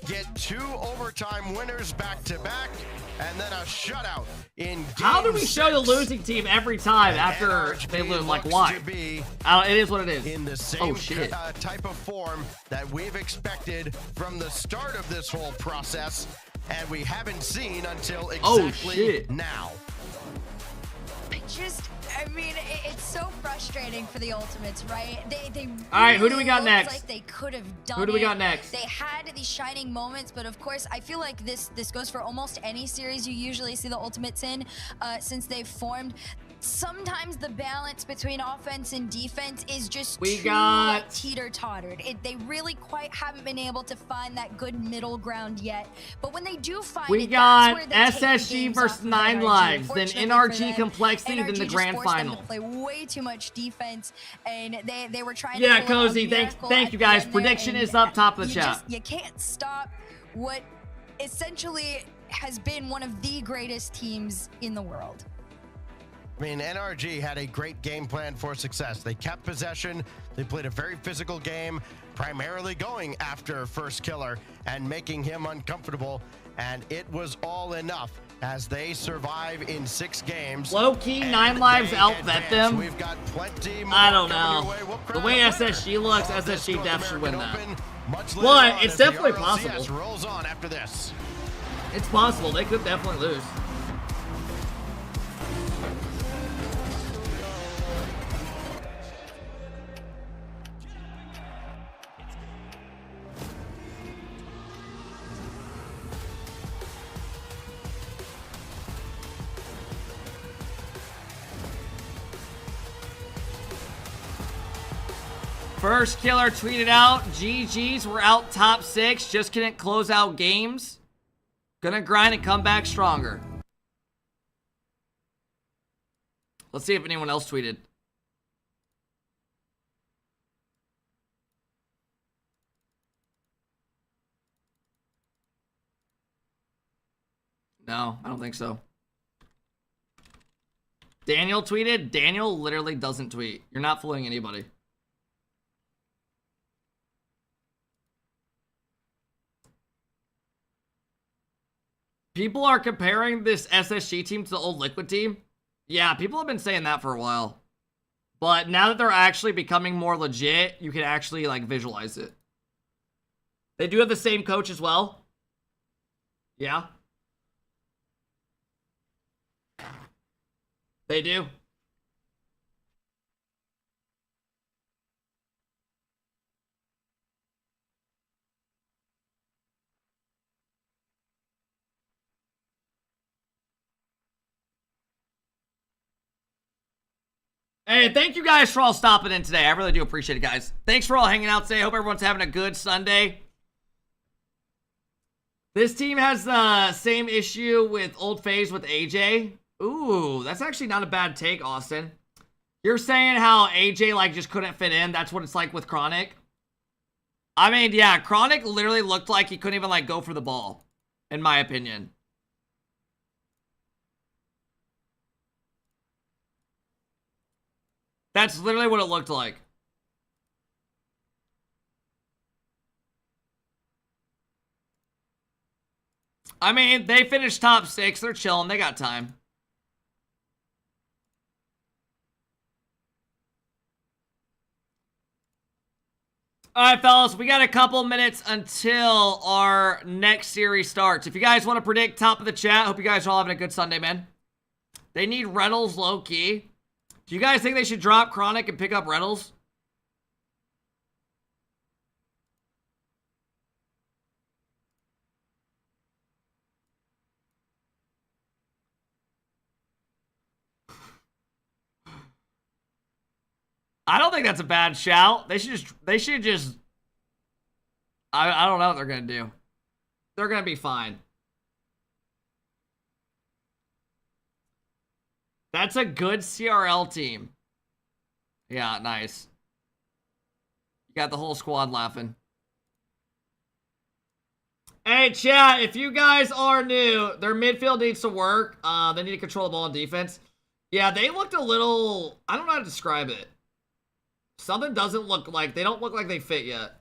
get 2 overtime winners back to back, and then a shutout in game How do we show the losing team every time after they lose? Like, why? It is what it is. In the same type of form that we've expected from the start of this whole process, and we haven't seen until exactly now. I mean, it's so frustrating for the Ultimates, right? They all right, who do we got really next? like they could have done Who do we got next? They had these shining moments, but of course, I feel like this goes for almost any series you usually see the Ultimates in since they've formed. Sometimes the balance between offense and defense is just teeter-tottered. They really quite haven't been able to find that good middle ground yet. But when they do find we got SSG versus 9 Lives, then NRG Complexity, then the grand final. Play way too much defense, and they were trying. Yeah, Cozy. Thank you guys. Prediction is up top of the chat. You can't stop what essentially has been one of the greatest teams in the world. I mean, NRG had a great game plan for success. They kept possession. They played a very physical game, primarily going after first killer and making him uncomfortable. And it was all enough as they survive in 6 games. Low-key, 9 Lives outvet them. We've got plenty more I don't know. The way SSG looks, SSG definitely should win that. But it's definitely possible. Rolls on after this. It's possible. They could definitely lose. First killer tweeted out, GG's, we're out top 6, just couldn't close out games. Gonna grind and come back stronger. Let's see if anyone else tweeted. No, I don't think so. Daniel tweeted. Daniel literally doesn't tweet. You're not fooling anybody. People are comparing this SSG team to the old Liquid team. Yeah, people have been saying that for a while. But now that they're actually becoming more legit, you can actually, like, visualize it. They do have the same coach as well. Yeah. They do. Hey, thank you guys for all stopping in today. I really do appreciate it, guys. Thanks for all hanging out today. Hope everyone's having a good Sunday. This team has the same issue with Old Phase with AJ. Ooh, that's actually not a bad take, Austin. You're saying how AJ, like, just couldn't fit in. That's what it's like with Chronic. I mean, yeah, Chronic literally looked like he couldn't even, like, go for the ball, in my opinion. That's literally what it looked like. I mean, they finished top 6. They're chilling. They got time. All right, fellas, we got a couple minutes until our next series starts. If you guys want to predict, top of the chat. Hope you guys are all having a good Sunday, man. They need Reynolds low-key. Do you guys think they should drop Chronic and pick up Reynolds? I don't think that's a bad shout. They should just I don't know what they're gonna do. They're gonna be fine. That's a good CRL team. Yeah, nice. You got the whole squad laughing. Hey, chat, if you guys are new, their midfield needs to work. They need to control the ball on defense. Yeah, they looked a little... I don't know how to describe it. Something doesn't look like... They don't look like they fit yet.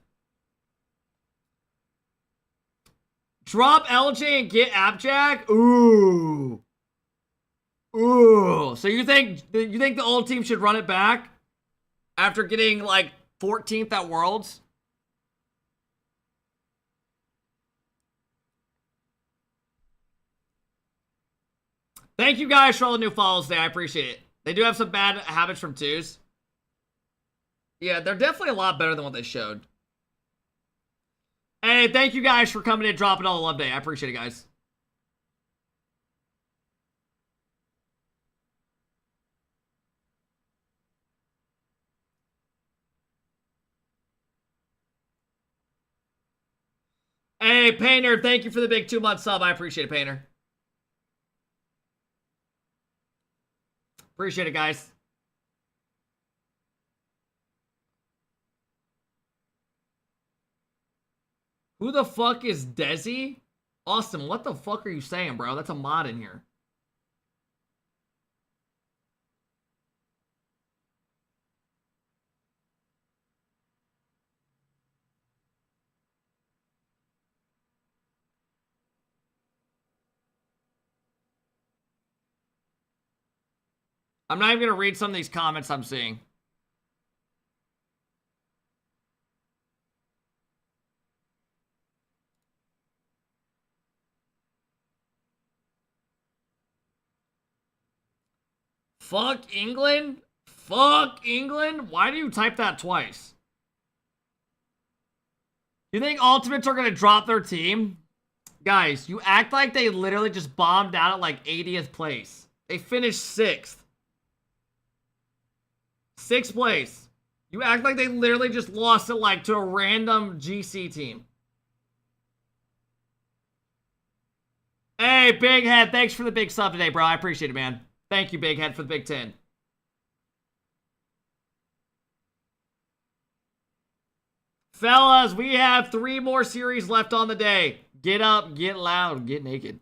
Drop LJ and get Abjack? Ooh. Ooh. So you think the old team should run it back? After getting, like, 14th at Worlds? Thank you guys for all the new follows today. I appreciate it. They do have some bad habits from twos. Yeah, they're definitely a lot better than what they showed. Hey, thank you guys for coming in, dropping all the love day. I appreciate it, guys. Hey, Painter, thank you for the big 2-month sub. I appreciate it, Painter. Appreciate it, guys. Who the fuck is Desi? Austin, what the fuck are you saying, bro? That's a mod in here. I'm not even going to read some of these comments I'm seeing. Fuck England? Fuck England? Why do you type that twice? You think Ultimates are going to drop their team? Guys, you act like they literally just bombed out at like 80th place. They finished 6th. 6th place. You act like they literally just lost it like to a random GC team. Hey, Big Head, thanks for the big sub today, bro. I appreciate it, man. Thank you, Big Head, for the big 10. Fellas, we have 3 more series left on the day. Get up, get loud, get naked.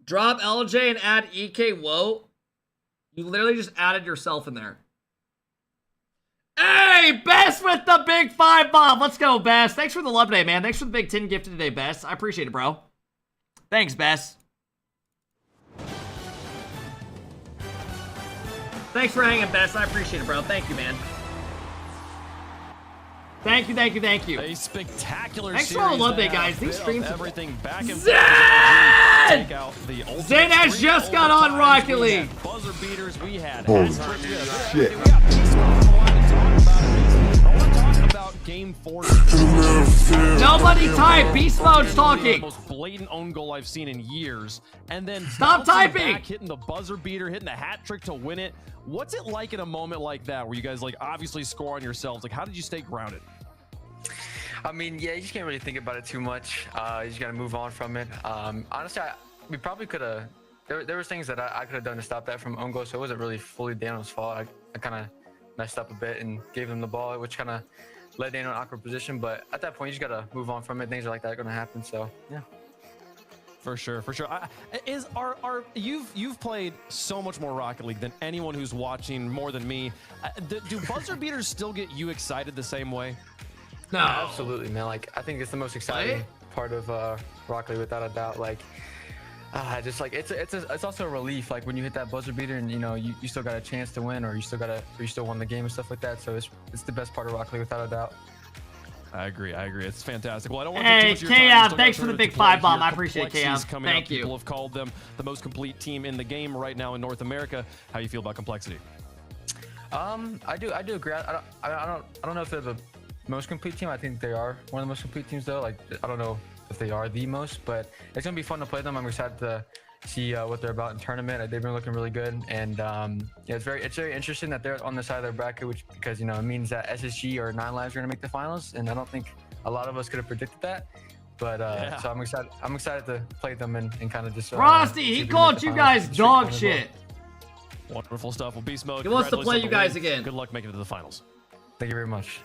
Drop LJ and add EK Woe. You literally just added yourself in there. Hey, Best with the big 5 bomb. Let's go, Best. Thanks for the love today, man. Thanks for the big 10 gifted today, Best. I appreciate it, bro. Thanks, Best. Thanks for hanging, Best. I appreciate it, bro. Thank you, man. Thank you, thank you, thank you. A spectacular Thanks for all the love day, guys. These streams. Everything back and Zen has just got on Rocket League. Buzzer beaters we had. Holy shit. Game 4. Nobody type. Beast Mode's talking. The most blatant own goal I've seen in years. And then stop typing. Back, hitting the buzzer beater, hitting the hat trick to win it. What's it like in a moment like that where you guys like obviously score on yourselves? Like, how did you stay grounded? I mean, yeah, you just can't really think about it too much. You just gotta move on from it. Honestly, we probably could have. There was things that I could have done to stop that from own goal, so it wasn't really fully Daniel's fault. I kind of messed up a bit and gave him the ball, which kind of led Daniel in an awkward position. But at that point, you just gotta move on from it. Things are like that gonna happen. So yeah. For sure, for sure. You've played so much more Rocket League than anyone who's watching, more than me. Do buzzer beaters still get you excited the same way? No, absolutely, man. Like, I think it's the most exciting part of Rocket League, without a doubt. Like, Just like it's also a relief, like when you hit that buzzer beater and you still got a chance to win, or you still won the game and stuff like that. So it's the best part of Rocket League without a doubt. I agree. It's fantastic. Well, I don't want hey, to take too much of your time. Thanks for the big 5 bomb. I appreciate it, KF. Thank you. People have called them the most complete team in the game right now in North America. How you feel about complexity? I do agree. I don't know if they're the most complete team. I think they are one of the most complete teams though. Like I don't know if they are the most, but it's gonna be fun to play them. I'm excited to see what they're about in tournament. They've been looking really good, and yeah, it's very interesting that they're on the side of their bracket, which because it means that SSG or 9 Lives are gonna make the finals, and I don't think a lot of us could have predicted that. But so I'm excited. I'm excited to play them and kind of just. Frosty, he called you guys dog shit. Wonderful stuff. Well, Beast Mode. He wants to play you guys again. Good luck making it to the finals. Thank you very much.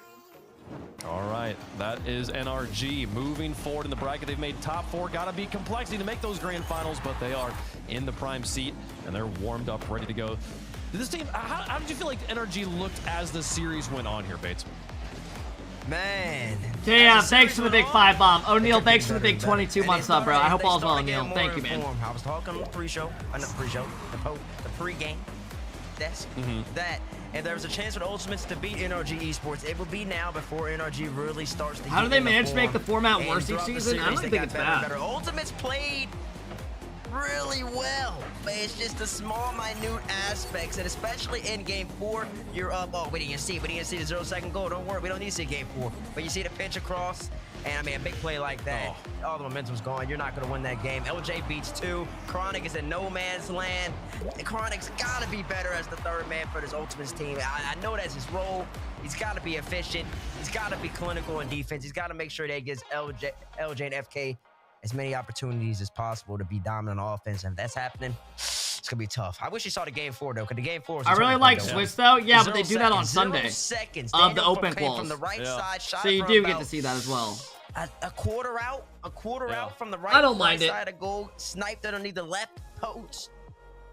All right, that is NRG moving forward in the bracket. They've made top 4. Gotta beat Complexity to make those grand finals, but they are in the prime seat and they're warmed up, ready to go. Did this team? How did you feel like NRG looked as the series went on here, Bates? Man. Damn, thanks for the big 5 bomb. O'Neal, thanks for the big 22 month sub, bro. I hope all's well, O'Neal. Thank you, man. I was talking on the pre-show, not the pre-show, the pre-game desk, that if there was a chance for the Ultimates to beat NRG Esports, it would be now before NRG really starts to. How do they manage to make the format worse each season? I don't think it's bad. Ultimates played really well, but it's just the small, minute aspects, and especially in Game 4, you're up. Oh, we didn't see the 0-second goal. Don't worry, we don't need to see Game 4. But you see the pinch across, and I mean a big play like that. All the momentum's gone. You're not gonna win that game. LJ beats 2. Chronic is in no man's land. Chronic's gotta be better as the 3rd man for this Ultimates team. I know that's his role. He's gotta be efficient. He's gotta be clinical in defense. He's gotta make sure that he gives LJ and FK as many opportunities as possible to be dominant on offense. And if that's happening, it's gonna be tough. I wish you saw the Game 4 though, because the Game 4 was. I really like Swiss though. Yeah, but they do that on Sunday. 0 seconds. Of the open from quals. the right side, shot So you from do about get to see that as well. A quarter out from the right. I don't mind it. Side of goal, sniped underneath the left post.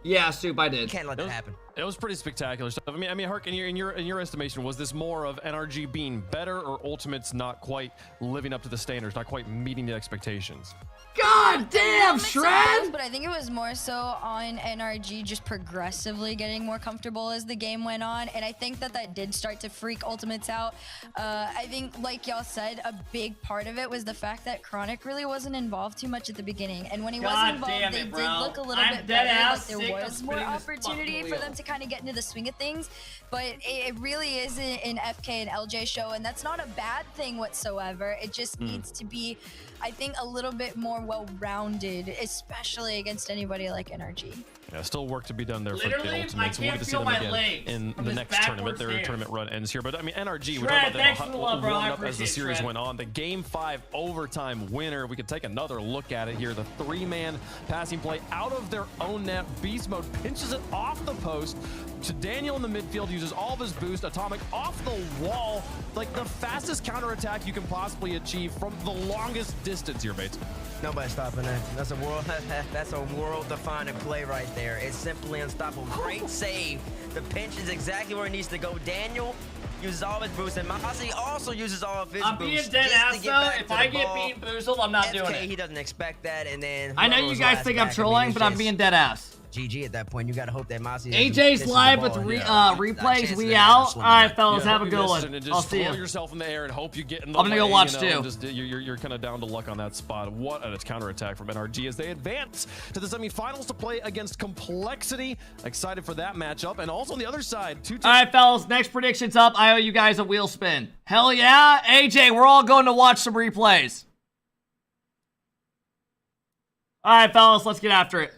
Yeah, Soup, I did. Can't let that happen. It was pretty spectacular stuff. I mean, Hark, in your estimation, was this more of NRG being better, or Ultimates not quite living up to the standards, not quite meeting the expectations? God damn, Shred! But I think it was more so on NRG just progressively getting more comfortable as the game went on, and I think that did start to freak Ultimates out. I think, like y'all said, a big part of it was the fact that Chronic really wasn't involved too much at the beginning, and when he was involved, they did look a little bit better. Like there was more opportunity for them to kind of get into the swing of things, but it really is an FK and LJ show, and that's not a bad thing whatsoever. It just needs to be, I think, a little bit more well-rounded, especially against anybody like NRG. Yeah, still work to be done there for Literally, the Ultimates. I We'll can't get to see feel them my again legs in from the this next backwards tournament. Their stance. tournament run ends here. But I mean, NRG, we Shred, talked about thanks that for the love, bro. I warmed up as the appreciate series Shred. went on. The Game 5 overtime winner. We can take another look at it here. The 3-man passing play out of their own net. Beast Mode pinches it off the post to Daniel in the midfield, uses all of his boost. Atomic off the wall, like the fastest counterattack you can possibly achieve from the longest distance here, Bates. Nobody's stopping that. That's a world-defining play right there. It's simply unstoppable. Great save. The pinch is exactly where it needs to go. Daniel uses all his boost, and Masi also uses all of his boost. I'm being dead ass though. If I get beat Boozled, I'm not doing it. He doesn't expect that, and then I know you guys think I'm trolling, but I'm being dead ass. GG at that point. You got to hope that Masi. AJ's live with replays. We out. All right, fellas, have a good one. I'll see you. Yourself in the air and hope you get in the I'm gonna go watch too. Just, you're kind of down to luck on that spot. What a counterattack from NRG as they advance to the semifinals to play against Complexity. Excited for that matchup. And also on the other side, all right, fellas, next prediction's up. I owe you guys a wheel spin. Hell yeah. AJ, we're all going to watch some replays. All right, fellas, let's get after it.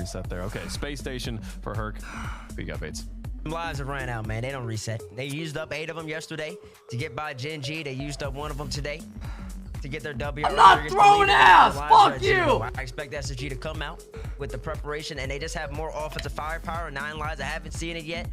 reset there. Okay, space station for Herc. What you got, Bates? Lives have ran out, man. They don't reset. They used up 8 of them yesterday to get by Gen G. They used up 1 of them today to get their W. I'm not throwing ass. Fuck you. I expect SSG to come out with the preparation, and they just have more offensive firepower. 9 lives. I haven't seen it yet.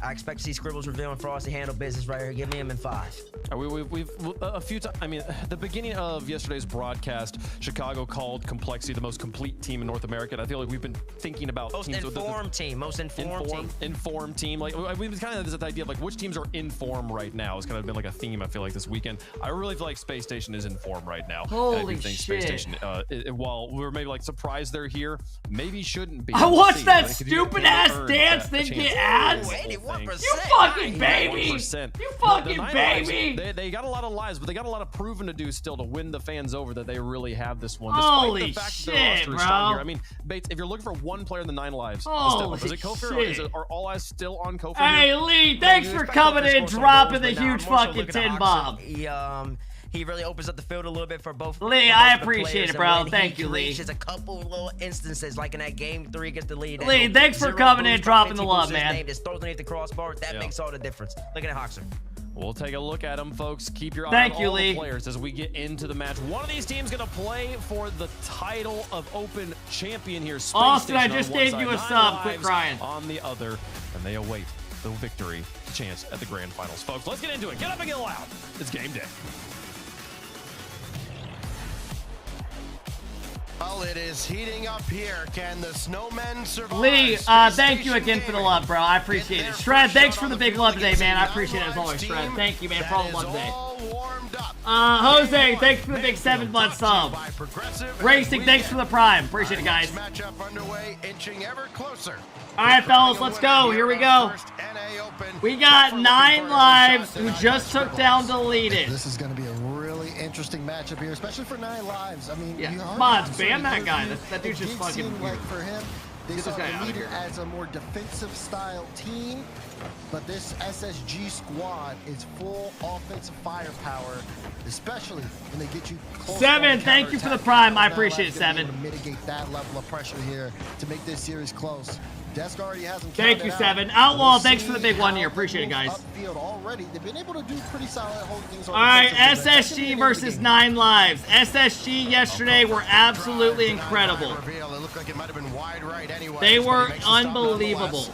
I expect to see Scribbles revealing Frosty handle business right here. Give me him in 5. We've a few times. I mean, the beginning of yesterday's broadcast, Chicago called Complexity the most complete team in North America. And I feel like we've been thinking about most teams informed team, most informed team. Like we've kind of this idea of like which teams are in form right now. It's kind of been like a theme. I feel like this weekend. I really feel like Space Station is in form right now. Holy shit! Space Station, while we're maybe like surprised they're here, maybe shouldn't be. I watched that stupid ass dance thing get ads. You fucking baby! 1%. You fucking baby! They got a lot of lives, but they got a lot of proving to do still to win the fans over that they really have this one. Holy the fact shit, that the roster bro! is strong here. I mean, Bates, if you're looking for one player in the 9 lives, holy is it Kofor? shit! Are all eyes still on Kofor? Hey Lee, thanks for coming in, dropping the huge fucking 10 bomb. He really opens up the field a little bit for both. Lee, I appreciate it, bro. Thank you, Lee. There's a couple little instances, like in that game 3 against the lead. Lee, thanks for coming in, dropping the love, man. Just throws underneath the crossbar. That makes all the difference. Look at Hoxer. We'll take a look at them, folks. Keep your eye Thank on you, all Lee. the players as we get into the match. One of these teams going to play for the title of Open Champion here. Space Austin, I Station just on one gave side, you a 9 sub. Quit lives crying. on the other, and they await the victory, the chance at the grand finals. Folks, let's get into it. Get up and get loud. It's game day. Well, it is heating up here. Can the snowmen survive? Lee, thank you again for the love, bro. I appreciate it. Shred, thanks for the big love today, man. I appreciate it as always, Shred. Thank you, man, for all the love today. Jose, thanks for the big 7-month sub. Racing, thanks for the prime. Appreciate it, guys. Matchup underway, inching ever closer. All right, fellas, let's go. Here we go. We got 9 lives who just took down Deleted. This is going to be a really interesting matchup here, especially for 9 lives. I mean, yeah. Mods, ban that guy. That dude's just fucking like for him, they get saw this guy out of Deleted here as a more defensive style team, but this SSG squad is full offensive firepower, especially when they get you close. 7, thank you for the prime. I appreciate it, 7. To mitigate that level of pressure here to make this series close. Desk already has them. Thank you, 7. Outlaw, thanks for the big 1 here. Appreciate it, guys. Upfield already. They've been able to do pretty solid holding things on. All right, SSG versus 9 lives. SSG yesterday were absolutely incredible. It looked like it might have been wide right anyway. They were unbelievable.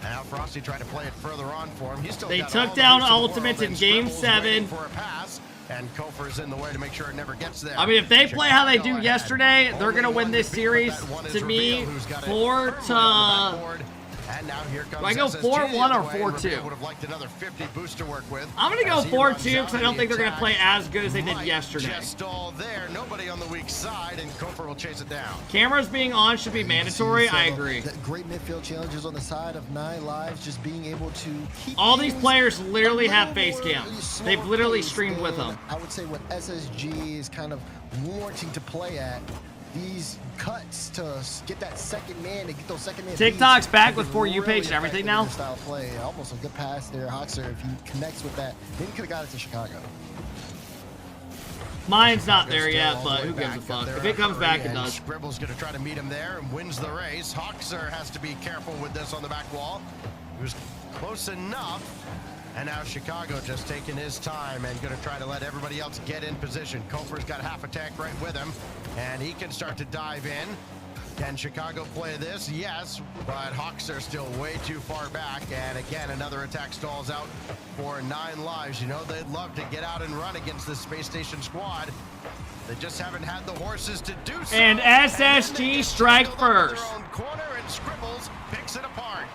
Now Frosty tried to play it further on for him. They took down Ultimates in Game 7. For a pass, and Kofor's in the way to make sure it never gets there. I mean, if they play how they do yesterday, they're going to win this series. To me, 4 to... Do I go 4-1 or 4-2? I'm going to go 4-2 because I don't think they're going to play as good as they did yesterday. Just all there, nobody on the weak side, and Kofor will chase it down. Cameras being on should be mandatory. I agree. Great midfield challenges on the side of 9 lives, just being able to keep all these players literally have face cam. They've literally streamed with them. I would say what SSG is kind of wanting to play at, these cuts to get that second man, to get those second man. TikTok's back with For You page and everything now. Style play, almost a good pass there, Hoxer. If he connects with that, maybe could have got it to Chicago. Mine's not there yet, but who gives a fuck? If it comes back, it does. Scribble's going to try to meet him there and wins the race. Hoxer has to be careful with this on the back wall. He was close enough. And now Chicago just taking his time and going to try to let everybody else get in position. Kofor's got half a tank right with him, and he can start to dive in. Can Chicago play this? Yes, but Hawks are still way too far back. And again, another attack stalls out for 9 lives. You know, they'd love to get out and run against this space station squad. They just haven't had the horses to do so. And SSG strike first. Corner and Scribbles picks it apart.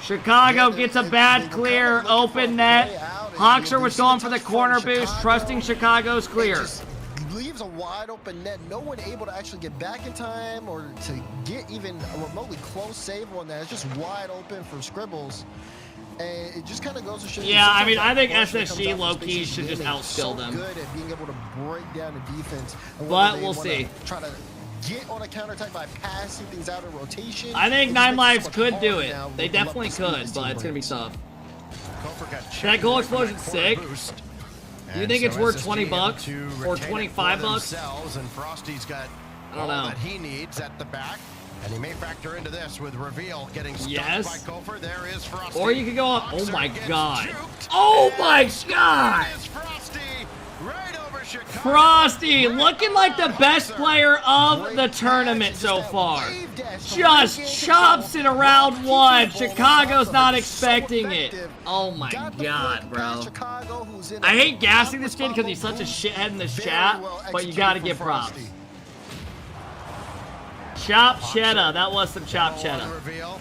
Chicago gets a bad clear, open net. Hoxer was going for the corner boost, trusting Chicago's clear. Leaves a wide open net. No one able to actually get back in time or to get even a remotely close save on that. It's just wide open for Scribbles. And it just kind of goes to show. Yeah, I mean, I think SSG low-key should just outskill them. Good at being able to break down the defense. But we'll see. Try to get on a counterattack by passing things out in rotation. I think 9 lives could do it. They definitely could, but it's going to be tough. That goal explosion sick. Do you think it's worth $20 or $25? And Frosty's got I don't know. all that he needs at the back. And he may factor into this with Reveal getting stunned Yes. by Kofor. There is Frosty. Or you could go up. Oh Boxer my gets god. juked. Oh my god. It is Frosty right over Chicago. Frosty looking like the best player of the tournament so far. Just chops it around one. Chicago's not expecting it. Oh my god, bro. I hate gassing this kid because he's such a shithead in this chat, but you gotta give props. Chop cheddar. That was some chop cheddar. Reveal.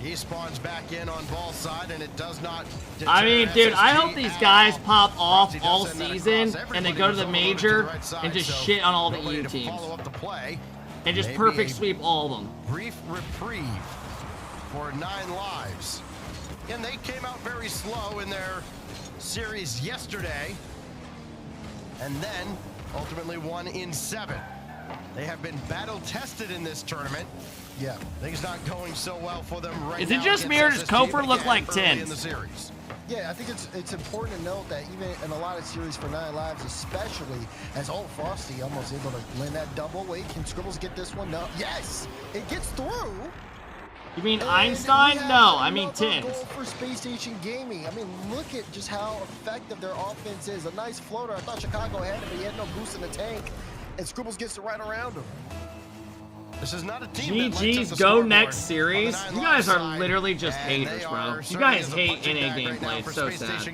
He spawns back in on ball side, and it does not. I mean, dude, I hope these guys pop off all season and they go to the major and just shit on all the EU teams. And just perfect sweep all of them. Brief reprieve for 9 lives. And they came out very slow in their series yesterday. And then ultimately won in 7. They have been battle tested in this tournament. Yeah. Things not going so well for them right now. Is it just me or does Kofor look like early in 10? the series? Yeah, I think it's important to note that even in a lot of series for 9 lives, especially as Frosty almost able to land that double. Wait, can Scribbles get this one? No. Yes, it gets through. You mean Einstein? No, I mean Tins. Goal for Space Station Gaming. I mean, look at just how effective their offense is. A nice floater. I thought Chicago had it, but he had no boost in the tank. And Scribbles gets it right around him. This is not a team GG's go next series. You guys are literally just haters, bro. You guys hate NA gameplay. It's so sad.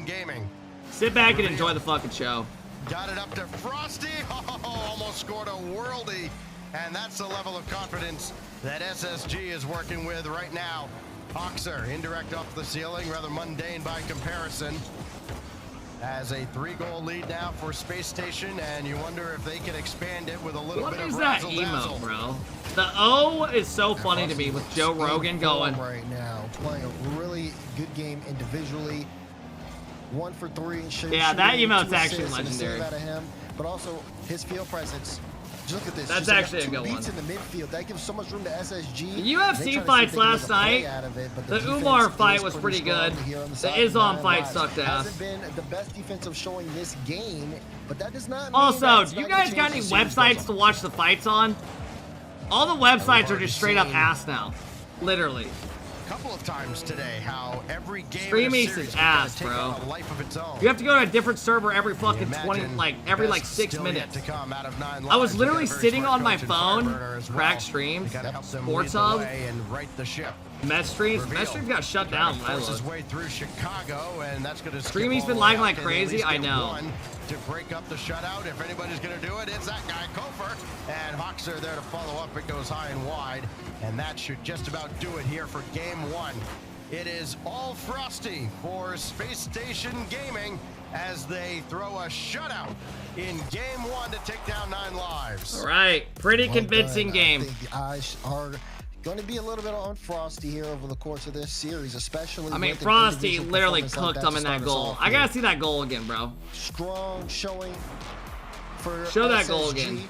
Sit back and enjoy the fucking show. Got it up to Frosty. Oh, almost scored a worldie. And that's the level of confidence that SSG is working with right now. Hoxer, indirect off the ceiling, rather mundane by comparison. Has a 3-goal lead now for Space Station, and you wonder if they can expand it with a little bit of razzle dazzle. What is that emote, bro? The O is so funny to me with Joe Rogan going. Right now, playing a really good game individually. 1 for 3. Yeah, that emote's actually legendary. Out of him, but also his field presence. Just look at this. That's actually a good one. In the midfield. That gives so much room to SSG. The UFC fights last night, the Umar fight was pretty good. The Islam fight sucked ass. Hasn't been the best defensive showing this game, but that does not mean also, do you guys got any websites to watch the fights on? All the websites are just straight up ass now. Literally. Couple of times today how every game Stream East is ass, bro. You have to go to a different server every fucking 6 minutes. I was literally sitting on my phone, crack streams, Sports Hub, Met Streams. Met Streams got shut down when I looked. Streamy's been lagging like crazy, I know. To break up the shutout, if anybody's gonna do it, it's that guy Kofor, and Hoxer there to follow up. It goes high and wide, and that should just about do it here for game 1. It is all Frosty for Space Station Gaming as they throw a shutout in game 1 to take down 9 lives. All right, pretty convincing game. I think the eyes are going to be a little bit on Frosty here over the course of this series, especially. I mean, Frosty literally cooked them in that goal. I gotta see that goal again, bro. Strong showing for show that SSG. goal again.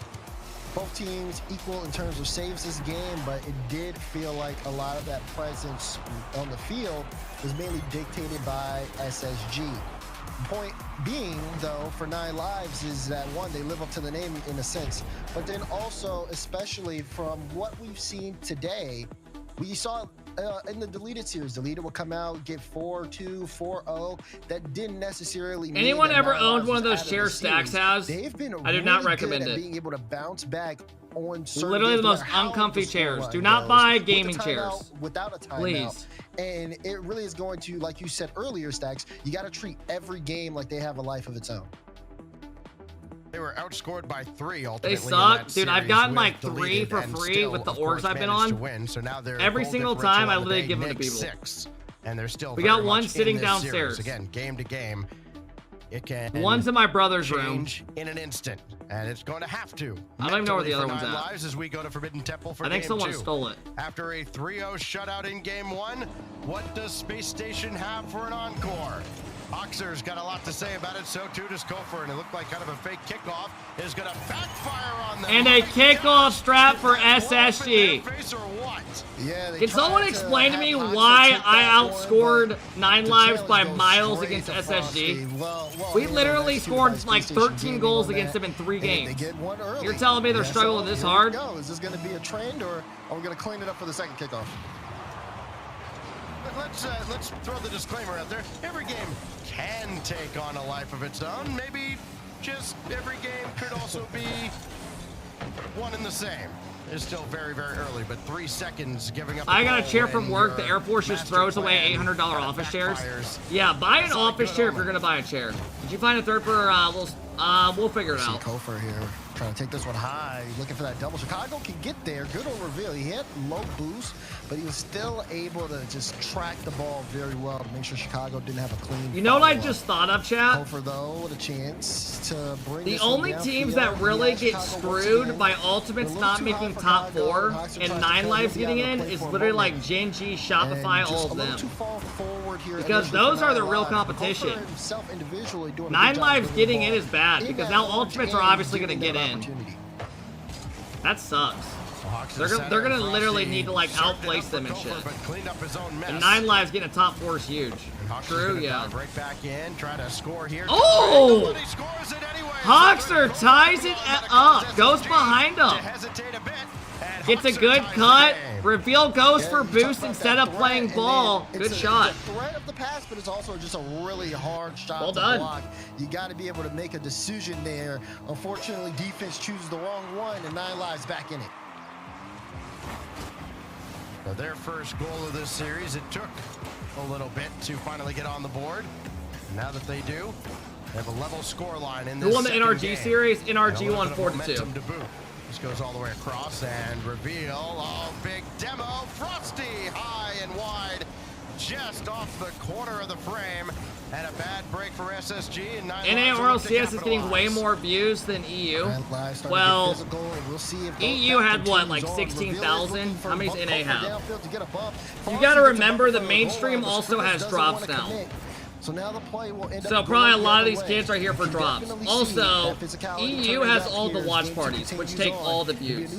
Both teams equal in terms of saves this game, but it did feel like a lot of that presence on the field was mainly dictated by SSG. Point being, though, for 9 lives is that, one, they live up to the name in a sense, but then also, especially from what we've seen today, we saw in the deleted series, deleted would come out, get 4-2, 4-0. That didn't necessarily mean anyone that ever 9 owned lives one of was those out share the Stacks series. has? They've been I do not really recommend good at it. being able to bounce back on certain Literally games, the no most matter how uncomfy the chairs. scoreline Do not goes. buy With the gaming timeout, chairs. without a timeout. Please. And it really is going to, like you said earlier, Stacks, you got to treat every game like they have a life of its own. They were outscored by 3 ultimately. They suck. Dude, I've gotten like 3 for free with the orgs I've been on. So now every single time I literally give them to people. 6, and they're still we got one sitting downstairs. Again, game to game. It can one's in my brother's room in an instant, and it's going to have to. I don't even know where the other one's at. Lives as we go to Forbidden Temple for I think game someone 2. stole it. After a 3-0 shutout in game 1, what does Space Station have for an encore? Hoxer's got a lot to say about it, so too does Kofor, and it looked like kind of a fake kickoff is going to backfire on them. And a kickoff strap for SSG. Face or what? Yeah, Can someone explain to me why I outscored 9 Lives by miles against SSG? We literally scored like 13 goals against them in 3 games. You're telling me they're struggling this hard? Is this going to be a trend, or are we going to clean it up for the second kickoff? Let's throw the disclaimer out there. Every game can take on a life of its own. Maybe just every game could also be one and the same. It's still very, very early, but 3 seconds giving up. I got a chair from work. The Air Force just throws away $800 office chairs. Yeah, buy an office chair if you're gonna buy a chair. Did you find a third for? We'll figure it out. Kofor here, trying to take this one high, looking for that double. Chicago can get there. Good old reveal. He hit low boost, but he was still able to just track the ball very well to make sure Chicago didn't have a clean. You know what I just thought of, chat? Kofor though with a chance to bring the only teams that really get screwed by Ultimates not making top 4 and 9 Lives getting in is literally like Gen.G, Shopify, all of them. Because those are the real competition. 9 Lives getting in is bad because now Ultimates are obviously going to get in. That sucks. They're gonna literally need to like outplace them and shit. And 9 Lives getting a top 4 is huge. True, yeah. Break back in, try to score here. Oh! Hawkster ties it up. Goes behind him. Gets a good cut. Reveal goes for boost instead of playing ball. Good shot. It's a threat of the pass, but it's also just a really hard shot well to done. block. You got to be able to make a decision there. Unfortunately, defense chooses the wrong one, and 9 Lives back in it. For their first goal of this series, it took a little bit to finally get on the board. Now that they do, they have a level score line in this. Who won the NRG series? NRG won 4-2. This goes all the way across and reveal. Oh, big demo. Frosty high and wide, just off the corner of the frame. And a bad break for SSG. And NA RLCS is getting way more views than EU. Well, EU had what, like 16,000? How many's NA have? You gotta remember the mainstream also has drops now. So now the play will end So probably a lot of these kids are here for drops. Also, EU has all the watch parties, which take all the views.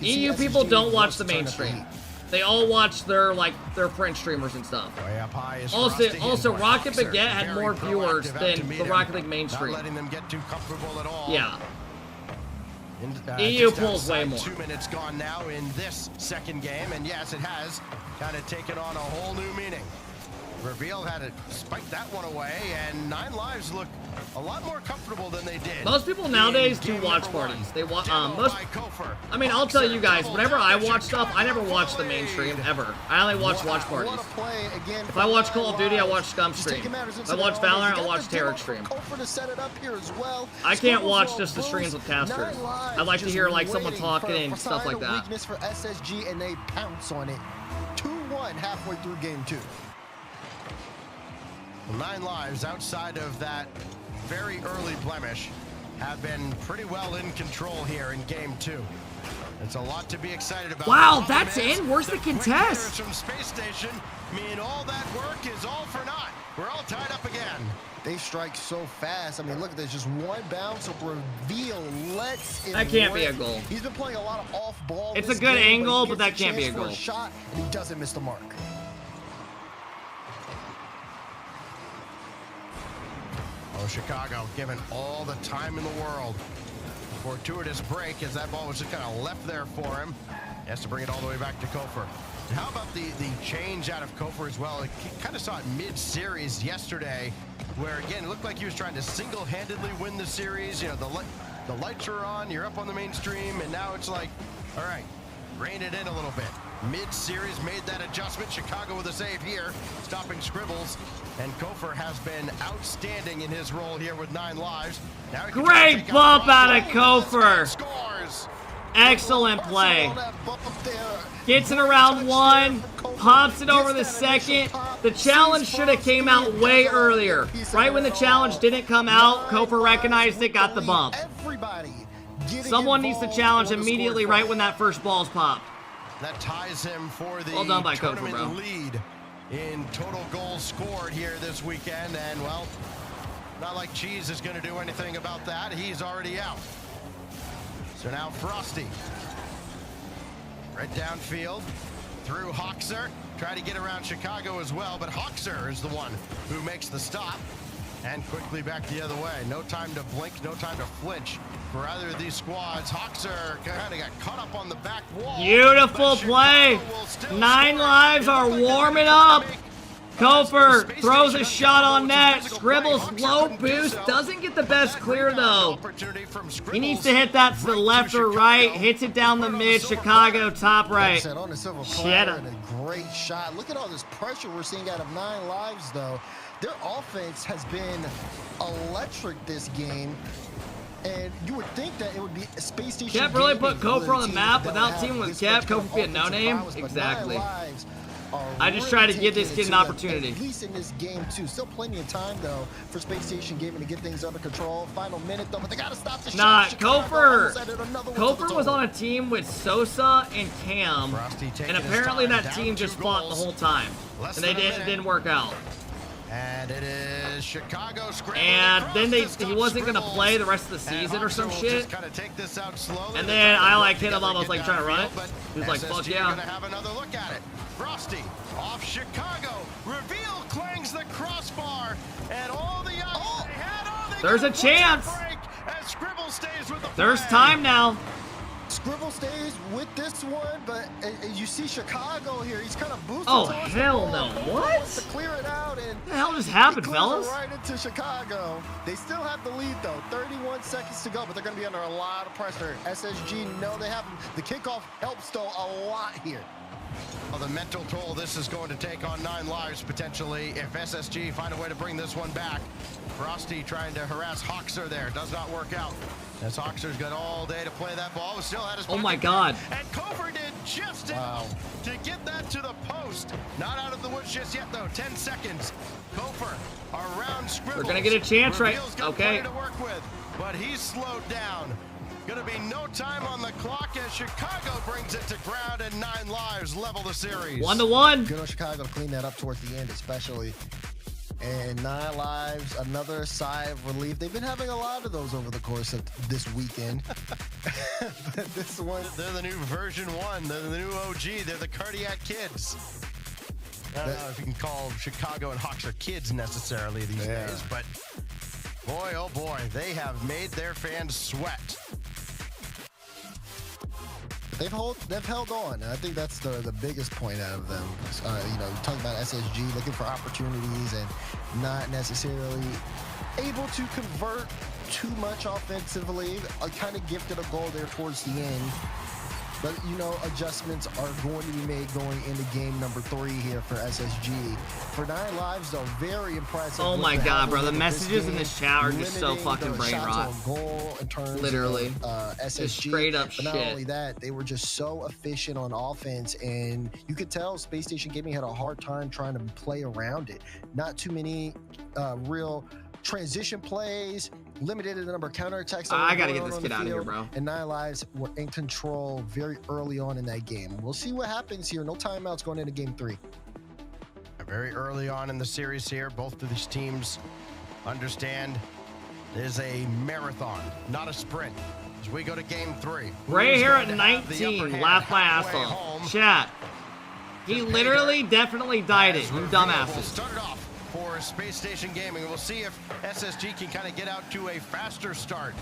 EU people don't watch the mainstream. They all watch their French streamers and stuff. Also, Rocket Baguette had more viewers than the Rocket League mainstream. Not letting them get too comfortable at all. Yeah. EU pulls way more. 2 minutes gone now in this second game, and yes, it has kind of taken on a whole new meaning. Reveal had to spike that one away, and 9 Lives look a lot more comfortable than they did. Most people nowadays do watch parties. They watch I mean, I'll tell you guys, whenever I watch stuff, I never watch the mainstream ever. I only watch parties. If I watch Call of Duty, I watch Scum stream. If I watch Valorant, I watch Terror stream. I can't watch just the streams with casters. I like to hear like someone talking and stuff like that. Weakness for SSG, and they pounce on it. 2-1 halfway through game 2. 9 Lives, outside of that very early blemish, have been pretty well in control here in game 2. It's a lot to be excited about. Wow, that's in? Where's the contest? From Space Station mean all that work is all for naught. We're all tied up again. They strike so fast. I mean, look at this. Just one bounce of Reveal lets it That can't work. be a goal. He's been playing a lot of off ball. It's a good angle, but that can't be a goal. Shot, and he doesn't miss the mark. Oh, Chicago giving all the time in the world. Fortuitous break as that ball was just kind of left there for him. He has to bring it all the way back to Kofor. How about the change out of Kofor as well? He kind of saw it mid-series yesterday, where again it looked like he was trying to single-handedly win the series. You know, the lights are on, you're up on the mainstream, and now it's like, all right, rein it in a little bit. Mid-series made that adjustment. Chicago with a save here, stopping Scribbles. And Kofor has been outstanding in his role here with 9 Lives. Now great bump out of Kofor. Excellent play. Gets it around 1, pops it over the second. The challenge should have came out way earlier. Right when the challenge didn't come out, Kofor recognized it, got the bump. Someone needs to challenge immediately right when that first ball's popped. That ties him for the well done by Kofor, bro. Lead in total goals scored here this weekend, and well, not like Cheese is going to do anything about that. He's already out. So now Frosty Right downfield, through Hoxer. Try to get around Chicago as well, but Hoxer is the one who makes the stop. And quickly back the other way. No time to blink, no time to flinch for either of these squads. Hoxer kind of got caught up on the back wall. Beautiful play. 9 lives are warming up. Kofer throws a shot on net. Scribbles low boost. Doesn't get the best clear though. He needs to hit that to the left or right. Hits it down the mid. Chicago top right. On the silver platter and a great shot. Look at all this pressure we're seeing out of 9 lives though. Their offense has been electric this game. And you would think that it would be a space station. Kep really put Kofer on the map without teaming with Kep. Kofer would be a no-name. Exactly. I just try to give this kid an opportunity. At least in this game too. Still plenty of time though for Space Station Gaming to get things under control. Final minute though, but they gotta stop the shot. Kofer was on a team with Sosa and Cam, and apparently that team just fought the whole time, and it didn't work out. And it is Chicago. And then he wasn't gonna play the rest of the season or some shit. And then I like hit him up. I was like trying to run it. He was like, "Fuck yeah." Gonna have another look at it. Frosty off Chicago. Reveal clangs the crossbar, and all the there's a chance. There's time now. Scribble stays with this one, but you see Chicago here. He's kind of boosted. Oh hell no! What? To clear it out, and what the hell just happened, fellas? Right into Chicago. They still have the lead though. 31 seconds to go, but they're going to be under a lot of pressure. SSG, no, they have them. The kickoff helps though a lot here. Well, the mental toll this is going to take on 9 lives potentially if SSG find a way to bring this one back. Frosty trying to harass Hoxer there. Does not work out. As Hoxer's got all day to play that ball. Still had his oh my god. And Kofer did just enough to get that to the post. Not out of the woods just yet though. 10 seconds. Kofer around Scribbles. We're gonna get a chance, right? Okay. To work with, but he's slowed down. Gonna be no time on the clock as Chicago brings it to ground and 9 lives level the series. 1-1. Good on Chicago to clean that up towards the end, especially. And 9 lives, another sigh of relief. They've been having a lot of those over the course of this weekend. But this one, they're the new version 1. They're the new OG. They're the cardiac kids. I don't know if you can call Chicago and Hoxer kids necessarily these days, but boy, oh boy, they have made their fans sweat. They've held on, and I think that's the biggest point out of them. You know, talking about SSG looking for opportunities and not necessarily able to convert too much offensively. I kind of gifted a goal there towards the end. But, you know, adjustments are going to be made going into game number 3 here for SSG. For 9 lives, though, very impressive. Oh my god, bro. The messages in this chat are just so fucking brain rot. Literally. SSG. Just straight up shit. But not only that, they were just so efficient on offense, and you could tell Space Station Gaming had a hard time trying to play around it. Not too many real transition plays, limited in the number of counterattacks. I gotta get this kid out of here, bro. And 9 lives were in control very early on in that game. We'll see what happens here. No timeouts going into game 3. Very early on in the series here, both of these teams understand it is a marathon, not a sprint. As we go to game 3. Right here at 19, laugh my ass off. Chat. He literally definitely died it, you dumbasses. Started off for Space Station Gaming. We'll see if SSG can kind of get out to a faster start.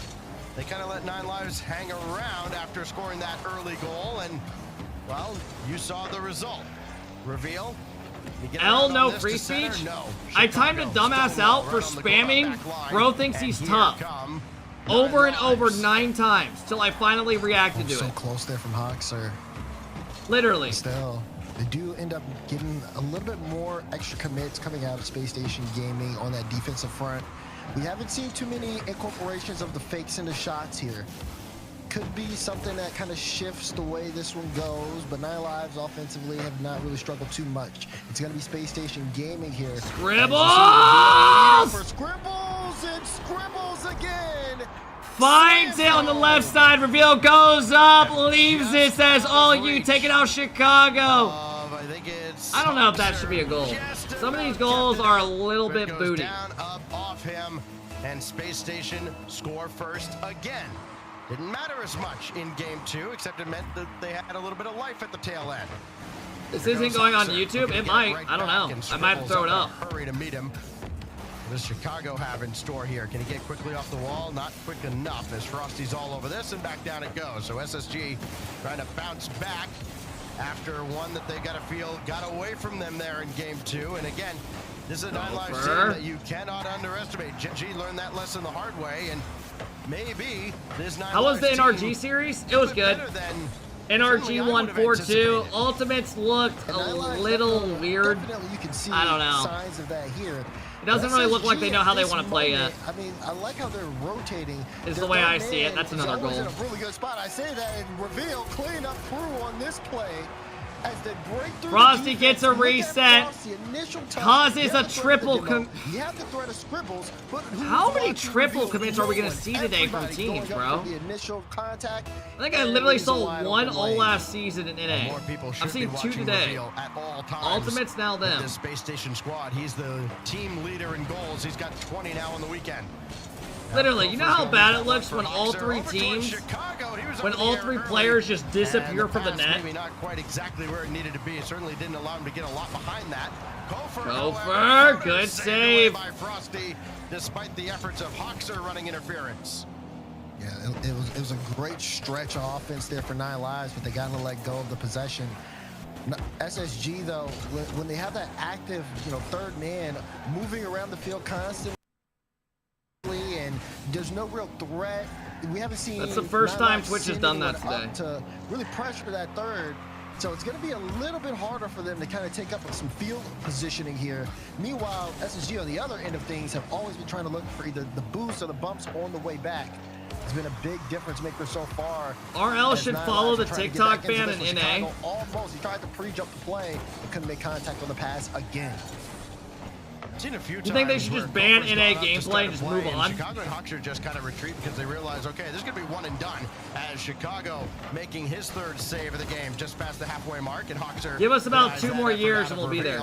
They kind of let 9 lives hang around after scoring that early goal, and well, you saw the result. Reveal. L, no free speech. No. I timed a dumbass out for spamming. Bro thinks he's tough. Over and over 9 times till I finally reacted to it. So close there from Hoxer. Literally. Still. They do end up getting a little bit more extra commits coming out of Space Station Gaming on that defensive front. We haven't seen too many incorporations of the fakes into shots here. Could be something that kind of shifts the way this one goes, but 9 lives offensively have not really struggled too much. It's going to be Space Station Gaming here. Scribbles! For Scribbles and Scribbles again! Finds it on the left side. Reveal goes up, leaves it, says, all you, taking out Chicago. I don't know if that should be a goal. Some of these goals are a little bit booty. Down, up, off him, and Space Station score first again. Didn't matter as much in game 2, except it meant that they had a little bit of life at the tail end. This isn't going on YouTube? It might. I don't know. I might throw it up. Hurry to meet him. What does Chicago have in store here? Can he get quickly off the wall? Not quick enough as Frosty's all over this, and back down it goes. So SSG trying to bounce back after one that they got away from them there in game 2. And again, this is a 9 Lives team that you cannot underestimate. G learned that lesson the hard way, and maybe this 9 How was the Lives NRG team series? It was good. NRG won 4-2. Ultimates looked a little weird. You can see I don't know. signs of that here. It doesn't really look like they know how they want to play yet. I mean, I like how they're rotating. Is the way I see it. That's another goal. In a really good spot. I say that and reveal clean up through on this play as they break through. Frosty gets a reset, causes a triple. You have the threat of scribbles, but how many triple commits are we gonna see today from teams, bro? The initial contact. I think I literally saw one all last season in NA. I've seen 2 today. Ultimates now them. The Space Station squad. He's the team leader in goals. He's got 20 now on the weekend. Literally, you know how bad it looks when all 3 teams, when all 3 players just disappear from the net? Maybe not quite exactly where it needed to be. It certainly didn't allow him to get a lot behind that. Gopher, good save. By Frosty, despite the efforts of Hoxer running interference. Yeah, it was a great stretch of offense there for 9 Lives, but they got to let go of the possession. SSG though, when they have that active, third man moving around the field constantly, and there's no real threat. We haven't seen. That's the first time Twitch has done that today. To really pressure that third. So it's going to be a little bit harder for them to kind of take up some field positioning here. Meanwhile, SSG on the other end of things have always been trying to look for either the boost or the bumps on the way back. It's been a big difference maker so far. RL should follow the TikTok ban in NA. Almost. He tried to pre-jump the play, but couldn't make contact on the pass again. Seen a few you think they should just ban NA gameplay and just move on? Chicago and Hoxer just kind of retreat because they realize, okay, this is going to be one and done. As Chicago making his 3rd save of the game just past the halfway mark, and Hoxer. Give us about 2 more years and we'll be there.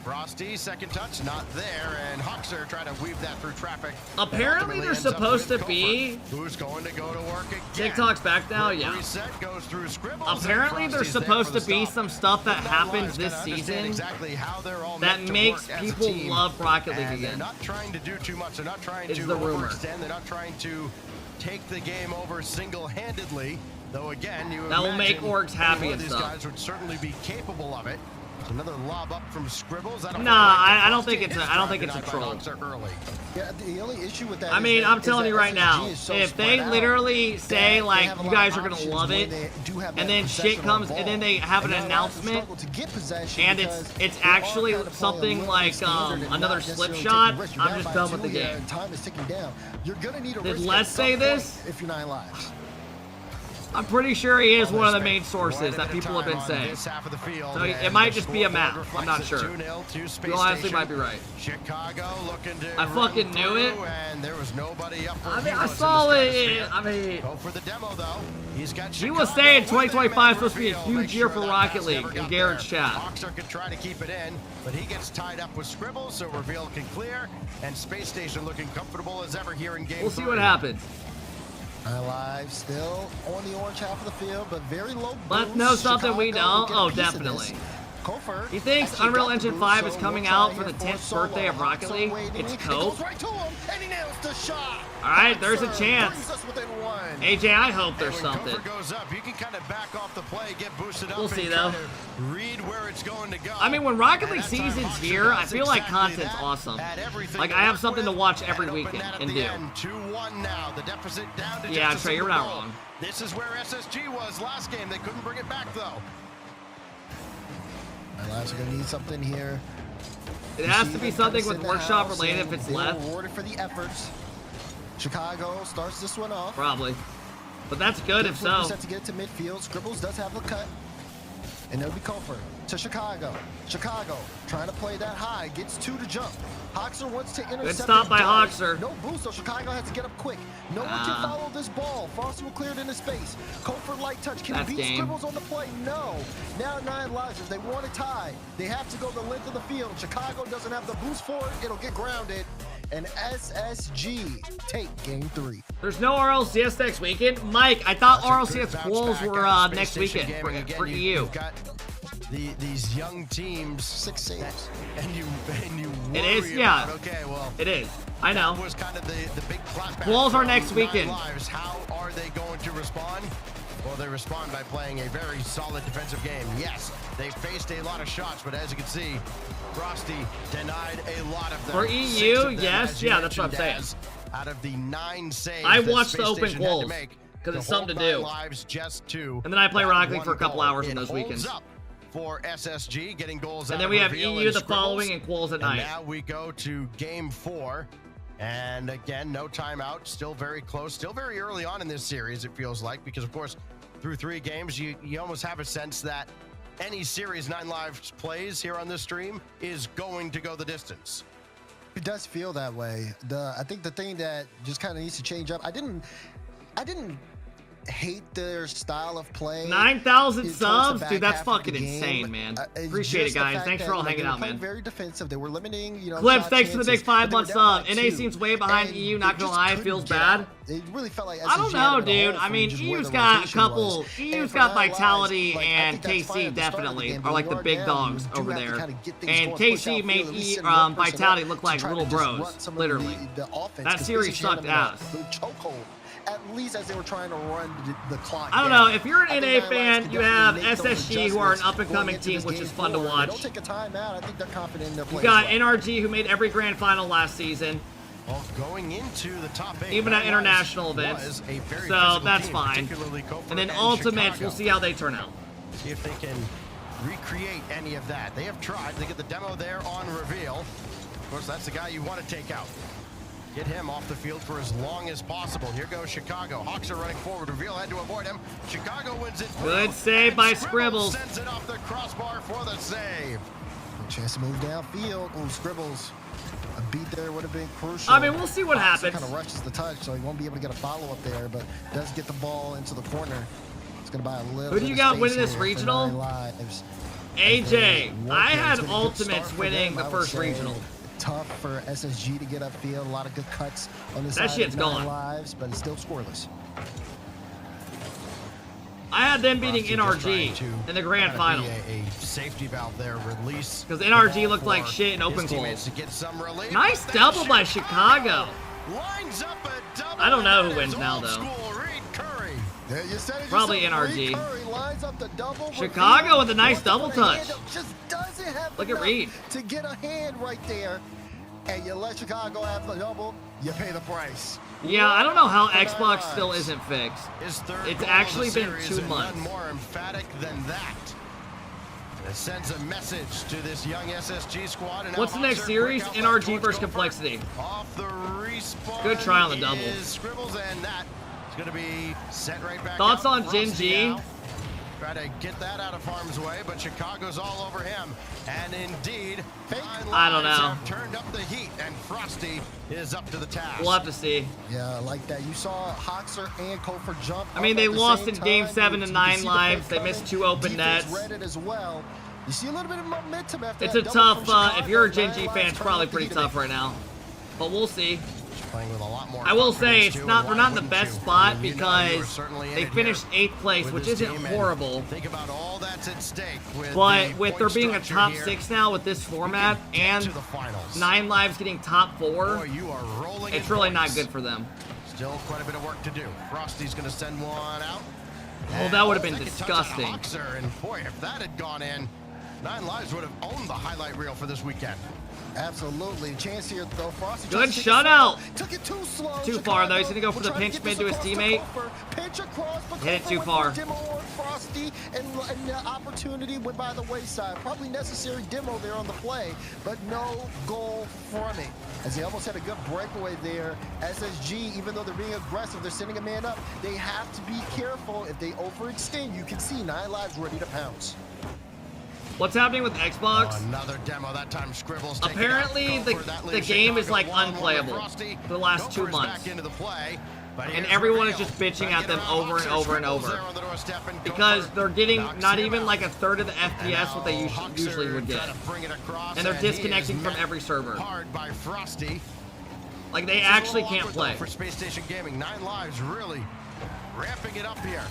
Frosty, second touch, not there, and Hoxer trying to weave that through traffic. Apparently they're supposed to be. Who's going to go to work again? TikTok's back now, yeah. Reset goes through Scribbles. Apparently there's supposed to be some stuff that happens this season exactly how they're all that makes people love Rocket League again. They're not trying to do too much. They're not trying to overextend. They're not trying to take the game over single-handedly. Though again, that will make orgs happy and these stuff. Guys would certainly be capable of it. Another lob up from Scribbles. I don't think it's a troll. Yeah, the only issue with that. I mean, I'm telling you right now, if they literally say like you guys are gonna love it, and then shit comes, and then they have an announcement, and it's actually something like another slip shot, I'm just done with the game. Time is ticking down. You're gonna need a Did Les say this? If you're 9 Lives. I'm pretty sure he is one of the main sources that people have been saying. So it might just be a map. I'm not sure. You honestly might be right. Chicago looking to I fucking knew it. And there was nobody up. I mean, I saw it. I mean, go for the demo though. He's got. He was saying 2025 is supposed to be a huge year for Rocket League in Garrett's chat. Hoxer could try to keep it in, but he gets tied up with Scribbles, so reveal can clear, and Space Station looking comfortable as ever here in game. We'll see what happens. 9 Lives still on the orange half of the field, but very low. Let's know something we know. Oh, definitely. He thinks Unreal Engine 5 is coming out for the 10th birthday of Rocket League. It's Cope. Alright, there's a chance. AJ, I hope there's something. We'll see though. I mean, when Rocket League season's here, I feel like content's awesome. Like, I have something to watch every weekend and do. Yeah, Trey, you're not wrong. This is where SSG was last game. They couldn't bring it back though. 9 Lives are gonna need something here. It has to be something with workshop related if it's left. Rewarded for the efforts. Chicago starts this one off. Probably. But that's good if so. Set to get to midfield. Scribbles does have the cut. And it'll be Kofer to Chicago. Chicago trying to play that high. Gets 2 to jump. Hoxer wants to intercept. Good stop by Hoxer. No boost, so Chicago has to get up quick. No one can follow this ball. Frosty will clear it into space. Kofer light touch. Can he beat Scribbles on the play? No. Now 9 Lives. If they want to tie, they have to go the length of the field. Chicago doesn't have the boost for it. It'll get grounded. and SSG take game 3. There's no RLCS next weekend. Mike, I thought RLCS quals were next weekend for EU. You've got these young teams. 6 saves. And you It is, worry yeah. about, okay, well, it is. I know. That was kind of the big clapback. Quals are from next weekend. 9 Lives. How are they going to respond? Well, they respond by playing a very solid defensive game. Yes, they faced a lot of shots, but as you can see, Frosty denied a lot of them. For 6 EU, of them, yes, as you yeah, that's what I'm mentioned, saying. Out of the 9 saves, I that watched the Space open Station had to quals make because it's to something to hold do. 9 Lives just to And then I play that RocketLeague one for a couple goal. hours on It those holds weekends. up for SSG, getting goals And out then of we have Reveal EU and the Scribbles. following and quals at night. Now we go to game 4. And again, no timeout, still very close, still very early on in this series, it feels like, because of course, through 3 games, you almost have a sense that any series 9 Lives plays here on this stream is going to go the distance. It does feel that way. I think the thing that just kind of needs to change up, I didn't hate their style of play. 9,000 towards subs? the back Dude, that's half of fucking the game. insane, man. It's Appreciate it, just the guys. fact Thanks that, for all they hanging were out, playing man. Very defensive. They were limiting, Clips, shot thanks for the big chances, 5 but they were month down sub. by NA 2, seems way behind and EU, they not gonna just lie, couldn't feels get bad. out. It really felt like I don't SSG know, had it dude. all I from mean, just where EU's the got a rotation couple. was. EU's And for got 9 Lives, Vitality like, I and think that's fine KC at the start of the definitely game, are but like the when big you are down, dogs you do over have to there. kinda get things And going, push KC outfield, made at least send one person Vitality up look to like try to little just bros, run some of literally. the offense, That because series basically had sucked them in a ass. chokehold, at least as they were trying to run the clock. I don't down. know. If you're an I think NA 9 Lives fan, can you have definitely make those SSG, who are an adjustments up-and-coming going into team, this which game is fun to 4. They watch. don't take a timeout. I think they're confident in their play. You got as well. NRG, who made every grand final last season. Well, going into the top 8, Even at 9 international Lives events. was a very So physical that's team, fine. particularly Kofor And then and Ultimates, Chicago. we'll see how they turn out. See if they can recreate any of that. They have tried. They get the demo there on Reveal. Of course, that's the guy you want to take out. Get him off the field for as long as possible. Here goes Chicago. Hawks are running forward. Reveal had to avoid him. Chicago wins it. Good save by Scribbles. Sends it off the crossbar for the save. A chance to move downfield. Ooh, Scribbles. A beat there would have been crucial. I mean, we'll see what happens. Kind of rushes the touch, so he won't be able to get a follow-up there, but does get the ball into the corner. It's going to buy a little Who do you bit got of winning space this here for regional? 9 Lives. AJ. I had It's been a good Ultimates start for winning them, the I would first say. regional. Tough for SSG to get upfield. A lot of good cuts on this That side shit's of 9 gone. Lives, but it's still scoreless. I had them beating Frosty NRG just trying in the grand to final. be a safety valve there, release. Because the NRG ball looked like for shit in open his teammates goals. to get some relief. Nice But then double by Chicago. lines up a double. I don't know who That wins is now, old though. school Reed Curry. There you said it Probably yourself. NRG. Reed Curry lines up the double. Chicago with a nice Wants to double put a hand touch. up, just doesn't have Look at enough Reed. to get a hand right there. And you let Chicago have the double, you pay the price. Yeah, I don't know how For 9 Xbox still Lives. isn't fixed. His third It's goal actually of the been series 2 and months. None more emphatic than that. It sends a message to this young SSG squad. And now What's the next Hawks are series? quick out back NRG towards versus Gopher. Complexity. Off the respawn. Good try on the double. is Scribbles, and that is going to be sent right back Thoughts out. on Jin Frosty G? now. Try to get that out of harm's way, but Chicago's all over him. And indeed, I don't know. have turned up the heat, and Frosty is up to the task. We'll have to see. Yeah, I like that. You saw Hoxer and Kofor jump. I mean, up they at the lost same in Game time. 7 You to can 9 see the Lives. play They missed coming. 2 open Defense nets. read it as well. You see a little bit of momentum after It's that a double tough, from if you're a Chicago. Gen G 9 fan, Lives it's turned probably up the pretty heat tough again. right now. But we'll see. Playing with a lot more I will say confidence, it's too, not. and They're why not in the wouldn't best you? spot I mean, you know, you were because certainly in they it finished here 8th place, with which this isn't team, and horrible. Think about all that's at stake with But the with there point being a structure top here. 6 now with this format Get and to the finals. 9 Lives getting top 4, Boy, you are rolling it's in really not points. good for them. Still quite a bit of work to do. Frosty's going to send one out. Well, that would have been Second touch on disgusting. Hoxer, and boy, if that had gone in, 9 Lives would have owned the highlight reel for this weekend. Absolutely. Chance here, though. Frosty Good tried to take it shutout. slow. Took it too slow. Too far, though. He's gonna go for the Chicago will pinch try mid get to his this teammate. across to Kofor. Pinch across, but Hit it Kofor too went far. for demo on Frosty, and the opportunity went by the wayside. Probably necessary demo there on the play, but no goal from it. As he almost had a good breakaway there. SSG, even though they're being aggressive, they're sending a man up. They have to be careful. If they overextend, you can see 9 Lives ready to pounce. What's happening with Xbox? Oh, another demo, that time Scribbles taking Apparently, out the, Gopher. That the leaves game is Chicago like one-on-one with unplayable Frosty. for the last Gopher 2 is months. back into the play, but And here's everyone is Reveal. just bitching Trying to at get them around over and Hoxer. over and Scribbles over. there on the doorstep, and Because Gopher they're getting knocks not him even out. like a third of the And FPS what they now Hoxer usually would get. trying to bring it across, And they're he is disconnecting from met every server. Hard by Frosty. Like, they This is a actually little can't awkward, play. though, for Space Station Gaming. 9 Lives really ramping it up here.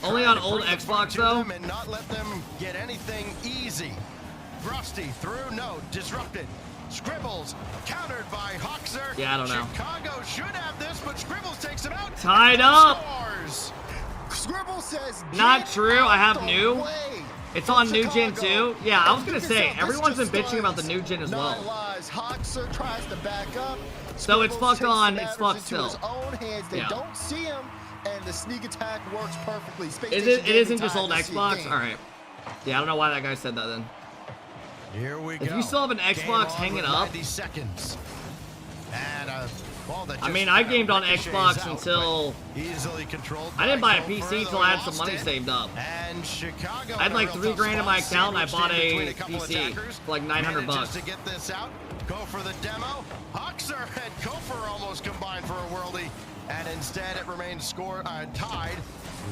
Only Trying on to old bring the Xbox, fight to though? them and not let them get anything easy. Frosty through, no, disrupted. Scribbles countered by Hoxer. Yeah, I don't know. Chicago should have this, but Scribbles takes him out. Tied and up. Scores. Scribbles says, Not "Get true. I out have the new. way." It's on new gen Chicago. too. Yeah, I was And gonna check say this out. everyone's been This just bitching about the starts. new gen as 9 well. Lives. Hoxer tries to back up. So it's Scribbles fucked takes on. matters It's fucked into still. his own hands. They Yeah. don't see him, and the sneak attack works perfectly. Space Is Station it? It isn't Gaming just old tied this Xbox. game. All right. Yeah, I don't know why that guy said that then. Here we go. If you still have an Game Xbox, on hang with it up. 90 seconds. And a ball that I just mean, I gamed on ricochets Xbox out, until but easily controlled I didn't by buy a Kofor, PC though till I had he some money lost it. saved up. And Chicago I had in a like real $3 tough grand in my spot, account, and I bought sandwiched in a between couple of PC attackers. for like 900 Manages bucks. to get this out. Go for the demo. Hoxer and Kofor almost combined for a worldie, and instead it remains tied.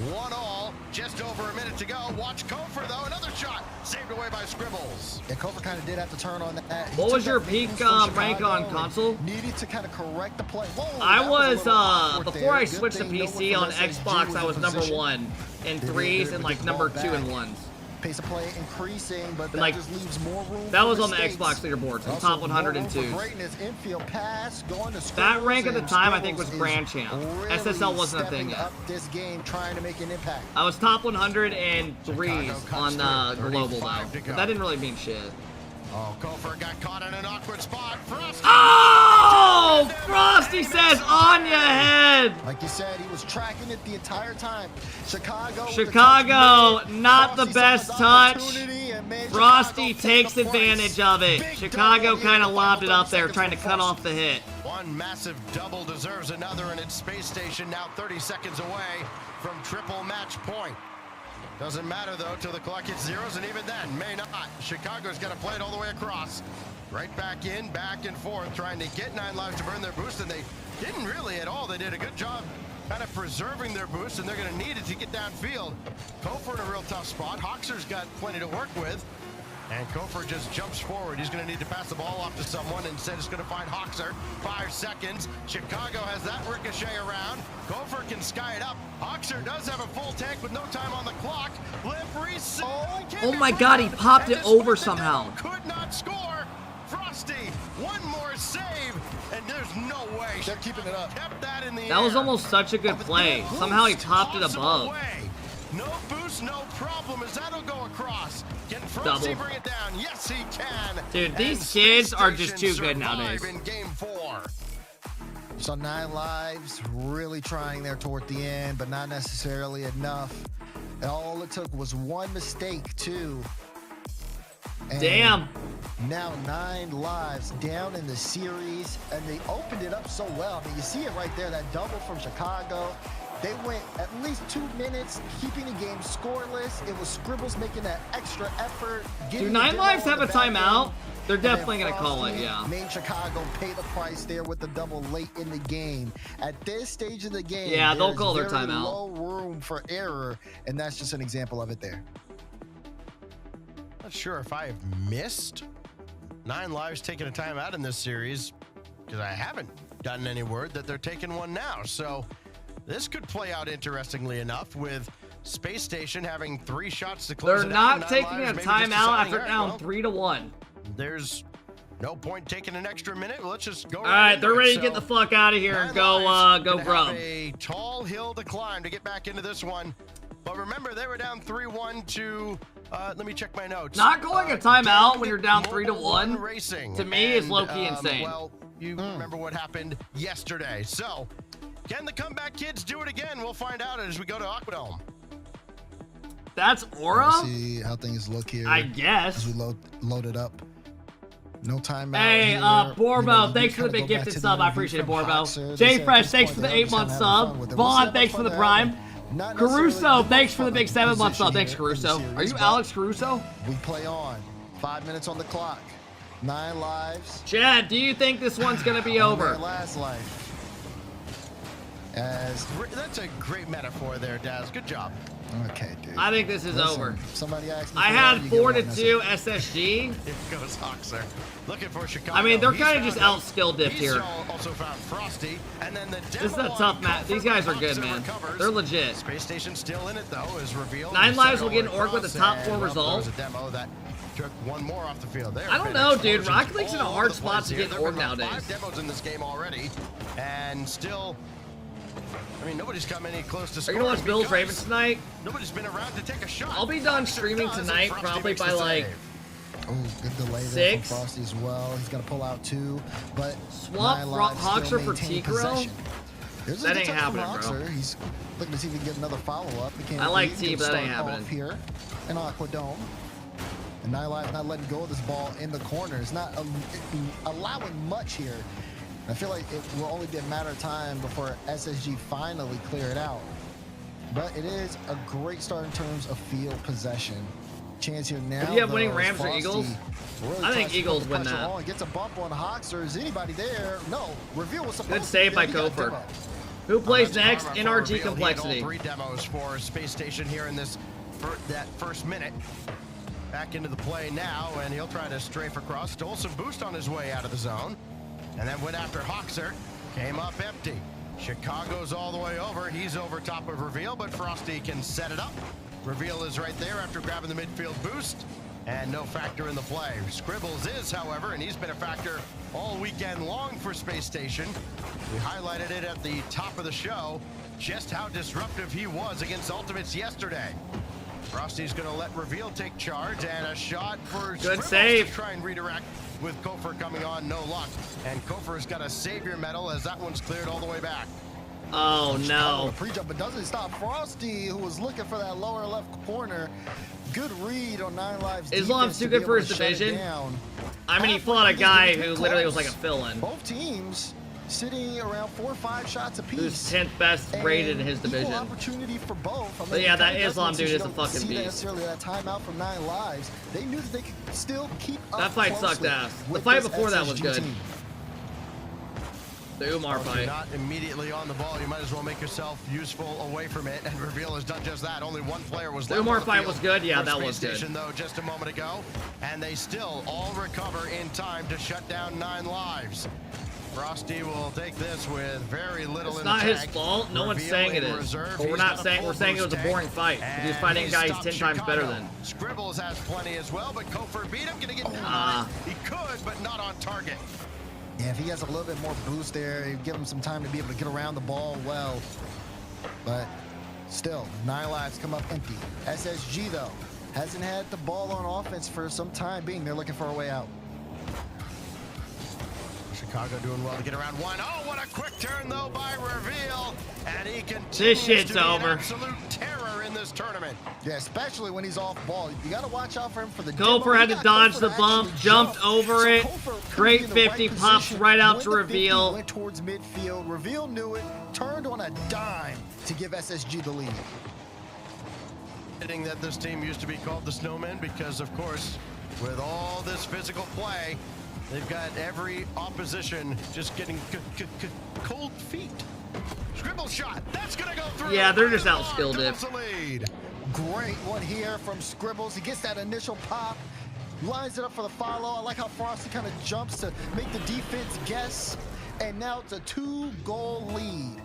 1-1, just over a minute to go. Watch Kofor though, another shot saved away by Scribbles. Yeah, Kofor kind of did have to turn on that. He What took was your that peak maintenance from rank Chicago on and console? Needed to kind of correct the play. Whoa, I that was a little awkward before there. I Good switched to thing no one PC from on SSG Xbox. I was in number position. 1 in They threes did and get like the number ball 2 in back. ones. Pace of play increasing, but that Like, just leaves more room. That for was on the mistakes. Xbox leaderboards. Also, Top more 102. room for greatness. Infield pass, going to That Scribbles, rank at the and time I think was Scribbles Grand is Champ. really SSL wasn't a thing stepping yet. up this game, trying to make an impact. I was top 103s on global though. 35 to go. But that didn't really mean shit. Oh, Kofor got caught in an awkward spot. Frosty. Oh! Frosty says on your head! Like you said, he was tracking it the entire time. Chicago. with the Chicago, touch made. not the Frosty saw best his touch. opportunity and made Frosty Chicago pay takes the price. advantage of it. Big Chicago double here kind in of the lobbed it final up there, 30 trying to seconds cut for off the hit. One massive double deserves another, and it's Space Station now 30 seconds away from triple match point. Doesn't matter though till the clock hits zeros, and even then may not. Chicago's got to play it all the way across. Right back in, back and forth, trying to get 9 Lives to burn their boost, and they didn't really at all. They did a good job kind of preserving their boost, and they're going to need it to get downfield. Kofor in a real tough spot. Hoxer's got plenty to work with. And Kofor just jumps forward. He's going to need to pass the ball off to someone. Instead, it's going to find Hoxer. 5 seconds. Chicago has that ricochet around. Kofor can sky it up. Hoxer does have a full tank with no time on the clock. Flip reset. Oh my god, he popped it over somehow. Could not score. Frosty, one more save, and there's no way. They're keeping it up. Kept that in the That was air. almost such a good play. Somehow he popped it above. Way. No boost, no problem, as that'll go across. Can Frosty Double. bring it down? Yes, he can. Dude, these And kids Space are just too Station good nowadays. survive in game 4. So 9 Lives really trying there toward the end, but not necessarily enough. And all it took was one mistake too. And Damn. Now 9 Lives down in the series, and they opened it up so well. I mean, you see it right there, that double from Chicago. They went at least 2 minutes keeping the game scoreless. It was Scribbles making that extra effort. Do 9 Lives have a timeout? They're And then definitely going to call it, Frosty yeah. made Chicago pay the price there with the double late in the game. At this stage of the game, Yeah, they'll there's call their very timeout. low room for error, and that's just an example of it there. Not sure if I have missed 9 Lives taking a timeout in this series, because I haven't gotten any word that they're taking one now. So this could play out interestingly enough, with Space Station having 3 shots to close They're it out, and not 9 taking Lives a maybe just timeout deciding, after all right, down well, 3-1. There's no point taking an extra minute. Let's just go. All right, they're into it. ready to get the fuck out of here and 9 go, Lives go gonna grub. have a tall hill to climb to get back into this one. But remember, they were down 3-1 to. Let me check my notes. Not calling a timeout when you're down 3-1 Racing to me is And, low-key insane. Well, you remember what happened yesterday. So, can the comeback kids do it again? We'll find out as we go to Aquadome. That's Aura? Let's see how things look here. I guess. As we load it up. No timeout. Hey, here. Borbo, you thanks do for the kinda big go back gifted to the sub. I interview appreciate it, from Borbo. Hoxer. They Jay said at Fresh, this thanks point for the they're 8 just month having fun sub. with it. Vaughn, We'll see thanks how for the far prime. they're at. Not Caruso, necessarily thanks for the from big 7 month position sub. Thanks, here in the Caruso. Are series, you but Alex Caruso? We play on. 5 minutes on the clock. 9 Lives. Chad, do you think this one's going to be On over? their last life. As That's a great metaphor there, Daz. Good job. Okay, dude. I think this is over. Somebody asked me I for had one, you get 4-2 one, SSG. Here goes Hoxer. Looking for Chicago. I mean, they're He's kind of found just him. out-skill dipped He's here. also found Frosty, and then the This is a tough match. These guys are good, man. They're legit. Space Station still in it though, is revealed. 9 lives will get an org with a top 4 result. A demo that took one more off the field. There I don't know, dude. Rocket League's in a hard spot to get an org nowadays. 5 demos in this game already, and still. I mean, nobody's come any close to Are scoring. you gonna watch Bills Ravens tonight? Nobody's been around to take a shot. I'll be done streaming tonight, probably by like Oh, good delay there 6. from Frosty as well. He's gonna pull out 2, but Swap Hoxer for Tikro? That ain't happening, bro. He's looking to see if he can get another follow-up. I like T, but that ain't happening. Here in Aquadome. And Nightlife not letting go of this ball in the corner. It's not allowing much here. I feel like it will only be a matter of time before SSG finally clear it out. But it is a great start in terms of field possession. Chance here now. Do you have winning Rams or Eagles? Really I think Eagles win that. On, gets a bump on Hoxer. Is anybody there? No. Reveal was supposed Good save by Kofer. Who plays next? NRG Complexity. All 3 demos for Space Station here in this that first minute. Back into the play now, and he'll try to strafe across. Stole some boost on his way out of the zone. And then went after Hoxer. Came up empty. Chicago's all the way over. He's over top of Reveal, but Frosty can set it up. Reveal is right there after grabbing the midfield boost. And no factor in the play. Scribbles is, however, and he's been a factor all weekend long for Space Station. We highlighted it at the top of the show, just how disruptive he was against Ultimates yesterday. Frosty's going to let Reveal take charge, and a shot for Good Scribbles save. to try and redirect with Kofer coming on, no luck. And Kofer's got a savior medal as that one's cleared all the way back. Oh no. Pre-jump, but doesn't stop Frosty, who was looking for that lower left corner. Good read on 9 Lives. Islam's too good for his division. I mean, he fought a guy who literally was like a fill-in. Both teams sitting around 4 or 5 shots apiece. Who's 10th best rated in his division. Opportunity for both. I mean, But yeah, that Islam dude is a fucking beast. Necessarily that timeout from 9 Lives. They knew that they could still keep up. That fight sucked ass. The fight before that was good. The Umar If fight. you're not immediately on the ball, you might as well make yourself useful away from it, and Reveal has done just that. Only one player was The left Umar on the fight field was good. Yeah, for that Space was good. Station, though, just a moment ago, and they still all recover in time to shut down 9 Lives. Frosty will take this with very little It's in not the his tank. fault. No one's Reveal saying it in is. reserve. But we're He's not got a saying full we're saying it was a boost boring tank, fight. He's and fighting he guys stopped 10 times better Chicago. than. Scribbles has plenty as well, but Kofer beat him. Gonna get he could, but not on target. Yeah, if he has a little bit more boost there, it'd give him some time to be able to get around the ball well. But still, 9 Lives come up empty. SSG, though, hasn't had the ball on offense for some time being. They're looking for a way out. Chicago doing well to get around 1. Oh, what a quick turn, though, by Reveal. And he continues This shit's to be over. an absolute terror in this tournament. Yeah, especially when he's off ball. You got to watch out for him for the Kofer had to dodge the bump, jumped over it. Great 50, pops right out to Reveal. Went towards midfield. Reveal knew it, turned on a dime to give SSG the lead. Admitting that this team used to be called the Snowmen because, of course, with all this physical play, they've got every opposition just getting cold feet. Scribble shot. That's going to go through. Yeah, they're just out-skilled it. Great one here from Scribbles. He gets that initial pop, lines it up for the follow. I like how Frosty kind of jumps to make the defense guess. And now it's a 2-goal lead.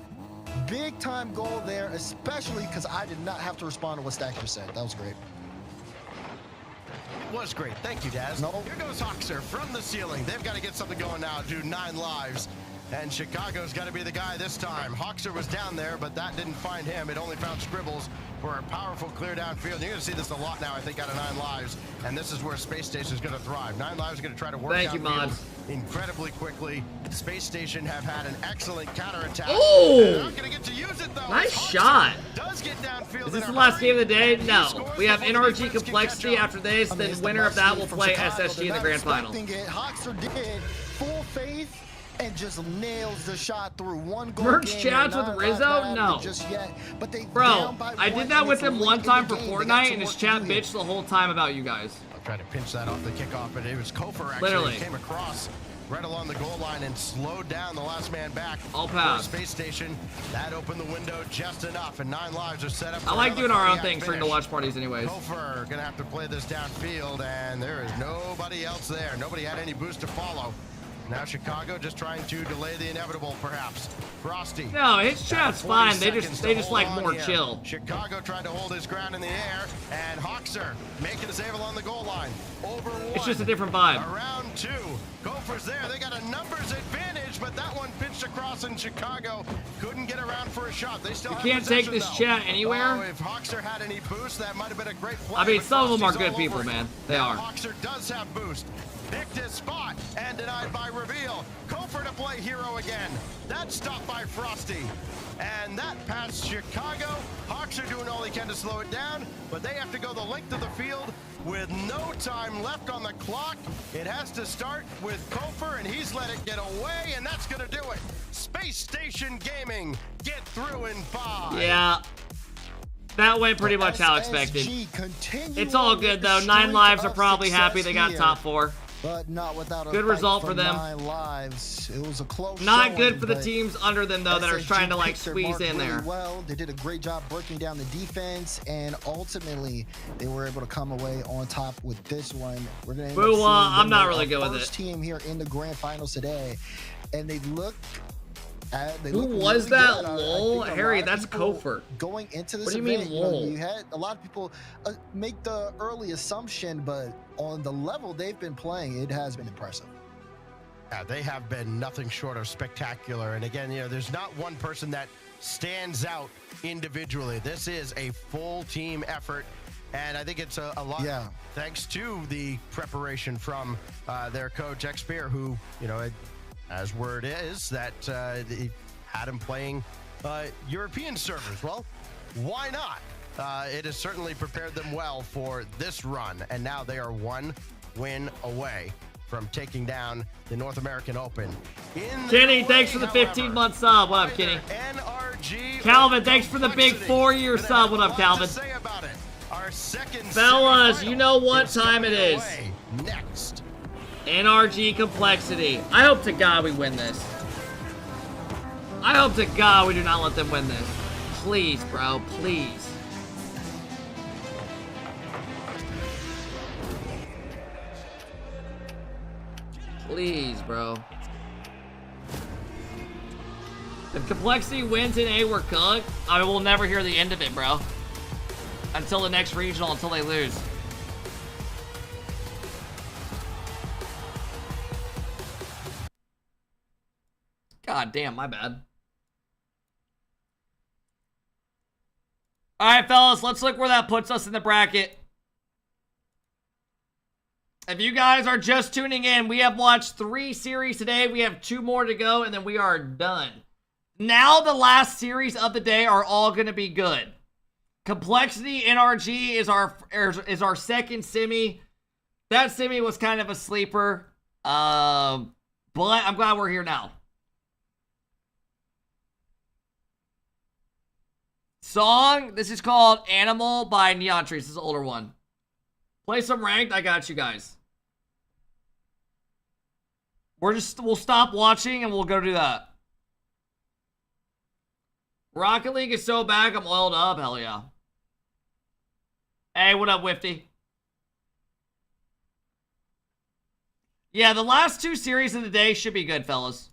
Big time goal there, especially because I did not have to respond to what Stacker said. That was great. Was great. Thank you, Daz. No. Here goes Hoxer from the ceiling. They've got to get something going now. Do 9 Lives. And Chicago's got to be the guy this time. Hoxer was down there, but that didn't find him. It only found Scribbles for a powerful clear downfield. You're going to see this a lot now, I think, out of 9 Lives. And this is where Space Station's going to thrive. 9 Lives is going to try to work downfield incredibly quickly. Space Station have had an excellent counterattack. Oh! They're not going to get to use it, though. Nice shot. Does get downfield. Is this the last game of the day? No. We have NRG Complexity after this, then winner of that will play SSG in the grand final. Hoxer did full faith and just nails the shot through. 1 goal. Merch chats with Rizzo? No. Just yet, but they Bro, I did that with him one time for Fortnite, and his chat bitched the whole time about you guys. I'll try to pinch that off the kickoff, but it was Kofer actually Literally. came across right along the goal line and slowed down the last man back. All for pass. Space Station. That opened the window just enough, and 9 lives are set up. I like doing our own thing for the watch parties anyways. Gopher gonna have to play this downfield, and there is nobody else there. Nobody had any boost to follow. Now Chicago just trying to delay the inevitable, perhaps. Frosty. No, his chat's fine. They just like more chill. Chicago tried to hold his ground in the air, and Hoxer making a save along the goal line. Over 1. It's just a different vibe. Around 2. Gophers there. They got a numbers advantage, but that one pitched across in Chicago. Couldn't get around for a shot. They still You have can't take possession, this though. chat anywhere. Oh, if Hoxer had any boost, that might have been a great play. I mean, but some of them are Frosty's good all people, over it. man. They Now are. Hoxer does have boost. Picked his spot and denied by Reveal. Gopher to play hero again. That's stopped by Frosty. And that past Chicago. Hawks are doing all they can to slow it down, but they have to go the length of the field with no time left on the clock. It has to start with Gopher, and he's let it get away, and that's going to do it. Space Station Gaming get through in 5. Yeah. That went pretty much how expected. It's all good though. 9 lives are probably happy they got top 4. But not without a good result for them. 9 lives. It was a close Not showing, good for the but teams under them though that are SSG trying to like picked their squeeze mark in really there. Well, they did a great job breaking down the defense, and ultimately they were able to come away on top with this one. We're gonna end up seeing I'm not them really our good with first it. team here in the grand finals today, and they look. Who was really that? good. Lol, I think a Harry, lot of that's people Kofor. Going into this What do you mean, event, you know, lol? you had a lot of people make the early assumption, but on the level they've been playing, it has been impressive. Yeah, they have been nothing short of spectacular. And again, you know, there's not one person that stands out individually. This is a full team effort. And I think it's a lot thanks to the preparation from their coach, X-Spear, who, you know, as word is that he had him playing European servers. Well, why not? It has certainly prepared them well for this run. And now they are 1 win away from taking down the North American Open. Kenny, thanks for the 15-month sub. What up, Kenny? Calvin, thanks for the big 4-year sub. What up, Calvin? Fellas, you know what time it is. Next. NRG Complexity. I hope to God we win this. I hope to God we do not let them win this. Please, bro. Please. Please, bro. If Complexity wins in A, we're cooked. I will never hear the end of it, bro. Until the next regional, until they lose. God damn, my bad. Alright, fellas, let's look where that puts us in the bracket. If you guys are just tuning in, we have watched 3 series today. We have 2 more to go, and then we are done. Now the last series of the day are all going to be good. Complexity NRG is our second semi. That semi was kind of a sleeper, but I'm glad we're here now. Song, this is called Animal by Neon Trees. This is an older one. Play some ranked. I got you guys. We'll stop watching and we'll go do that. Rocket League is so back, I'm oiled up. Hell yeah. Hey, what up, Wifty? Yeah, the last 2 series of the day should be good, fellas.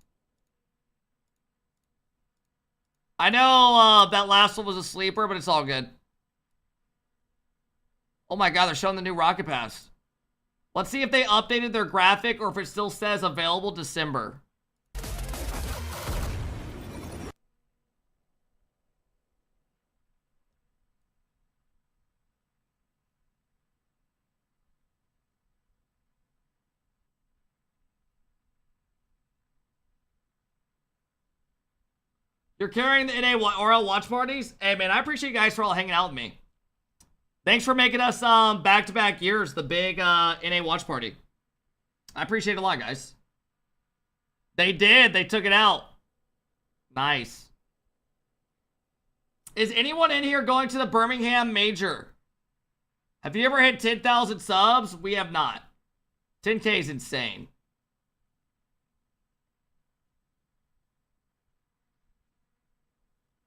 I know that last one was a sleeper, but it's all good. Oh my god, they're showing the new Rocket Pass. Let's see if they updated their graphic or if it still says available December. You're carrying the NA RL watch parties? Hey man, I appreciate you guys for all hanging out with me. Thanks for making us back-to-back years the big NA watch party. I appreciate it a lot, guys. They did. They took it out. Nice. Is anyone in here going to the Birmingham Major? Have you ever hit 10,000 subs? We have not. 10K is insane.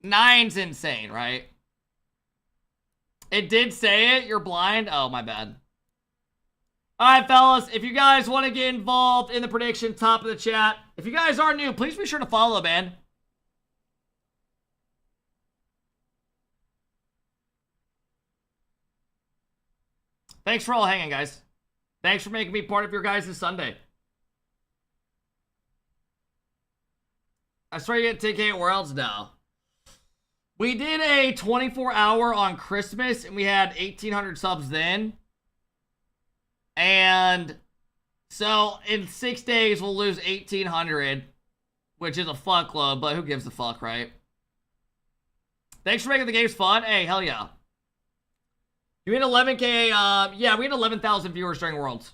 9's insane, right? It did say it. You're blind. Oh, my bad. All right, fellas. If you guys want to get involved in the prediction, top of the chat. If you guys are new, please be sure to follow, man. Thanks for all hanging, guys. Thanks for making me part of your guys' Sunday. I swear you get 10K at Worlds now. We did a 24-hour on Christmas, and we had 1,800 subs then. And so in 6 days, we'll lose 1,800, which is a fuckload, but who gives a fuck, right? Thanks for making the games fun. Hey, hell yeah. You hit 11K, yeah, we had 11,000 viewers during Worlds.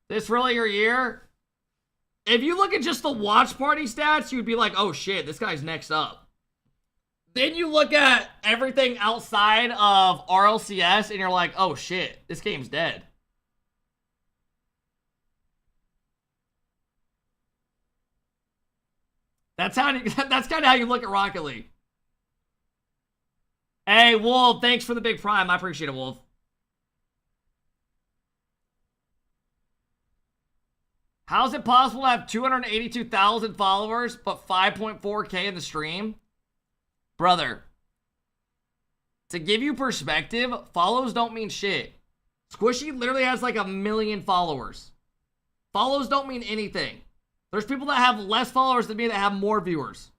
This really your year? If you look at just the watch party stats, you'd be like, oh shit, this guy's next up. Then you look at everything outside of RLCS and you're like, oh shit, this game's dead. That's kind of how you look at Rocket League. Hey, Wolf, thanks for the big prime. I appreciate it, Wolf. How is it possible to have 282,000 followers, but 5.4K in the stream? Brother, to give you perspective, follows don't mean shit. Squishy literally has like 1 million followers. Follows don't mean anything. There's people that have less followers than me that have more viewers.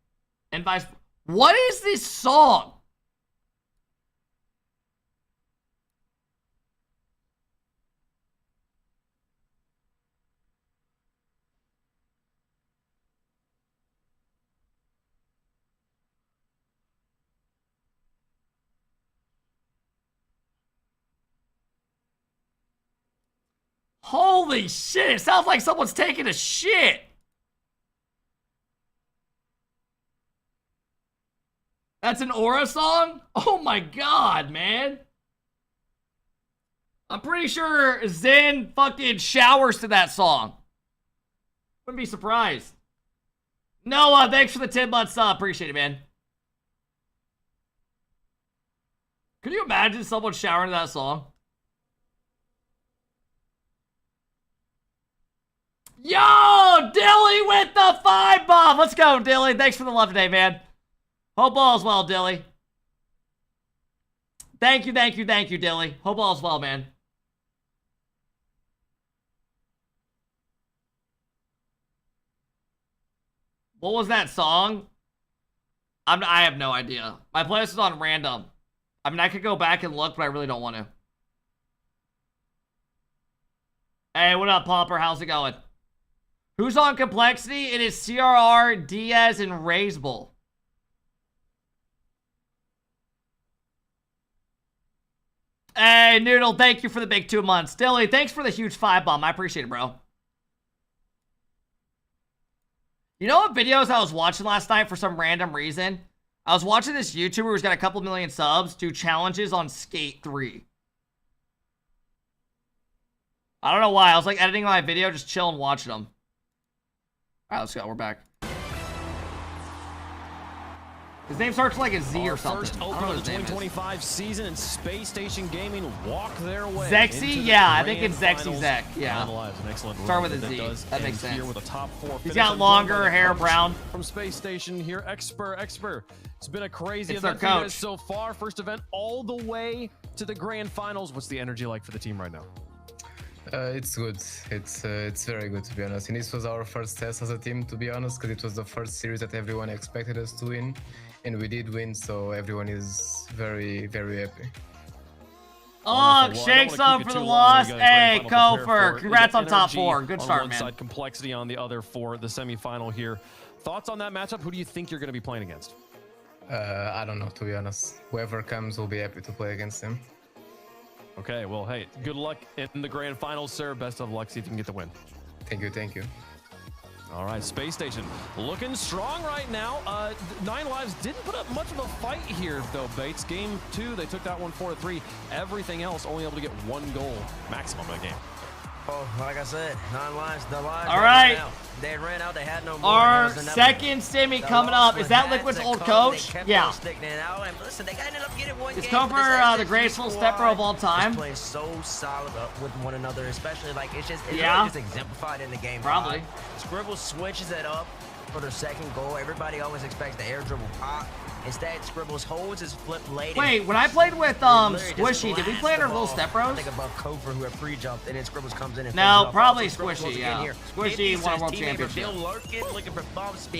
And vice versa. What is this song? Holy shit, it sounds like someone's taking a shit. That's an Aura song? Oh my god, man. I'm pretty sure Zen fucking showers to that song. Wouldn't be surprised. Noah, thanks for the 10 months sub. Appreciate it, man. Could you imagine someone showering to that song? Yo, Dilly with the 5 bomb. Let's go, Dilly. Thanks for the love today, man. Hope all's well, Dilly. Thank you, Dilly. Hope all's well, man. What was that song? I have no idea. My playlist is on random. I mean, I could go back and look, but I really don't want to. Hey, what up, Popper? How's it going? Who's on Complexity? It is CRR, Diaz, and Razebull. Hey, Noodle, thank you for the big 2 months. Dilly, thanks for the huge 5 bomb. I appreciate it, bro. You know what videos I was watching last night for some random reason? I was watching this YouTuber who's got a couple million subs do challenges on Skate 3. I don't know why. I was like editing my video, just chilling, watching them. All right, let's go. We're back. His name starts like a Z or something. First open of the 2025 season, and Space Station Gaming walk their way. Zexy? Yeah, I think it's Zexy Zek. Yeah. An excellent start with a Z. That makes sense. Here with a top 4 He's got longer hair, brown. From Space Station here, Expert. It's been a crazy it's event for you guys so far. First event all the way to the grand finals. What's the energy like for the team right now? It's good. It's very good, to be honest. And this was our first test as a team, to be honest, because it was the first series that everyone expected us to win, and we did win. So everyone is very, very happy. Oh, shakes up for the loss. Hey, Kofer, congrats on top 4. Good start, on one man. Side, Complexity on the other for the semifinal here. Thoughts on that matchup? Who do you think you're going to be playing against? I don't know, to be honest. Whoever comes, will be happy to play against him. Okay, well, hey, good luck in the grand finals, sir. Best of luck. See if you can get the win. Thank you. All right, Space Station looking strong right now. 9 Lives didn't put up much of a fight here, though, Bates. Game 2, they took that one 4-3. Everything else only able to get 1 goal maximum in the game. Oh, like I said, 9 lives. The lives. All right. They ran out. They had no more. Our second semi coming up. Is that Liquid's old coach? Yeah. Listen, they ended up getting one Is game. Topher the graceful step bro of all time? Playing so solid with one another, especially like it's really just exemplified in the game. Probably. Scribble switches it up for their second goal. Everybody always expects the air dribble pop. Instead, Scribbles holds his flip late. Wait, when I played with Squishy, did we play under Little Step Bros? I think above Kofor, who had pre-jumped, and then Scribbles comes in and no, probably Squishy, yeah. Squishy won a world championship.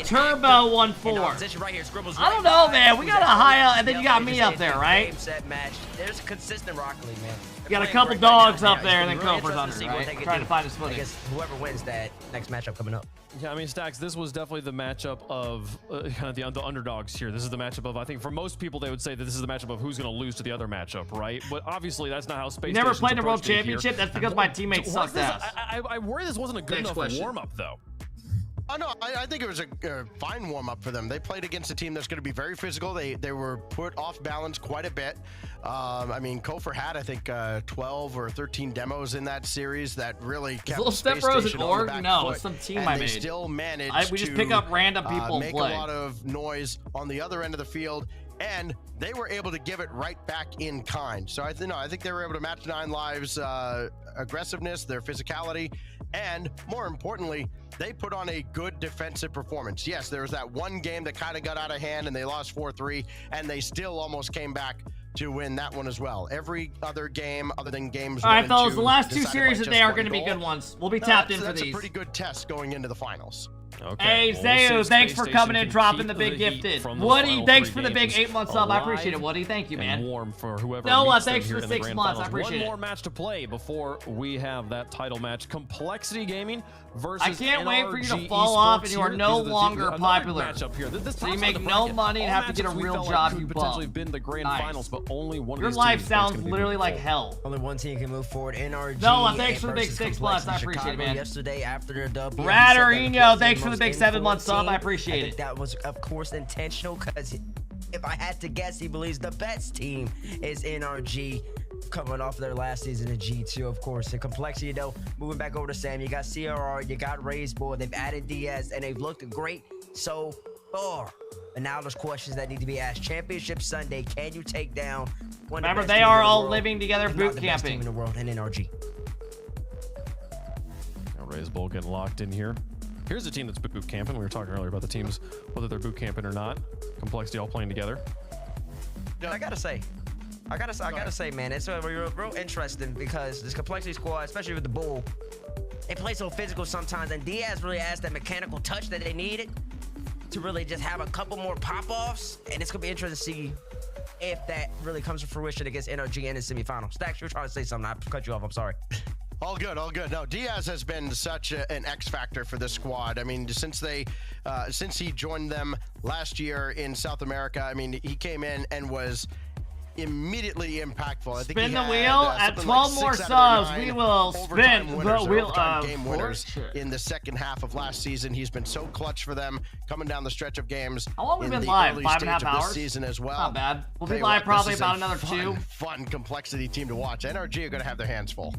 Turbo 1-4. Right here, I don't know, man. We got a high, and then you got me up there, right? Game, set, match. There's a consistent RocketLeague, man. You got a couple dogs up there, and then Kofor's under, right? Trying to find his footing. I guess whoever wins that next matchup coming up. Yeah, I mean, Stacks, this was definitely the matchup of kind of the underdogs here. This is the matchup of, I think, for most people, they would say that this is the matchup of who's going to lose to the other matchup, right? But obviously, that's not how Space Never Station's played in a world approached it championship? here. That's because my teammates sucked ass. I worry this wasn't a good enough warm-up, though. Oh, no, I think it was a fine warm-up for them. They played against a team that's going to be very physical. They were put off balance quite a bit. I mean, Kofor had, I think, 12 or 13 demos in that series that really kept Little Step Space Bros Station an on the org? back No, foot, it's some team and I they made. still managed We just pick up random people make and play. a lot of noise on the other end of the field, and they were able to give it right back in kind. So I think they were able to match 9 Lives' aggressiveness, their physicality, and more importantly, they put on a good defensive performance. Yes, there was that one game that kind of got out of hand and they lost 4-3, and they still almost came back to win that one as well. Every other game other than games all right, fellas, the last 2 series today are going to be good ones. We'll be tapped in for these. That's a pretty good test going into the finals. Okay. Hey, Zayu, thanks for coming and dropping the big gifted. Woody, thanks for the big 8-month sub. I appreciate it, Woody. Thank you, man. Warm for whoever Noah, thanks for the 6 months. I appreciate it. One more match to play before we have that title match. Complexity Gaming versus I can't wait for you to NRG fall Esports off and you are here. no This is longer another popular. matchup here. This So you tops make of the no bracket. money and All have to get a matchups we real felt job, could you potentially bum. been the grand Nice. finals, but only one of Your these life teams sounds is gonna be literally moving like forward. hell. Only one team can move forward. NRG. Noah, thanks for the big versus 6 Complex months. I in appreciate it, Chicago man. Yesterday after their dub. Radarino, thanks for the big 7-month sub. I appreciate it. That was, of course, intentional because if I had to guess, he believes the best team is NRG coming off their last season in G2, of course. The complexity, though, moving back over to Sam, you got CRR, you got Raiseball, they've added Diaz, and they've looked great so far. And now there's questions that need to be asked. Championship Sunday, can you take down one of the Remember, best they teams are in the all world, living together, if not boot the best team camping. in the world, and NRG. Raiseball getting locked in here. Here's a team that's boot camping. We were talking earlier about the teams, whether they're boot camping or not. Complexity all playing together. I gotta say, man, it's real interesting because this complexity squad, especially with the Bull, they play so physical sometimes, and Diaz really adds that mechanical touch that they needed to really just have a couple more pop-offs, and it's gonna be interesting to see if that really comes to fruition against NRG in the semifinal. Stacks, you were trying to say something. I cut you off. I'm sorry. All good, all good. No, Diaz has been such an X factor for this squad. I mean, since he joined them last year in South America, I mean, he came in and was immediately impactful. I think Spin he the had, wheel at 12 more subs. We will spin the wheel of game winners in the second half of last season. He's been so clutch for them coming down the stretch of games. How long have we in been the live? early 5.5 stage of this hours? season as well. Not bad. We'll be Tell you live what, probably this is about a another 2. Fun complexity team to watch. NRG are going to have their hands full.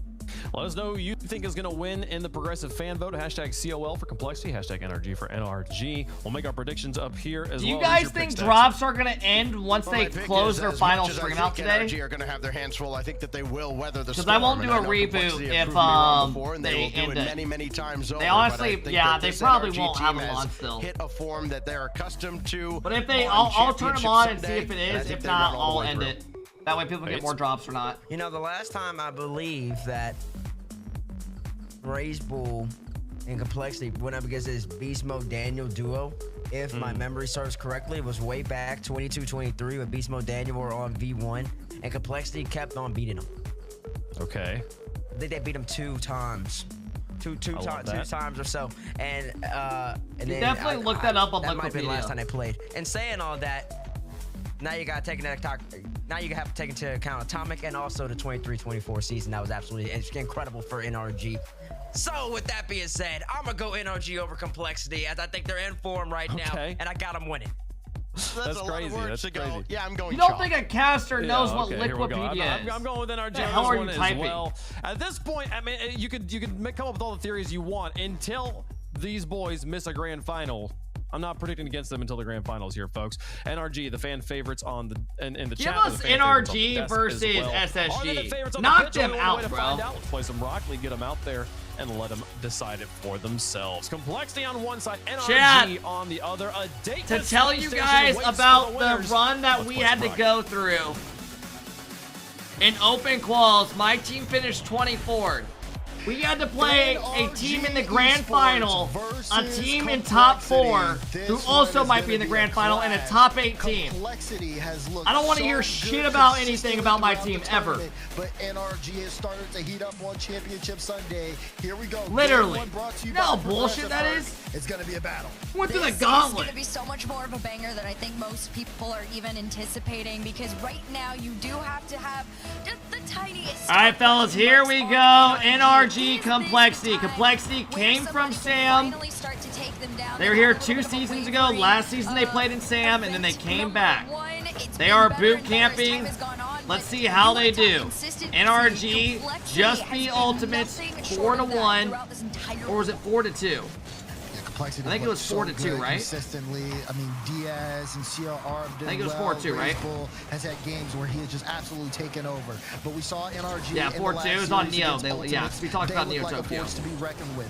Let us know who you think is going to win in the progressive fan vote. Hashtag COL for complexity. Hashtag NRG for NRG. We'll make our predictions up here as well. Do you guys think drops are going to end once they close their final stream out today? NRG are going to have their hands full. I think that they will weather the storm. Because I won't do a reboot if they end it. many times over. They honestly, yeah, they probably NRG won't have team them has on still. hit a form that they're accustomed to. But if they, I'll turn them on and see if it is. If not, I'll end it. That way people get more drops or not. You know, the last time I believe that Raiseball and Complexity went up against this Beast Mode Daniel duo, if my memory serves correctly, it was way back 22-23 when Beast Mode Daniel were on V1 and Complexity kept on beating them. Okay. I think they beat him 2 times. Two times or so. And then definitely look that up on that might have been the Wikipedia. last time they played. And saying all that, now you gotta take into account Atomic and also the 23-24 season. That was absolutely incredible for NRG. So with that being said, I'm gonna go NRG over Complexity as I think they're in form right now, and I got them winning. That's a lot crazy. of words That's to go. crazy. Yeah, I'm going You don't chalk. think a caster knows what okay, here we go. Liquipedia is? I'm going with NRG The on hell this are you one as typing? well. At this point, I mean, you could come up with all the theories you want until these boys miss a grand final. I'm not predicting against them until the grand finals here, folks. NRG, the fan favorites on the in the Give chat. us NRG versus SSG. Knock them out, bro. Let's play some Rocket League, get them out there, and let them decide it for themselves. Complexity on one side, NRG Chat, on the other. A date to tell you guys about the run that we had to go through in open quals, my team finished 24th. We had to play a team in the grand final, a team in top 4, who also might be in the grand final, and a top 8 team. I don't want to hear shit about anything about my team ever. But NRG has started to heat up on Championship Sunday. Here we go. Literally. You know how bullshit that is? It's going to be a battle. Went through the This gauntlet. is going to be so much more of a banger than I think most people are even anticipating, because right now you do have to have just the tiniest. All right, fellas, here we go. NRG Complexity. Complexity came from Sam. They were here 2 seasons ago. Last season they played in Sam, and then they came back. They are boot camping. Let's see how they do. NRG just beat Ultimates 4-1, or was it 4-2? I think it was 4-2, right? Consistently, I mean, Diaz and CRR did I think it was well. 4-2, right? Bull has had games where he has just absolutely taken over. But we saw NRG. Yeah, 4-2. It was on Neo. Yeah, we talked about Neo like a Tokyo. force to be reckoned with.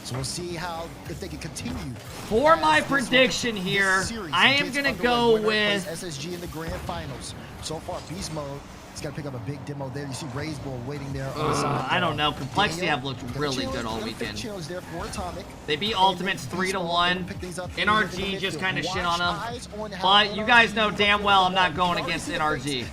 So we'll see how, if they can continue. For my prediction here, I am going to go with SSG in the grand finals. So far, Beast Mode. He's got to pick up a big demo there. You see Ray's Bull waiting there. I don't know. Complexity have looked really good all weekend. They beat Ultimates 3-1. NRG just kind of shit on them. But you guys know damn well I'm not going against NRG.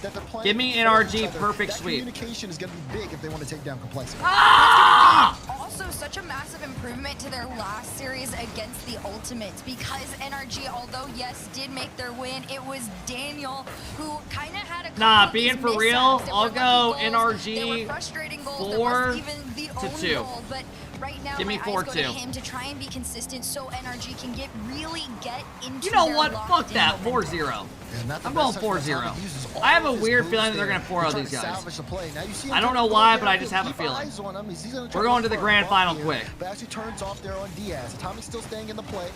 Give me NRG perfect sweep. Communication is going to be big if they want to take down Complexity. Also, such a massive improvement to their last series against the Ultimates, because NRG, although yes, did make their win, it was Daniel who kind of had a Nah, being for real, I'll go NRG 4-2. But right now, give me 4-2. him to try and be consistent so NRG can really get into. You know what? Fuck that. 4-0. I'm going 4-0. I have a weird feeling that they're going to 4-0 these guys. I don't know why, but I just have a feeling. We're going to the grand final quick. But actually turns off there on Diaz. Tommy's still staying in the play.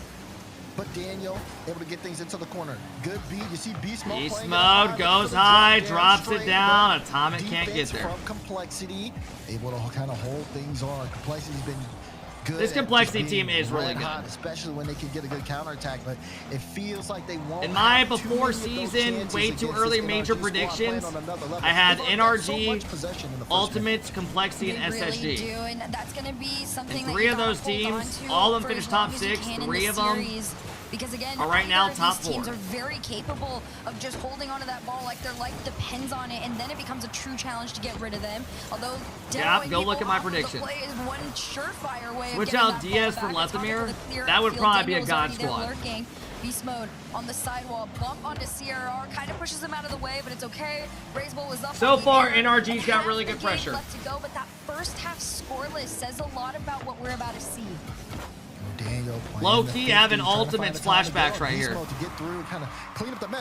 But Daniel able to get things into the corner. Good beat. You see Beast Mode. Beast Mode goes high, drops it down. Atomic can't get there. From Complexity, able to kind of hold things on. Complexity's been good. This Complexity team is really good, especially when they can get a good counterattack. But it feels like they won't. In my before season, way too early major predictions, I had NRG, Ultimates, Complexity, and SSG. And that's going to be something and 3 of those teams, all of them finished top 6. 3 of them because again, are right now top 4. Teams are very capable of just holding onto that ball like their life depends on it, and then it becomes a true challenge to get rid of them. Although, yeah, go look at my prediction. One surefire way switch out Diaz for Lethamir. That would probably be a god squad. Beast Mode on the sidewall, bump onto CRR, kind of pushes him out of the way, but it's okay. Razebull is up. So far, NRG's got really good pressure. Left to go, but that first half scoreless says a lot about what we're about to see. Low-key having Ultimates flashbacks right here.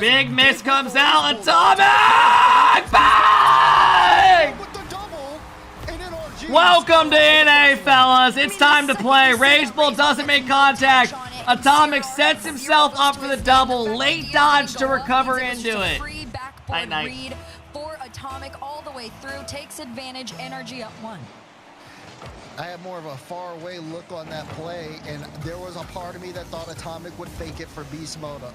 Big miss comes out. Atomic! Bang! Welcome to NA, fellas. It's time to play. Razebull doesn't make contact. Atomic sets himself up for the double. Late dodge to recover into it. Night. For Atomic all the way through. Takes advantage. NRG up 1. I had more of a far-away look on that play, and there was a part of me that thought Atomic would fake it for Beast Mode. But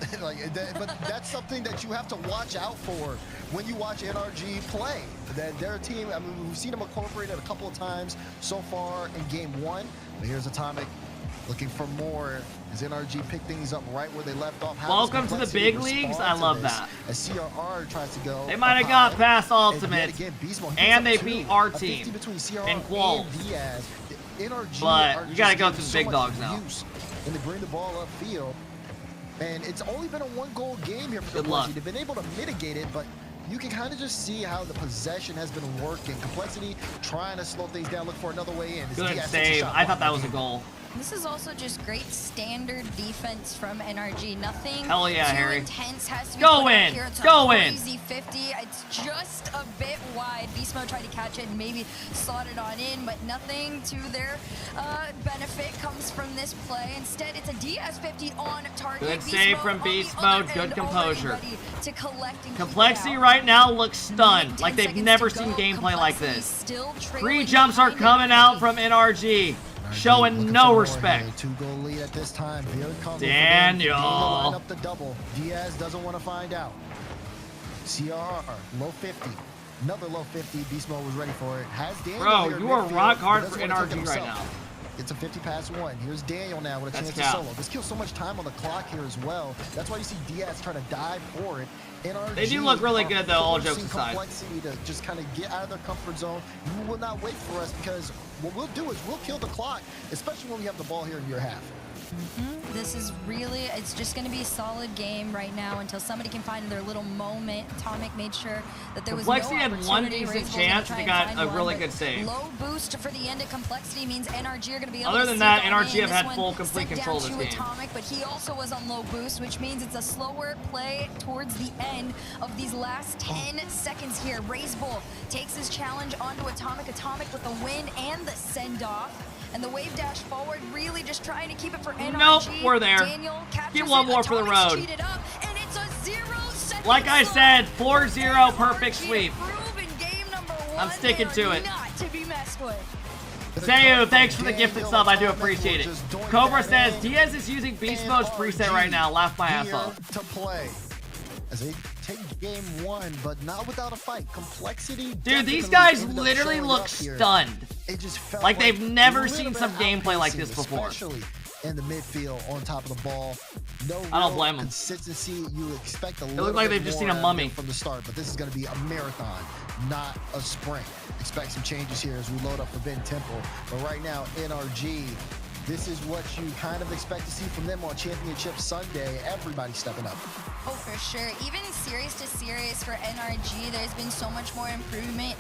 that's something that you have to watch out for when you watch NRG play. That their team, I mean, we've seen them incorporated a couple of times so far in Game 1. But here's Atomic looking for more as NRG pick things up right where they left off. Welcome to the big leagues. I love that. As CRR tries to go. They might have got past Ultimate, and they beat our team in quals. But you got to go through the big dogs now. And they bring the ball upfield. And it's only been a 1-goal game here for Good luck. Complexity. They've been able to mitigate it, but you can kind of just see how the possession has been working. Complexity trying to slow things down, look for another way in. Good save. I thought that was a goal. This is also just great standard defense from NRG. Nothing Hell yeah, too Harry. intense has to be Go put out in. here. It's Go a in. crazy 50. It's just a bit wide. Beast Mode tried to catch it and maybe slot it on in, but nothing to their benefit comes from this play. Instead, it's a DS50 on target. Good Beast save Mode from on Beast the other Mode. Good end, composure. already ready to collect and keep it Complexity out. right now looks stunned, 10 like they've seconds never to seen go. gameplay like Complexity this. still trailing Free jumps are behind coming it. out from NRG, showing Looking no for more respect. here. 2-goal lead at this time. Very comfortable for them. Daniel. Line up the double. Diaz doesn't want to find out. CRR, low 50. Another low 50. Beast Mode was ready for it. Has Daniel Bro, here you are midfield, rock but hard doesn't for wanna take it NRG right himself. now. It's a 50 past 1. Here's Daniel now with a That's chance to cap. solo. This kills so much time on the clock here as well. That's why you see Diaz try to dive for it. NRG They do look really are good, though, all jokes forcing aside. Complexity to just kind of get out of their comfort zone. You will not wait for us because what we'll do is we'll kill the clock, especially when we have the ball here in your half. This is really, it's just going to be a solid game right now until somebody can find their little moment. Atomic made sure that there was no Complexity had one opportunity. decent Rainbow's gonna chance, try they and got find a one, really but good save. Low boost for the end of Complexity means NRG are going to be able Other to than sneak that, on NRG in. have This had one full complete sent control down of this to game. Atomic, but he also was on low boost, which means it's a slower play towards the end of these last 10 seconds here. Raise Bull takes his challenge onto Atomic. Atomic with the win and the send-off. And the wave dash forward, really just trying to keep it for NRG. Nope, we're there. Daniel Get one more for the road. Cheated up, and it's a 0-second Like I slot. said, 4-0 perfect sweep. Proven game number 1. I'm sticking They to are it. Not to be messed with. Zayu, thanks for the gifted sub. I do appreciate it. Cobra says Diaz is using Beast Mode's preset right now. Laugh my ass Here off. to play as they take game 1, but not without a fight. Complexity. Dude, these definitely guys ended up literally showing look up here. stunned. It just felt Like they've a never little seen bit some of gameplay like outpacing, this before. Especially in the midfield on top of the ball. No I don't real blame 'em. consistency. You expect a They little look like bit they've just seen more a out of mummy. them from the start, but this is going to be a marathon, not a sprint. Expect some changes here as we load up for Ben Temple. But right now, NRG, this is what you kind of expect to see from them on Championship Sunday. Everybody stepping up. Oh, for sure. Even series to series for NRG, there's been so much more improvement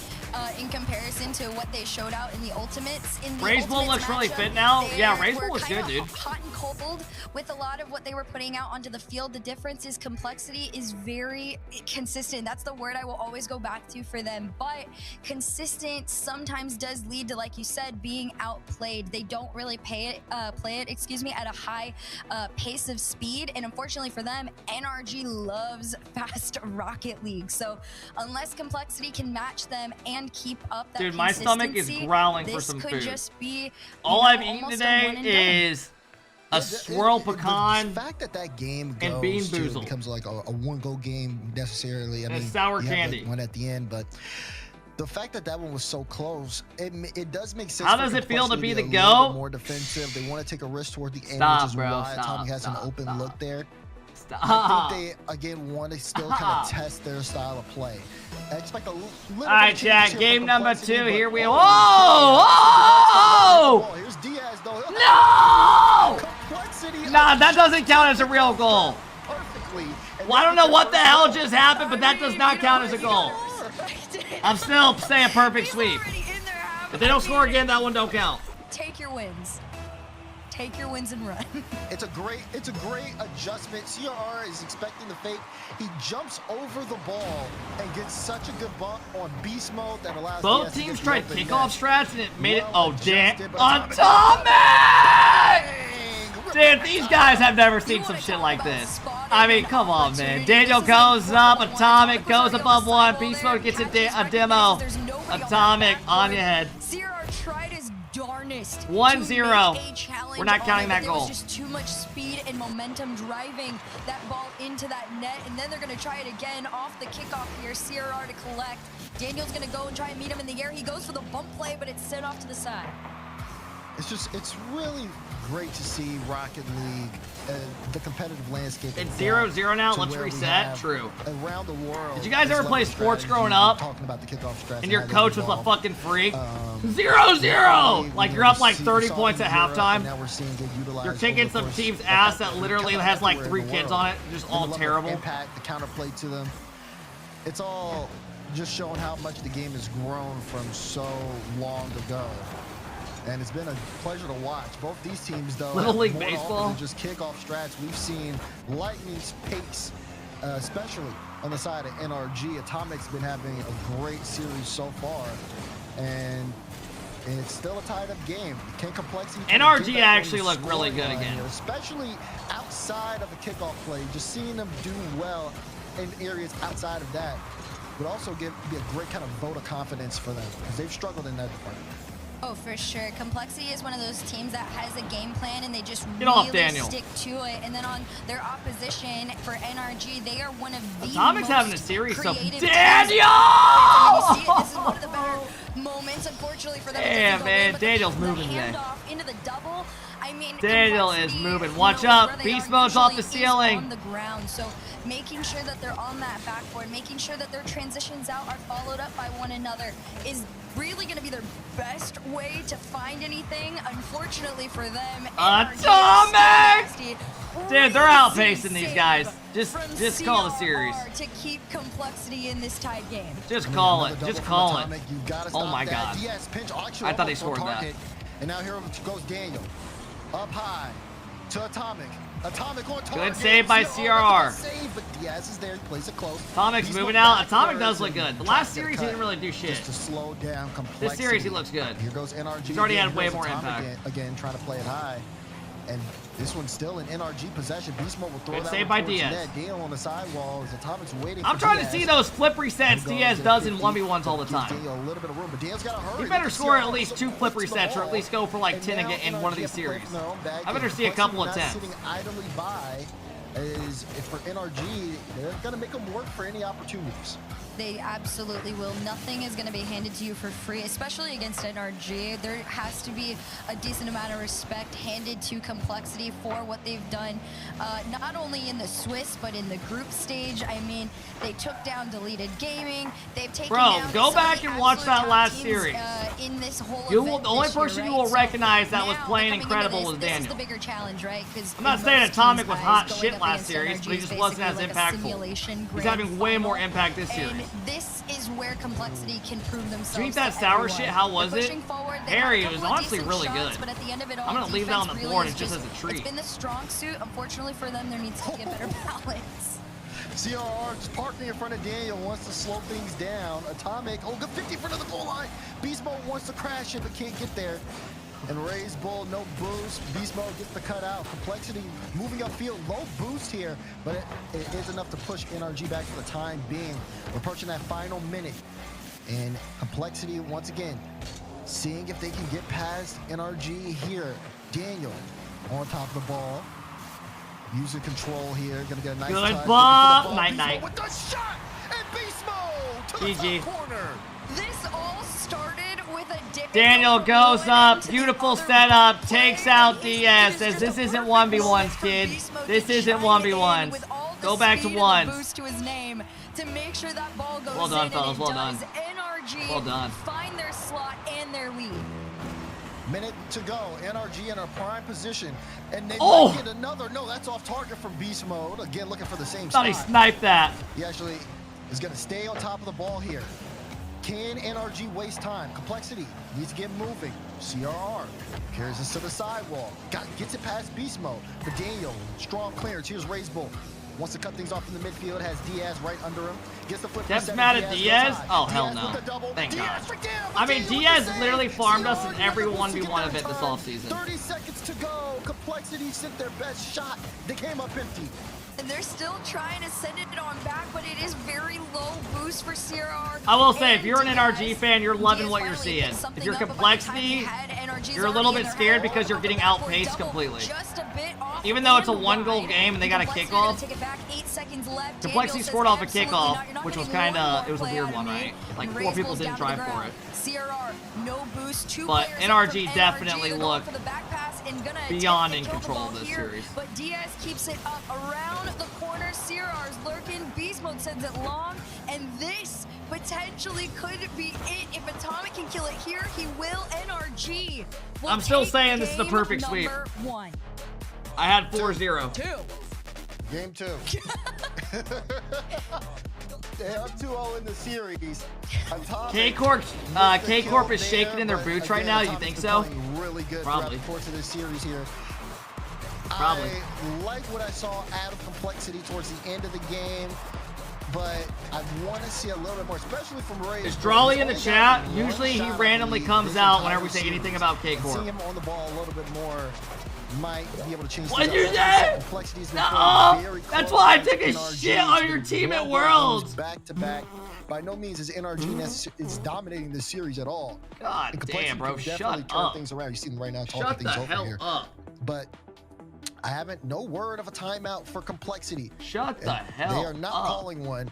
in comparison to what they showed out in the Ultimates. In the Raze Bull Ultimates looks really matchup, fit now. they Yeah, Raze were Bull looks kinda good, dude. Hot and cold with a lot of what they were putting out onto the field. The difference is Complexity is very consistent. That's the word I will always go back to for them. But consistent sometimes does lead to, like you said, being outplayed. They don't really play it at a high pace of speed. And unfortunately for them, NRG loves fast Rocket League. So unless Complexity can match them and keep up that Dude, my stomach is consistency, growling for this some could food. just be, All I've eaten almost a one and today done. is a swirl pecan The fact that that game and goes bean to boozled. becomes like a one-goal game necessarily. I And mean, sour you have candy. the one at the end, but the fact that that one was so close, it does make sense. How for does it feel to Complexity be the a little GOAT? bit more defensive. They want to take a risk toward the end, Stop, which is bro, why stop, Tommy has stop, an open stop. look there. Stop. I think they again want to still kind of test their style of play. I expect a little bit All right, of changes chat. here Game for number Complexity, 2. but- Here we oh, Oh! Here's Diaz though. No! Complexity Nah, that doesn't count as a real goal. perfectly. Well, I don't know what the hell just happened, but that does not count as a goal. I'm still saying perfect sweep. If they don't score again, that one don't count. Take your wins. Take your wins and run. It's a great adjustment. CRR is expecting the fake. He jumps over the ball and gets such a good bump on beast mode that allows Both Diaz to teams get the tried open kickoff net. strats and it made it. Well Oh, damn. adjusted, but Atomic! Dude, these guys have never seen some shit like this. I mean, come on, man. Daniel goes up. Atomic goes above one. Beast mode gets a demo. Atomic on your head. CRR tried his darnest. 1-0. We're not counting that There goal. was just too much speed and momentum driving that ball into that net, and then they're going to try it again off the kickoff here. CRR to collect. Daniel's going to go and try and meet him in the air. He goes for the bump play, but it's sent off to the side. It's really great to see Rocket League, the competitive landscape. It's evolve 0-0 now. to Let's where we reset. have True. Around the world. Did you guys this ever play level of sports strategy, growing up? Talking about the kickoff strats And your how they coach was a evolve. fucking freak? Um, 0-0! Like, you're up like we 30 saw points it at in Europe, halftime. and now we're seeing it utilized You're over kicking the some course team's of ass that- that literally kinda has like everywhere 3 in the kids world. on it. Just And all the level of terrible. Impact, the counterplay to them. It's all just showing how much the game has grown from so long ago. And it's been a pleasure to watch. Both these teams, though, Little have League more to offer Baseball. than just kickoff strats. We've seen lightning pace, especially on the side of NRG. Atomic's been having a great series so far, and it's still a tied-up game. Can Complexity NRG actually looked really good again, here, especially outside of the kickoff play. Just seeing them do well in areas outside of that would also be a great kind of vote of confidence for them, because they've struggled in that department. Oh, for sure. Complexity is one of those teams that has a game plan and they just Get off, really Daniel. stick to it. And then on their opposition for NRG, they are one of the Atomic's most having a series, so creative Daniel! teams. You see it, this is one of the better moments, unfortunately, for them. Damn, to man, but Daniel's the moving today. handoff into the double. I mean, Daniel is Complexity, moving. you Watch know, up. where they Beast are mode's off the usually is ceiling. on the ground. So making sure that they're on that backboard, making sure that their transitions out are followed up by one another is really going to be their best way to find anything. Unfortunately for them, Atomic! Dude, they're outpacing crazy these guys. save Just call the from series. CRR to keep Complexity in this tied game. Just call it. Another Just double call from it. Atomic. You've gotta Oh stop my that. god. Diaz pinch actually I thought he almost on scored that. target. And now here goes Daniel. Up high to Atomic. Atomic on target. Good save by CRR. Save, but Diaz is there. He plays it close. Atomic's He's moving moved out. Atomic backwards does look and good. The tries last to series, he cut didn't really do shit. Just to slow down Complexity. This series, he looks good. Here goes NRG. He's already again. had way Here's more Atomic impact. Again, trying to play it high. And this one's still in NRG possession. Beast Mode will throw Good that save one by towards Diaz. net. Daniel on the sidewall as Atomic's waiting I'm for trying to Diaz. see those flip resets Goes Diaz to does in 50. 1v1s all the Gives time. Daniel a little bit of room, but Daniel's got to hurry. He better Look score CRR at least 2 flip puts the resets, or at ball. least go for like And 10 now in one of NRG these have to play series. from their own bag. I better And see a couple of not 10s. Sitting idly by is if for NRG, they're going to make them work for any opportunities. They absolutely will. Nothing is going to be handed to you for free, especially against NRG. There has to be a decent amount of respect handed to Complexity for what they've done, not only in the Swiss, but in the group stage. I mean, they took down Deleted Gaming. They've taken down go some back of the and watch absolute that top last teams, series. In this whole The event only this year, person you right? will So recognize that was now, playing coming into incredible this, was This is Daniel. the bigger challenge, right? I'm not saying Atomic was hot shit last series, but he just wasn't as impactful. He's having way more impact this series. And this is where Complexity can prove themselves. Drink that to sour everyone. shit. How was They're it? pushing forward. They Harry, have it a was couple of honestly decent really shots, good. But at the end of it all, I'm gonna leave that on defense the really board is just as a treat. It's been the strong suit. Unfortunately for them, there needs to be a better balance. CRR just parking in front of Daniel, wants to slow things down. Atomic, good 50 in front of the goal line. Beast Mode wants to crash it, but can't get there. And Ray's Bull, no boost. Beast Mode gets the cutout. Complexity moving upfield, low boost here, but it is enough to push NRG back for the time being. We're approaching that final minute. And Complexity, once again, seeing if they can get past NRG here. Daniel on top of the ball. Using control here. Gonna get a nice Good touch. ball. Night. With the shot! And Beast Mode to the GG. top corner. This all started with a Daniel goes up, beautiful setup, takes out Diaz, says this isn't 1v1s, kid. This isn't 1v1s. Go back to ones. Boost to his name to make sure that ball goes Well done, in, fellas, and it well done. does. NRG Well done. find their slot and their lead. Minute to go. NRG in a prime position. And they Oh! might get another. No, that's off target from Beast Mode. Again, looking for the same Thought he spot. sniped that. He actually is going to stay on top of the ball here. Can NRG waste time? Complexity needs to get moving. CRR carries this to the sidewall. Gets it past Beast Mode. For Daniel, strong clearance. Here's Ray's Bull. Wants to cut things off in the midfield. Has Diaz right under him. Gets the flip. Deb's reset, mad and at goes Diaz? high. Oh, hell Diaz no. with the double. Thank Diaz God. for Daniel, I mean, Daniel with Diaz the save. literally farmed us in CRR every never wants to 1v1 get event this out of offseason. 30 seconds to go. Complexity sent their best shot. They came up empty. And they're still trying to send it on back, but it is very low boost for CRR. I will say, if And you're an Diaz- NRG fan, you're loving Diaz what you're finally seeing. picked something If you're up, but by the time he Complexity, had NRG's you're a little already bit in scared their because you're head. getting Backward outpaced double, completely. just a bit off Even though it's a and one-goal wide. game and they got a Complexity kickoff, gonna take it back, 8 seconds left. Complexity Daniel scored says, off a "Absolutely kickoff, not. You're not which was getting one kinda- more it was a play weird out of one, me." right? Like, And 4 Ray's people Bull's didn't down to the drive for ground. it. CRR, no boost. Two But players NRG up from definitely They're going looked for the back pass and gonna beyond attempt in to kill the control ball of this here, series. But Diaz keeps it up around the corner. CRR's lurking. Beast Mode sends it long, and this potentially could be it. If Atomic can kill it here, he will. NRG will I'm still take saying this is the game perfect sweep. number 1. I had 4-0. 2. Game 2. They're up 2-0 in the series. K-Corp is shaking in their boots right now. You think so? Really good Probably. throughout the course of this series here. Probably. I like what I saw out of Complexity towards the end of the game, but I want to see a little bit more, especially from Ray. Is Drawley in the chat? Usually he randomly comes out whenever we say anything about K-Corp. Seeing him on the ball a little bit more might be able to change What things did you up. say? No, that's why I took a shit on your team at Worlds. Back to back. By no means is NRG is dominating this series at all. God damn, bro, shut up. Things around. You see them right now talking Shut things the over hell here. up. But I haven't no word of a timeout for Complexity. Shut the hell They are not up. calling one.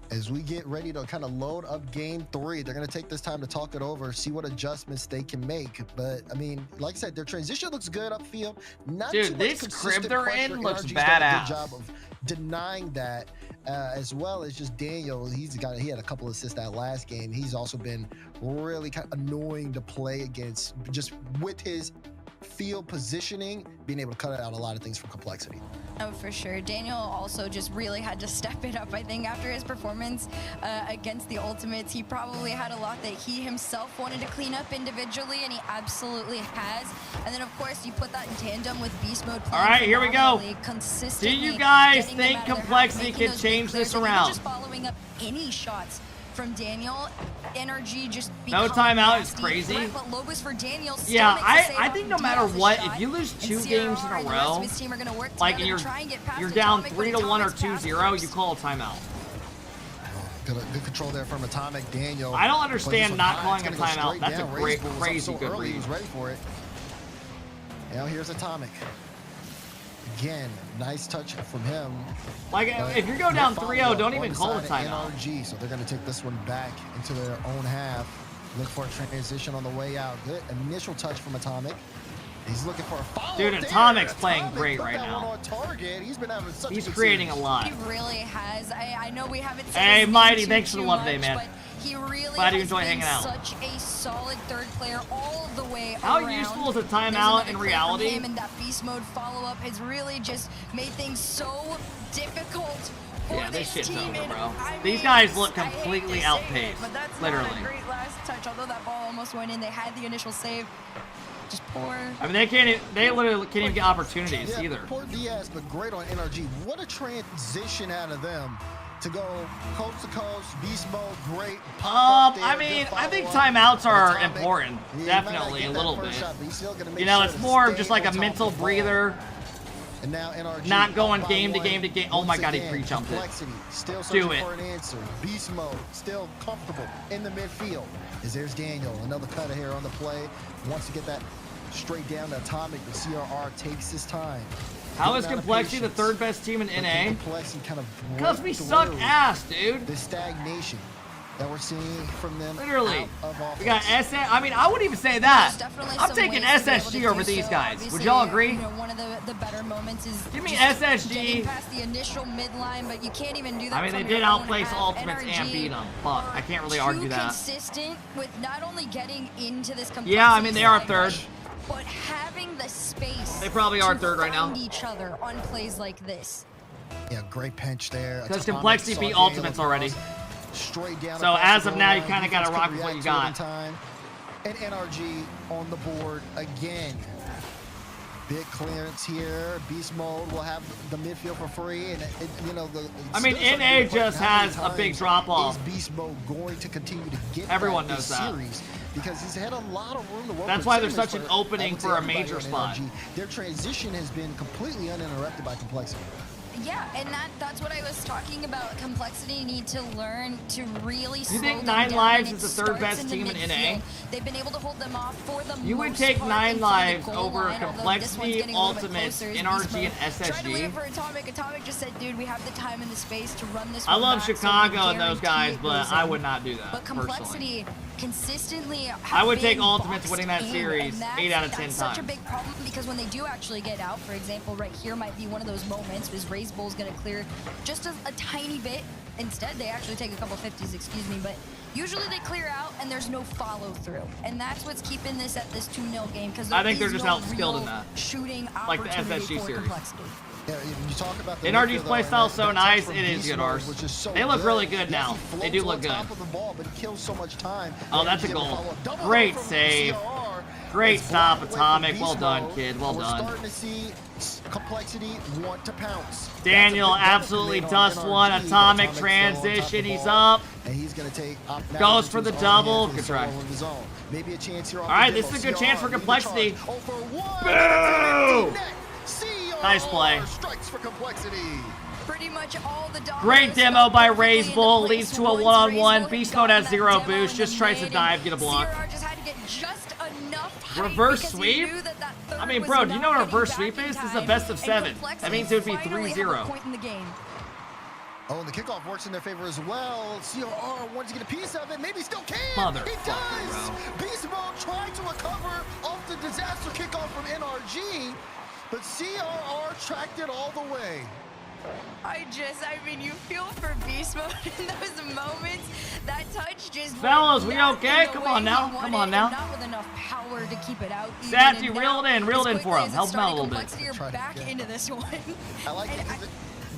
As we get ready to kind of load up game 3, they're going to take this time to talk it over, see what adjustments they can make. But, I mean, like I said, their transition looks good upfield. Not Dude, too much this consistent crib they're pressure. in looks NRG's done a badass. good job of denying that, as well as just Daniel. He had a couple assists that last game. He's also been really kind of annoying to play against, just with his field positioning, being able to cut out a lot of things from Complexity. Oh, for sure. Daniel also just really had to step it up, I think, after his performance against the Ultimates. He probably had a lot that he himself wanted to clean up individually, and he absolutely has. And then, of course, you put that in tandem with Beast Mode. All right, here we go. Do you guys getting them think out of their Complexity house, can making those change big this clears, and even around? just following up any shots from Daniel. NRG just No timeout is crazy. But Lobos for Daniel still Yeah, makes the save I off think of no matter Diaz's what, shot, if you lose and 2 CRR games in a and the rest row, of his team are gonna work like together you're to try and get past you're down Atomic, 3 to but 1 or Atomic's 2-0, you call a timeout. Good control there from Atomic. Daniel. I don't understand not high. calling It's a gonna go timeout. straight That's a down. great, Razebull was up crazy so good early, read. He was ready for it. Now here's Atomic. Again, nice touch from him. Like, if you're going down 3-0, don't even call the timeout. NRG, so they're going to take this one back into their own half. Look for a transition on the way out. Good initial touch from Atomic. He's looking for a follow. Dude, Atomic's playing great right now. He's been having such He's a good creating a series. lot. He really has. I know we haven't seen Hey, his name Mighty, too thanks for the love day, much, man. but he really Glad you has enjoy been hanging out. such a solid third player all the way How around. useful is a There's timeout another in clear from reality? him, and that beast mode follow-up has really just made things so difficult for Yeah, this shit's team. over, And bro. I These mean, guys look I hate to completely say it, outpaced. but that's Literally. not a great last touch. Although that ball almost went in, they had the initial save. Just poor. I mean, they literally can't even get opportunities Yeah, either. Poor Diaz, but great on NRG. What a transition out of them to go coast to coast, beast mode, great. I mean, I think timeouts are important, definitely, a little bit. You know, it's more of just like a mental breather. And now NRG Not going up by game to one. game to game. Oh my Once God, he again, pre-jumped it. Complexity, still Do searching it. for an answer. Beast mode, still comfortable in the midfield. As there's Daniel, another cutter here on the play. Wants to get that straight down to Atomic, but CRR takes his time. How is Getting out of Complexity the patience. third best team in But can NA? Complexity kind of Because we break suck through ass, dude. the stagnation that we're seeing from them. Literally. out of We got offense. I mean, I wouldn't even say that. There's definitely I'm some taking ways to be able to SSG do over these so. guys. Would Obviously, y'all agree? You know, one of the better moments is Give me just SSG. getting past the initial midline, but you can't even do that. I mean, they from did your own outplace half. Ultimates and NRG beat them. Fuck, I can't really argue too that. consistent with not only getting into this Yeah, I mean, they are complexity third. side, but having the space. They probably are to third right now. find each other on plays like this. Yeah, great pinch there. Because Atomic Complexity saw beat Daniel Ultimates already. Straight down So across as the of goal now, you line. kind of got to Defense rock could with what you react to it in got. time. And NRG on the board again. Big clearance here. Beast mode will have the midfield for free, and you know the. I mean, still NA something to just how many has a big times drop-off. Is Beast mode going to continue to get Everyone back knows this that. series? Because he's had a lot of room to work. That's with. why Same there's as such an for, opening I would say, for a everybody major on spot. NRG. Their transition has been completely uninterrupted by Complexity. Yeah, and that's what I was talking about. Complexity need to learn to really slow think them 9 down, Lives and is it the third starts best in the team in NA? midfield. They've been able to hold them off for the You would most take part 9 in front of the Lives goal over line, although this one's Complexity, getting a little bit Ultimates, closer as NRG, Beast and Mode. Trying to wait SSG. for Atomic. Atomic just said, dude, we have the time and the space to run this I one love back, so we Chicago and those guarantee guys, it but goes I in. would not do that, But personally. Complexity consistently I would take been Ultimates boxed winning that in, series and 8 out of 10 that's such a times. big problem because when they do actually get out, for example, right here might be one of those moments because Razebull's going to clear just a tiny bit. Instead, they actually take a couple 50s, excuse me, but usually they clear out and there's no follow through, and that's what's keeping this at this 2-0 game because I think they're just no outskilled in real that. shooting Like the opportunity SSG for series. Complexity. Yeah, you talk about the NRG's midfield, playstyle is though, so and that nice. touch It from is good, Beast Ars. Mode was just so They look good. really good Yes, now. he They do floats look on good. top of the ball, but he kills so much time. Oh, that's a He's able to goal. follow up. Double Great from save. CRR. Great It's stop, blocked away from Atomic. Beast Well done, Mode, kid. Well and we're done. starting to see Complexity want to pounce. Daniel That's a big double absolutely commit on dust one. NRG, but Atomic Atomic's still on top of transition. the He's ball, up. and he's going to take Goes for the double. Good try. Maybe a chance here. All right, this is a good chance for Complexity. Boo! Nice play. Strikes for Complexity. Pretty much all the Great demo by RazeBull. Leads to a one-on-one. Beast Mode has 0 boost. Just tries to dive, get a block. Reverse sweep? I mean, bro, do you know what a reverse sweep is? This is a best of 7. That means it would be 3-0. Oh, and the kickoff works in their favor as well. CRR wants to get a piece of it. Maybe still can. He does. Beast Mode tried to recover off the disaster kickoff from NRG, but CRR tracked it all the way. I mean, you feel for Beast Mode in those moments. That touch just Fellas, we okay? Come on now. Come on now. Not with enough power to keep it out. Safety, reeled in for him. Help him out a little bit. You're back into this one. I like it.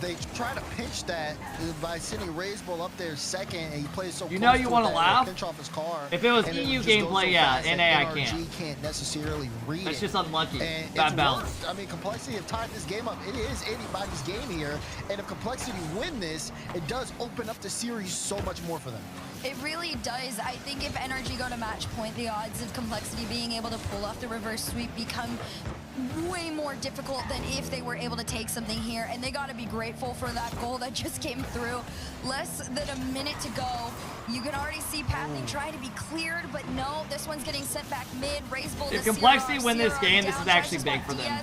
They try to pinch that by sending RazeBull up there second, and he plays so. You know you want to laugh? Pinch off his car, if it was and EU just goes gameplay, so yeah. fast NA, I that NRG can't. can't necessarily read That's it. just unlucky. And Bad it's balance. worked. I mean, Complexity have tied this game up. It is anybody's game here, and if Complexity win this, it does open up the series so much more for them. It really does. I think if NRG go to match point, the odds of Complexity being able to pull off the reverse sweep become way more difficult than if they were able to take something here. And they got to be grateful for that goal that just came through. Less than a minute to go. You can already see pathing trying to be cleared, but no, this one's getting sent back mid. RazeBull. If Complexity win this game, this is actually big for them.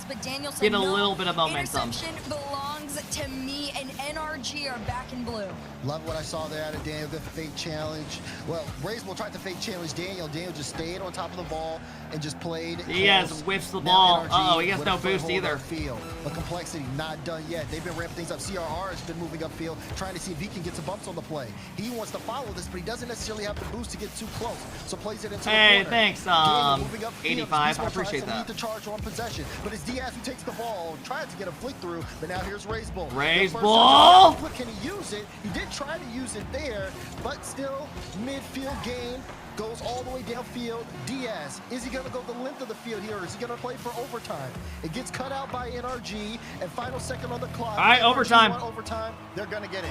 Get a little bit of momentum. Interception belongs to me, and NRG are back in blue. Love what I saw there out of Daniel, the fake challenge. Well, RazeBull tried to fake challenge Daniel. Daniel just stayed on top of the ball and just played. He has whiffs the ball. Uh-oh, he has no boost either. Field. But Complexity not done yet. They've been ramping things up. CRR has been moving upfield, trying to see if he can get some bumps on the play. He wants to follow this, but he doesn't necessarily have the boost to get too close. So plays it into the corner. Thanks, Daniel moving upfield. 85. I appreciate to that. lead the charge on possession, but it's Diaz who takes the ball, tries to get a flick through, but now here's RazeBull. RazeBull! Can he use it? He did try to use it there, but still midfield game. Goes all the way downfield. Diaz, is he going to go the length of the field here, or is he going to play for overtime? It gets cut out by NRG, and final second on the clock. All right, overtime. Overtime, they're going to get it.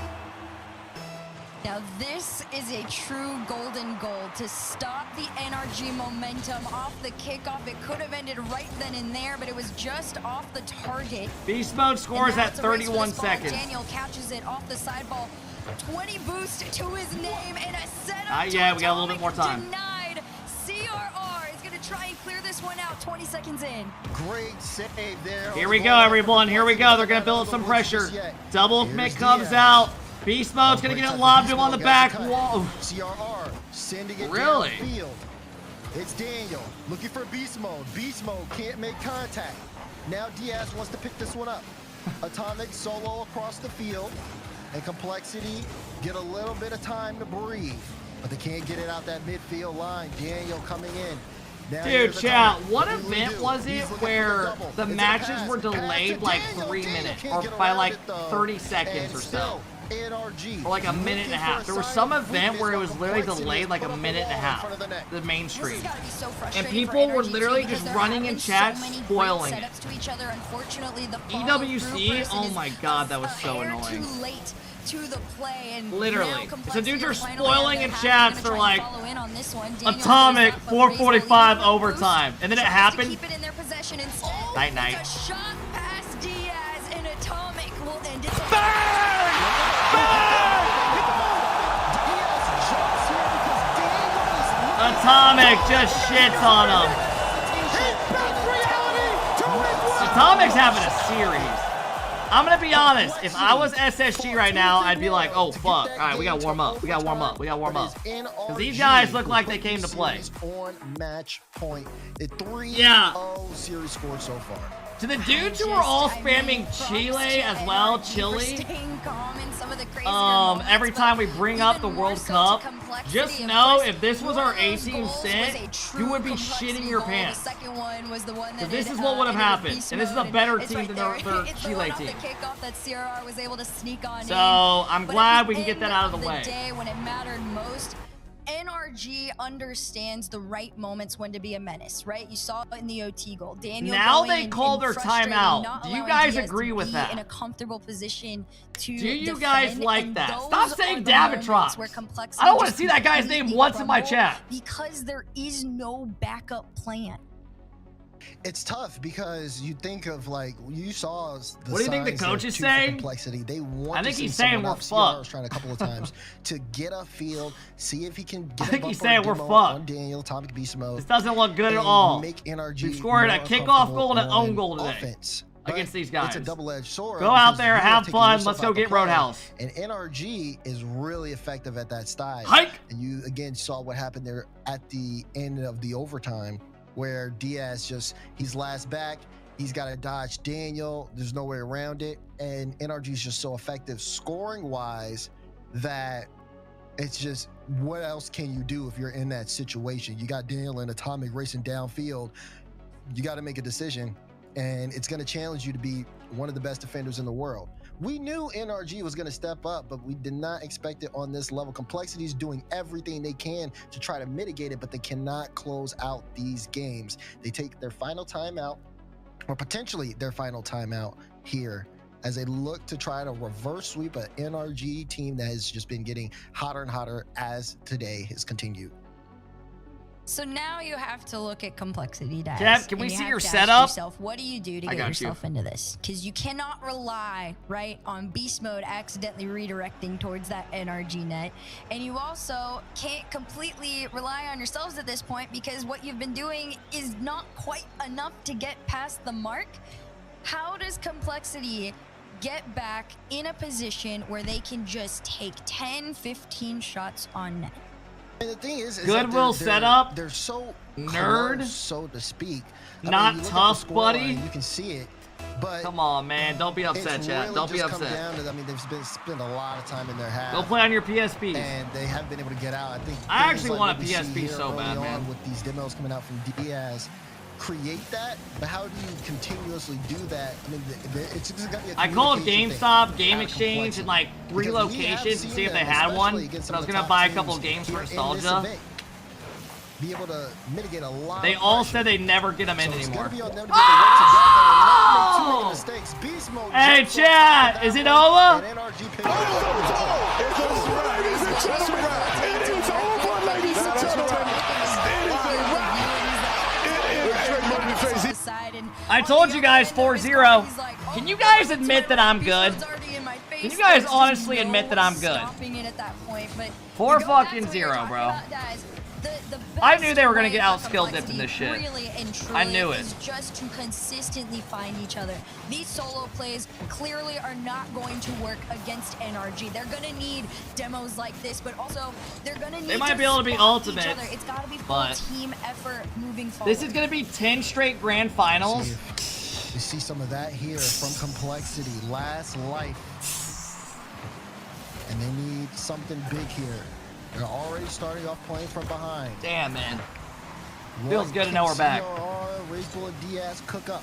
Now this is a true golden goal to stop the NRG momentum off the kickoff. It could have ended right then and there, but it was just off the target. Beast Mode scores at 31 seconds. Daniel catches it off the side ball. 20 boost to his name and a setup. Not yet, we got a little bit more time. Denied. CRR is going to try and clear this one out 20 seconds in. Great save there. Here we go, everyone. Here we go. They're going to build up some pressure. Double commit comes out. Beast Mode's going to get it lobbed to him on the back wall. CRR sending it really? downfield. It's Daniel looking for Beast Mode. Beast Mode can't make contact. Now Diaz wants to pick this one up. Atomic solo across the field. And Complexity get a little bit of time to breathe, but they can't get it out that midfield line. Daniel coming in. Now dude, chat, what event was it where the matches were delayed like 3 minutes or by like 30 seconds or so? Or like a minute and a half. There was some event where it was literally delayed like a minute and a half, the main stream. And people were literally just running in chat, spoiling it. EWC, oh my god, that was so annoying. Literally. So dudes are spoiling in chats. They're like, Atomic 4:45 overtime. And then it happened. Night night. Atomic just shits on him. Atomic's having a series. I'm gonna be honest, if I was SSG right now, I'd be like, oh fuck, alright, we gotta warm up, we gotta warm up, we gotta warm up. Because these guys look like they came to play. On match point. It 3-0 series score so far. To the dudes who are all spamming Chile as well, Chile, every time we bring up the World Cup, Just of know course, if this was one our of those 18 goals was a cent, true you would be complexity shitting your goal. pants. The second one was the one that This it, is what would have ended with happened. beast And this is a mode, better it's team right than there. their It's the Chile one off team. the kickoff that CRR was able to sneak on in. So, I'm But glad at we the can get that end out of the of way. day, when it mattered most, NRG understands the right moments when to be a menace, right? You saw it in the OT goal. Daniel Now going they and- call and their frustrating, timeout. not Do you allowing guys Diaz agree to with be that? in a comfortable position to Do you defend, guys like and that? those Stop are saying the moments Davitrox. where complexity I don't want to just see that guy's name completely once in my crumble chat. because there is no backup plan. It's tough because you think of like you saw the What do you think the signs there, coach is too, for saying? complexity. They want I think to see he's saying someone we're up. CR fucked. was trying a couple of times to get a field, see if he can get I think a he's bumper saying we're demo fucked. on Daniel, Atomic Beast Mode. This doesn't look good at and all. Make NRG We've scored a more kickoff goal and an uncomfortable own on goal today offense. against But these guys. It's a double-edged sword. Go out because there, you are have taking fun. yourself Let's go out the get play. Roadhouse. And NRG is really effective at that style. Hike! And you again saw what happened there at the end of the overtime, where Diaz he's last back. He's got to dodge Daniel. There's no way around it. And NRG is just so effective scoring-wise that it's just, what else can you do if you're in that situation? You got Daniel and Atomic racing downfield. You got to make a decision, and it's going to challenge you to be one of the best defenders in the world. We knew NRG was going to step up, but we did not expect it on this level. Complexity is doing everything they can to try to mitigate it, but they cannot close out these games. They take their final timeout, or potentially their final timeout here, as they look to try to reverse sweep an NRG team that has just been getting hotter and hotter as today has continued. So now you have to look at complexity, Daz. Jeff, can and we you see have your to ask setup? yourself, what do you do to I get got yourself into this? Because you cannot rely, right, on beast mode accidentally redirecting towards that NRG net. And you also can't completely rely on yourselves at this point, because what you've been doing is not quite enough to get past the mark. How does complexity get back in a position where they can just take 10, 15 shots on net? And the thing is Goodwill that setup. They're so Nerd. close, so to speak. Not you look at the tough, score buddy. line, you can see it, but Come on, man. Don't be upset, it's chat. really Don't be just come upset. down to, they've spent a lot of time in their half. Go play on your PSP. And they haven't been able to get out. I think I things actually like want what a we see PSP here so bad, early man. on with these demos coming out from Diaz create that, but how do you continuously do that? I mean, it's just gotta be a I called communication GameStop, thing Game out of Exchange, and like complexity. 3 Because we have locations to seen see if they them, had one. especially against But I was some of gonna the buy a top couple teams games for here in this nostalgia. event. Be able to mitigate a lot. They of all pressure. said they never get them in So it's anymore. gonna be on them to be able to work together and not make too many mistakes. Beast mode. Hey, jumps on chat, top of is that it one, over? and NRG picks it up. I told you guys 4-0. Can you guys admit that I'm good? Can you guys honestly admit that I'm good? 4-0, bro. I knew they were gonna get out-skilled dipped in this shit. Really and truly I knew it. is just to consistently find each other. These solo plays clearly are not going to work against NRG. They're gonna need demos like this, but also they're gonna need They might be able to be spot each ultimate, other. It's gotta be full but team effort moving forward. this is gonna be 10 straight grand finals. You see some of that here from Complexity. Last life. And they need something big here. They're already starting off playing from behind. Damn, man. Feels good to know we're back. Racebull and Diaz cook up.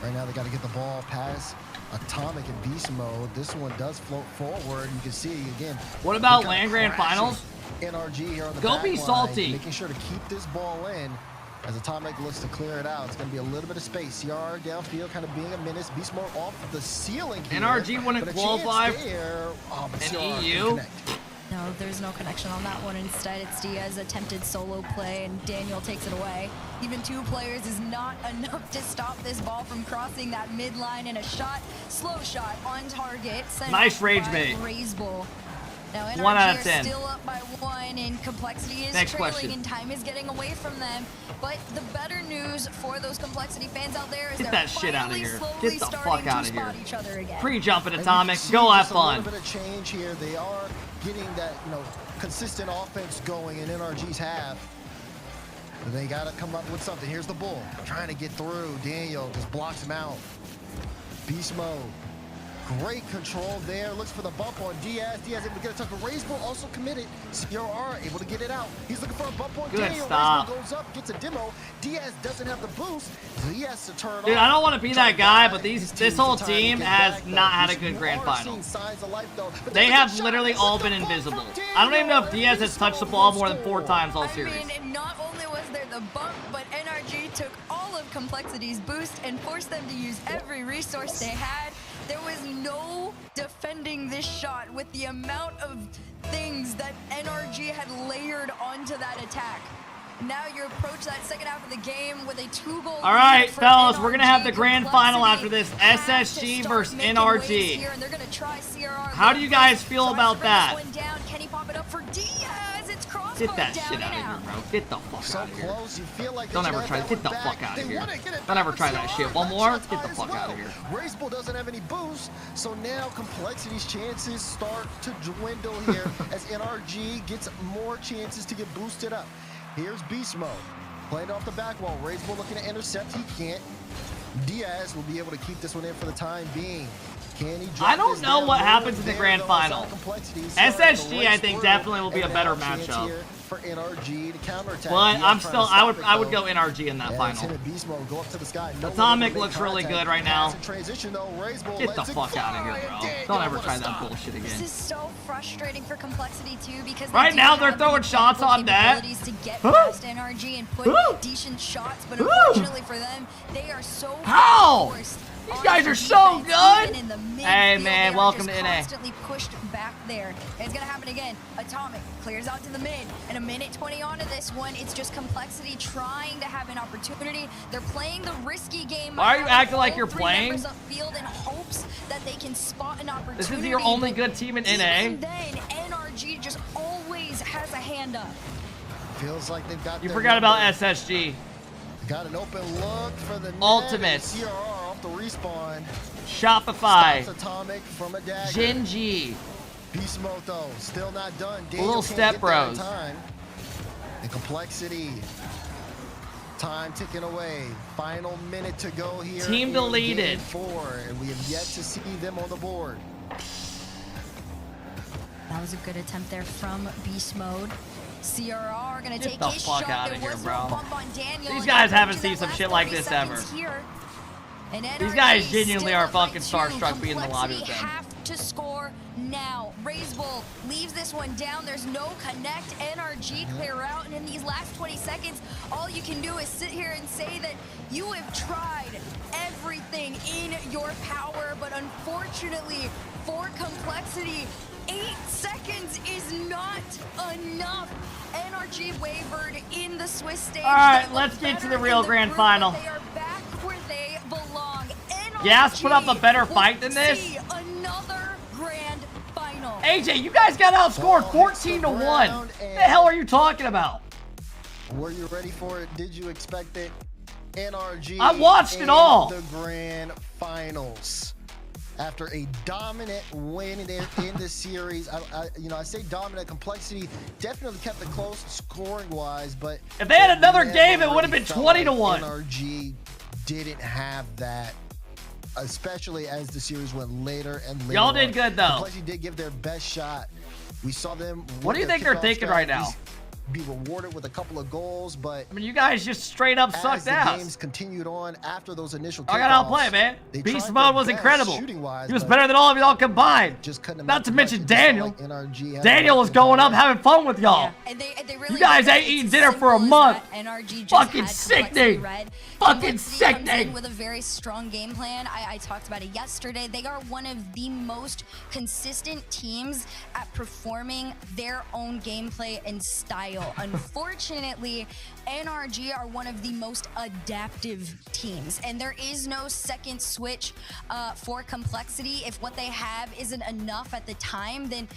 Right now they got to get the ball past Atomic and Beast Mode. This one does float forward. You can see again. What about they land kinda grand crashing finals? NRG here on the Go back be line, salty. making sure to keep this ball in. As Atomic looks to clear it out, it's going to be a little bit of space. CR downfield, kind of being a menace. Beast Mode off the ceiling here. NRG wouldn't but a qualify chance there. Oh, but in CR can EU. connect. No, there's no connection on that one. Instead, it's Diaz attempted solo play, and Daniel takes it away. Even 2 players is not enough to stop this ball from crossing that midline, and a shot, slow shot on target. Nice rage bait. Racebull. Now, NRG 1 out of are 10. still up by 1, and Complexity is Next trailing, question. and time is getting away from them. But the better news for those Complexity fans out there is Get they're that shit out of finally here. slowly Get the starting fuck to out of spot here. each other again. Pre-jumping And Atomic. you see Go have just fun. A little bit of change here. They are getting that, consistent offense going in NRG's half. But they got to come up with something. Here's the bull trying to get through. Daniel just blocks him out. Beast mode. Great control there. Looks for the bump on Diaz. Diaz able to get a touch, but Razebull also committed. CRR able to get it out. He's looking for a bump on Good Daniel. stop. Razebull goes up, gets a demo. Diaz doesn't have the boost, so he has to turn Dude, off. I don't want to be that guy, but this whole team has not had a good grand final. They have literally all been invisible. I don't even know if Diaz has touched the ball more than 4 times all series. I mean, not only was there the bump, but NRG took all of Complexity's boost and forced them to use every resource they had. There was no defending this shot with the amount of things that NRG had layered onto that attack. Now you approach that second half of the game with a 2-goal lead. All right, for fellas, NRG. we're going to have the grand final after Complexity this. has to SSG start versus making NRG. waves here, and they're gonna try CRR. How do you guys feel Tries about to bring that? this one down. Can he pop it up for Diaz? It's crossbar Get that down shit out and of out. here, bro. Get the fuck So out of here. close, you feel like Don't they ever should try. have Get that the one fuck back. out of They here. wanna get it Don't back ever for try that CRR. shit. One Red more? shots Get the as fuck well. out of here. Razebull doesn't have any boost, so now Complexity's chances start to dwindle here as NRG gets more chances to get boosted up. Here's Beast Mode. Playing off the back wall. Razebull looking to intercept. He can't. Diaz will be able to keep this one in for the time being. Can he drop I don't this know down what low? happens in the There, grand though, final. inside Complexity. SSG, I think, definitely will be a And better now a chance matchup. here for NRG to counterattack. But Diaz I'm trying still, to stop I it, would though. go NRG in that As final. him and Beast Mode go up to the sky. No Atomic way to looks make really contact. good right now. Pass in transition, though. Razebull Get the lets it fuck out of fly, here, and bro. Daniel Don't ever with a try that stop. bullshit This again. is so frustrating for Complexity too because Right they do now, they're have throwing the shots on net. capabilities to get Woo! past NRG and put Woo! decent shots, but Woo! unfortunately for them, they are so How? forced These onto guys are so defense, good. even in the Hey, midfield, man, they are welcome just to NA. Constantly pushed back there. And it's gonna happen again. Atomic clears out to the mid, and a minute 20 onto this one. It's just Complexity trying to have an opportunity. They're playing the risky game. Why are you having acting like all you're 3 playing? members upfield in hopes that they can spot an opportunity. This is your only but good team in even NA. then, NRG just always has a hand up. Feels like they've got You their forgot about number. SSG. Got an open look for the net, Ultimate. and CRR off the respawn. Shopify. Stops Atomic from a dagger. Genji. Beast Mode though, still not done. Little Daniel Step can't get there in Bros. time. And Complexity. Time ticking away. Final minute to go here. Team in deleted. Game 4, and we have yet to see them on the board. That was a good attempt there from Beast Mode. CRR gonna Get take the his fuck shot. outta There here, was bro. no bump on Daniel. These and guys they're haven't approaching seen some that shit last like 30 this seconds ever. Here. And These NRG guys genuinely still are up by fucking 2. starstruck being in the lobby with Complexity them. have to score now. Razebull leaves this one down. There's no connect. NRG clear out, and in these last 20 seconds, all you can do is sit here and say that you have tried everything in your power, but unfortunately for Complexity, 8 seconds is not enough. NRG wavered in the Swiss stage. All right, They look let's get to better the real in the grand group, final. but they are back where they belong. Gas put up a better will fight than this. see another grand final. AJ, you guys got outscored 14-1. What the hell are you talking about? Were you ready for it? Did you expect it? NRG. I watched it in all. The grand finals. After a dominant win in the series, I say dominant. Complexity definitely kept it close scoring-wise, but If they had another game, it would have really been felt 20-1. like NRG didn't have that, especially as the series went later and later. Y'all did good, though. Complexity did give their best shot. We saw them. What do you with think their they're kickoff thinking right now? strategies be rewarded with a couple of goals, but I mean, you guys just straight up as sucked the ass. games continued on after those initial I got kickoffs, outplayed, man. they Beast tried Mode their was best incredible. shooting-wise, He was but better than all of y'all combined. just couldn't Not to amount mention much. You saw, Daniel. like, NRG had Daniel a was lot going up to having fun with y'all. And they really You guys did. ain't It's eating as dinner for a simple as month. that. NRG just Fucking had sickening. Complexity red. Fucking Complexity comes in sickening. with a very strong game plan. I talked about it yesterday. They are one of the most consistent teams at performing their own gameplay and style. Unfortunately, NRG are one of the most adaptive teams, and there is no second switch for Complexity. If what they have isn't enough at the time, then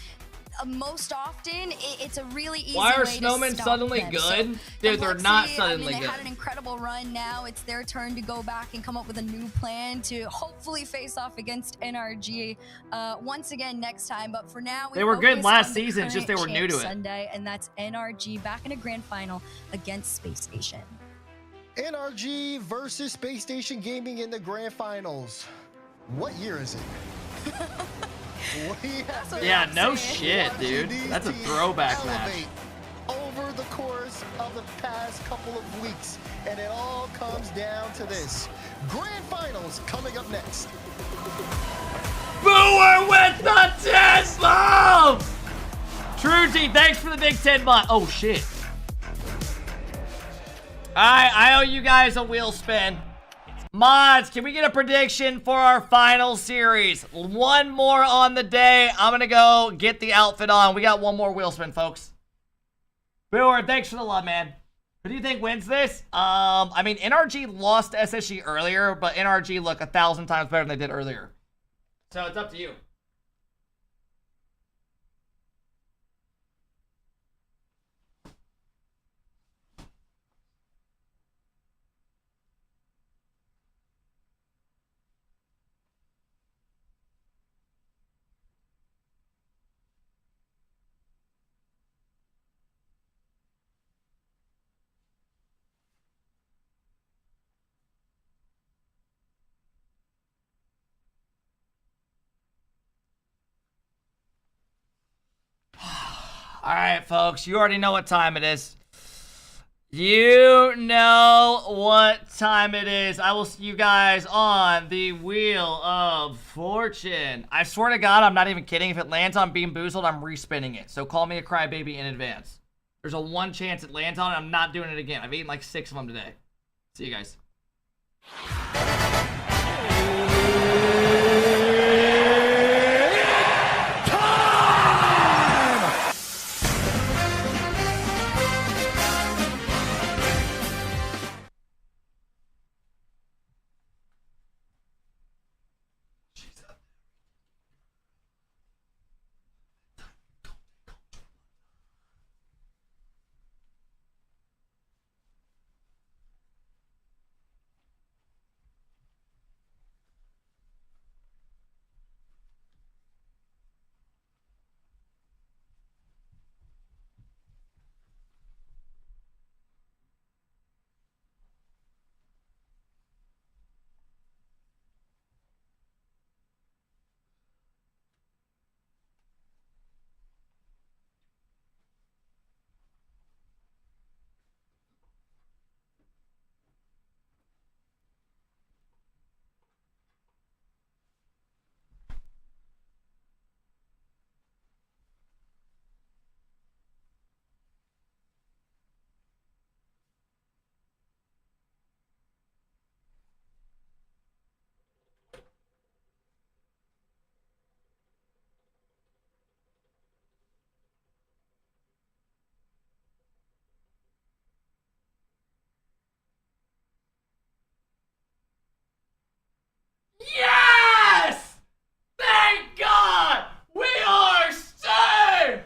most often it's a really easy Why are way to snowmen stop suddenly them. good? So Dude, they're not Complexity, suddenly they good. had an incredible run. Now it's their turn to go back and come up with a new plan to hopefully face off against NRG once again next time. But for now, They were good focus last on the season, it's just they current were new to champ it. Sunday, and that's NRG back in a grand final against Space Station. NRG versus Space Station Gaming in the grand finals. What year is it? Yeah, no shit, dude. That's a throwback match. Over the course of the past couple of weeks, and it all comes down to this. Grand Finals coming up next. Booer with the 10 bomb! True T, thanks for the big 10 bot. Oh shit. Alright, I owe you guys a wheel spin. Mods, can we get a prediction for our final series? One more on the day. I'm gonna go get the outfit on. We got one more wheel spin, folks. Booer, thanks for the love, man. Who do you think wins this? I mean, NRG lost to SSG earlier, but NRG look 1,000 times better than they did earlier. So it's up to you. All right, folks, you already know what time it is. You know what time it is. I will see you guys on the Wheel of Fortune. I swear to God, I'm not even kidding. If it lands on being Boozled, I'm respinning it. So call me a crybaby in advance. There's a 1 chance it lands on it. I'm not doing it again. I've eaten like 6 of them today. See you guys. Yes! Thank God! We are safe!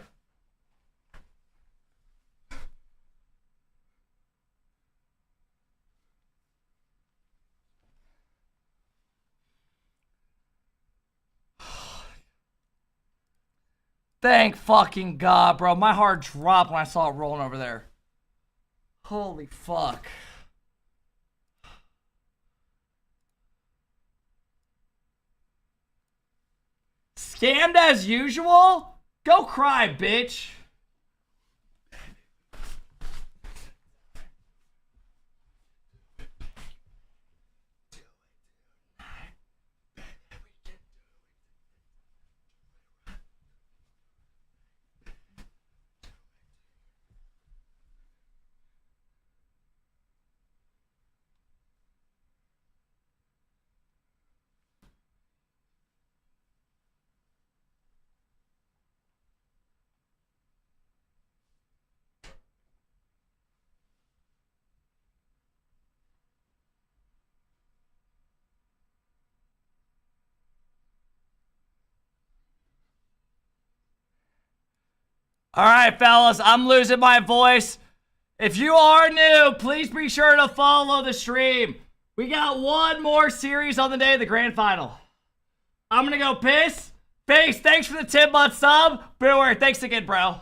Thank fucking God, bro. My heart dropped when I saw it rolling over there. Holy fuck. Scammed as usual? Go cry, bitch. All right, fellas, I'm losing my voice. If you are new, please be sure to follow the stream. We got one more series on the day of the grand final. I'm gonna go piss. Face, thanks for the 10-month sub. Brewer, thanks again, bro.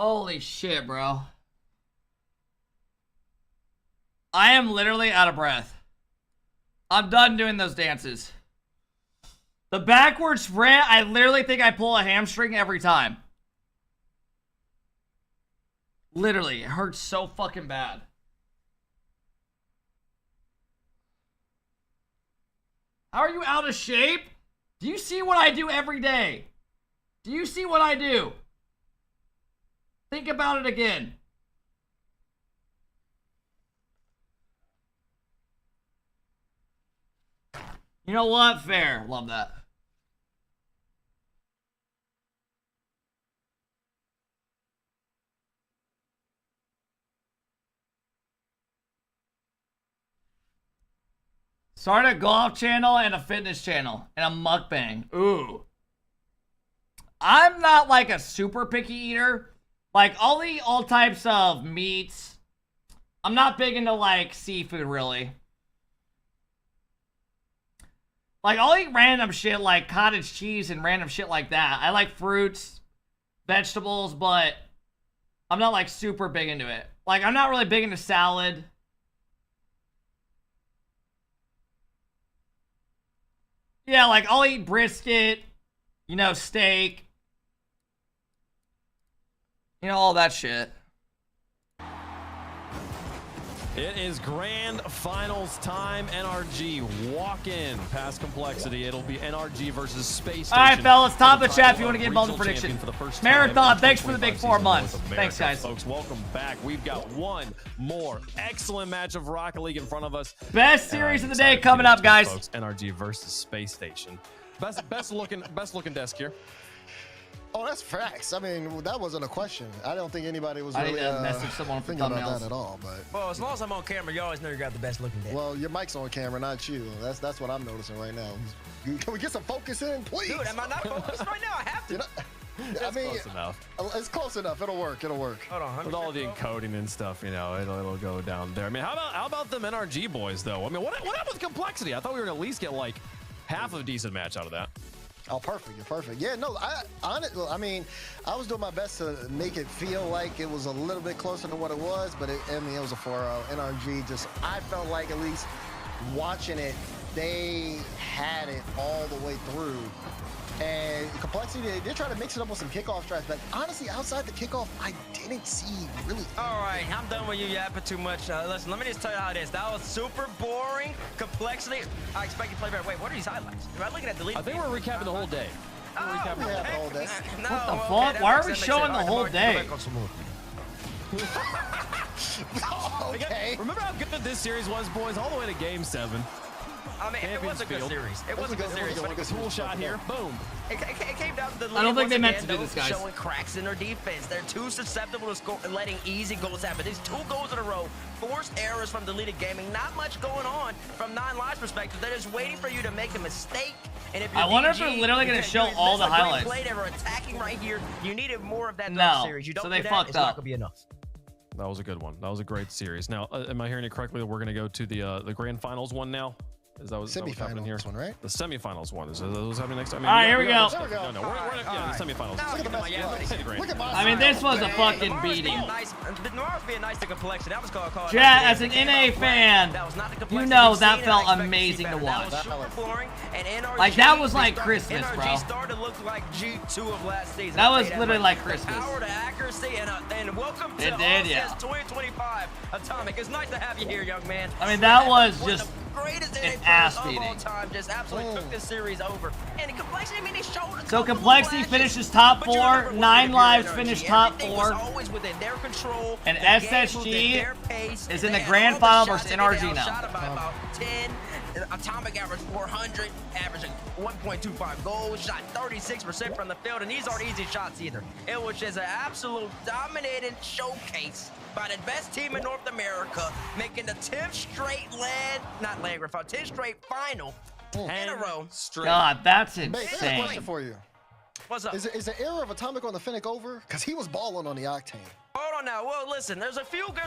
Holy shit, bro. I am literally out of breath. I'm done doing those dances. The backwards sprint, I literally think I pull a hamstring every time. Literally, it hurts so fucking bad. How are you out of shape? Do you see what I do every day? Do you see what I do? Think about it again. You know what? Fair. Love that. Start a golf channel and a fitness channel and a mukbang. Ooh. I'm not like a super picky eater. Like, I'll eat all types of meats. I'm not big into like seafood really. Like, I'll eat random shit like cottage cheese and random shit like that. I like fruits, vegetables, but I'm not like super big into it. Like, I'm not really big into salad. Yeah, like, I'll eat brisket, you know, steak. You know, all that shit. It is grand finals time. NRG walk in past complexity. It'll be NRG versus Space Station. All right, fellas, top of the chat if you want to give Boozled prediction. Marathon, thanks for the big 4 months. Thanks, guys. Folks, welcome back. We've got one more excellent match of Rocket League in front of us. Best series of the day coming up, guys. Folks, NRG versus Space Station. Best looking desk here. Oh, that's facts. I mean, that wasn't a question. I don't think anybody was I really need to message someone for thinking about thumbnails. that at all. But Well, as long as I'm on camera, you always know you got the best looking day. well, your mic's on camera, not you. That's what I'm noticing right now. Can we get some focus in, please? Dude, am I not focused right now? I have to. I mean, Close enough. It's close enough. It'll work. It'll work. Hold on. With all the encoding and stuff, you know, it'll go down there. I mean, how about them NRG boys though? I mean, what happened with complexity? I thought we were gonna at least get like half of a decent match out of that. Oh, perfect. You're perfect. Yeah, no, I mean, I was doing my best to make it feel like it was a little bit closer to what it was, but it was a 4-0. NRG just, I felt like at least watching it, they had it all the way through. And complexity, they're trying to mix it up with some kickoff strats, but honestly, outside the kickoff, I didn't see really. All right, I'm done with you yapping too much. Listen, let me just tell you how it is. That was super boring. Complexity. I expect you to play better. Wait, what are these highlights? Am I looking at the lead? I think we're recapping the whole day. Yeah, the whole day. No, What the okay, fuck? Why are we showing the whole day? Okay. Remember how good this series was, boys? All the way to Game 7. I mean, it was a good series. It was a good series. Like a tool shot here. Boom. It came down to the lead. I don't think they meant to again, do this, guys. Showing cracks in their defense. They're too susceptible to letting easy goals happen. These 2 goals in a row, forced errors from deleted gaming. Not much going on from 9 Live's perspective. They're just waiting for you to make a mistake. And if you're I wonder if VG, they're literally going to show all the highlights. Play, they were attacking right here. You needed more of that No, series. You don't so they do that, fucked it's not up. going to be enough. That was a good one. That was a great series. Now, am I hearing it correctly that we're going to go to the grand finals one now? Is that what's happening here? One, right? The semifinals one. Is that what's happening next time? All right, here we go. There we go. No, we're yeah, the semifinals. Look at the Look at my I mean, this was a fucking beating. Tomorrow's being nice to complexion. That was called Jet, as an NA fan, you know that felt amazing to watch. Like, that was like Christmas, bro. NRG started to look like G2 of last season. That was literally like Christmas. Power to accuracy and welcome to It did, yeah. RLCS 2025 Atomic. It's nice to have you here, young man. I mean, that was just greatest an NA ass players of all beating. time, just absolutely took this series over. And complexity, I mean, they showed a So couple complexity of flashes, finishes top but you 4. remember 9 what Lives NRG, finished top everything was 4. always within their control. And The game SSG moved at their pace. is in They the had grand all the final shots versus and they NRG now. outshot by about 10. Atomic averaged 400, averaging 1.25 goals, shot 36% from the field, and these aren't easy shots either. It was just an absolute dominating showcase by the best team in North America, making the 10th straight 10th straight final in a row. God, that's Mate, there's a insane. question for you. What's up? Is the era of Atomic on the Fennec over? Because he was balling on the Octane. Hold on now. Well, listen, there's a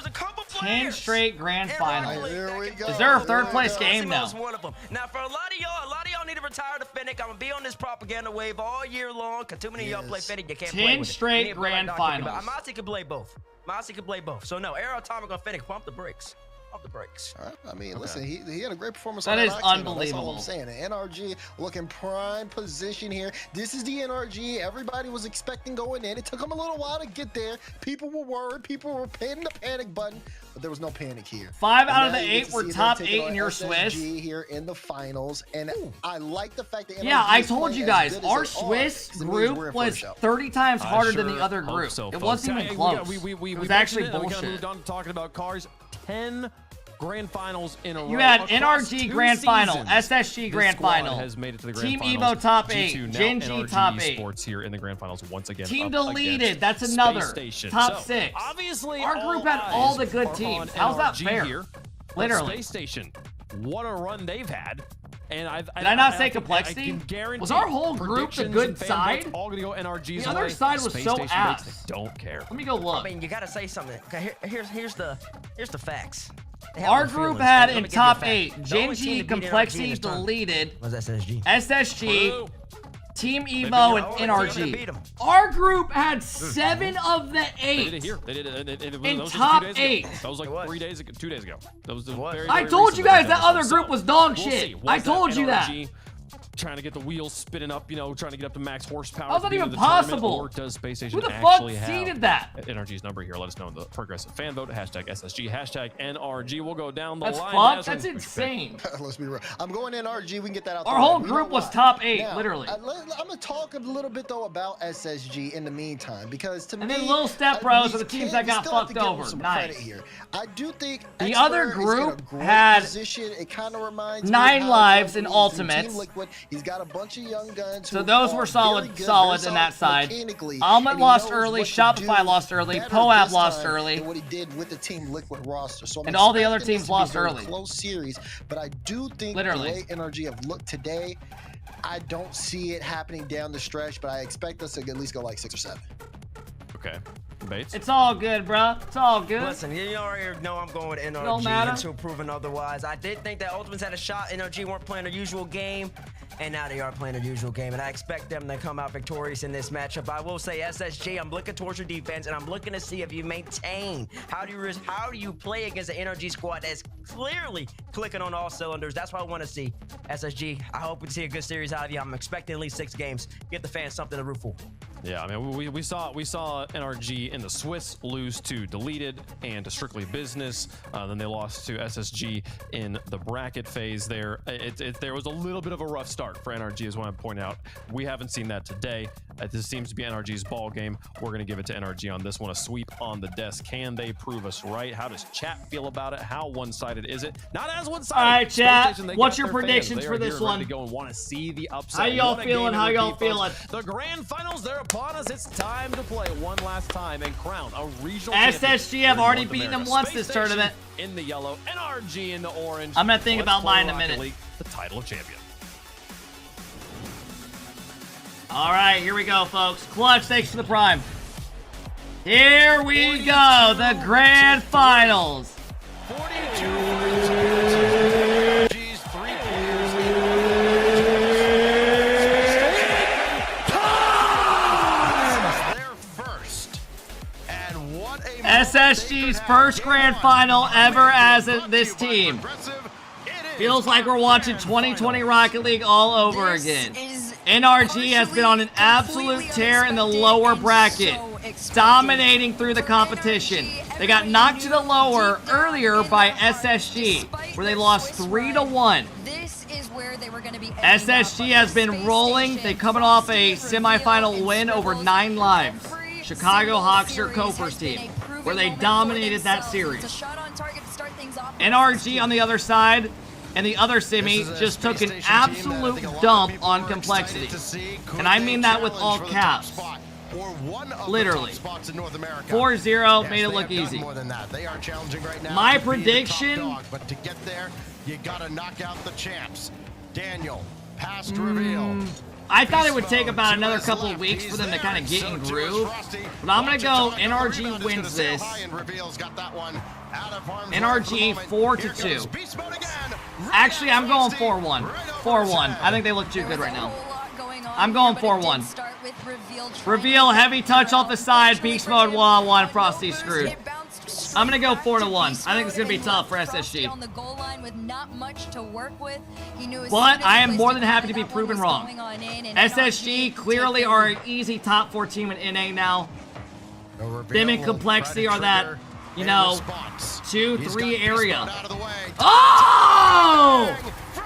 couple players. 10 straight grand finals. Here we go. Deserve third place game now. One of them. Now, for a lot of y'all need to retire to Fennec. I'm gonna be on this propaganda wave all year long. Cause too many of y'all play Fennec, you can't play 10 with it. straight grand finals. Mossy can play both. Mossy can play both. So no, Arrow Atomic on Fennec. Pump the brakes. All right. I mean, listen, he had a great performance. That on is unbelievable. That's all I'm saying. The NRG looking prime position here. This is the NRG everybody was expecting going in. It took them a little while to get there. People were worried. People were hitting the panic button, but there was no panic here. 5 out of the 8 were top 8 in your Swiss. Here in the finals, and I like the fact that NRG I told you guys, our Swiss group was 30 times harder than the other group. So, it wasn't even close. It was actually bullshit. We kind of moved on to talking about cars. 10 grand finals in a row. You had NRG grand final, SSG grand final, has made it to the grand Team finals. Evo top G2, 8, Gen G NRG top 8. Sports here in the grand finals once again. Team up deleted, that's Space another Station. top So, 6. Obviously, our group had all the good are teams. on How's that NRG fair? Here. Literally. Space Station, what a run they've had. And Did I not say complexity? Was our whole group the good side? All gonna go NRG's the other way. side was Space so Station ass. makes, they don't care. Let me go look. I mean, you gotta say something. Okay, here's the facts. Our group had in top 8, Gen G complexity deleted, was SSG. SSG, Team Evo, and NRG. Our group had 7 of the 8. They did it here. They did it in that was top 2 days 8. Ago. That was like 2 days ago. That was very, I very told you recent guys that other group was dog we'll shit. see. I Was told you that. NRG trying to get the wheels spinning up, trying to get up to max horsepower. How's that at the even end of the tournament, possible? Or does Space Station Who the fuck actually have seeded that? NRG's number here? Let us know in the progressive fan vote. Hashtag SSG. Hashtag NRG. We'll go down the That's line. fucked. That's insane. Let's be real. I'm going NRG. We can get that out. Our whole group was top 8, literally. I'm gonna talk a little bit though about SSG in the meantime because to me, And then Little Step Bros are the teams that got fucked over. Nice. Here. I do think the other group had had it kind of reminds 9 lives in Ultimates. Team Liquid. He's got a bunch of young guns. So those were solid in that side. Almond lost early, Shopify lost early, Poab lost early. What he did with the Team Liquid roster. So and all the other teams lost early. Close series, but I do think the way NRG have looked today, I don't see it happening down the stretch, but I expect us to at least go like 6 or 7. Okay. Bates? It's all good, bro. It's all good. Listen, you already know I'm going with NRG Don't matter. until proven otherwise. I did think that Ultimates had a shot. NRG weren't playing their usual game, and now they are playing their usual game, and I expect them to come out victorious in this matchup. I will say, SSG, I'm looking towards your defense, and I'm looking to see if you maintain. How do you play against an NRG squad that's clearly clicking on all cylinders? That's what I want to see. SSG, I hope we see a good series out of you. I'm expecting at least 6 games. Get the fans something to root for. Yeah, I mean, we saw NRG in the Swiss lose to Deleted and to Strictly Business. Then they lost to SSG in the bracket phase there. There was a little bit of a rough start for NRG, is what I'm pointing out. We haven't seen that today. This seems to be NRG's ball game. We're going to give it to NRG on this one. A sweep on the desk. Can they prove us right? How does chat feel about it? How one-sided is it? Not as one-sided. All right, chat. Station, What's your predictions for this one? To go and want to see the upset. How y'all feeling? How y'all feeling? The grand finals, they're upon us. It's time to play one last time and crown a regional SSG have already beaten them once this tournament. In the yellow, NRG in the orange. I'm gonna think about mine in a minute. League, the title of champion. All right, here we go, folks. Clutch, thanks for the prime. Here we go, the grand finals. 42. SSG's first grand final ever as this team. Feels like we're watching 2020 Rocket League all over again. NRG has been on an absolute tear in the lower bracket, dominating through the competition. They got knocked to the lower earlier by SSG, where they lost 3-1. SSG has been rolling. They're coming off a semifinal win over 9 lives. Chicago Hawkster Coper's team, where they dominated that series. NRG on the other side, and the other semi just took an absolute dump on complexity. And I mean that with all caps. Literally. 4-0 made it look easy. My prediction, but to get there, you gotta knock out the champs. Daniel, past reveal. I thought it would take about another couple of weeks for them to kind of get in groove. But I'm going to go NRG wins this. NRG 4-2. Actually, I'm going 4-1. 4-1. I think they look too good right now. I'm going 4-1. Reveal, heavy touch off the side, beast mode 1-on-1, Frosty screwed. I'm gonna go 4-1. I think it's gonna be tough for SSG. But I am more than happy to be proven wrong. SSG clearly are an easy top 4 team in NA now. Them and Complexity are that, you know, 2-3 area. Oh!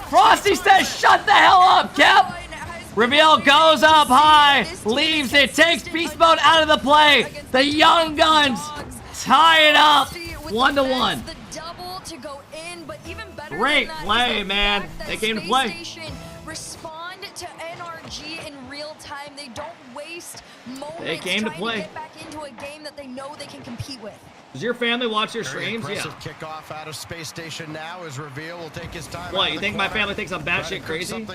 Frosty says, shut the hell up, Cap! Reveal goes up high, leaves it, takes beast mode out of the play. The Young Guns tie it up, 1-1. Great play, man. They came to play. Respond to NRG in real time. They don't waste moments They came to play. get back into a game that they know they can compete with. Does your family watch your streams? Yeah. Kickoff out of space station now as Reveal will take his time. What, you think my family thinks I'm batshit crazy?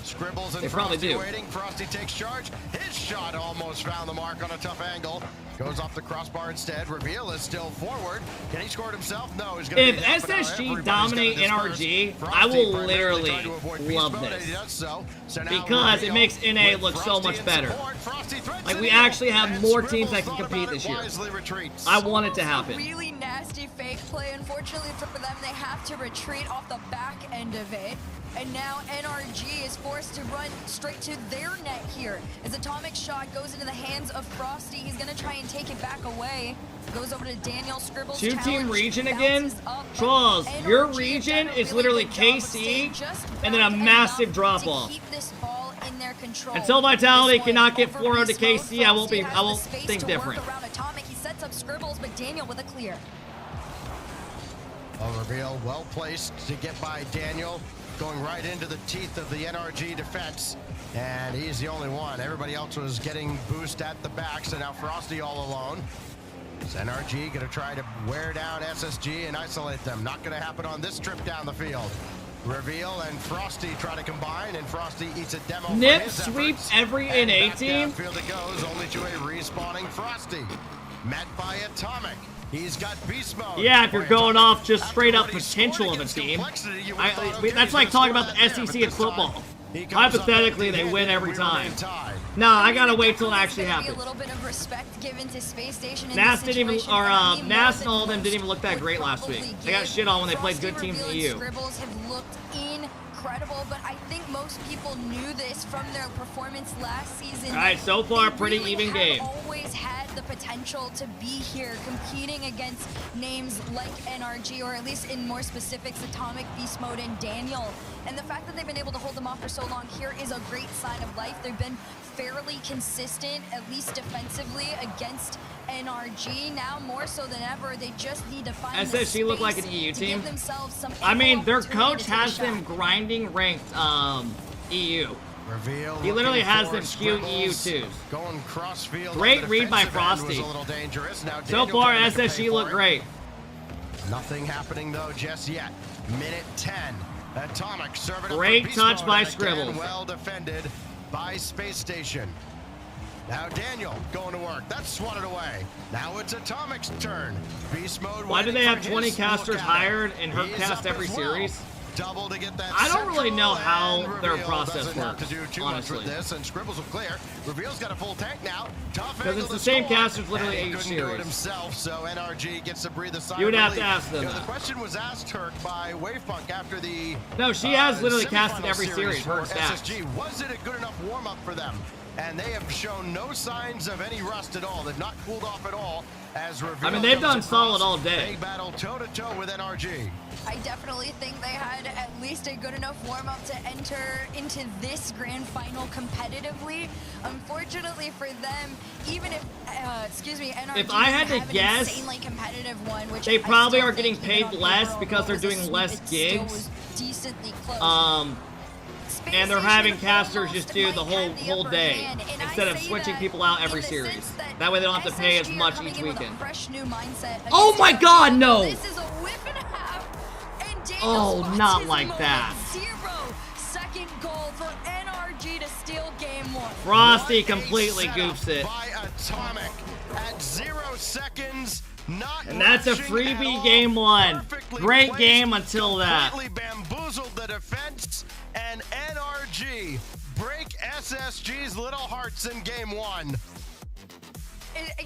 Scribbles and They probably do. Waiting. Frosty takes charge. His shot almost found the mark on a tough angle. Goes off the crossbar instead. Reveal is still forward. Can he score it himself? No. He's gonna If SSG dominate NRG, I will literally love this. Because it makes NA look so much better. Like, we actually have more teams that can compete this year. I want it to happen. Really nasty fake play. Unfortunately for them, they have to retreat off the back end of it. And now NRG is forced to run straight to their net here. As Atomic shot goes into the hands of Frosty, he's gonna try and take it back away. Goes over to Daniel. Scribbles. 2-team region again? Trolls, your region is literally KC and then a massive drop off. Until Vitality cannot get 4-0 to KC, I won't think different. He sets up Scribbles, but Daniel with a clear. Reveal well placed to get by Daniel. Going right into the teeth of the NRG defense. And he's the only one. Everybody else was getting boost at the back, so now Frosty all alone. Is NRG going to try to wear down SSG and isolate them? Not going to happen on this trip down the field. Reveal and Frosty try to combine, and Frosty eats a demo. Nip sweeps every NA team. Field it goes, only to a respawning Frosty. Met by Atomic. He's got beast mode. Yeah, if you're going off just straight up potential of a team. That's like talking about the SEC in football. Hypothetically, they win every time. Nah, I gotta wait till it actually happens. Nas didn't even, or Nas and all of them didn't even look that great last week. They got shit on when they played good teams in the EU. Scribbles have looked incredible, but I think most people knew this from their performance last season. All right, so far, pretty even game. Always had the potential to be here competing against names like NRG, or at least in more specifics, Atomic, Beast Mode, and Daniel. And the fact that they've been able to hold them off for so long here is a great sign of life. They've been fairly consistent, at least defensively, against NRG. Now more so than ever, they just need to find SSG look like an EU team. I mean, their coach has them grinding ranked EU. Reveal he literally has them queuing EU2s. Going cross field. Great read by Frosty. So far, SSG look great. Nothing happening though just yet. Minute 10. Atomic serving. Great touch by Scribbles. Well defended by Space Station. Now Daniel going to work. That's swatted away. Now it's Atomic's turn. Beast mode. Why do they have 20 casters hired and Herc cast every series? Double to get that. I don't really know how their process works, to do too honestly. much with this, and Scribbles will clear. Reveal's got a full tank now. Because it's the same casters literally each series. Himself, so NRG gets to breathe a sigh. You would have relief. to ask them. The question was asked Herc by Wavepunk after the. No, she has literally casted every series. Her stats. SSG. Was it a good enough warm up for them? And they have shown no signs of any rust at all. They've not cooled off at all. As Reveal, I mean, they've done solid all day. Big battle toe to toe with NRG. I definitely think they had at least a good enough warm-up to enter into this grand final competitively. Unfortunately for them, even if, NRG if I had to guess, insanely competitive one, which they probably are getting paid less because they're doing less gigs. Decently close. And they're having casters just do the whole day instead of switching people out every series. That way they don't have to pay as much each weekend. Oh my god, no! Oh, not like that. 0-second goal for NRG to steal game Frosty completely goofs it. By Atomic at 0 seconds. Not And that's a freebie game one. Great game until that. Completely bamboozled the defense, and NRG break SSG's little hearts in game one.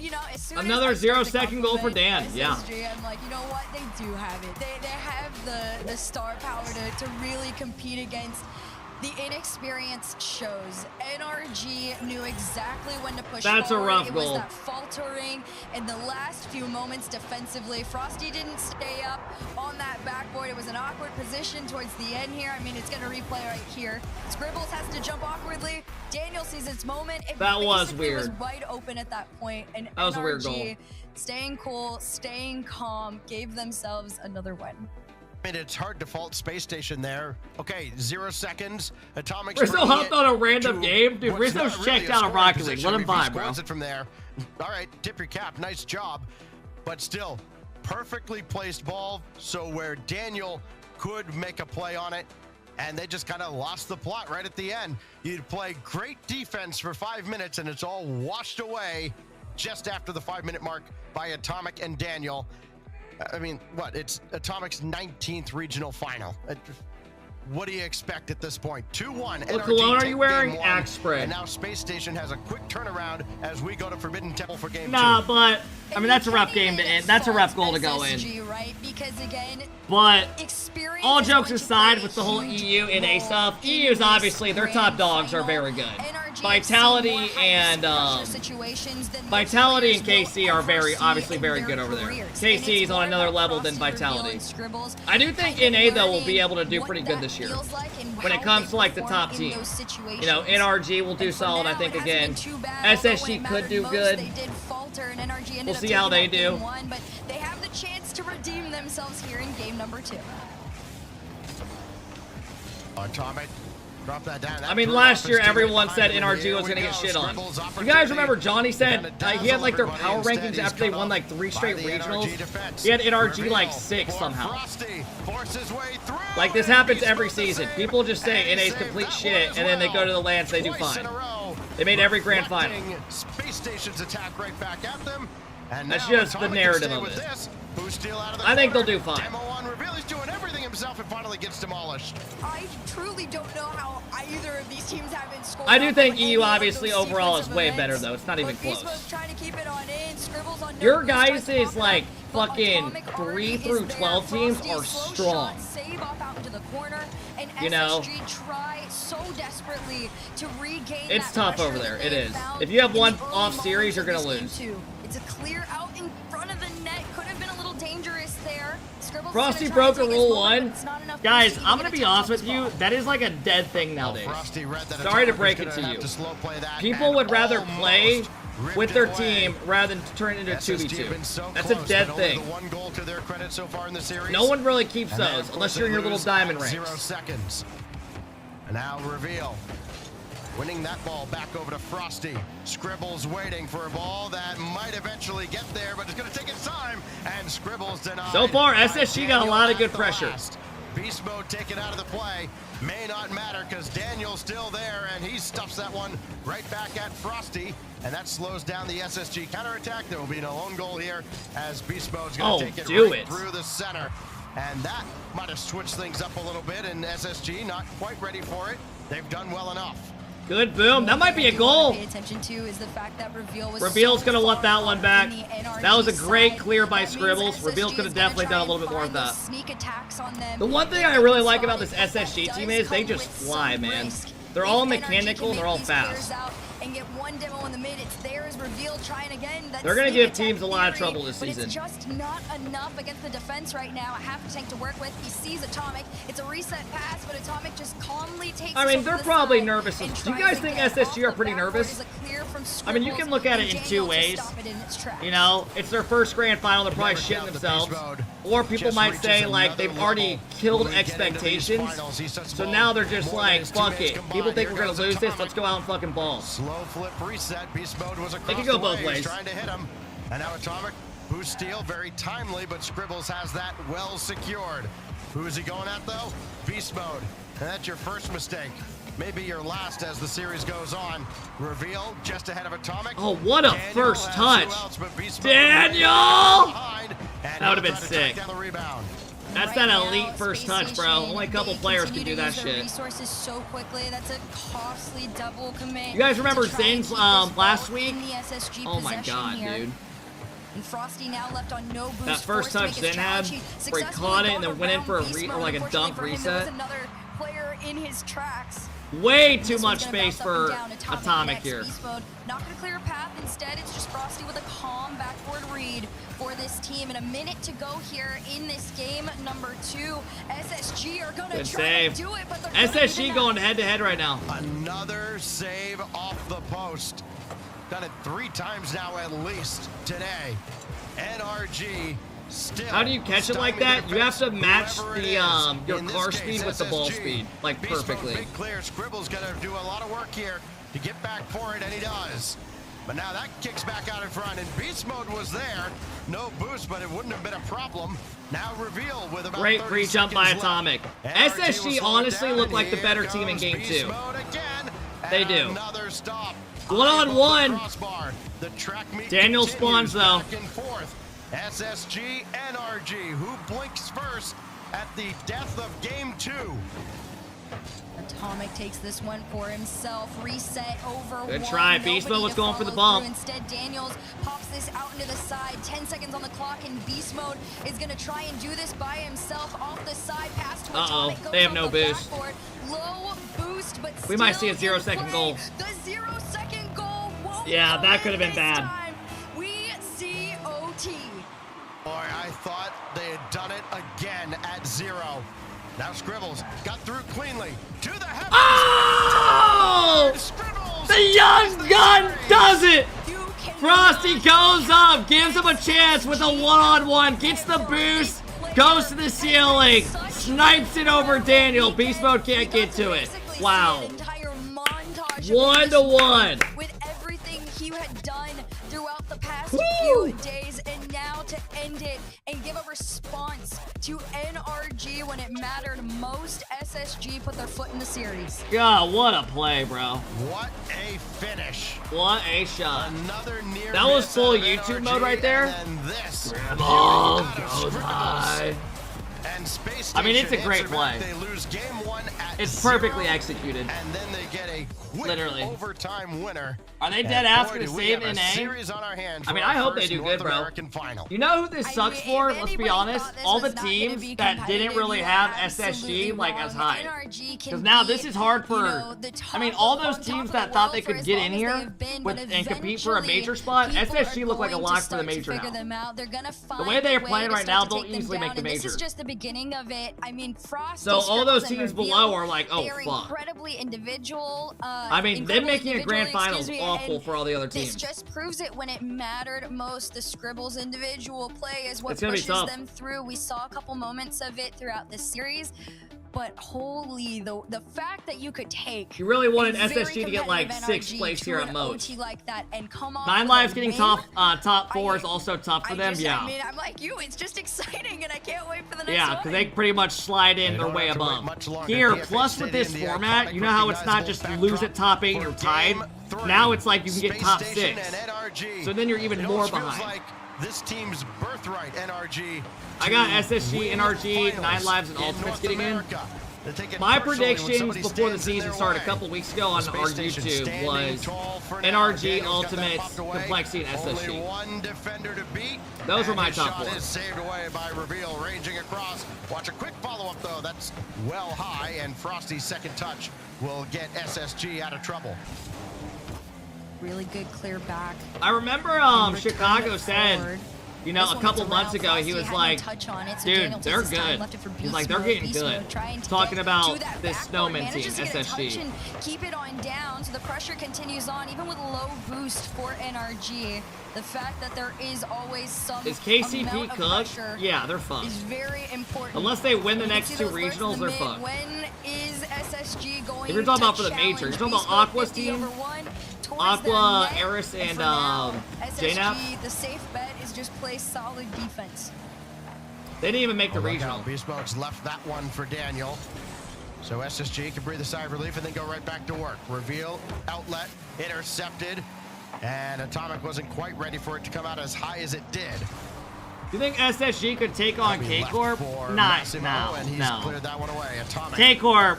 You know, as soon Another as I start to 0-second goal for Dan. compliment Yeah. SSG, I'm like, you know what? They do have it. They have the star power to really compete against. The inexperience shows. NRG knew exactly when to push That's a forward. rough It goal. was that faltering in the last few moments defensively. Frosty didn't stay up on that backboard. It was an awkward position towards the end here. I mean, it's going to replay right here. Scribbles has to jump awkwardly. Daniel sees its moment. It That was basically weird. was wide open at that point, and That was a weird NRG, goal. staying cool, staying calm, gave themselves another win. I mean, it's hard to fault Space Station there. Okay, 0 seconds. Atomic's Rizzo bringing hopped it on a random to game. Dude, what's Rizzo's not checked really a out of scoring Rocket League. position. Let him If he buy, bro. scores it from there. All right, tip your cap. Nice job. But still, perfectly placed ball. So where Daniel could make a play on it, and they just kind of lost the plot right at the end. You'd play great defense for 5 minutes, and it's all washed away just after the 5-minute mark by Atomic and Daniel. I mean, what? It's Atomic's 19th regional final. What do you expect at this point? 2-1. What cologne are you wearing? Axe spray. And now Space Station has a quick turnaround as we go to Forbidden Temple for game 2. Nah, but I mean that's a rough game to end. That's a rough goal to go in. SSG, right? Because again, But experience all is jokes going to aside, play with a the whole huge EU and A role stuff, in EU's this obviously their top grand dogs are final. very good. NRG Vitality have seen more and high-pressure situations than most Vitality and players KC will are ever very see obviously in very their good over there. careers. And KC it's is on more another about level than Frosty, Reveal, Vitality. and Scribbles I do think kind of NA though will learning be able to do what pretty good that this year feels like and when it how comes they to like the perform top in team. those situations. You know, NRG will do And for solid, now, I think it hasn't again. been too bad, although when SSG it could mattered do most, good. They did falter, and NRG ended We'll up see how they taking out do. game 1, but they have the chance to redeem themselves here in game number 2. Atomic. Drop that down. I mean, last year everyone said NRG was going to get shit on. You guys remember Johnny said he had like their power rankings after they won like 3 straight regionals? He had NRG like 6 somehow. Like this happens every season. People just say NA's complete shit and then they go to the lands, they do fine. They made every grand final. Space Station's attack right back at them. And That's now just the Atomic narrative can of stay it. with this. Boozled out of the I think they'll corner. do fine. Demo on reveal. He's doing everything himself and finally gets demolished. I truly don't know how either of these teams haven't scored. I do think off of any EU of obviously those overall is sequence of way events. better though. It's not even But close. Beastbo's trying to keep it on in. Scribbles on Your no starts guys' popping like up, but fucking Atomic 3 already through is there. 12 teams Frosty, are slow strong. shot, save off out into the corner, and You know? SSG try so desperately to regain It's that tough pressure over there. that It they is. found If you have in one the early off series, moments you're of gonna this game lose. two. It's a clear out in front of the net. Could have been a little dangerous there. Scribbles is Frosty gonna try broke and a take his rule moment, 1. but it's not enough Guys, to I'm get gonna a be touch honest on with this you. ball. That is like a dead thing nowadays. Frosty read that Sorry to Atomic break was it gonna to have you. to slow play that People and would rather play almost with ripped their it away. team rather than turn it into a SSG 2v2. have been so That's a close, dead but only thing. the one goal to their credit so far in the series. No one really keeps And then, those of unless course, you're in they your little lose diamond at ranks. 0 seconds. And now reveal. Winning that ball back over to Frosty. Scribbles waiting for a ball that might eventually get there, but it's going to take its time. And Scribbles denied. So far, by SSG got a Daniel lot of at good the pressure. last. Beast mode taken out of the play. May not matter because Daniel's still there, and he stuffs that one right back at Frosty. And that slows down the SSG counterattack. There will be no own goal here as Beast Mode's going to take it right through the center. And that might have switched things up a little bit, and SSG not quite ready for it. They've done well enough. Good boom. That might be a goal. Pay attention to is the fact that Reveal was Reveal's so gonna want far that one up back. in the NRG That was a great side. clear by That means Scribbles. SSG Reveal is could have gonna definitely try done a and little bit more of find that. those sneak attacks on them. The one thing I really like about this SSG team is they just fly, man. They're all mechanical and they're all fast. And get one demo in the mid, it's theirs. Reveal trying again. That They're gonna sneak give attack teams a lot of theory, trouble this but season. It's just not enough against the defense right now. A half a tank to work with. He sees Atomic. It's a reset pass, but Atomic just calmly takes. I mean, it they're over the probably side nervous. and Do you tries guys think again. SSG are Off pretty the backboard nervous? is a clear from I mean, you can look at it in Scribbles, two and Daniel ways. to stop it in its tracks. You know, it's their first grand final. They're probably shitting themselves. Or people might say, like, they've already killed expectations. So now they're just like, fuck it. People think we're going to lose this. Let's go out and fucking ball. Slow flip reset. Beast mode was across They can go the both waves, ways. trying to hit him. And now Atomic boost steal, very timely, but Scribbles has that well secured. Who is he going at though? Beast mode. And that's your first mistake. maybe your last as the series goes on. Reveal just ahead of Atomic. Oh, what a Daniel first has touch. who else but Beast Mode Daniel! behind, and That would have he'll been try to track sick. down the rebound. That's that elite first touch, bro. Only a couple players can do that shit. Resources so quickly. That's a costly double commit. You guys remember to try and Zane's keep this last ball week? in the SSG Oh my possession god, here. dude. And Frosty now left on no boost. That first touch Zen had, where he caught it and then went in for a like a dunk reset. Another player in his tracks. Way too much space for Atomic here. Beast Mode. Not going to clear a path. Instead, it's just Frosty with a calm backboard read for this team. And a minute to go here in this game. Number 2, SSG are going to try to do it, but they're SSG going head-to-head right now. Another save off the post. Done it 3 times now at least today. NRG still. How do you catch it like that? You have to match the your car speed with the ball speed, like perfectly. Big clear. Scribble's gonna do a lot of work here to get back for it, and he does. But now that kicks back out in front, and Beast Mode was there. No boost, but it wouldn't have been a problem. Now Reveal with about Great 30 free jump by seconds Atomic. left. SSG honestly looked like the better team in game 2. They do. Another stop. One-on-one. The track meet Daniel spawns though. back and forth. SSG, NRG, who blinks first at the death of game 2. Atomic takes this one for himself. Reset over Good one. try. Beast Mode was going for the bump. Instead, Daniels pops this out into the side. 10 seconds on the clock, and Beast Mode is going to try and do this by himself off the side. Pass to Atomic. They have no boost. Low boost, but we might see a 0-second goal. The 0-second goal won't yeah, that could have been bad. Time. We see OT. Boy, I thought they had done it again at 0. Now Scribbles got through cleanly to the heavens. Oh! The young gun does it! Frosty goes up, gives him a chance with a one-on-one, gets the boost, goes to the ceiling, snipes it over Daniel. Beast Mode can't get to it. Wow. 1-1. With everything he had done throughout the past few days, and now to end it and give a response to NRG when it mattered most, SSG put their foot in the series. God, what a play, bro. What a finish. What a shot. Another near that was full YouTube mode right there. And this ball goes high. And Space I mean, it's a Station great answered play. back. They lose game 1 at It's 0, perfectly executed. and then they get a quick Literally. overtime winner. Are they And dead ass boy, gonna do we save have a NA? series on our hands I mean, for our I hope they first do North good, bro. American final. You know who this sucks for? Let's be honest. All the teams that didn't really have SSG like as high. Because now this is hard for. I mean, all those teams that thought they could get in here and compete for a major spot, SSG look like a lock for the major now. The way they are playing right now, they'll easily make the major. This is just the beginning of it. I mean, Frost. So all those teams below are like, oh fuck. Incredibly individual. I mean, them making a grand final is awful for all the other teams. This just proves it when it mattered most. The Scribbles individual play is what It's gonna be pushes tough. them through. We saw a couple moments of it throughout the series. But holy, the fact that you could take. You really wanted a very SSG to get like competitive 6th NRG place here to at an most. OT like that and come off 9 with Lives a getting win. top 4 is also tough for them. Yeah. I mean, I'm like you. It's just exciting, and I can't wait for the next Yeah, one. because they pretty much slide in their way above. Here, plus with this format, you know how it's not just lose at top 8 and you're tied? Now it's like you can get top 6. So then you're even more behind. Like this team's birthright, NRG. I got SSG, NRG, 9 Lives, and Ultimates getting in. My predictions before the season started a couple weeks ago on our YouTube was NRG, Ultimates, Complexity, and SSG. Those were my top 4. Is saved away by Reveal, ranging across. Watch a quick follow-up, though. That's well high, and Frosty's second touch will get SSG out of trouble. Really good clear back. I remember Chicago said, you know, a couple months ago, he was like, dude, they're good. He's like, they're getting good. Talking about this Snowman team, SSG. Keep it on down, so the pressure continues on, even with low boost for NRG. The fact that there is always some Is KCP amount of cooked? pressure Yeah, they're fucked. is very important. Unless they win the You next see 2 those lurks in regionals, the they're mid. fucked. When is SSG going If you're talking to about for the major, you're talking about challenge Aqua's Beast Mode team, 50/1 towards Aqua, their net? Eris, and for now, JNAP. SSG, the safe bet is just play solid defense. They didn't even make the Oh, look regional. out. Beast Mode's left that one for Daniel. So SSG can breathe a sigh of relief and then go right back to work. Reveal, outlet, intercepted, and Atomic wasn't quite ready for it to come out as high as it did. Do you think SSG could take on K-Corp? No. Cleared that one away. Atomic. K-Corp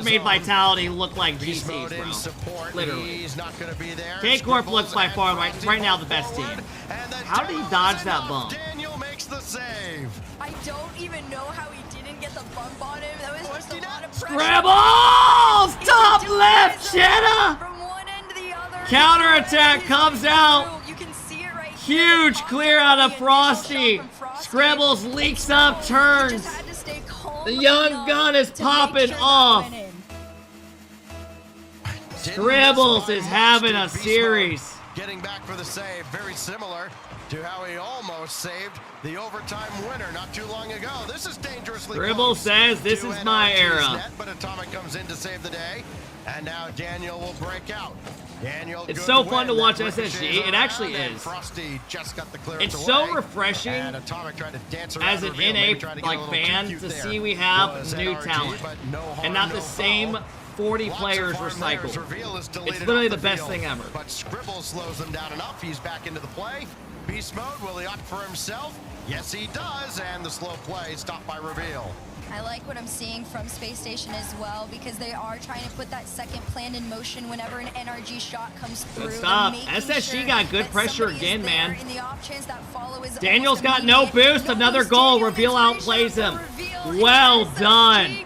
made Vitality look like GCs, bro. Literally. He's not going to be there. K-Corp looks by far right now the best team. How did he dodge that bump? Daniel makes the save. I don't even know how he didn't get the bump on him. That was just a lot of pressure. Scrambles! Top left, Jenna! From one end to the other. Counterattack comes out. You can see it right Huge clear out of Frosty. Scrambles leaks up, turns. The young gun is popping off. Scrambles is having a series. Getting back for the save, very similar to how he almost saved the overtime winner not too long ago. This is dangerously Scrambles says this is my era. Net, but Atomic comes in to save the day, and now Daniel will break out. Daniel, it's so fun to watch SSG. It actually is. Frosty just got the it's so refreshing as an NA fan to see we have new talent and not the same 40 players recycled. It's literally the best thing ever. But Scribble slows them down enough. He's back into the play. Beast mode, will he opt for himself? Yes, he does. And the slow play stopped by Reveal. I like what I'm seeing from Space Station as well, because they are trying to put that second plan in motion whenever an NRG shot comes through. Good stop. SSG got good pressure again, man. Daniel's got no boost. Another goal. Reveal outplays him. Well done.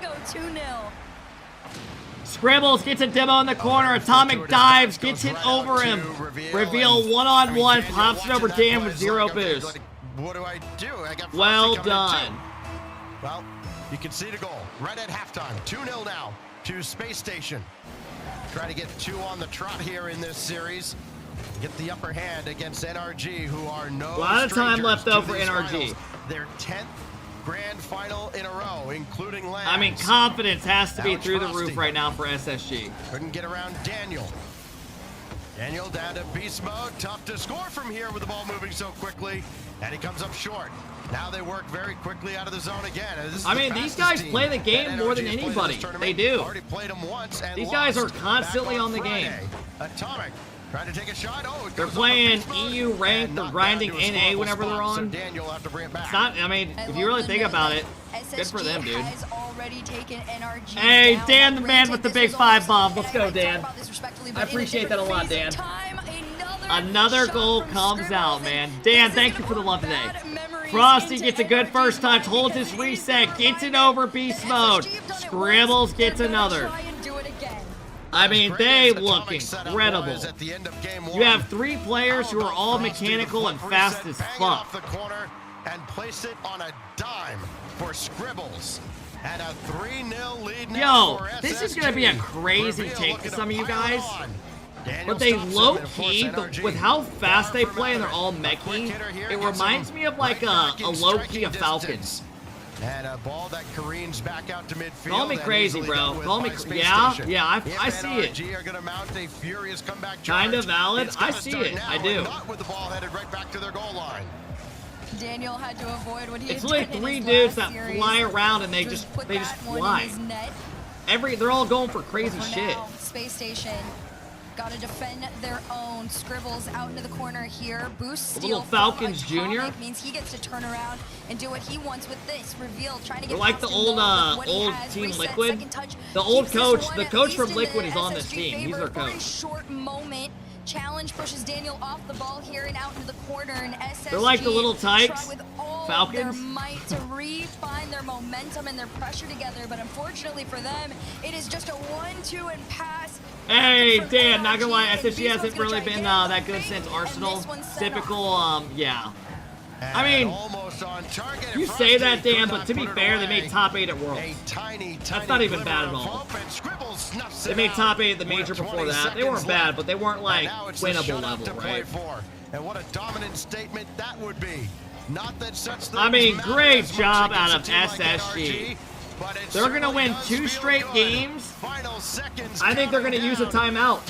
Scribbles gets a demo in the corner. Atomic dives, gets hit over him. Reveal one-on-one, pops it over Dan with 0 boost. What do I do? I got well done. Well, you can see the goal right at halftime. 2-0 now to Space Station. Try to get 2 on the trot here in this series. Get the upper hand against NRG, who are no a lot of time left though for NRG. Finals. Their 10th grand final in a row, including Lambs. I mean, confidence has to be through the roof right now for SSG. Couldn't get around Daniel. Daniel down to beast mode. Tough to score from here with the ball moving so quickly. And he comes up short. Now they work very quickly out of the zone again. I mean, these guys play the game more than anybody. They do. These guys are constantly on the game. Atomic trying to take a shot. Oh, they're playing EU ranked. They're grinding NA whenever they're on. It's not. I mean, if you really think about it, good for them, dude. Hey, Dan, the man with the big 5 bomb. Let's go, Dan. I appreciate that a lot, Dan. Another goal comes out, man. Dan, thank you for the love today. Frosty gets a good first touch, holds his reset, gets it over beast mode. Scribbles gets another. I mean, they look incredible. You have 3 players who are all mechanical and fast as fuck. And place it on a dime for Scribbles. And a 3-0 lead Yo, now for SSG. this is going to be a crazy take to some of you guys. But they low-key, with how fast they play and they're all mechy, it reminds me of like a low-key of Falcons. And a ball that careens back out to midfield. Call me crazy, bro. Call me yeah, I see it. Kind of valid. I see it. I do. With the ball headed right back to their goal line. Daniel had to avoid what he It's like 3 dudes that fly around and they just fly. They're all going for crazy shit. Space Station got to defend their own. Scribbles out into the corner here. Boost steal. Little Falcons Jr. means he gets to turn around and do what he wants with this. Reveal trying to get. They're like the old Team Liquid. The old coach, the coach from Liquid is on this team. He's their coach. Short moment. Challenge pushes Daniel off the ball here and out into the corner, and SSG they're like the little Tykes, with all Falcons. Their might to refine their momentum and their pressure together, but unfortunately for them, it is just a 1-2 and pass. Hey, Dan, not gonna lie, SSG hasn't really been that good since Arsenal. Typical, yeah. I mean, you say that, Dan, but to be fair, they made top 8 at Worlds. That's not even bad at all. They made top 8 at the major before that. They weren't bad, but they weren't like winnable level, right? And what a dominant statement that would be. Not that such I mean, great job out of SSG. They're gonna win 2 straight games. I think they're gonna use a timeout.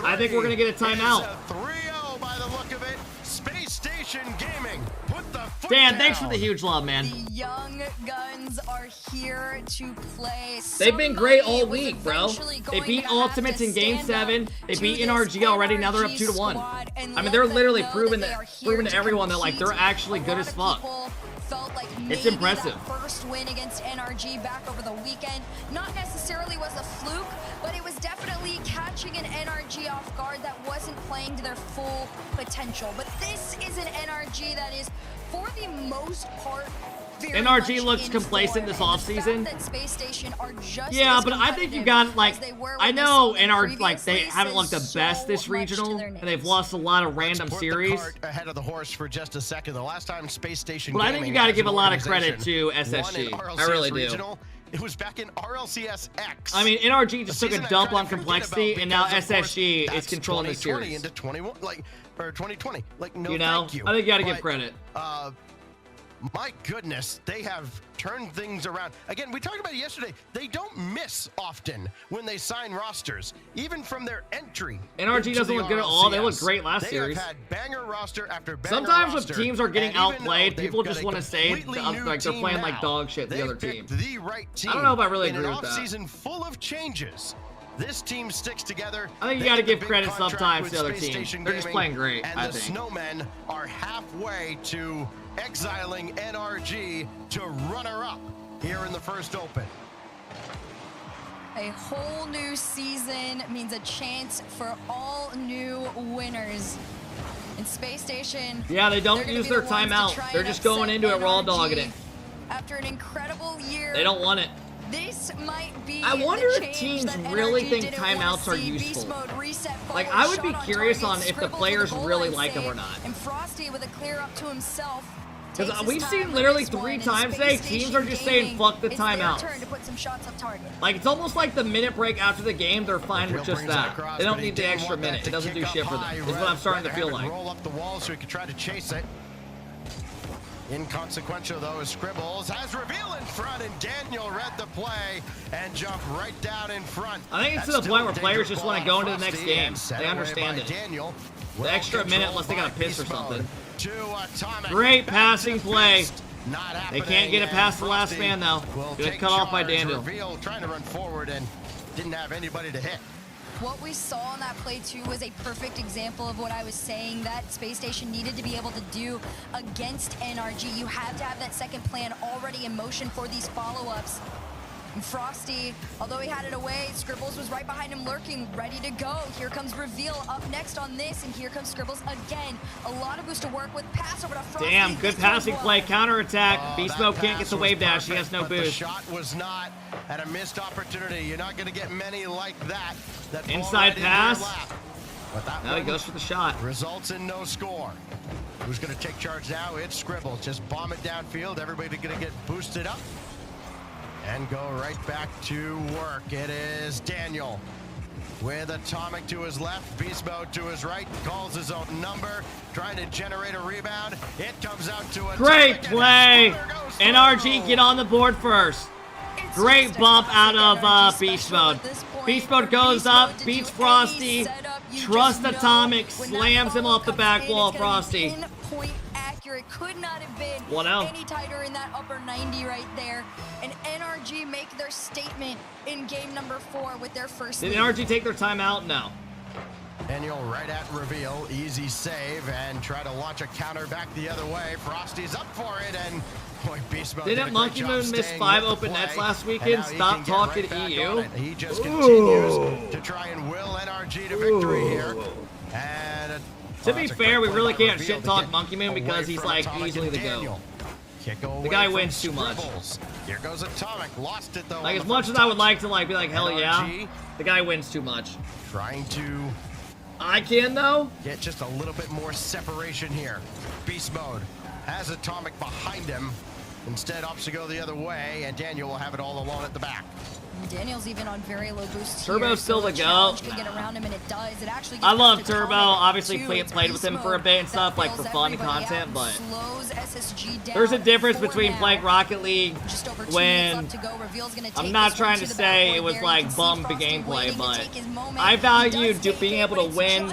I think we're gonna get a timeout. 3-0 by the look of it. Space Station Gaming put the Dan, thanks for the huge love, man. The young guns are here to play. They've been great all week, bro. They beat Ultimates in Game 7. They beat NRG already. Now they're up 2-1. I mean, they're literally proving to everyone that like they're actually good as fuck. Felt like It's impressive. That first win against NRG back over the weekend not necessarily was a fluke, but it was definitely catching an NRG off guard that wasn't playing to their full potential. But this is an NRG that is, for the most part, NRG looks complacent this offseason. Yeah, but I think you got, like, I know NRG, like, they haven't looked the best this regional, and they've lost a lot of random series. Ahead of the horse for just a second. The last time Space Station But I think you got to give a lot of credit to SSG. I really do. It was back in RLCS X. I mean, NRG just took a dump on complexity, and now SSG is controlling the series. Into 21, or 2020. Like, no, you know, thank you. I think you got to give credit. My goodness, they have turned things around. Again, we talked about it yesterday. They don't miss often when they sign rosters, even from their entry. NRG doesn't look good at all. They looked great last series. They have had banger roster after banger Sometimes roster, when teams are getting outplayed, people just want to say like they're playing like dog shit, the other team. The right team. I don't know if I really agree with that. Season full of changes. This team sticks together. I think you got to give credit sometimes to the other team. They're just playing great, I think. And the Snowmen are halfway to exiling NRG to runner-up here in the first Open. A whole new season means a chance for all new winners. In Space Station, yeah, they don't use their timeout. They're just going into it raw dogging it. After an incredible year, they don't want it. This might be I wonder if teams really think timeouts are useful. Like, I would be curious on if the players really like them or not. And Frosty with a clear up to himself. Because we've seen literally 3 times today, teams are just saying fuck the timeout. Like, it's almost like the minute break after the game, they're fine with just that. They don't need the extra minute. It doesn't do shit for them. Is what I'm starting to feel like. Roll up the wall so he can try to chase it. Inconsequential, though, is Scribbles has reveal in front, and Daniel read the play and jumped right down in front. I think it's to the point where players just want to go into the next game. They understand it. The extra minute unless they got to piss or something. Great passing play. They can't get it past the last man, though. Good cut off by Daniel. Reveal trying to run forward and didn't have anybody to hit. What we saw on that play, too, was a perfect example of what I was saying that Space Station needed to be able to do against NRG. You have to have that second plan already in motion for these follow-ups. And Frosty, although he had it away, Scribbles was right behind him lurking, ready to go. Here comes Reveal up next on this, and here comes Scribbles again. A lot of boost to work with. Pass over to Frosty. Damn, good passing play. Counterattack. Beast Mode can't get the wave dash. He has no boost. The shot was not at a missed opportunity. You're not going to get many like that. Inside pass. Now he goes for the shot. Results in no score. Who's going to take charge now? It's Scribbles. Just bomb it downfield. Everybody going to get boosted up and go right back to work. It is Daniel with Atomic to his left, Beast Mode to his right, calls his own number, trying to generate a rebound. It comes out to a great play. NRG get on the board first. Great bump out of Beast Mode. Beast Mode goes up, beats Frosty, trust Atomic, slams him off the back wall, Frosty. It could not have been 1-0. any tighter in that upper 90 right there. And NRG make their statement in game number 4 with their first Did lead. NRG take their timeout? No. Daniel right at reveal, easy save, and try to launch a counter back the other way. Frosty's up for it, and boy, Beast Mode Didn't Monkey Moon miss 5 open nets last weekend? Stop talking EU. He just continues to try and will NRG to victory here. And to be fair, we really can't shit talk Monkey Moon because he's like easily the GOAT. The guy wins too much. Here goes Atomic, lost it though. Like as much as I would like to like be like hell yeah, the guy wins too much. Trying to I can though get just a little bit more separation here. Beast Mode has Atomic behind him. Instead opts to go the other way, and Daniel will have it all alone at the back. Daniel's even on very low boost. Turbo's still the GOAT. I love Turbo. Obviously played with him for a bit and stuff, like for fun and content, but there's a difference between playing Rocket League when I'm not trying to say it was like bum the gameplay, but I value being able to win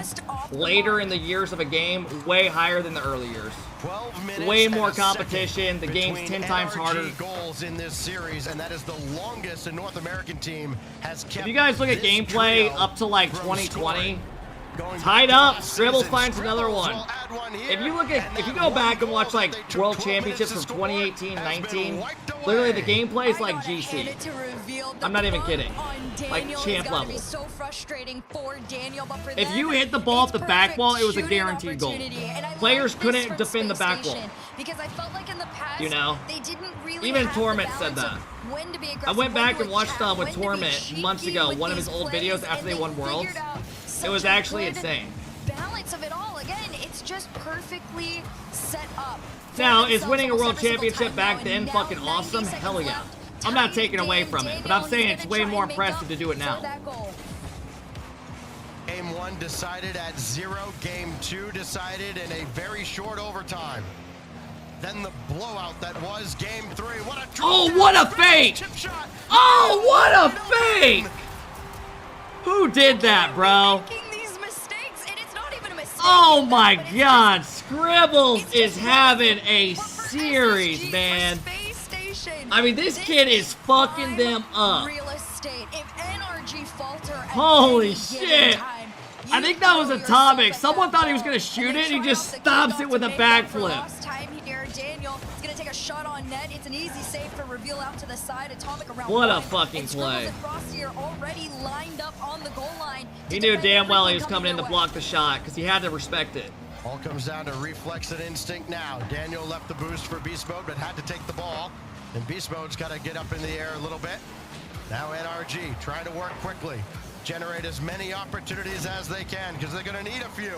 later in the years of a game way higher than the early years. 12 minutes Way and more a second competition. The game's between 10 times NRG harder. goals in this series, and that is the longest a North American team has kept. If you guys look at this gameplay trio up to like from 2020, scoring. tied up, Scribbles finds another one. If you go back and watch like World Championships from 2018, 19, literally the gameplay is like GC. I'm not even kidding. Like champ level. So frustrating for Daniel, but for If them, you hit the ball off the back wall, it was a shooting guaranteed goal. opportunity. And I Players like couldn't this from defend the Space back wall. Station, because I felt like in the past, You know? they didn't really Even have Torment the said balance that. of when to be I aggressive, went when back to and watched attack, with when to be Torment months cheeky ago, with one of his these old plays, videos after and they won Worlds. figured out It was such a actually good insane. balance of it all. Again, it's just perfectly set up. for Now, is themselves winning a almost world every single championship time back now, then and fucking now awesome? 90 Hell yeah. seconds left. I'm not Tie taking the away game. from it, but Daniel, I'm saying he's it's gonna way try more and make impressive up to do it for now. that goal. Game 1 decided at 0. Game 2 decided in a very short overtime. Then the blowout that was Game 3. What a Oh, what a fake! Oh, what a fake! Who did that, bro? These mistakes, and it's not even a mistake. Oh my god, Scribbles is having a series, man. I mean, this kid is fucking them up. Real estate. If NRG falter at Holy any given shit. time, I think that was Atomic. Someone thought he was going to shoot it, and he just stops it with a backflip. lost time here, Daniel is going to take a shot on net. It's an easy save for reveal out to the side. Atomic around What a one. fucking And Scribbles play. and Frosty are already lined up on the goal line. He knew damn well he was coming in to block the shot, because he had to respect it. All comes down to reflex and instinct now. Daniel left the boost for beast mode, but had to take the ball. And beast mode's got to get up in the air a little bit. Now NRG trying to work quickly. Generate as many opportunities as they can, because they're going to need a few.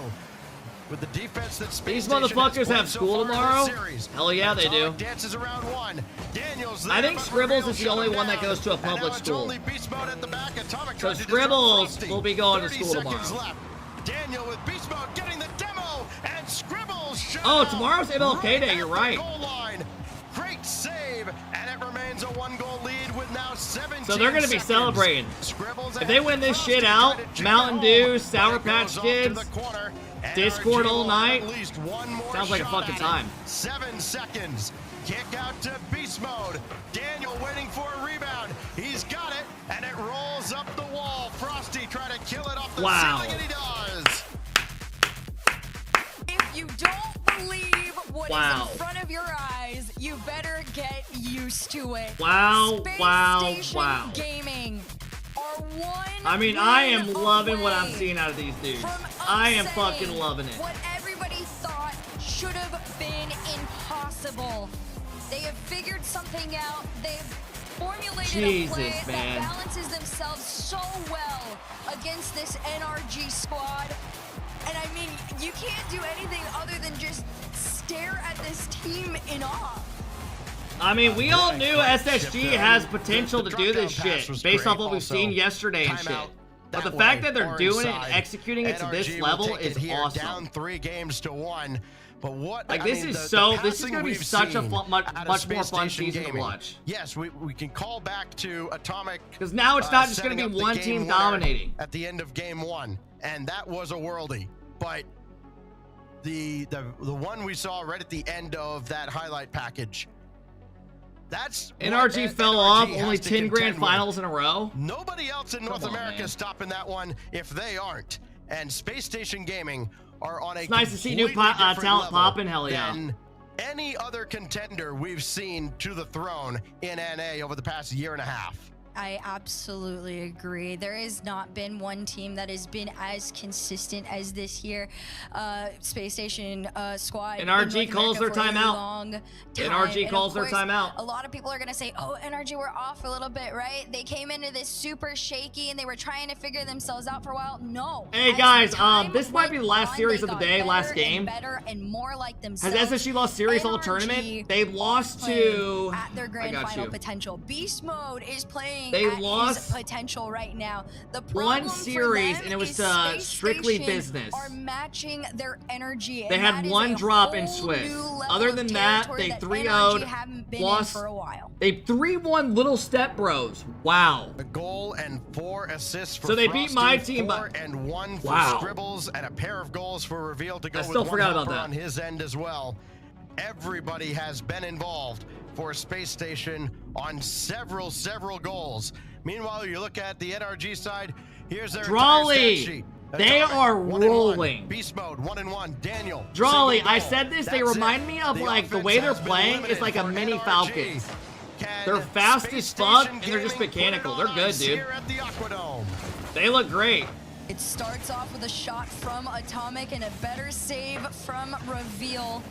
With the defense that Space These motherfuckers Station has have played so school far in tomorrow? this series. Hell yeah, they do. Atomic dances around one. Daniel's I there, think but Scribbles Reveal is the shut only him one that down. goes to a And now public it's school. only beast mode at the back. Atomic So tries to disrupt Scribbles Frosty. will be going to 30 school seconds tomorrow. left. Daniel with beast mode getting the demo, and Scribbles shut Oh, out tomorrow's MLK Day, you're right. goal line. Great save, and it remains a 1-goal lead with now 17 So they're going to be seconds. celebrating. Scribbles If they win this shit out, Mountain Dew, Sour Patch Kids, Discord all night, sounds like a fucking time. 7 seconds. Kick out to beast mode. Daniel waiting for a rebound. He's got it, and it rolls up the wall. Frosty trying to kill it off the Wow. ceiling, and he does. If you don't believe what Wow. is in front of your eyes, you better get used to it. Wow, Space wow, Station wow. Gaming are one I mean, I am win loving what I'm away seeing out of these dudes. from I am upsetting fucking loving it. What everybody thought should have been impossible. They have figured something out. They've formulated a play Jesus, man. that balances themselves so well against this NRG squad. And I mean, you can't do anything other than just stare at this team in awe. I mean, we all knew SSG has potential to do this shit based off what we've seen yesterday and shit. But the fact that they're doing it and executing it to this level is awesome. Down 3 games to 1. But what Like, I this mean, is the this is passing gonna be we've such a seen much out of more Space fun Station season to Gaming. watch. Yes, we can call back to Atomic. Because now it's not just gonna setting be up the one game team winner dominating. at the end of game 1, and that was a worldie. But the one we saw right at the end of that highlight package, that's what NRG fell NRG off, has only to 10 grand contend with. finals in a row. Nobody else in North Come on, America man. is stopping that one if they aren't. And Space Station Gaming are on a It's nice to see new completely different talent level popping, hell yeah. than any other contender we've seen to the throne in NA over the past year and a half. I absolutely agree. There has not been one team that has been as consistent as this year. Space Station squad. NRG calls their timeout. NRG calls their timeout. A lot of people are going to say, oh, NRG were off a little bit, right? They came into this super shaky and they were trying to figure themselves out for a while. No. Hey As guys, time this might be the last went series on, of the they day, got last better game. and better and more like Has themselves. SSG lost series all NRG tournament? They lost playing to. at their I grand got final you. potential. Beast Mode is playing They at lost his potential right now. The one problem for series, them and it was is Space strictly Station business. Are matching their energy. They and had that is one a drop in whole Swift. new level Other of than that, territory they that 3-0'd, NRG haven't been lost. in for a while. They 3-1 Little Step Bros. Wow. A goal and 4 assists for So they beat my Frosty, team 4 by- and 1 for Wow. Scribbles, and a pair of goals for Reveal to go I with still one forgot about helper that. on his end as well. everybody has been involved for Space Station on several goals. Meanwhile, you look at the NRG side, here's their Drawley, entire stat sheet. they are 1-1. rolling. Beast mode, 1-1. Daniel. Drawley, single I goal. said this, they That's remind it. me of The like the offense way they're has been playing is limited like a for mini NRG. Falcons. Can They're fast Space as fuck Station and they're just Gaming put it mechanical. on They're good, ice dude. here at the Aquadome? They look great. It starts off with a shot from Atomic and a better save from Reveal.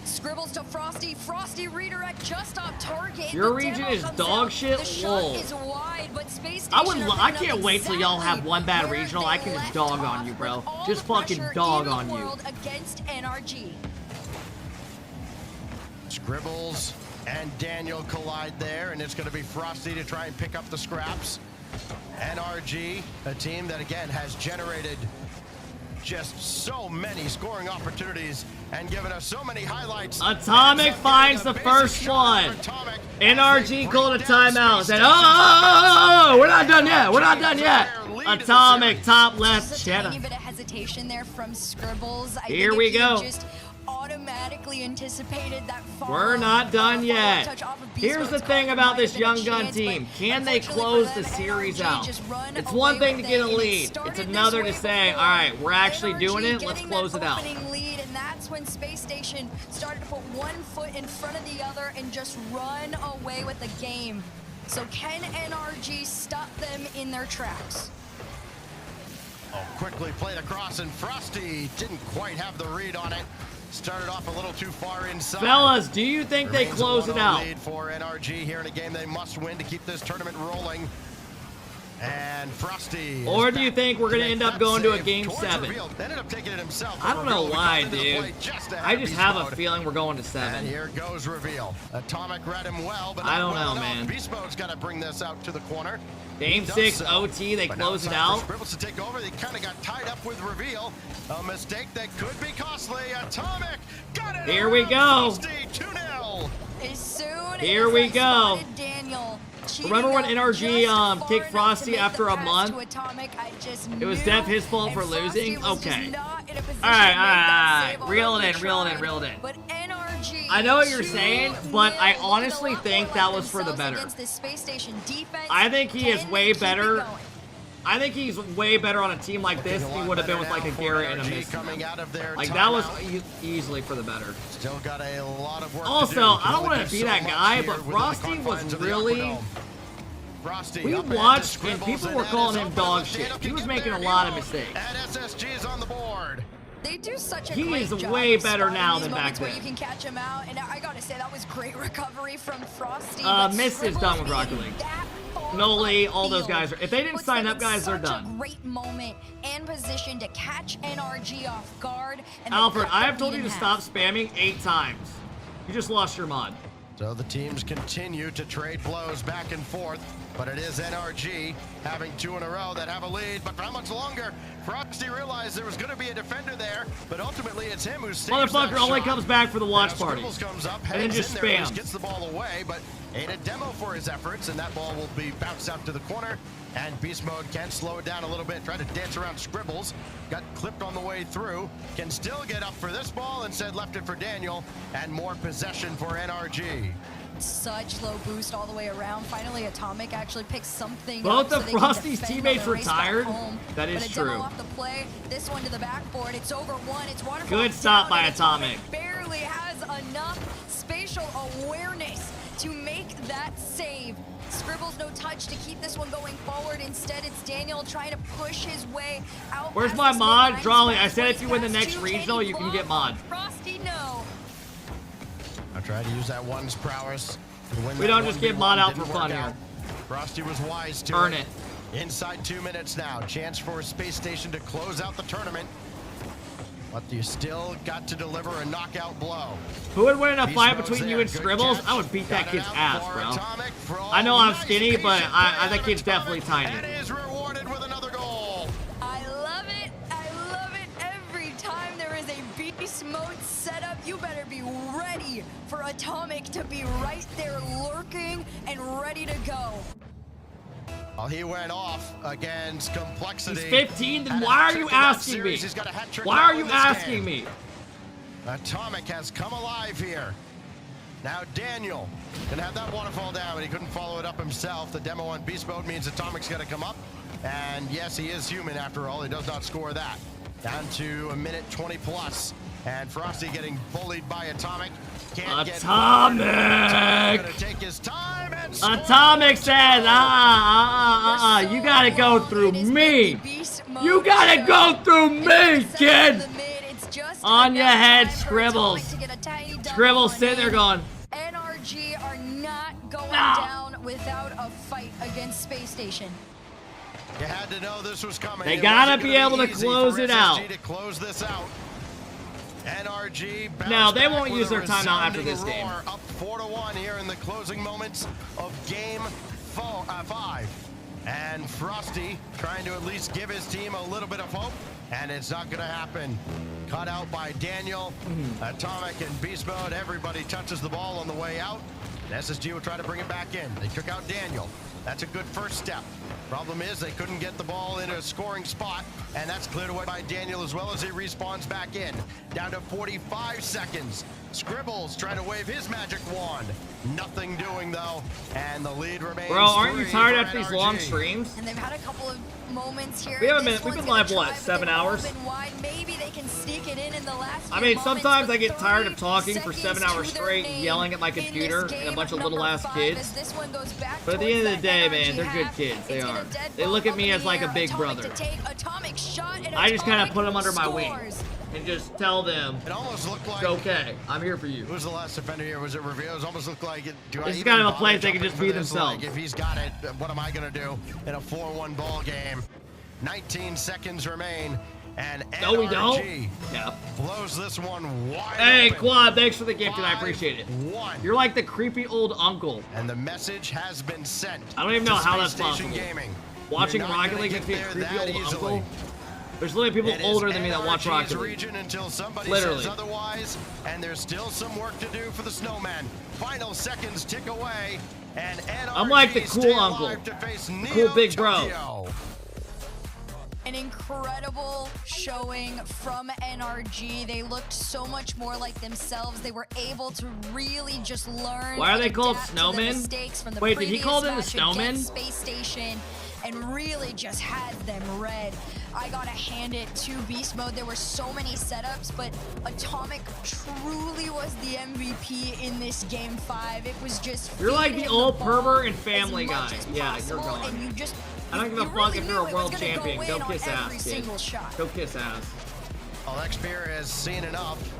Scribbles to Frosty. Frosty redirect just off target. Your The region demo is comes dog out. shit. The shot Lol. is wide, but Space I Station are I picking can't up wait till y'all have exactly one bad where regional. they I can just left dog off on you, bro. with all Just the fucking pressure dog in the on you. world against NRG. Scribbles and Daniel collide there, and it's going to be Frosty to try and pick up the scraps. NRG, a team that again has generated just so many scoring opportunities and given us so many highlights. Atomic finds the first one. NRG called a timeout. Said, oh, we're not done yet. We're not done yet. Atomic top left. Just a tiny bit of hesitation there from Scribbles. Here think we if he go. Just automatically anticipated that We're not done yet. touch off of Here's the thing about this young gun team. Can they close the series out? It's one thing to get a lead. It's another to say, all right, we're actually doing it. Let's close it out. Lead, and that's when Space Station started to put one foot in front of the other and just run away with the game. So can NRG stop them in their tracks? Oh, quickly played across, and Frosty didn't quite have the read on it. Started off a little too far inside. Fellas, do you think they Remains a close it 1-0 out? lead for NRG here in a game they must win to keep this tournament rolling. And Frosty. Or do you think we're going to end up going to a game towards 7? Reveal. Ended up taking it himself. I don't know Reveal why, comes into the play dude. just ahead I of just Beast have a Mode. feeling we're going to 7. And here goes Reveal. Atomic read him well, but I not don't well know, enough. man. Beast Mode's got to bring this out to the corner. Game He does 6 so. OT, they But now close it it's time for out. Scribbles to take over. They kind of got tied up with Reveal. A mistake that could be costly. Atomic got it. Here we go. Frosty, 2-0. As soon Here as we I go. spotted Daniel Remember when cheating up NRG just far kicked enough to Frosty make after the a pass month? to Atomic, I just It was knew, Def his fault for and Frosty losing? was just Okay. not in a position Alright, to make that alright. save, Reel although it he in, reel it in, tried. reel it in. But NRG I know what you're saying, but I 2-0. honestly Look at the think lot that like was for the themselves better. against this Space Station defense. I think he is Can way they keep it better. going? I think he's way better on a team like this than he would have been with like a Garrett and a NRG Mist. coming out of their Like that was timeout. easily for the better. Still got a lot of work Also, to do. You can I don't only want do to be so that much guy, here but within the Frosty was confines of the really. Aquadome. Frosty We up ahead to watched and Scribbles, people and were that calling is him open. dog shit. Daniel He can was get making there. a lot of He won't. mistakes. And SSG is on the board. They do such a He great is job way of better spotting now these than back moments where then. you can catch him out, and I gotta say that was great recovery from Frosty. Mist is done with Rocket League. Noli, all those guys are. If they didn't sign up, guys, they're Such a done. great moment and position to catch NRG off guard. And they Alfred, cut I the have told lead you in to half. stop spamming 8 times. You just lost your mod. So the teams continue to trade blows back and forth, but it is NRG having 2 in a row that have a lead. But for how much longer? Frosty realized there was going to be a defender there, but ultimately it's him who saves that Motherfucker only shot. comes back for the watch Now party. Scribbles comes up, And then heads just in there, at least spams. gets the ball away, but ain't a demo for his efforts, and that ball will be bounced out to the corner. And Beast Mode can slow it down a little bit, try to dance around Scribbles. Got clipped on the way through. Can still get up for this ball, instead left it for Daniel, and more possession for NRG. Such low boost all the way around. Finally, Atomic actually picks something Both up so of they can Frosty's defend teammates on the race back retired. home. That is But a demo true. off the play. This one to the backboard. It's over 1. It's Waterfall. Good stop down, by and Atomic. barely has enough spatial awareness to make that save. Scribbles no touch to keep this one going forward. Instead, it's Daniel trying to push his way out. Where's past my this mod? mid-range Drawley, I pass, said if twice you win the past next 2, regional, Katie you can get Block. mod. Frosty, no. I tried to use that one's prowess to win We that don't just give 1v1, mod out didn't for work fun out. here. Frosty was wise to Earn it. Inside 2 minutes now. Chance for Space Station to close out the tournament. But you still got to deliver a knockout blow. Who would win in a Beast fight Mode's between you there. and Good Scribbles? catch. I would beat that Got it kid's out ass, for bro. Atomic for I know I'm nice skinny, but patient I play that kid's out of definitely Atomic, tiny. and is rewarded with another goal. I love it. I love it. Every time there is a beast mode setup, you better be ready for Atomic to be right there lurking and ready to go. Well, he went off against Complexity. He's 15, then Had a why are hat-trick you in that asking me? series. He's got a hat-trick Why now are in you this asking game. me? Atomic has come alive here. Now Daniel can have that waterfall down, but he couldn't follow it up himself. The demo on beast mode means Atomic's got to come up. And yes, he is human after all. He does not score that. Down to a minute 20 plus. And Frosty getting bullied by Atomic. Can't Atomic! Gonna take his time and Atomic says, you gotta go through me. You gotta go through me, kid. On your head, Scribbles. Scribbles sitting there going, NRG are not going down without a fight against Space Station. You had to know this was coming. They gotta be able to close it out. To close this out. NRG. No, they won't use their timeout after this game. Up 4-1 here in the closing moments of game 5. And Frosty trying to at least give his team a little bit of hope. And it's not going to happen. Cut out by Daniel. Atomic and Beast Mode. Everybody touches the ball on the way out. SSG will try to bring it back in. They took out Daniel. That's a good first step. Problem is they couldn't get the ball in a scoring spot, and that's cleared away by Daniel as well as he respawns back in. Down to 45 seconds. Scribbles trying to wave his magic wand. Nothing doing though, and the lead remains. Bro, aren't you tired after these long streams? And they've had a couple of moments here. We haven't been, we've been live, what, 7 hours? Maybe they can sneak it in the last I mean, sometimes I get tired of talking for 7 hours straight, yelling at my computer and a bunch of little ass kids. But at the end of the day, man, they're good kids. They are. They look at me as like a big brother. I just kind of put them under my wing and just tell them, it almost looked like, it's okay, I'm here for you. Who was the last defender here? Was it Revere? It almost looked like it. This is kind of a place they can just be themselves. Like, if he's got it, what am I going to do in a 4-1 ball game? 19 seconds remain, and no, we don't. Yeah. Blows this one wide Hey, open. Quad, thanks for the gift, and I appreciate it. 5-1. You're like the creepy old uncle. And the message has been sent. I don't even know how that's Space Station possible. Gaming. Watching You're not Rocket gonna League get makes me a there creepy that old easily. uncle. There's literally people It is older than me that watch NRG's Rocket League. region until somebody Literally. says otherwise, and there's still some work to do for the Snowman. Final seconds tick away, and NRG I'm like the cool stay uncle, alive to face the Neo cool big bro. Tokyo. An incredible showing from NRG. They looked so much more like themselves. They were able to really just learn. Why are they and called adapt to the snowmen? mistakes from the Wait, did he previous call them the match snowmen? against Space Station, and really just had them read. I gotta hand it to Beast Mode. There were so many setups, but Atomic truly was the MVP in this game 5. It was just You're like feeding the him old ball pervert and as Family much Guy. as Yeah, you're possible, gone. and you just I don't give a you fuck really if you're knew a it was world gonna champion. in Go on kiss ass, every kid. single shot. Go kiss ass. Well, Xperia has seen enough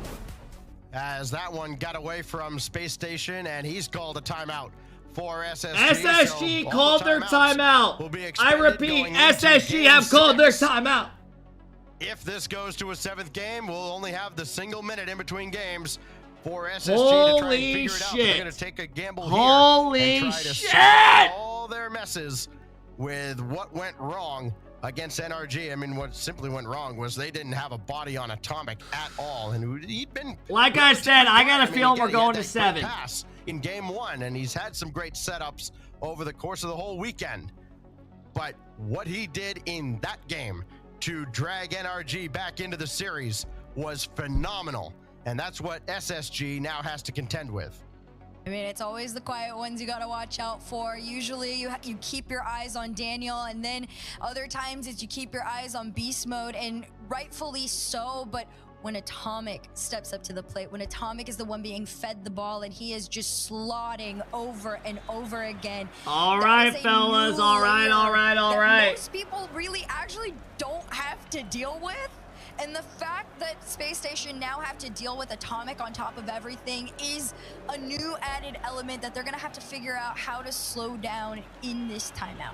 as that one got away from Space Station, and he's called a timeout for SSG. SSG So called their timeout. will be I expended repeat, going into SSG game have called their 6. timeout. If this goes to a 7th game, we'll only have the single minute in between games for SSG to try and Holy figure it out. shit. They're going to take a gamble Holy here and try to shit. solve all their messes with what went wrong against NRG. I mean, what simply went wrong was they didn't have a body on Atomic at all, and he'd been Like I said, I got a feeling we're again, he had going to that 7. great pass in game 1, and he's had some great setups over the course of the whole weekend. But what he did in that game to drag NRG back into the series was phenomenal, and that's what SSG now has to contend with. I mean, it's always the quiet ones you gotta watch out for. Usually you keep your eyes on Daniel, and then other times it's you keep your eyes on Beast Mode, and rightfully so. But when Atomic steps up to the plate, when Atomic is the one being fed the ball and he is just slotting over and over again. All right, fellas. All right, all right, all right. Most people really actually don't have to deal with. And the fact that Space Station now have to deal with Atomic on top of everything is a new added element that they're gonna have to figure out how to slow down in this timeout.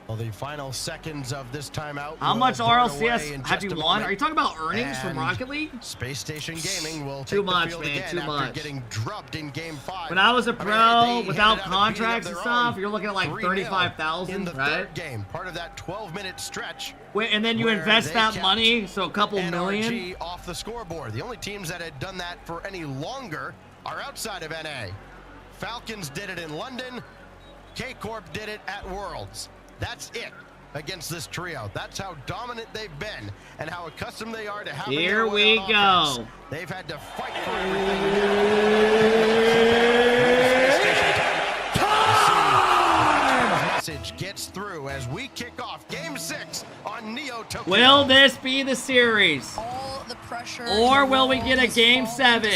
Well, the final seconds of this timeout. How will much burn away RLCS in have just you a won? moment. Are you talking about earnings from And Rocket League? Space Station Gaming will Too take much, the field man, again too after much. getting drubbed in game 5. When I was a pro, they without headed out and beat up contracts and their stuff, own you're looking at like 3-0 $35,000, in the right? third game, part of that 12-minute stretch. Wait, and then you where invest they that kept money, so a couple NRG million? off the scoreboard. The only teams that had done that for any longer are outside of NA. Falcons did it in London. K-Corp did it at Worlds. That's it. against this trio. That's how dominant they've been and how accustomed they are to having Here their way we on go. offense. They've had to fight for everything. Message gets through as we kick off Game 6 on Neo Tokyo. Will this be the series? All the pressure Or will we get a Game 7?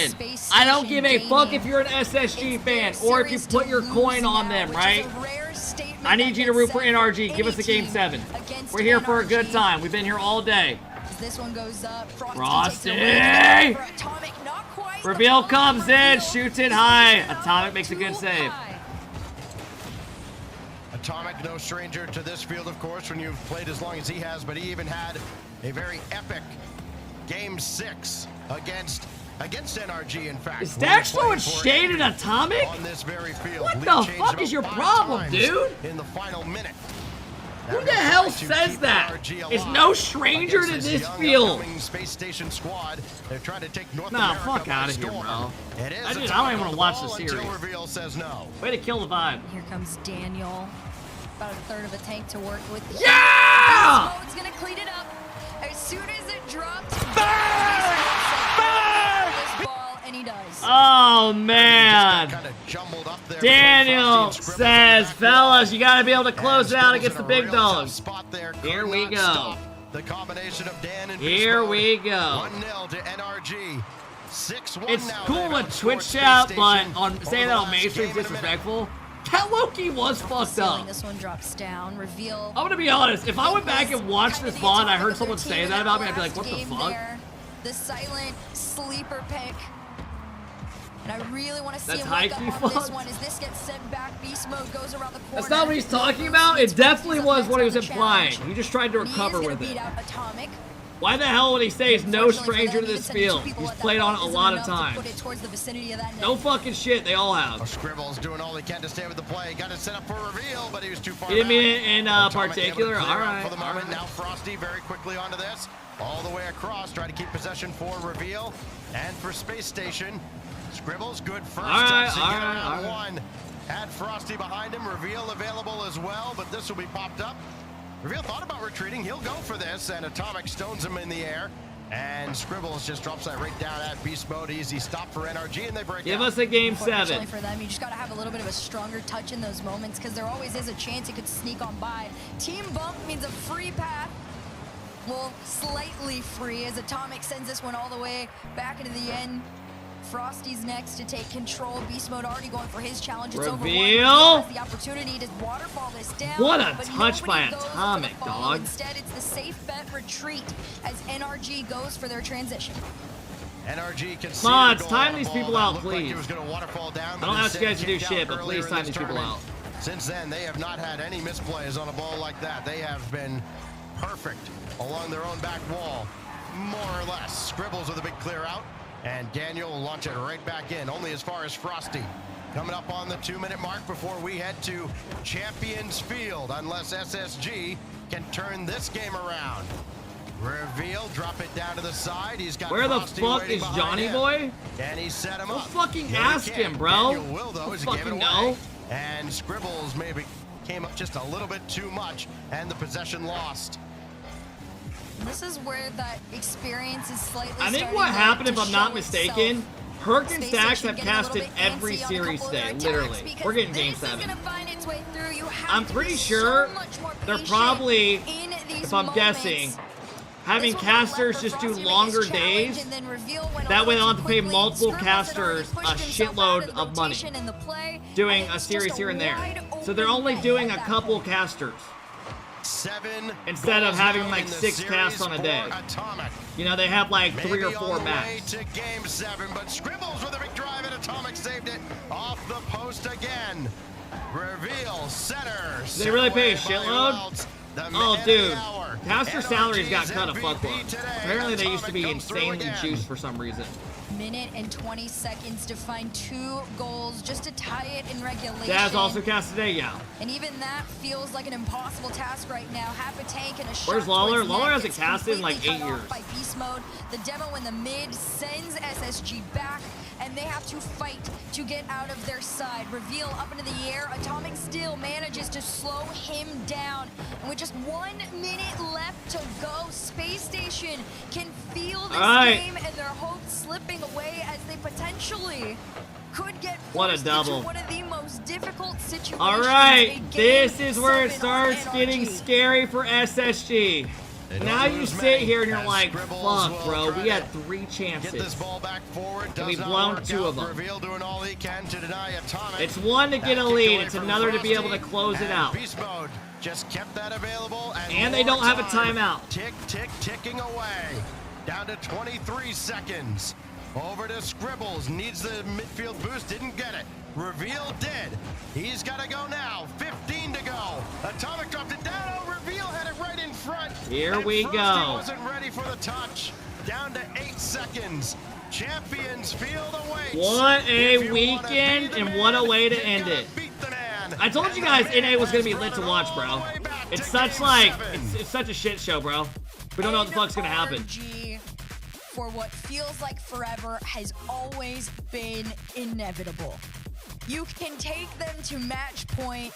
I don't give a fuck if you're an SSG fan or if you put your coin on them, right? I need you to root for NRG. Give us a Game 7. We're here for a good time. We've been here all day. This one goes up. Frosty! Reveal comes in, shoots it high. Atomic makes a good save. Atomic, no stranger to this field, of course, when you've played as long as he has, but he even had a very epic Game 6 against NRG, in fact. Is Dax throwing shade at Atomic? On this very field. What the fuck is your problem, dude? In the final minute. Who the hell says that? Is no stranger to this field. Space Station squad. They're trying to take North Nah, America fuck by out of here, storm. bro. It is I don't even want to watch the until series. Reveal says no. Way to kill the vibe. Here comes Daniel. About a third of a tank to work with. Yeah! It's gonna clean it up. As soon as it drops, this ball, and he does. Oh, man. Daniel says, fellas, you got to be able to close it out against the big dogs. Here we go. The combination of Dan and Here we go. 1-0 to NRG. 6-1 It's now cool then with on Twitch Space chat, Station. but on Over saying the that on last Main Stream game is and a minute. disrespectful. Cat Loki was fucked up. This one drops down. Reveal. I'm gonna be honest. If I went back and watched this VOD and I heard someone say that about me, I'd be like, what the Game fuck? there, the silent sleeper pick. And I really want to see That's him wake high-key up on this fucked. one as this gets sent back. Beast mode goes around the corner. That's not what he's talking about. It definitely was what he was implying. He just tried to recover with it. Atomic. Why the hell would he say he's no stranger to this field? He's played on it a lot of times. No fucking shit, they all have. Scribble's doing all he can to stay with the play. Got it set up for reveal, but he was too far You didn't mean back. it in Atomic particular? able to clear out Alright. For the moment, now Frosty very quickly onto this. All the way across, trying to keep possession for reveal. And for Space Station, Scribble's good first. Alright, on one. Had Frosty behind him, reveal available as well, but this will be popped up. Reveal thought about retreating. He'll go for this, and Atomic stones him in the air. And Scribbles just drops that right down at beast mode. Easy stop for NRG, and they break Give out. us a Game Unfortunately 7. for them, you just got to have a little bit of a stronger touch in those moments because there always is a chance it could sneak on by. Team bump means a free path. Well, slightly free as Atomic sends this one all the way back into the end. Frosty's next to take control. Beast mode already going for his challenge. It's over. Reveal. The opportunity to waterfall this down. What a but touch by nobody goes for the Atomic, follow. dog. Instead, it's the safe bet retreat as NRG goes for their transition. NRG can see Mods, the goal time on these the people ball. out, That looked like please. it was gonna waterfall down, I but don't ask you instead guys to do kicked shit, out but earlier please in time this these people tournament. out. Since then, they have not had any misplays on a ball like that. They have been perfect along their own back wall, more or less. Scribbles with a big clear out, and Daniel will launch it right back in, only as far as Frosty. Coming up on the 2-minute mark before we head to Champions Field, unless SSG can turn this game around. Reveal, drop it down to the side. He's got Where the Frosty fuck waiting is behind Johnny him. Boy? And he set him Go up. fucking No, he ask can't. him, bro. Daniel will, though, Don't as he gave it fucking away. know. And Scribbles maybe came up just a little bit too much, and the possession lost. This is where that experience is slightly I think starting what to happened, if I'm not show mistaken, itself. Herc and Space Stacks Station have getting a little casted bit every antsy on a series couple of their today, attacks literally. because We're getting Game this is 7. gonna find its way through. You have I'm to pretty be sure so much more they're patient probably, in these if I'm moments. guessing, having This one went casters left just for do Frosty to make longer his challenge, days. and then Reveal went That way a they'll little have to pay too multiple quickly. Scribbles had already casters pushed a himself shitload out of the of money. rotation in the play, Doing and a it's series just here and there. wide So they're open only net doing at a that couple point. casters. 7 Instead of goals having now like in the 6 casts series on a day. for Atomic. You know, they have like 3 or Maybe 4 on the max. way to Game 7, but Scribbles with a big drive, and Atomic saved it off the post again. Reveal center. Do they really pay a Set away by shitload? Welts. The Oh, man of dude. the hour. Caster salaries got NRG's cut a fuck MVP load. today. Apparently they used to be Atomic comes through insanely again. juiced for some reason. Minute and 20 seconds to find 2 goals just to tie it in regulation. Daz also cast today, yeah. And even that feels like an impossible task right now. Half a tank and a shot. Where's Lawler? towards Lawler net hasn't gets casted in like completely 8 cut off years. By beast mode. The demo in the mid sends SSG back and they have to fight to get out of their side. Reveal up into the air. Atomic still manages to slow him down. And with just 1 minute left to go, Space Station can feel this game and their hopes slipping away as they potentially could get what a double. into one of the most difficult situations. All right, this is where it starts getting scary for SSG. Now you sit here and you're like, fuck, bro, we had 3 chances. Get this ball back forward. And we've blown 2 of them. Reveal doing all he can to deny Atomic. It's 1 to get a lead. It's another to be able to close it out. Beast mode just kept that available. And they don't have a timeout. Tick, tick, ticking away. Down to 23 seconds. Over to Scribbles. Needs the midfield boost. Didn't get it. Reveal did. He's got to go now. 15 to go. Atomic dropped it down. Oh, Reveal had it right in front. Here and we Frosty go. Wasn't ready for the touch. Down to 8 seconds. Champions feel the weight. What a weekend and what a way to end it. I told you guys NA was going to be lit to watch, bro. It's such like, it's such a shit show, bro. We don't know what the fuck's going to happen. For what feels like forever has always been inevitable. You can take them to match point,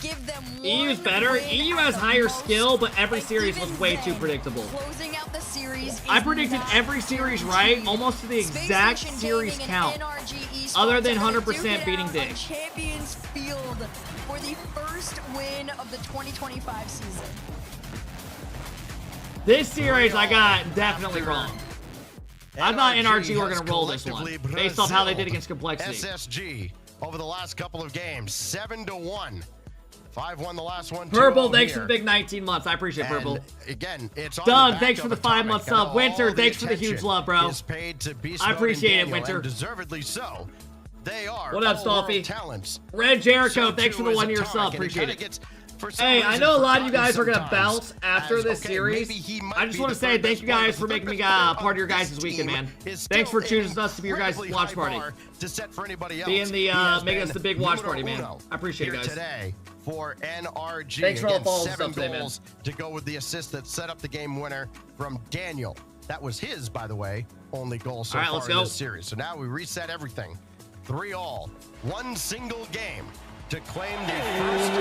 give them EU's better. EU has higher skill, but every series was way too predictable. Closing out the series, I predicted every series right, almost to the exact series count, other than 100% beating Dig. Champions Field for the first win of the 2025 season. This series I got definitely wrong. I thought NRG were going to roll this one, based off how they did against Complexity. SSG over the last couple of games, 7-1. 5-1 the last one. Purple, thanks for the big 19 months. I appreciate Purple. Again, it's Doug, thanks for the 5-month sub. Winter, thanks for the huge love, bro. I appreciate it, Winter. Deservedly so. They are. What up, Stolfy? Red Jericho, thanks for the 1-year sub. Appreciate it. Hey, I know a lot of you guys are going to bounce after this series. I just want to say thank you guys for making me part of your guys' weekend, man. Thanks for choosing us to be your guys' watch party. Being the, making us the big watch party, man. I appreciate it, guys. Today for NRG. Thanks for all the balls 7 today, man. goals to go with the assist that set up the game winner from Daniel. That was his, by the way, only goal so far in this series. So now we reset everything. 3-all. 1 single game to claim the first.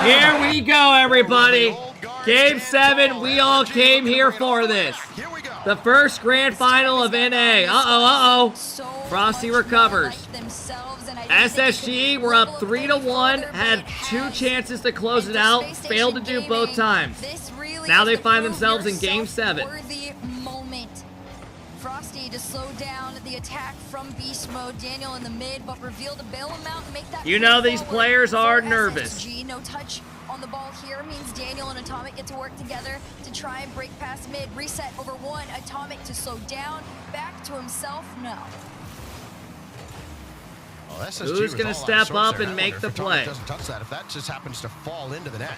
Here we go, everybody. Game 7, we all came here for this. The first grand final of NA. Uh-oh. Frosty recovers. SSG, we're up 3-1, had 2 chances to close it out, failed to do both times. Now they find themselves in Game 7. Frosty to slow down the attack from beast mode. Daniel in the mid, but Reveal to bail him out and make that. You know these players are nervous. SSG, no touch on the ball here means Daniel and Atomic get to work together to try and break past mid. Reset over 1. Atomic to slow down. Back to himself. No. Who's going to step up and make the play? Doesn't touch that. If that just happens to fall into the net.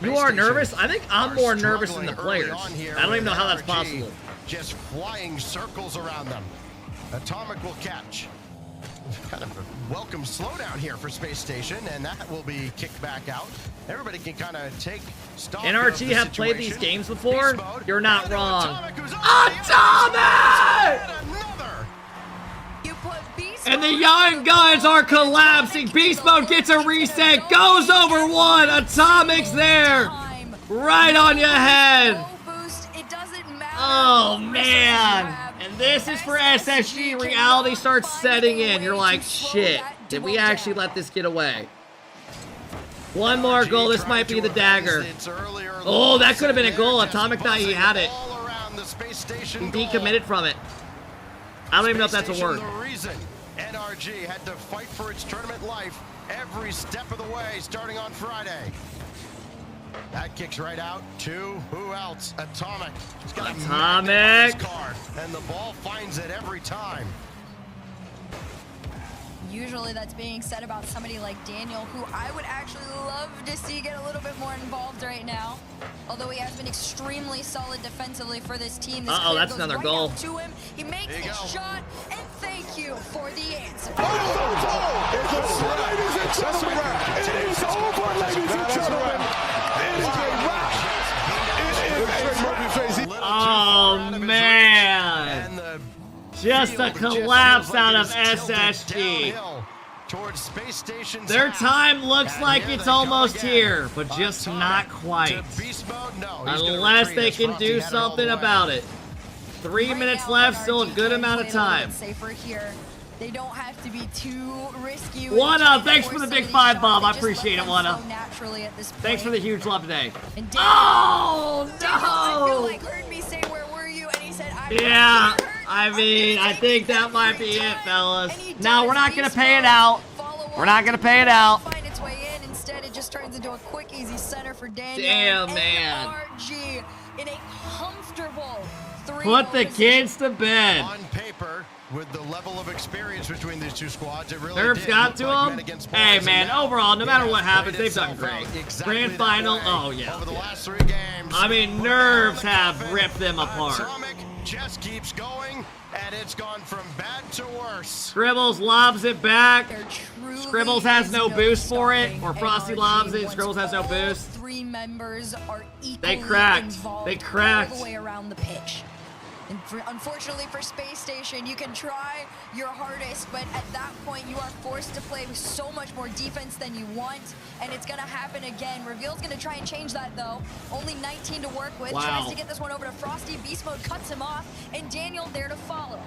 You are nervous? I think I'm more nervous than the players. I don't even know how that's possible. Just flying circles around them. Atomic will catch. Kind of a welcome slowdown here for Space Station, and that will be kicked back out. Everybody can kind of take stock. NRG have played these games before? You're not wrong. Atomic! And the young guns are collapsing. Beast Mode gets a reset, goes over 1. Atomic's there. Right on your head. Oh, man. And this is for SSG. Reality starts setting in. You're like, shit. Did we actually let this get away? 1 more goal. This might be the dagger. Oh, that could have been a goal. Atomic thought he had it. He decommitted from it. I don't even know if that's a word. NRG had to fight for its tournament life every step of the way starting on Friday. That kicks right out to who else? Atomic. He's got Atomic. Card, and the ball finds it every time. Usually that's being said about somebody like Daniel, who I would actually love to see get a little bit more involved right now. Although he has been extremely solid defensively for this team. This that's another goal. To him. He makes his shot, and thank you for the answer. Ladies and gentlemen, it is over, ladies and gentlemen. It is a wrap. It is a Oh, man. Just a collapse out of SSG. Their time looks like it's almost here, but just not quite. Unless they can do something about it. 3 minutes left, still a good amount of time. They don't have to be too risky. Wanna, thanks for the big 5 bomb. I appreciate it, Wanna. Thanks for the huge love today. Oh, no! I feel like heard me say, where were you? And he said, yeah, I mean, I think that might be it, fellas. No, we're not gonna pay it out. We're not gonna pay it out. Find its way in. Instead, it just turns into a quick, easy center for Daniel. Damn, man. NRG in a comfortable 3-0 Put the kids to bed. On paper, with the level of experience between these two squads, it really Nerf's did got look to like them. men against Hey, boys, man, and now overall, no matter it what has happens, played they've done itself great. out exactly Grand that final, way oh, yeah. Over the last 3 games. I mean, nerves have ripped them apart. Atomic just keeps going, and it's gone from bad to worse. Scribbles lobs it back. Scribbles has no boost for it, or Frosty lobs it. Scribbles has no boost. 3 members are equally They cracked. involved They cracked. all the way around the pitch. And unfortunately for Space Station, you can try your hardest, but at that point you are forced to play with so much more defense than you want, and it's gonna happen again. Reveal's gonna try and change that though. Only 19 to work with. Wow. Tries to get this one over to Frosty. Beast Mode cuts him off, and Daniel there to follow.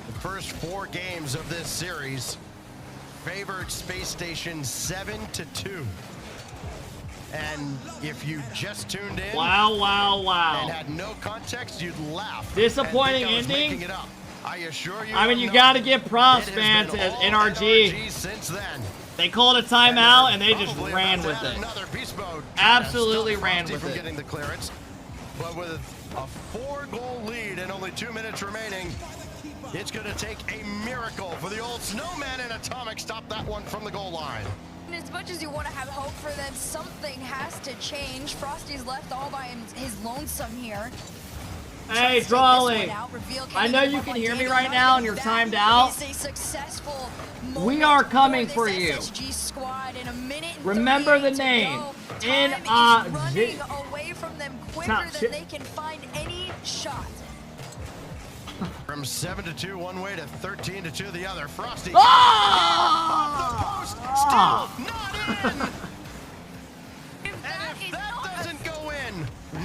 The first 4 games of this series favored Space Station 7-2. And if you just tuned in, Wow, wow, wow. and had no context, you'd laugh. Disappointing and think I was ending. making it up. I assure you. I mean, you I'm gotta not. give props, It has man, been to all NRG. since then. They called a timeout, and they just ran with it. Another beast mode. Absolutely Stop ran Frosty with from it. getting the clearance, but with a 4-goal lead and only 2 minutes remaining, it's going to take a miracle for the old snowman and Atomic. Stop that one from the goal line. And as much as you want to have hope for them, something has to change. Frosty's left all by his lonesome here. Hey, Drawley. I know you can hear me right now and you're timed out. We are coming for you. Remember the name. Running away from them quicker than they can find any shot. From 7-2 one way to 13-2 the other. Frosty. Oh! Off the post. Still not in. And if that doesn't go in,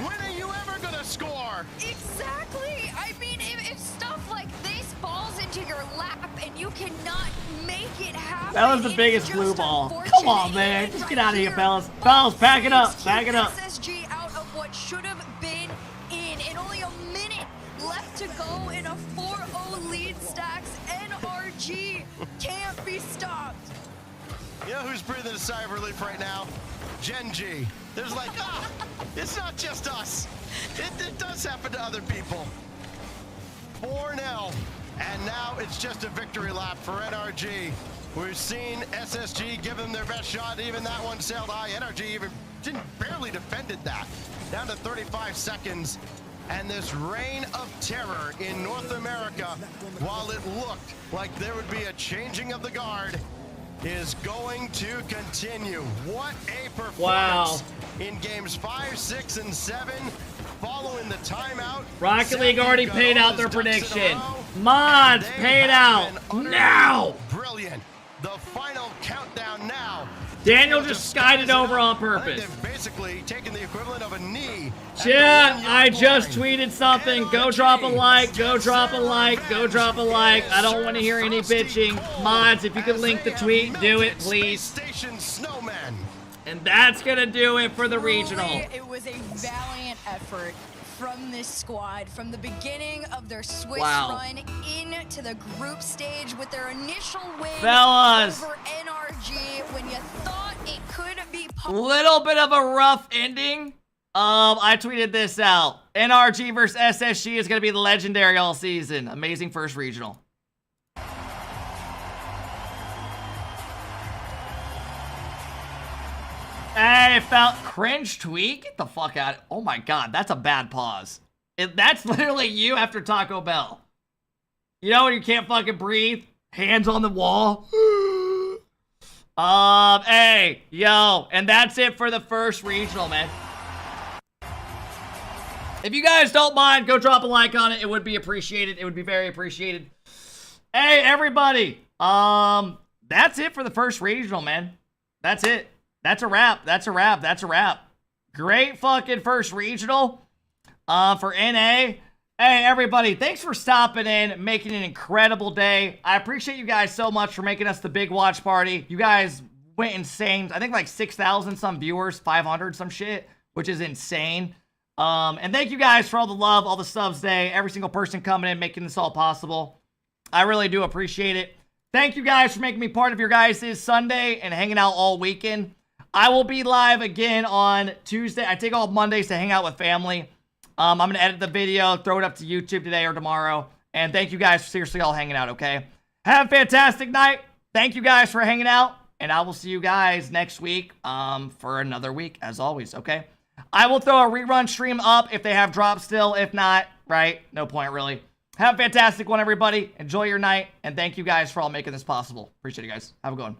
when are you ever gonna score? Exactly. I mean, if stuff like this falls into your lap and you cannot make it happen. That was the biggest blue ball. Come on, man. Just get out of here, fellas. Fellas, pack it up. Pack it up. SSG out of what should have been in. And only a minute left to go in a 4-0 lead stacks. NRG can't be stopped. You know who's breathing a sigh of relief right now? Genji. There's like, it's not just us. It does happen to other people. 4-0. And now it's just a victory lap for NRG. We've seen SSG give them their best shot. Even that one sailed high. NRG even barely defended that. Down to 35 seconds. And this reign of terror in North America, while it looked like there would be a changing of the guard, is going to continue. What a performance in games 5, 6, and 7. Following the timeout, Rocket League already paid out their prediction. Mods, pay it out now. Brilliant. The final countdown now. Daniel just skied it over on purpose. They've basically taken the equivalent of a knee. Chat, I just tweeted something. Go drop a like, go drop a like, go drop a like. I don't want to hear any bitching. Mods, if you could link the tweet, do it, please. Station Snowman. And that's going to do it for the regional. It was a valiant effort from this squad from the beginning of their Swiss run into the group stage with their initial win over NRG when you thought it could be little bit of a rough ending. I tweeted this out. NRG versus SSG is going to be legendary all season. Amazing first regional. Hey, felt cringe tweet. Get the fuck out. Oh my god, that's a bad pause. That's literally you after Taco Bell. You know when you can't fucking breathe? Hands on the wall. Hey, yo, and that's it for the first regional, man. If you guys don't mind, go drop a like on it. It would be appreciated. It would be very appreciated. Hey, everybody. That's it for the first regional, man. That's it. That's a wrap. That's a wrap. That's a wrap. Great fucking first regional for NA. Hey, everybody, thanks for stopping in, making an incredible day. I appreciate you guys so much for making us the big watch party. You guys went insane. I think like 6,000 some viewers, 500 some shit, which is insane. And thank you guys for all the love, all the subs today, every single person coming in, making this all possible. I really do appreciate it. Thank you guys for making me part of your guys' Sunday and hanging out all weekend. I will be live again on Tuesday. I take all Mondays to hang out with family. I'm going to edit the video, throw it up to YouTube today or tomorrow. And thank you guys for seriously all hanging out, okay? Have a fantastic night. Thank you guys for hanging out. And I will see you guys next week for another week, as always, okay? I will throw a rerun stream up if they have drops still. If not, right? No point, really. Have a fantastic one, everybody. Enjoy your night. And thank you guys for all making this possible. Appreciate you guys. Have a good one.